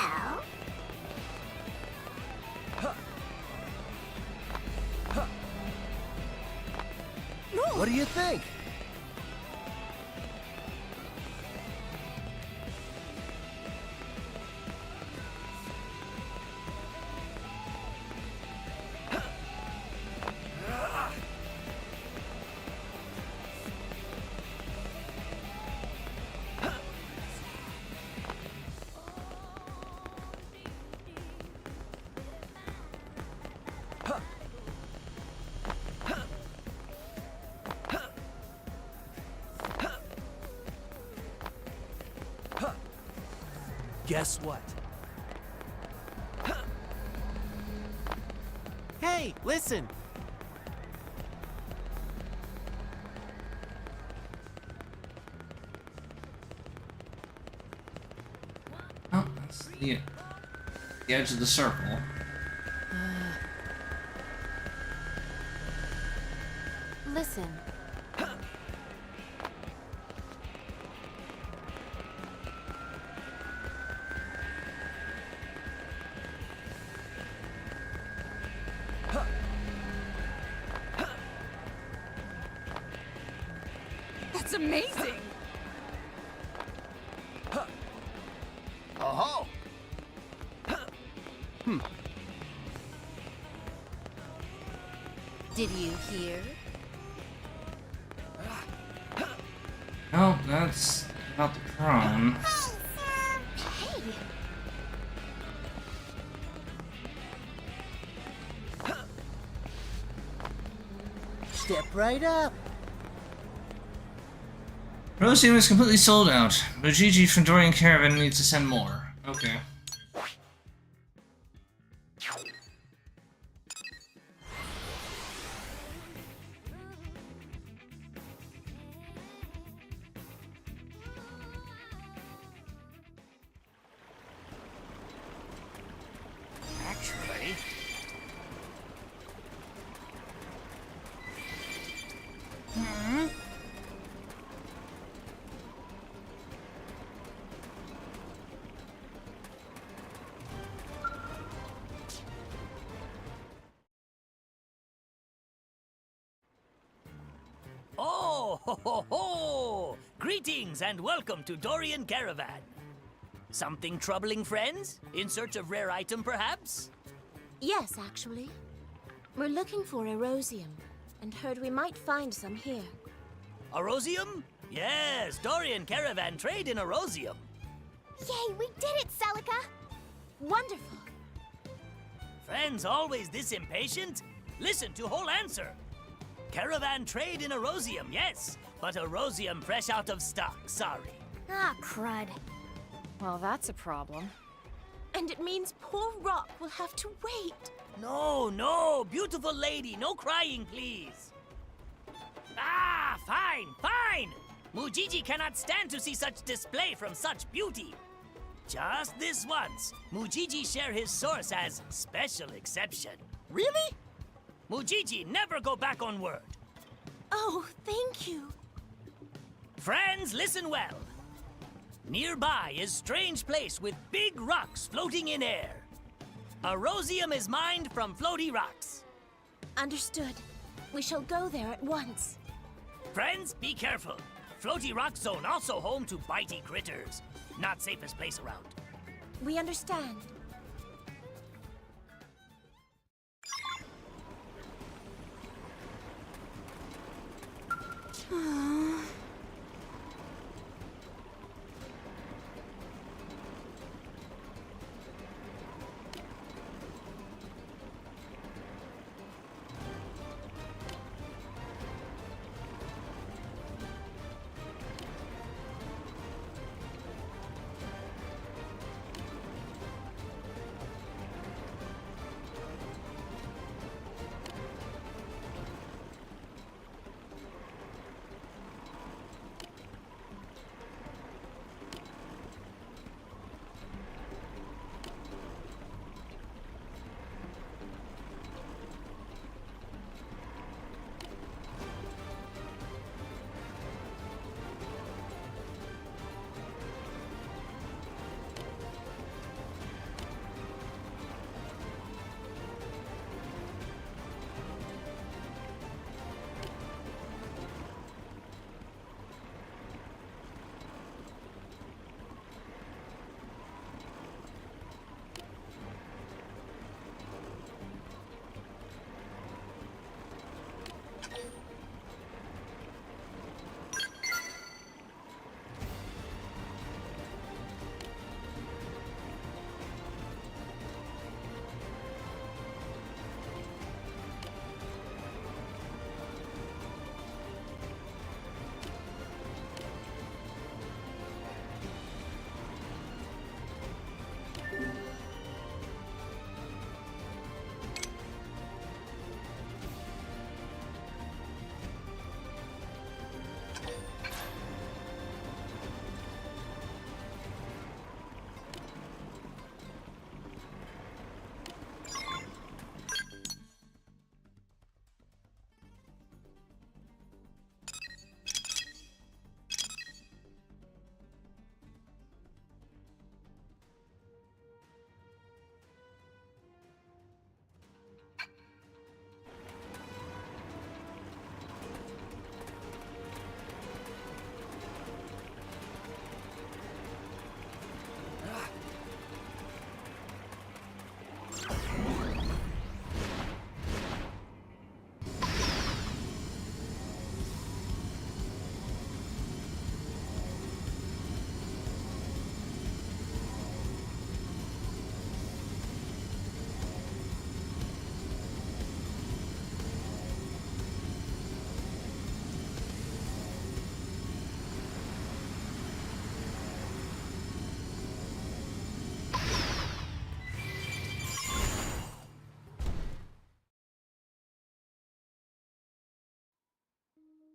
What do you think? Guess what? Hey, listen! Oh, that's the edge of the circle. Listen. That's amazing. Oh-ho! Did you hear? No, that's about the prone. Step right up. Rosium is completely sold out. Mujiji from Dorian Caravan needs to send more. Okay. Actually... Oh, ho, ho, ho! Greetings and welcome to Dorian Caravan. Something troubling, friends? In search of rare item, perhaps? Yes, actually. We're looking for Erosium, and heard we might find some here. Erosium? Yes, Dorian Caravan trade in Erosium. Yay, we did it, Celica! Wonderful! Friends always this impatient? Listen to whole answer. Caravan trade in Erosium, yes, but Erosium fresh out of stock, sorry. Ah, crud. Well, that's a problem. And it means poor Rock will have to wait. No, no, beautiful lady, no crying, please. Ah, fine. Mujiji cannot stand to see such display from such beauty. Just this once, Mujiji share his source as special exception. Really? Mujiji never go back on word. Oh, thank you. Friends, listen well. Nearby is strange place with big rocks floating in air. Erosium is mined from floaty rocks. Understood. We shall go there at once. Friends, be careful. Floaty rock zone also home to bitey critters. Not safest place around. We understand.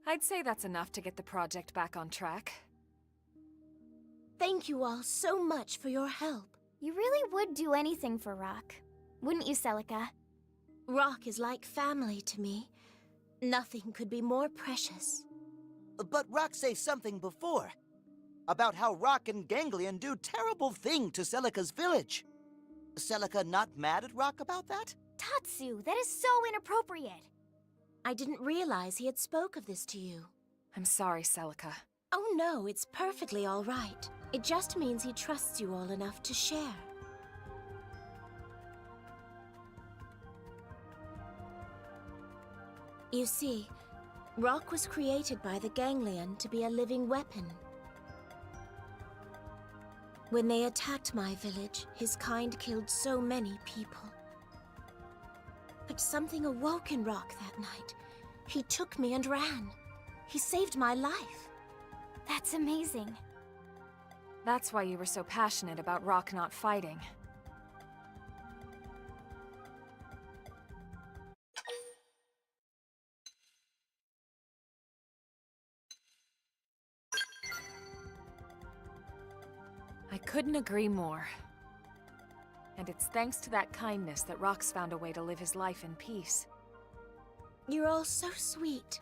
I'd say that's enough to get the project back on track. Thank you all so much for your help. You really would do anything for Rock, wouldn't you, Celica? Rock is like family to me. Nothing could be more precious. But Rock said something before. About how Rock and Ganglion do terrible thing to Celica's village. Celica not mad at Rock about that? Tatsu, that is so inappropriate. I didn't realize he had spoke of this to you. I'm sorry, Celica. Oh no, it's perfectly all right. It just means he trusts you all enough to share. You see, Rock was created by the Ganglion to be a living weapon. When they attacked my village, his kind killed so many people. But something awoke in Rock that night. He took me and ran. He saved my life. That's amazing. That's why you were so passionate about Rock not fighting. I couldn't agree more. And it's thanks to that kindness that Rock's found a way to live his life in peace. You're all so sweet.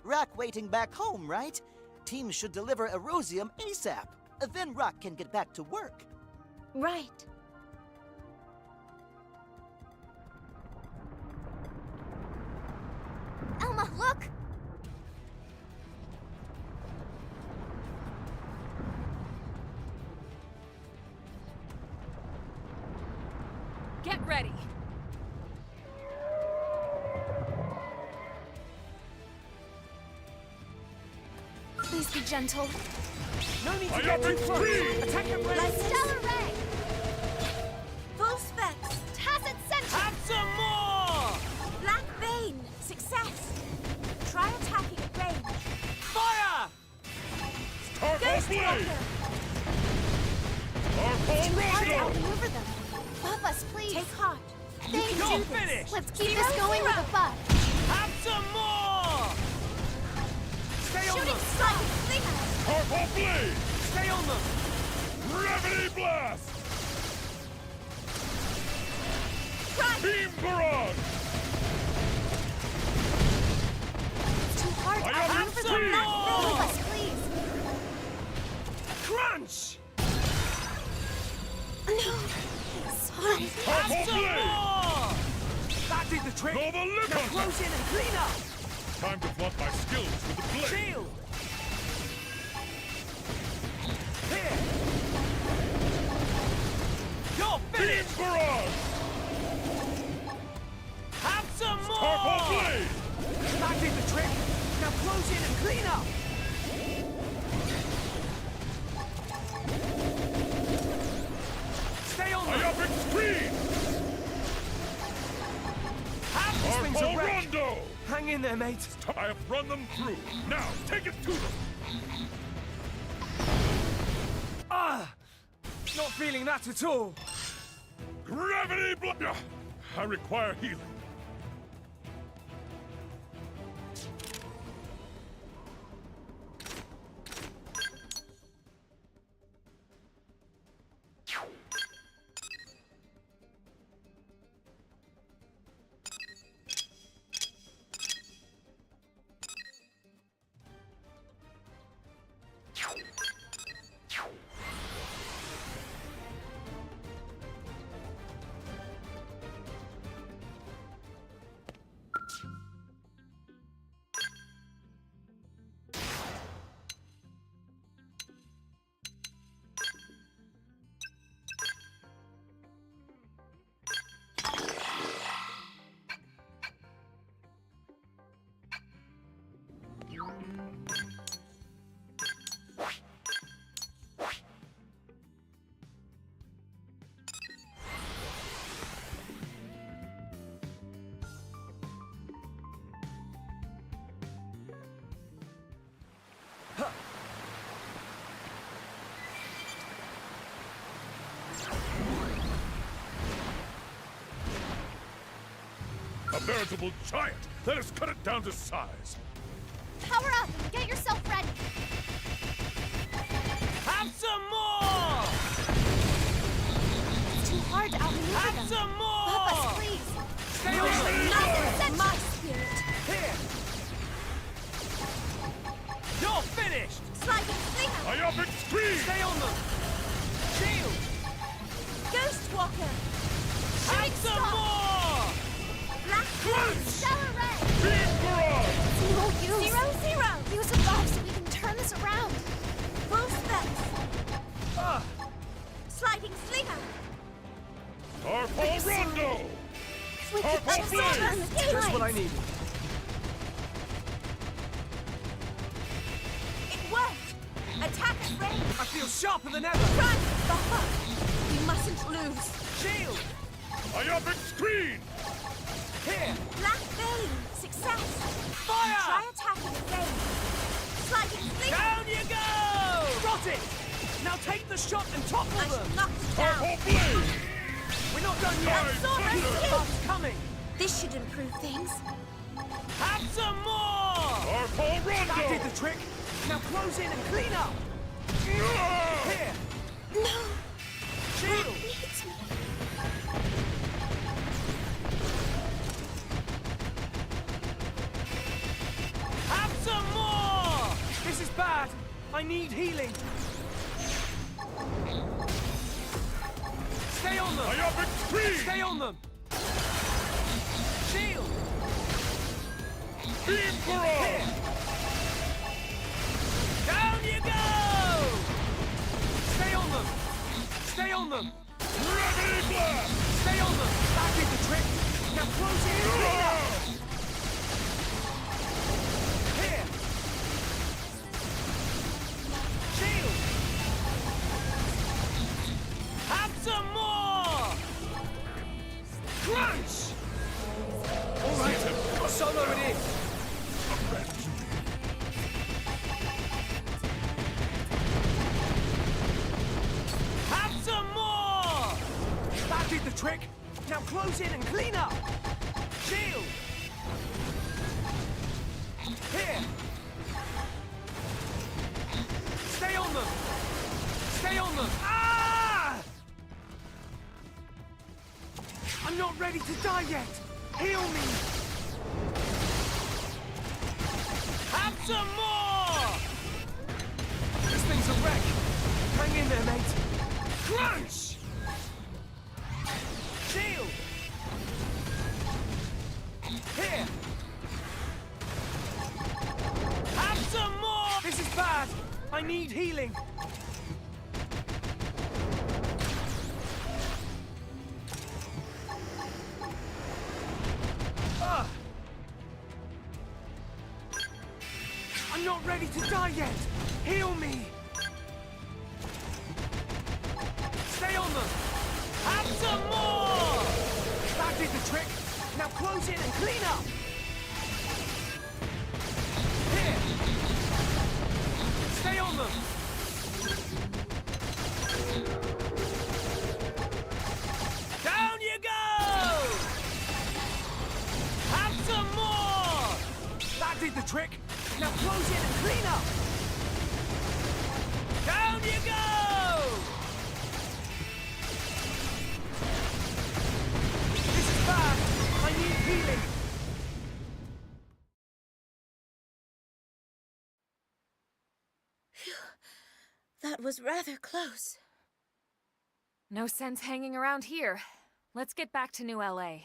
Rock waiting back home, right? Team should deliver Erosium ASAP. Then Rock can get back to work. Right. Elma, look! Get ready! Please be gentle. No need to get too close. Attack him right. Stellar Ray! Full specs. Tacit Sentry! Have some more! Black Bane. Success. Try attacking at range. Fire! Ghost Walker. Hard to outmaneuver them. Buff us, please. Take heart. Thank You're you. finished! Let's keep this going with a buff. Have some more! Stay on Shooting them. strike! Slinger! Purple Blade! Stay on them. Gravity Blast! Run! Beam Barrage! It's too hard to I have outmaneuver some them. more! Help us, please. Crunch! No. Sorry. Purple Some Blade! more! That did the trick. Go the Now Lick close in and clean up. Time to flaunt my skills with the blade! Shield. Here. You're Beam finished. Barrage! Have some Purple more! Blade! That did the trick. Now close in and clean up. Stay on them. Myopic Screen! This thing's a Arco wreck. Rondo! Hang in there, mate. I have run them through. Now, take it to them! Ah! Not feeling that at all. Gravity Blast! I require healing. veritable giant. Let us cut it down to size. Power up and get yourself ready. Have some more! It's too hard to outmaneuver Have them. some more! Help us, please. Stay on them! Nothing my spirit. Here! You're finished! Sliding slinger. Myopic scream! Stay on them! Shield! Ghost Walker. Have some more! Black Crunch! Stellar Ray. Beam barrage! Zero use. Zero. Use above so we can turn this around. Full specs. Sliding slinger. Starfall Rondo! If we could Starfall just Blade! turn the Just what I tides. needed. It worked. Attack at range. I feel sharper than ever. Run. The hook. We mustn't lose. Shield! Myopic screen! Here! Black Vein. Success. Fire! Try attacking again. Sliding slinger. Down you go! Got it! Now take the shot and topple I them! shall knock them down. Starfall Blade! We're not done yet! Time Thunder! Buff's coming! This should improve things. Have some more! Starfall That did Rondo! the trick! Now close in and clean up! Ah! Here! No. Shield! Needs me. Have some more! This is bad! I need healing! Stay on them! Myopic scream! Stay on them! Shield! Beam barrage! Down you go! Stay on them! Stay on them! Gravity blast! Stay on them! That did the trick! Now close in and clean up! Here! Shield! Have some more! Crunch! All right, solo it is! Have some more! That did the trick! Now close in and clean up! Shield! Here! Stay on them! Stay on them! Ah! I'm not ready to die yet! Heal me! Have some more! This thing's a wreck! Hang in there, mate! Crunch! Shield! Here! Have some more! This is bad! I need healing! I'm not ready to die yet! Heal me! Stay on them! Have some more! That did the trick! Now close in and clean up! Here! Stay on them! Down you go! Have some more! That did the trick! Now close in and clean up! Down you go! This is bad! I need healing! That was rather close. No sense hanging around here. Let's get back to New LA.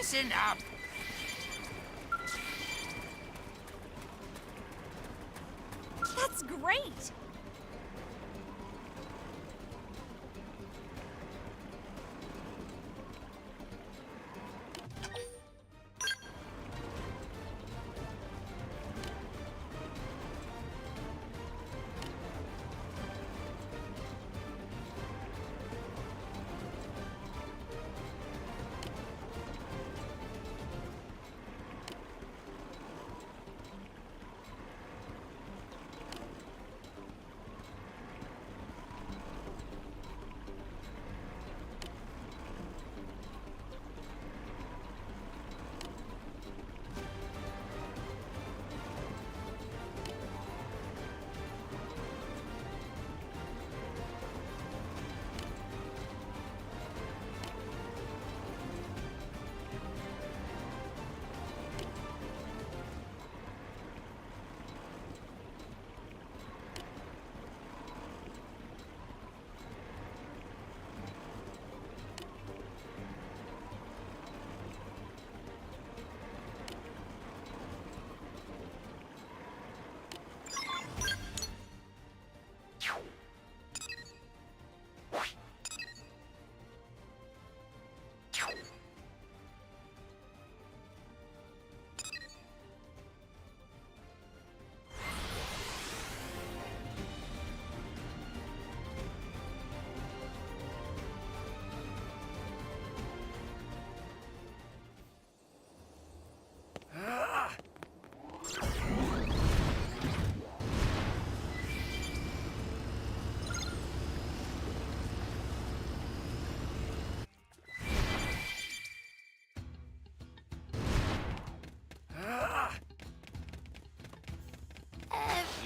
Listen up. That's great!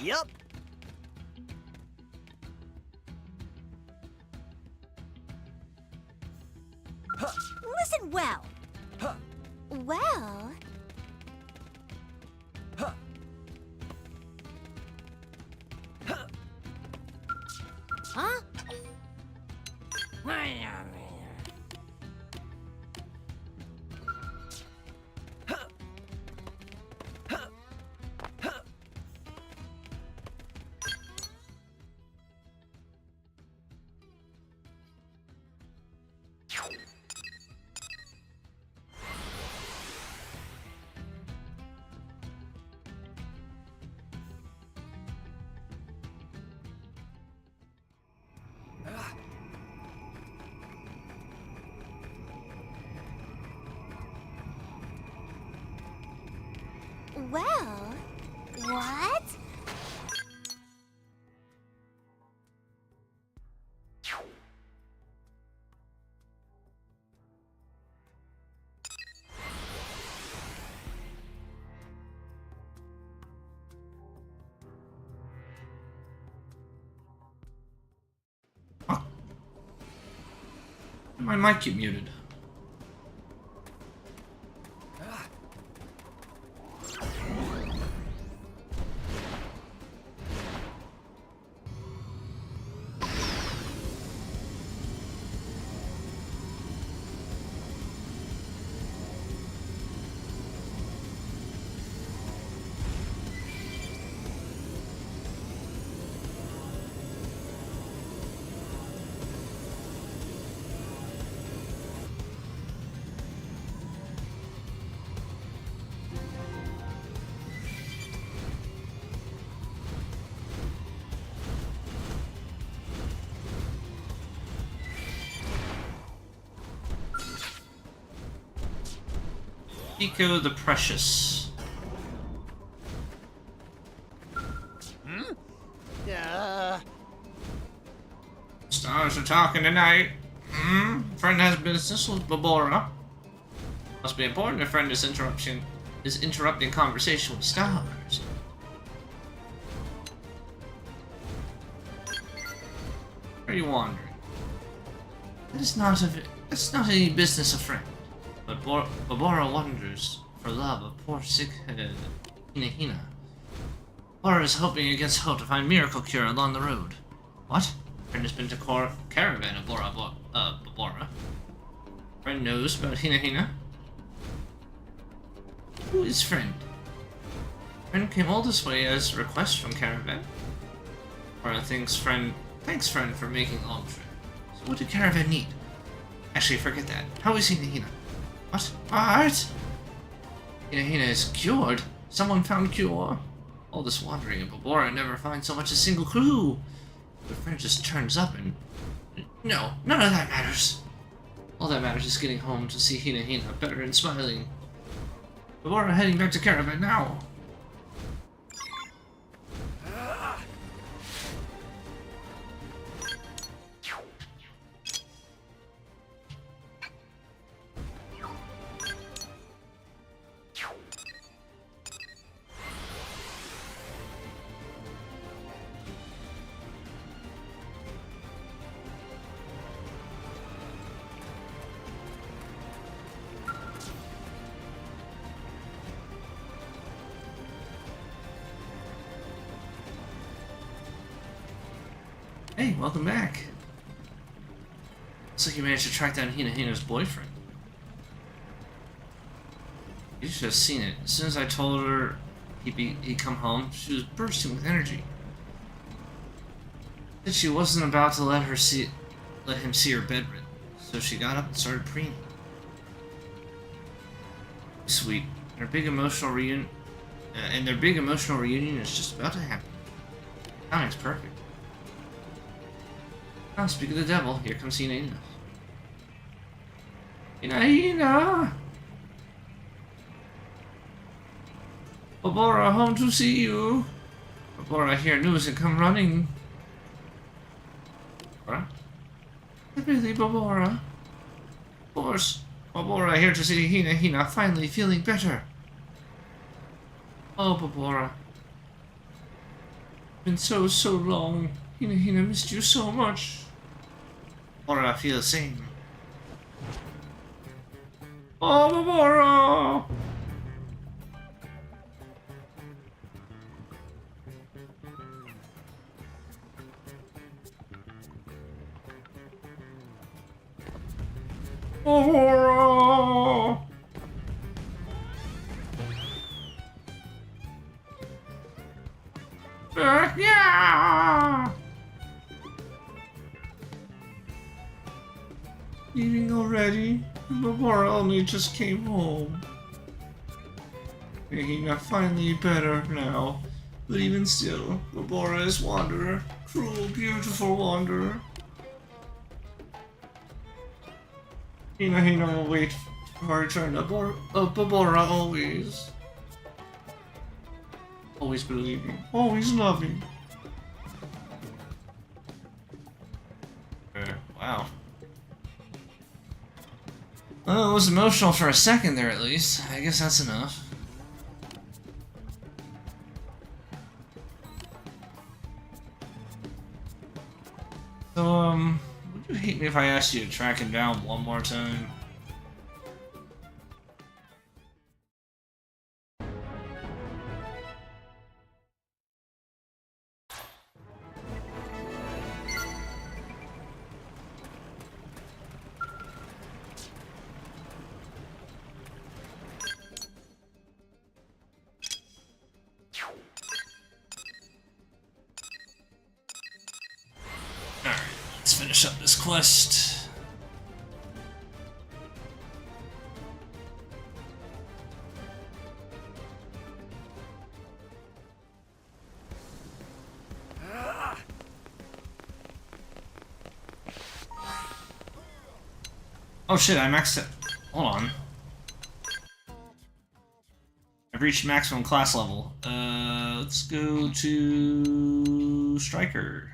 Yup. Listen well. Well... Huh? Well... What? My mic get muted. Pico the Precious. Stars are talking tonight. Friend has business with Babora. Must be important if friend is interrupting conversation with stars. Where are you wandering? It's not any business of friend. But Babora wonders for love of poor sick-headed Hina. Babora is hoping against hope to find miracle cure along the road. What? Friend has been to caravan of Babora. Friend knows about Hina. Who is friend? Friend came all this way as a request from Caravan. Or thanks friend for making the long trip. So what did Caravan need? Actually, forget that. How is Hinahina? What? What? Hinahina is cured? Someone found cure? All this wandering in Babora never finds so much as a single clue. The friend just turns up and... No, none of that matters. All that matters is getting home to see Hinahina better and smiling. Babora heading back to Caravan now. Hey, welcome back. Looks like you managed to track down Hinahina's boyfriend. You should have seen it. As soon as I told her he'd come home, she was bursting with energy. Said she wasn't about to let him see her bedridden, so she got up and started preening. Sweet. Their big emotional reunion, is just about to happen. Timing's perfect. Now, speak of the devil, here comes Hinahina. Hinahina! Babora, home to see you. Babora, hear news and come running. Babora? Really, Babora? Of course. Babora, here to see Hinahina, finally feeling better. Oh, Babora. Been so long. Hinahina missed you so much. Or I feel the same. Oh, Babora! Babora! Yeah! Leaving already? Babora only just came home. Hinahina finally better now, but even still, Babora is wanderer. Cruel, beautiful wanderer. Hinahina will wait for her return of Babora always. Always believing, always loving. Wow. Well, it was emotional for a second there at least. I guess that's enough. So, would you hate me if I asked you to track him down one more time? Finish up this quest. Oh shit, I maxed it. Hold on. I've reached maximum class level. Let's go to Striker.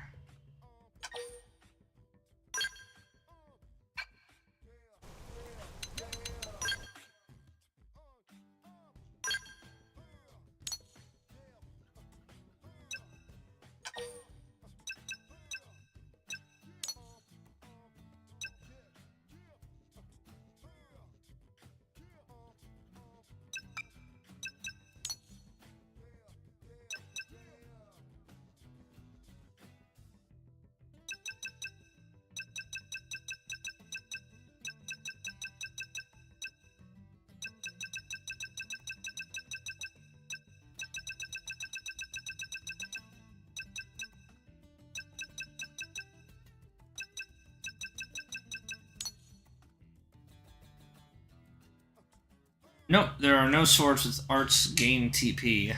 Nope, there are no swords with arts gain TP.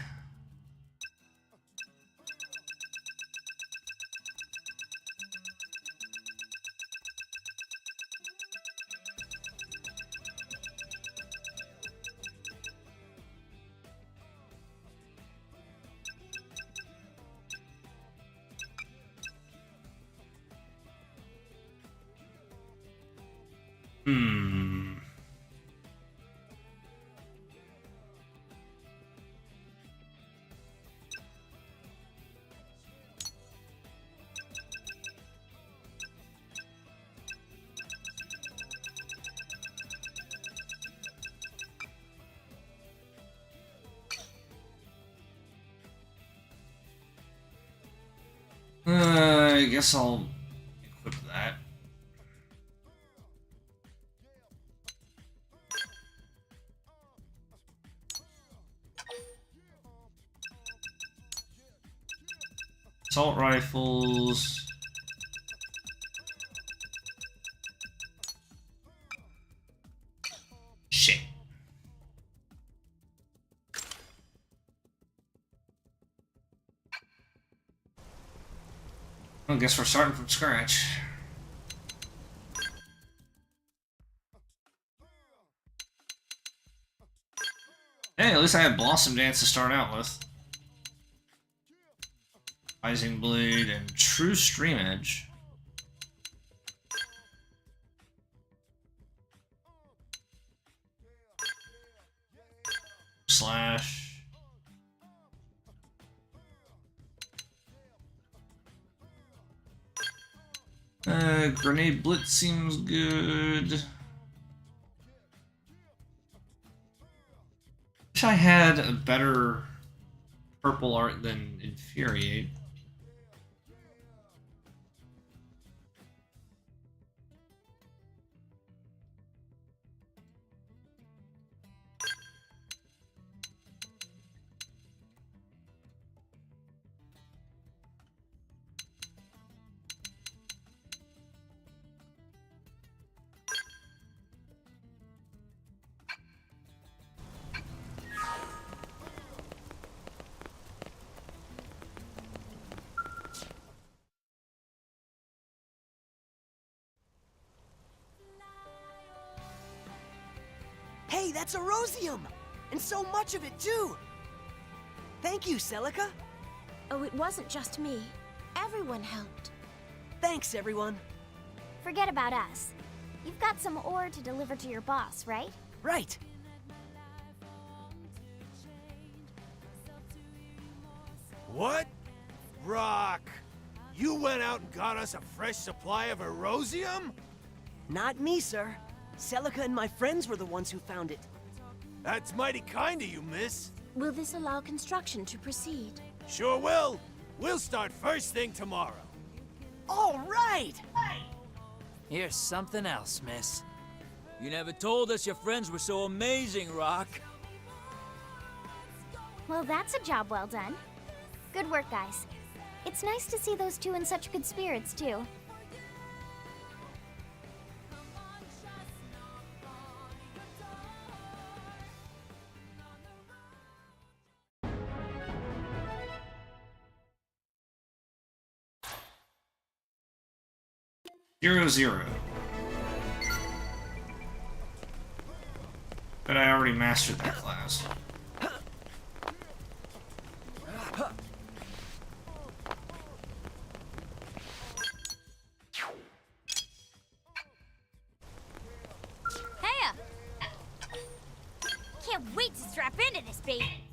Hmm. I guess I'll equip that. Assault rifles. Shit. I guess we're starting from scratch. Hey, at least I have Blossom Dance to start out with. Rising Blade and True Stream Edge. Slash. Grenade Blitz seems good. Wish I had a better purple art than Infuriate. Hey, that's a rosium! And so much of it, too! Thank you, Celica. Oh, it wasn't just me. Everyone helped. Thanks, everyone. Forget about us. You've got some ore to deliver to your boss, right? Right. What? Rock! You went out and got us a fresh supply of erosium? Not me, sir. Celica and my friends were the ones who found it. That's mighty kind of you, miss. Will this allow construction to proceed? Sure will. We'll start first thing tomorrow. All right! Here's something else, miss. You never told us your friends were so amazing, Rock. Well, that's a job well done. Good work, guys. It's nice to see those two in such good spirits, too. Zero. But I already mastered that class. Heya! Can't wait to strap into this baby.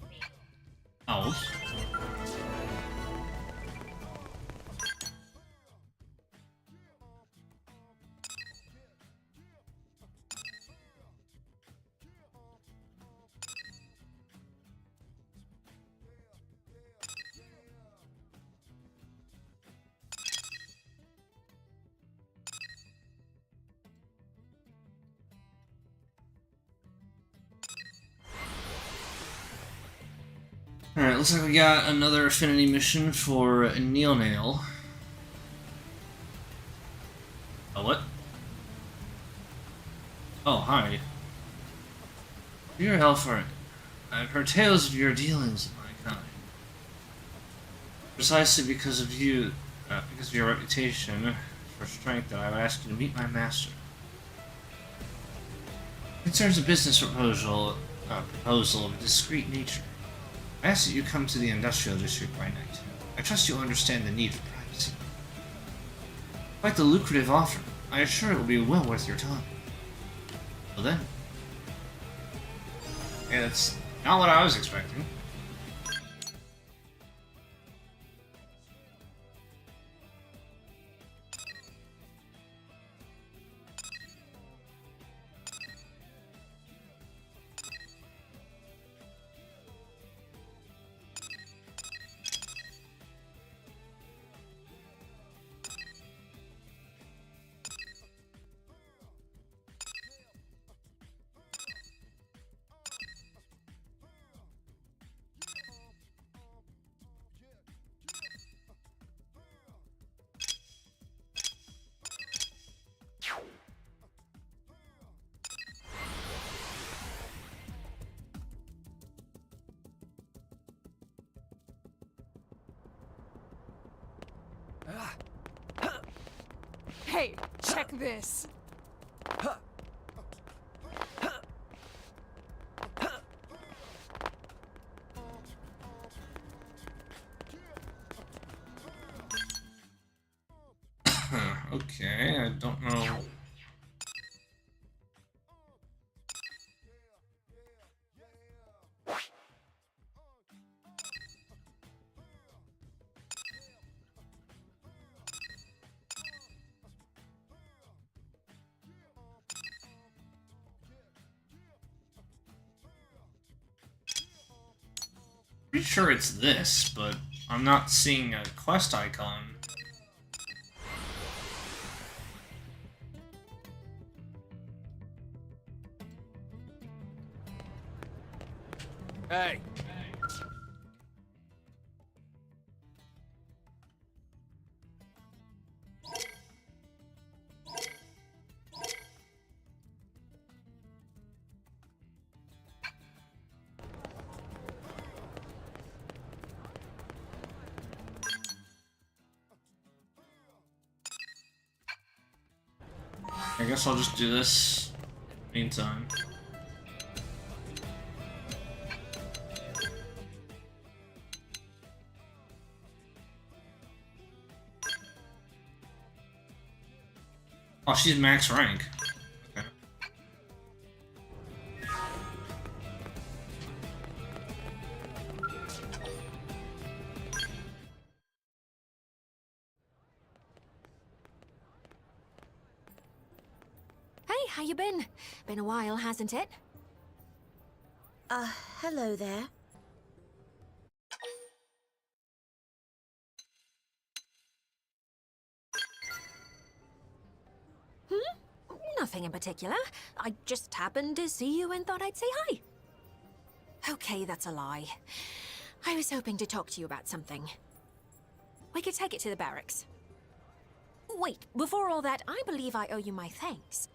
Oh. Alright, looks like we got another affinity mission for Neil. Oh, what? Oh, hi. Dear Hellfire, I've heard tales of your dealings with my kind. Precisely because of you, because of your reputation for strength, that I would ask you to meet my master. It concerns a business proposal of a discreet nature. I ask that you come to the industrial district by night. I trust you'll understand the need for privacy. Quite the lucrative offer. I assure it will be well worth your time. Well then. Yeah, that's not what I was expecting. Hey, check this. Okay, I don't know. Pretty sure it's this, but I'm not seeing a quest icon. Hey! I guess I'll just do this in the meantime. Oh, she's max rank. Okay. Hey, how you been? Been a while, hasn't it? Hello there. Nothing in particular. I just happened to see you and thought I'd say hi. Okay, that's a lie. I was hoping to talk to you about something. We could take it to the barracks. Wait, before all that, I believe I owe you my thanks.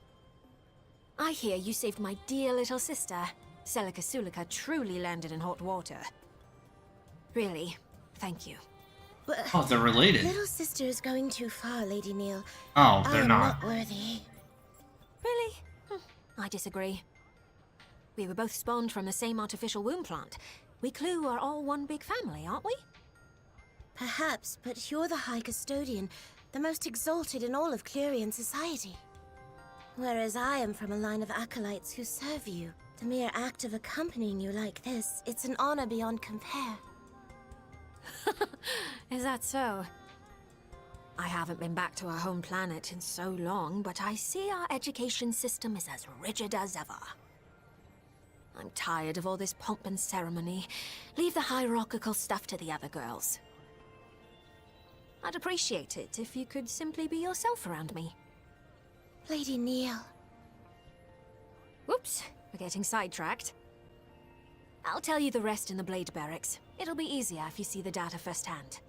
I hear you saved my dear little sister. Celica Sulica truly landed in hot water. Really, thank you. Oh, they're related. Little sister is going too far, Lady Neil. Oh, they're I am not. not worthy. Really? I disagree. We were both spawned from the same artificial womb plant. We Clue are all one big family, aren't we? Perhaps, but you're the High Custodian, the most exalted in all of Clurian society. Whereas I am from a line of acolytes who serve you. The mere act of accompanying you like this, it's an honor beyond compare. Is that so? I haven't been back to our home planet in so long, but I see our education system is as rigid as ever. I'm tired of all this pomp and ceremony. Leave the hierarchical stuff to the other girls. I'd appreciate it if you could simply be yourself around me. Lady Neil. Whoops, we're getting sidetracked. I'll tell you the rest in the Blade Barracks. It'll be easier if you see the data firsthand.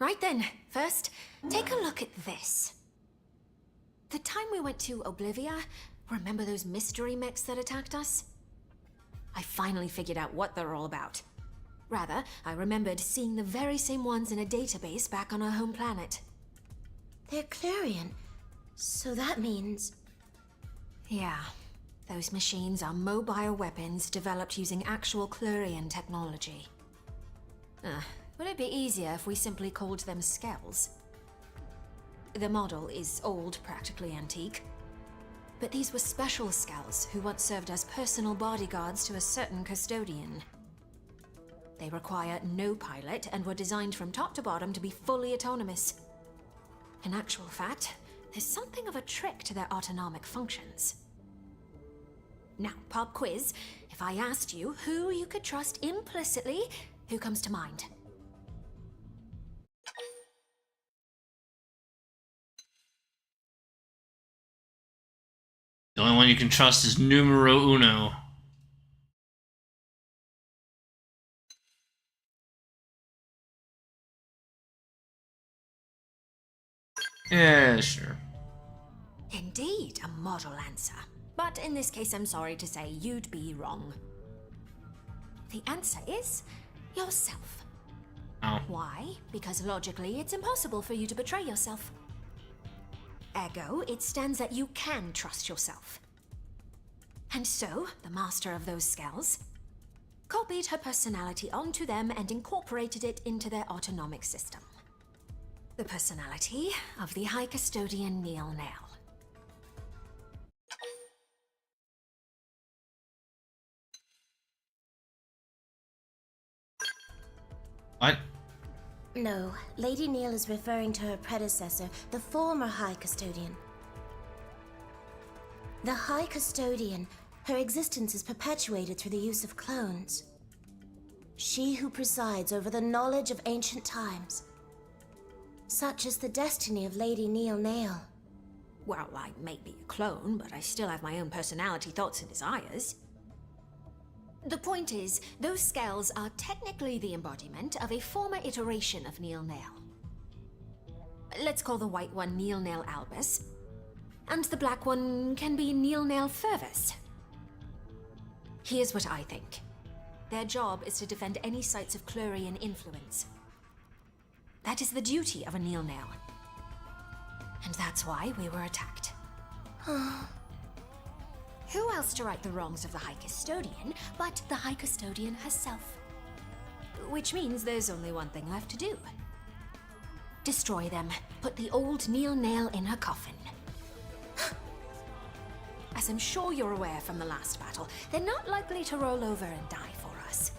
Right then, first, take a look at this. The time we went to Oblivia, remember those mystery mechs that attacked us? I finally figured out what they're all about. Rather, I remembered seeing the very same ones in a database back on our home planet. They're Clarion, so that means... Yeah, those machines are mobile weapons developed using actual Clarion technology. Would it be easier if we simply called them Skells? The model is old, practically antique. But these were special Skells who once served as personal bodyguards to a certain custodian. They require no pilot and were designed from top to bottom to be fully autonomous. In actual fact, there's something of a trick to their autonomic functions. Now, pop quiz. If I asked you who you could trust implicitly, who comes to mind? The only one you can trust is numero uno. Yeah, sure. Indeed, a model answer. But in this case, I'm sorry to say you'd be wrong. The answer is yourself. Oh. Why? Because logically, it's impossible for you to betray yourself. Ergo, it stands that you can trust yourself. And so, the master of those Skells copied her personality onto them and incorporated it into their autonomic system. The personality of the High Custodian Neil Nail. What? No, Lady Neil is referring to her predecessor, the former High Custodian. The High Custodian, her existence is perpetuated through the use of clones. She who presides over the knowledge of ancient times. Such is the destiny of Lady Neil Nail. Well, I may be a clone, but I still have my own personality, thoughts, and desires. The point is, those Skells are technically the embodiment of a former iteration of Neil Nail. Let's call the white one Neil Nail Albus, and the black one can be Neil Nail Fervus. Here's what I think. Their job is to defend any sites of Clarion influence. That is the duty of a Neil Nail. And that's why we were attacked. Who else to right the wrongs of the High Custodian but the High Custodian herself? Which means there's only one thing left to do. Destroy them. Put the old Neil Nail in her coffin. As I'm sure you're aware from the last battle, they're not likely to roll over and die for us.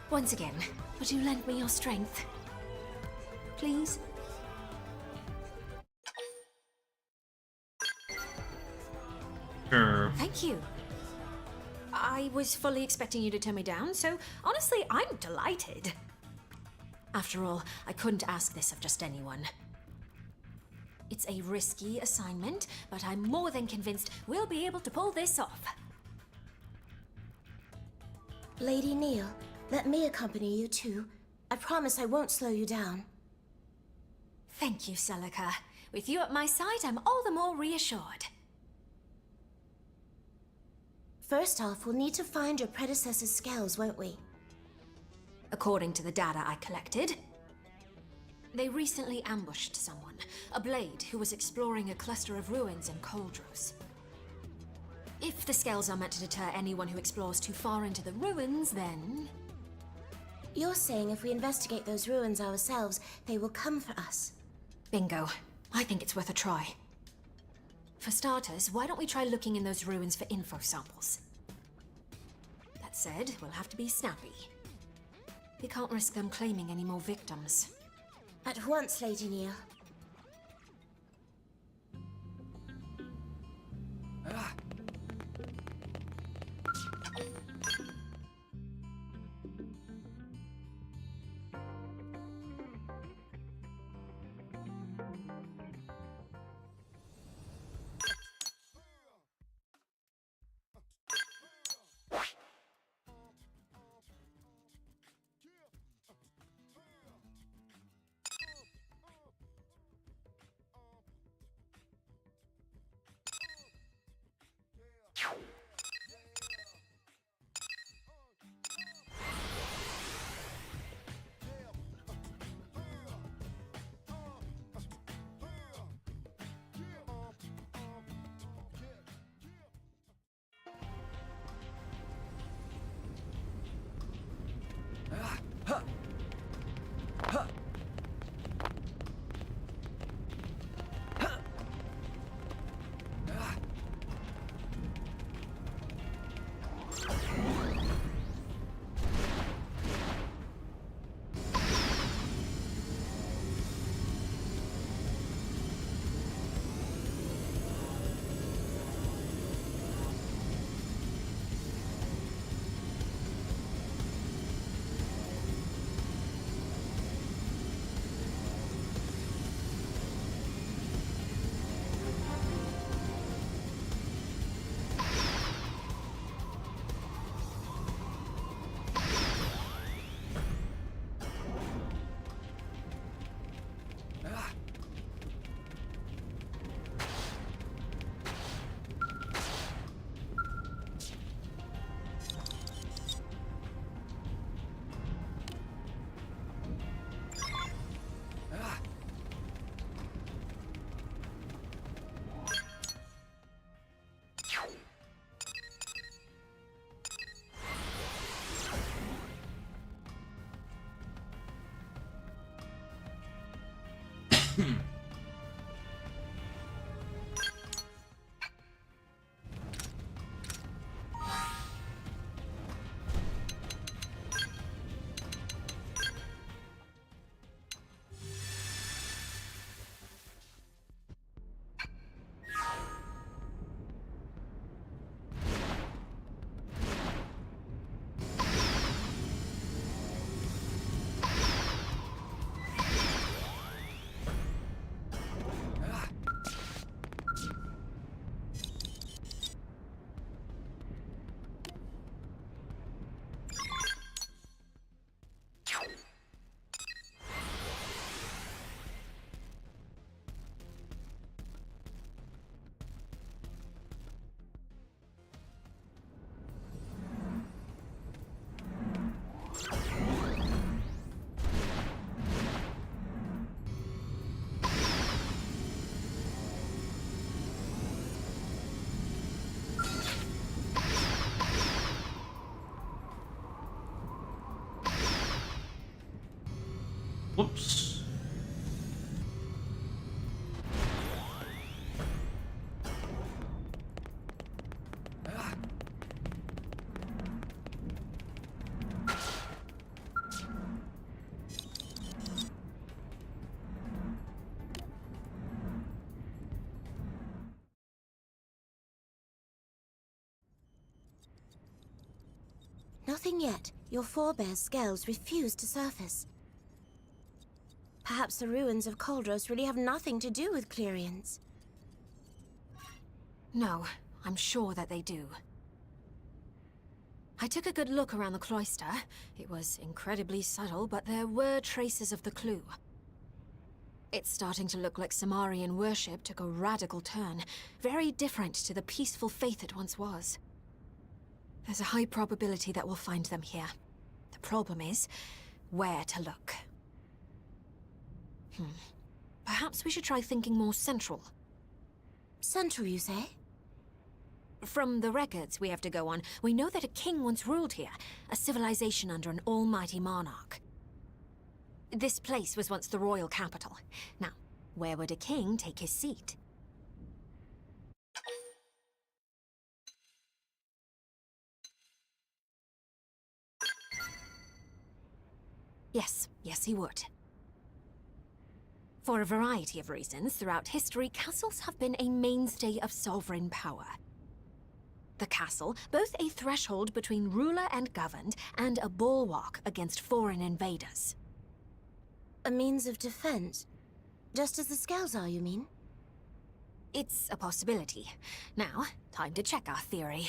Once again, would you lend me your strength? Please? Sure. Thank you. I was fully expecting you to turn me down, so honestly, I'm delighted. After all, I couldn't ask this of just anyone. It's a risky assignment, but I'm more than convinced we'll be able to pull this off. Lady Neil, let me accompany you too. I promise I won't slow you down. Thank you, Celica. With you at my side, I'm all the more reassured. First off, we'll need to find your predecessor's Skells, won't we? According to the data I collected, they recently ambushed someone, a blade who was exploring a cluster of ruins in Coldros. If the Skells are meant to deter anyone who explores too far into the ruins, then... You're saying if we investigate those ruins ourselves, they will come for us. Bingo. I think it's worth a try. For starters, why don't we try looking in those ruins for info samples? That said, we'll have to be snappy. We can't risk them claiming any more victims. At once, Lady Neil. Whoops. Nothing yet. Your forebears' scales refuse to surface. Perhaps the ruins of Koldros really have nothing to do with Clerians. No, I'm sure that they do. I took a good look around the cloister. It was incredibly subtle, but there were traces of the clue. It's starting to look like Samarian worship took a radical turn, very different to the peaceful faith it once was. There's a high probability that we'll find them here. The problem is, where to look. Perhaps we should try thinking more central. Central, you say? From the records we have to go on, we know that a king once ruled here, a civilization under an almighty monarch. This place was once the royal capital. Now, where would a king take his seat? Yes, he would. For a variety of reasons, throughout history, castles have been a mainstay of sovereign power. The castle, both a threshold between ruler and governed, and a bulwark against foreign invaders. A means of defense? Just as the scales are, you mean? It's a possibility. Now, time to check our theory.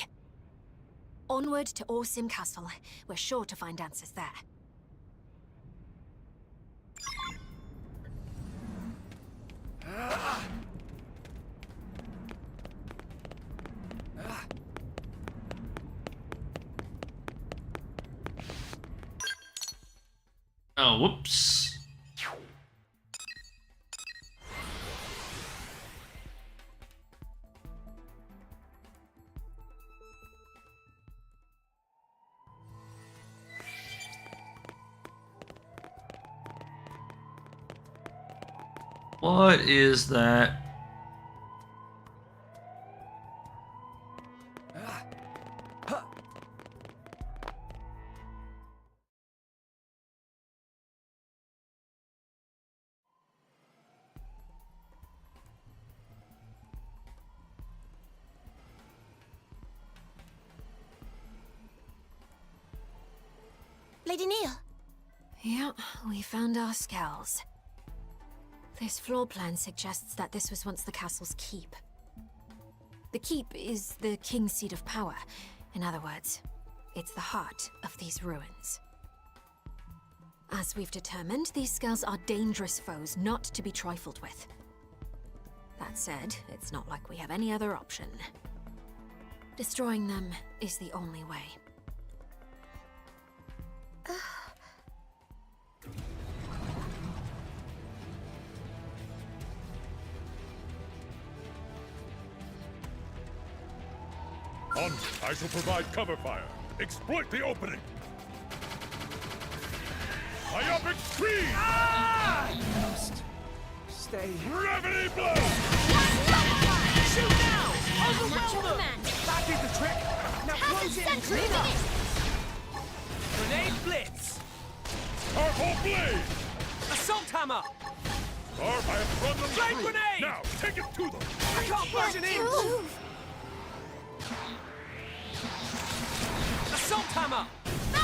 Onward to Orsim Castle. We're sure to find answers there. Oh, whoops. What is that? Lady Neil! Yeah, we found our skulls. This floor plan suggests that this was once the castle's keep. The keep is the king's seat of power. In other words, it's the heart of these ruins. As we've determined, these skulls are dangerous foes not to be trifled with. That said, it's not like we have any other option. Destroying them is the only way. On, I shall provide cover fire. Exploit the opening. Myopic screen! Ah! You must stay. Gravity blow! Shoot now! Overwhelm them! That did the trick. Now close it and clean up. Grenade blitz. Powerful blade! Assault hammer. Barb, I have run them Flame through. grenade! Now, take it to them! I can't budge an inch! Assault hammer!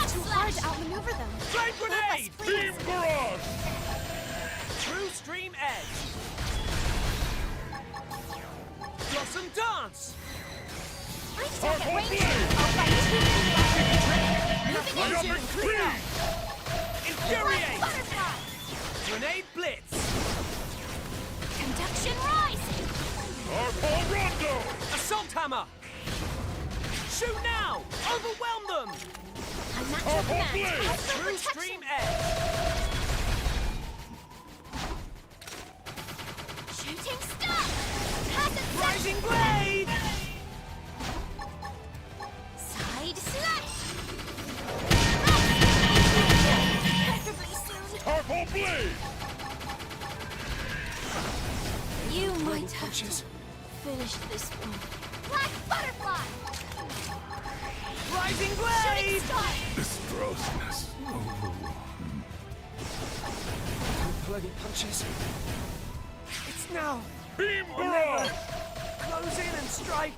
Too hard to outmaneuver them. Flame grenade! Beam barrage! True stream edge! Blossom dance! I'm stuck at range. blade! I'll fight you. Moving Myopic into screen! Infuriate! butterfly. Grenade blitz! Conduction rising. Powerful rondo! Assault hammer! Shoot now! Overwhelm them! I'm not your command. blade! As for True protection. stream edge! Shooting star. Passive Rising blade! side slash. Preferably soon. Powerful blade! punches. Finish this one. Black butterfly! Rising Shooting blade! star! This drowsiness overwhelmed. Bloody punches. It's now. Beam Or never. Close in and strike.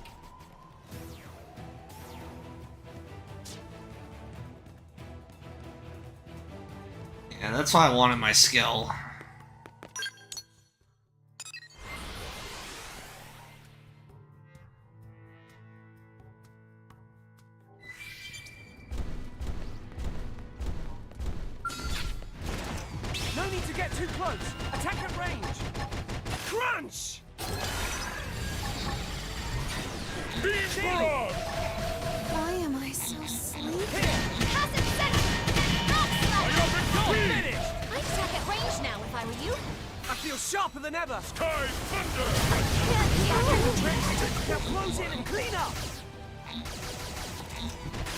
Yeah, that's why I wanted my skill. No need to get too close. Attack at range. Crunch! Beam barrage! Why am I so sleepy? Passive center! You're finished! I'd attack at range now if I were you. I feel sharper than ever. Sky thunder! Now close in and clean up.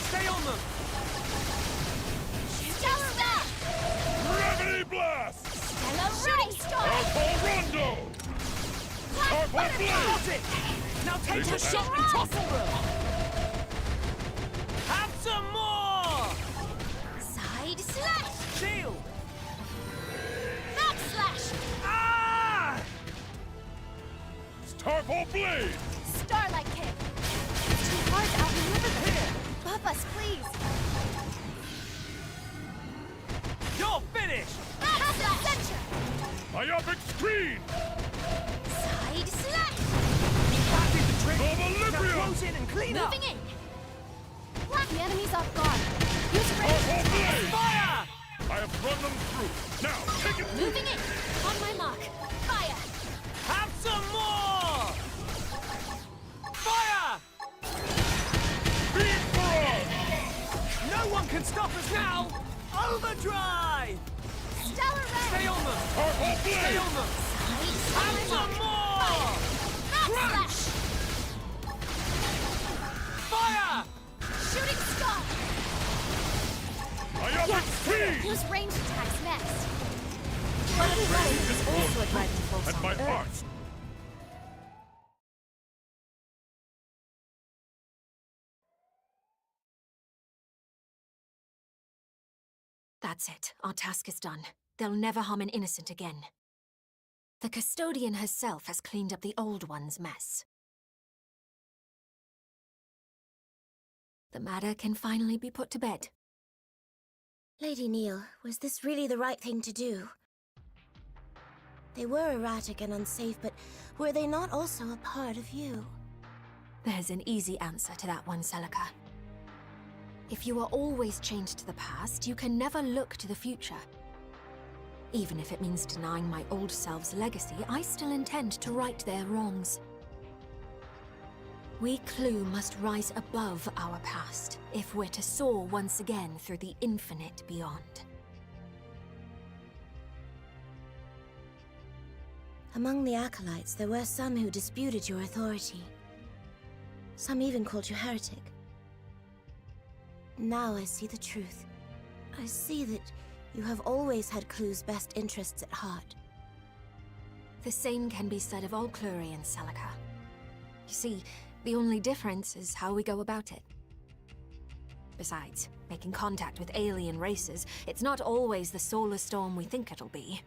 Stay on them. Stellar Ray! Gravity blast! Stellar Ray Star! Purple rondo! Black Purple butterfly! blade! Got it. Now take a shot and tossle them. Have some more. Side slash! Shield. Back slash! Ah! Starfall blade! Starlight kick! It's too hard to outmaneuver them. Buff us, please! You're finished. Passive center! Myopic screen! Side slash! That did the trick. Nova Now Librium! close in and clean up. Moving in! Black the enemy's off guard. Use Starfall range! blade! Fire! I have run them through. Now, take it! Moving in! On my mark. Fire! Have some more. Fire! Beam barrage! No one can stop us now. Overdrive! Stellar Ray! Stay on them. Starfall Stay blade! on them. Side Have some slash! more. Back slash! Fire! Shooting star! Myopic screen! Use range attacks next. Bloody Ray is also a driving force At on my Earth. heart. That's it. Our task is done. They'll never harm an innocent again. The custodian herself has cleaned up the old one's mess. The matter can finally be put to bed. Lady Neil, was this really the right thing to do? They were erratic and unsafe, but were they not also a part of you? There's an easy answer to that one, Celica. If you are always chained to the past, you can never look to the future. Even if it means denying my old self's legacy, I still intend to right their wrongs. We Clue must rise above our past, if we're to soar once again through the infinite beyond. Among the acolytes, there were some who disputed your authority. Some even called you heretic. Now I see the truth. I see that you have always had Clue's best interests at heart. The same can be said of all Clurians, Celica. You see, the only difference is how we go about it. Besides, making contact with alien races, it's not always the solar storm we think it'll be.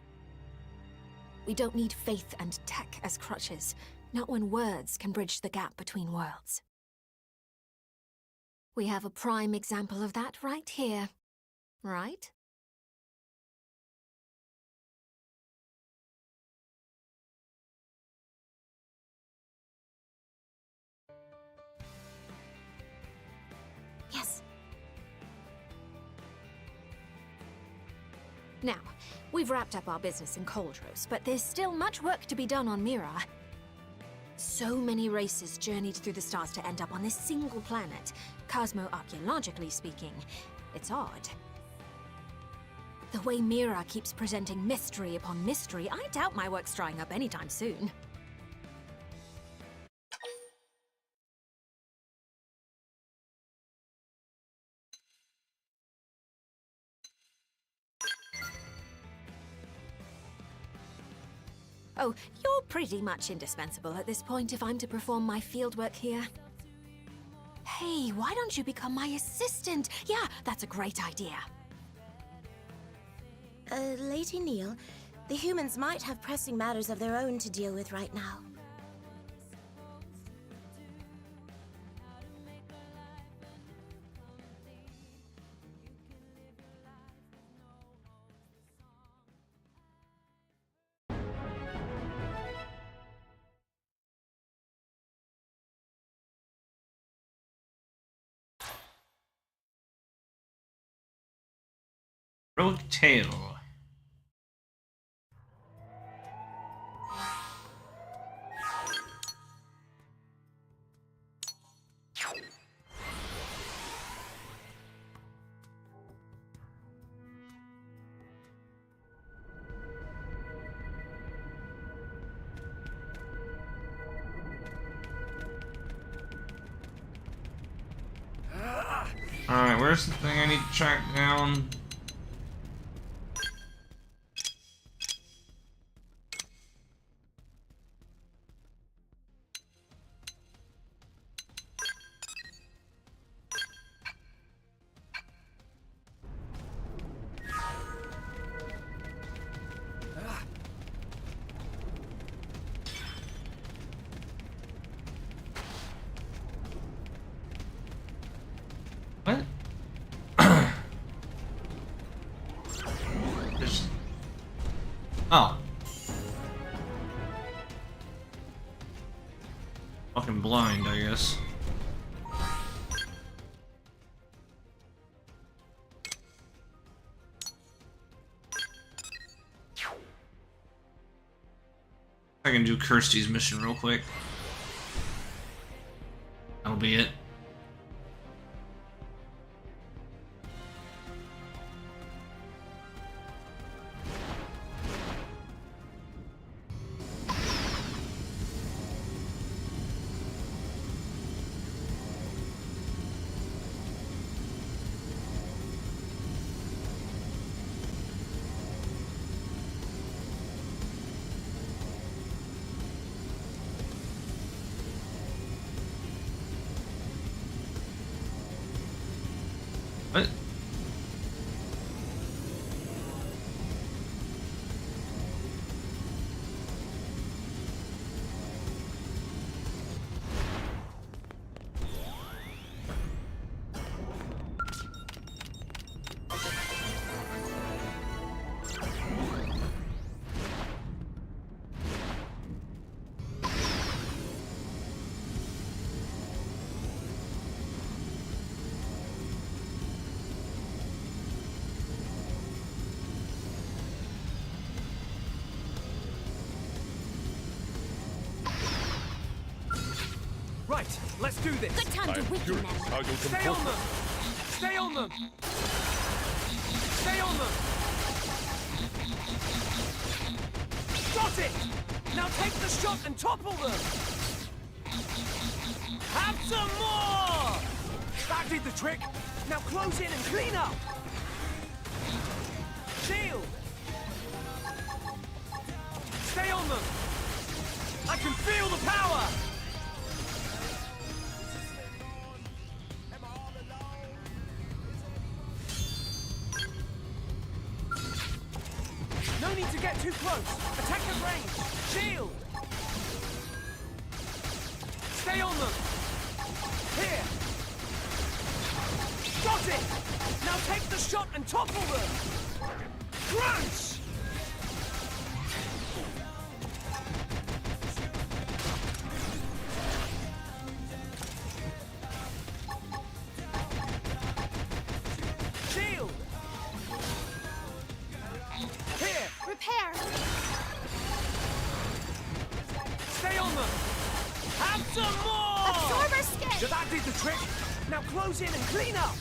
We don't need faith and tech as crutches, not when words can bridge the gap between worlds. We have a prime example of that right here, right? Yes. Now, we've wrapped up our business in Coldros, but there's still much work to be done on Mira. So many races journeyed through the stars to end up on this single planet. Cosmo-archaeologically speaking, it's odd. The way Mira keeps presenting mystery upon mystery, I doubt my work's drying up anytime soon. Oh, you're pretty much indispensable at this point if I'm to perform my fieldwork here. Hey, why don't you become my assistant? Yeah, that's a great idea. Lady Neil, the humans might have pressing matters of their own to deal with right now. Rogue Tail. Alright, where's the thing I need to track down? What? There's... Oh. Fucking blind, I guess. I can do Kirsty's mission real quick. That'll be it. What? Right, let's do this. Good time to weaken them. How you Stay on them! Stay on them! Stay on them! Got it! Now take the shot and topple them! Have some more! That did the trick! Now close in and clean up! Shield! Stay on them! I can feel the power! No need to get too close. Attack at range. Shield. Stay on them. Here. Got it. Now take the shot and topple them. Crunch. Shield. Here. Repair! Stay on them! Have some more! Absorber skin! So that did the trick! Now close in and clean up!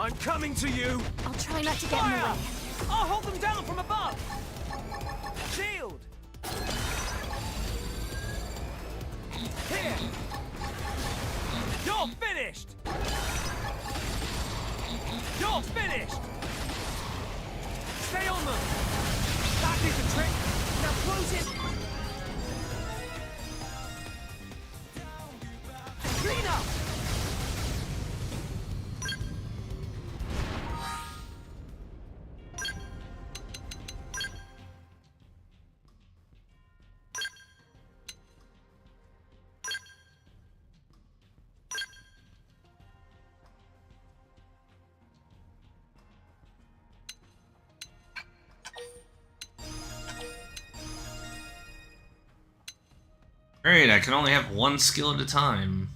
I'm coming to you! I'll try not to get in the way. I'll hold them down from above! Shield! Here! You're finished! You're finished! Stay on them! That is the trick! Now close it! Clean up! Great, I can only have one skill at a time.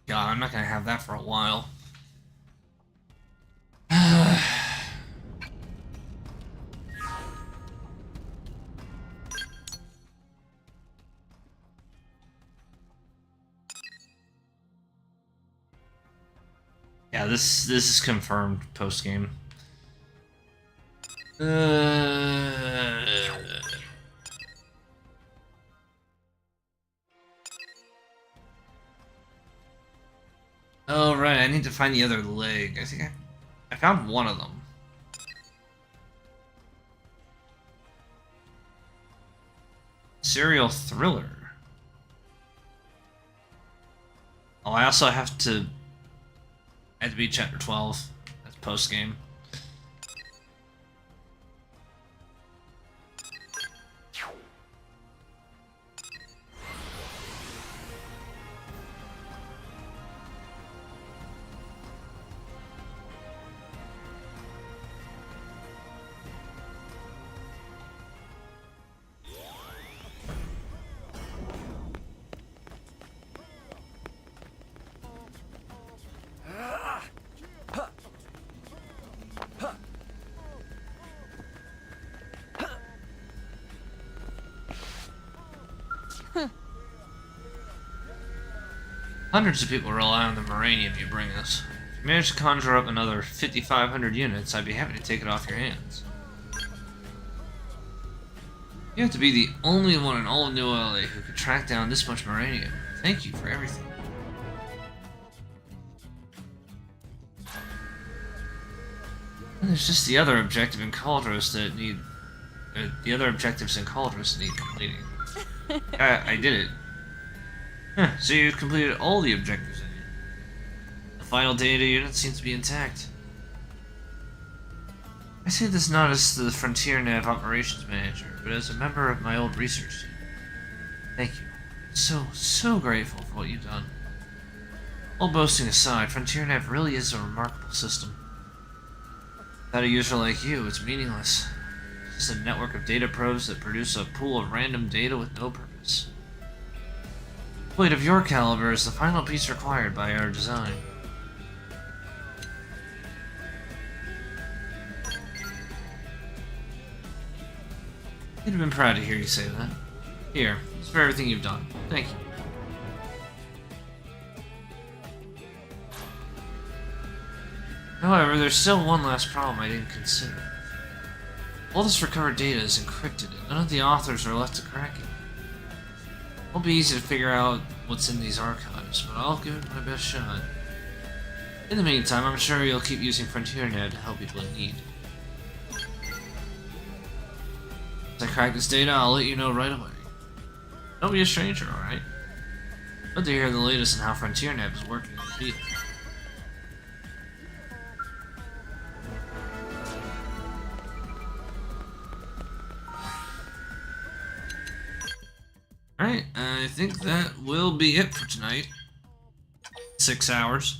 God, I'm not gonna have that for a while. Yeah, this is confirmed post game. Oh right, I need to find the other leg. I think I found one of them. Serial thriller. Oh, I also have to. I have to beat chapter 12. That's post game. Hundreds of people rely on the Moranium you bring us. If you manage to conjure up another 5,500 units, I'd be happy to take it off your hands. You have to be the only one in all of New LA who could track down this much Moranium. Thank you for everything. And there's just the other objective in Cauldros that need... the other objectives in Cauldros need completing. I did it. Huh, so you've completed all the objectives in it. The final data unit seems to be intact. I say this not as the Frontier Nav Operations Manager, but as a member of my old research team. Thank you. So grateful for what you've done. All boasting aside, Frontier Nav really is a remarkable system. Without a user like you, it's meaningless. It's just a network of data probes that produce a pool of random data with no purpose. A plate of your caliber is the final piece required by our design. I'd have been proud to hear you say that. Here, it's for everything you've done. Thank you. However, there's still one last problem I didn't consider. All this recovered data is encrypted, and none of the authors are left to crack it. It won't be easy to figure out what's in these archives, but I'll give it my best shot. In the meantime, I'm sure you'll keep using FrontierNet to help people in need. As I crack this data, I'll let you know right away. Don't be a stranger, alright? Love to hear the latest on how FrontierNav is working in the field. Alright, I think that will be it for tonight. 6 hours.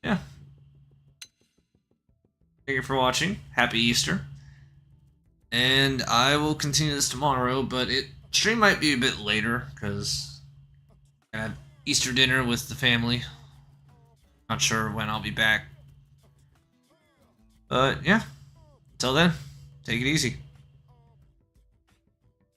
Yeah. Thank you for watching. Happy Easter. And I will continue this tomorrow, but stream might be a bit later, because I have Easter dinner with the family. Not sure when I'll be back. But yeah, until then, take it easy.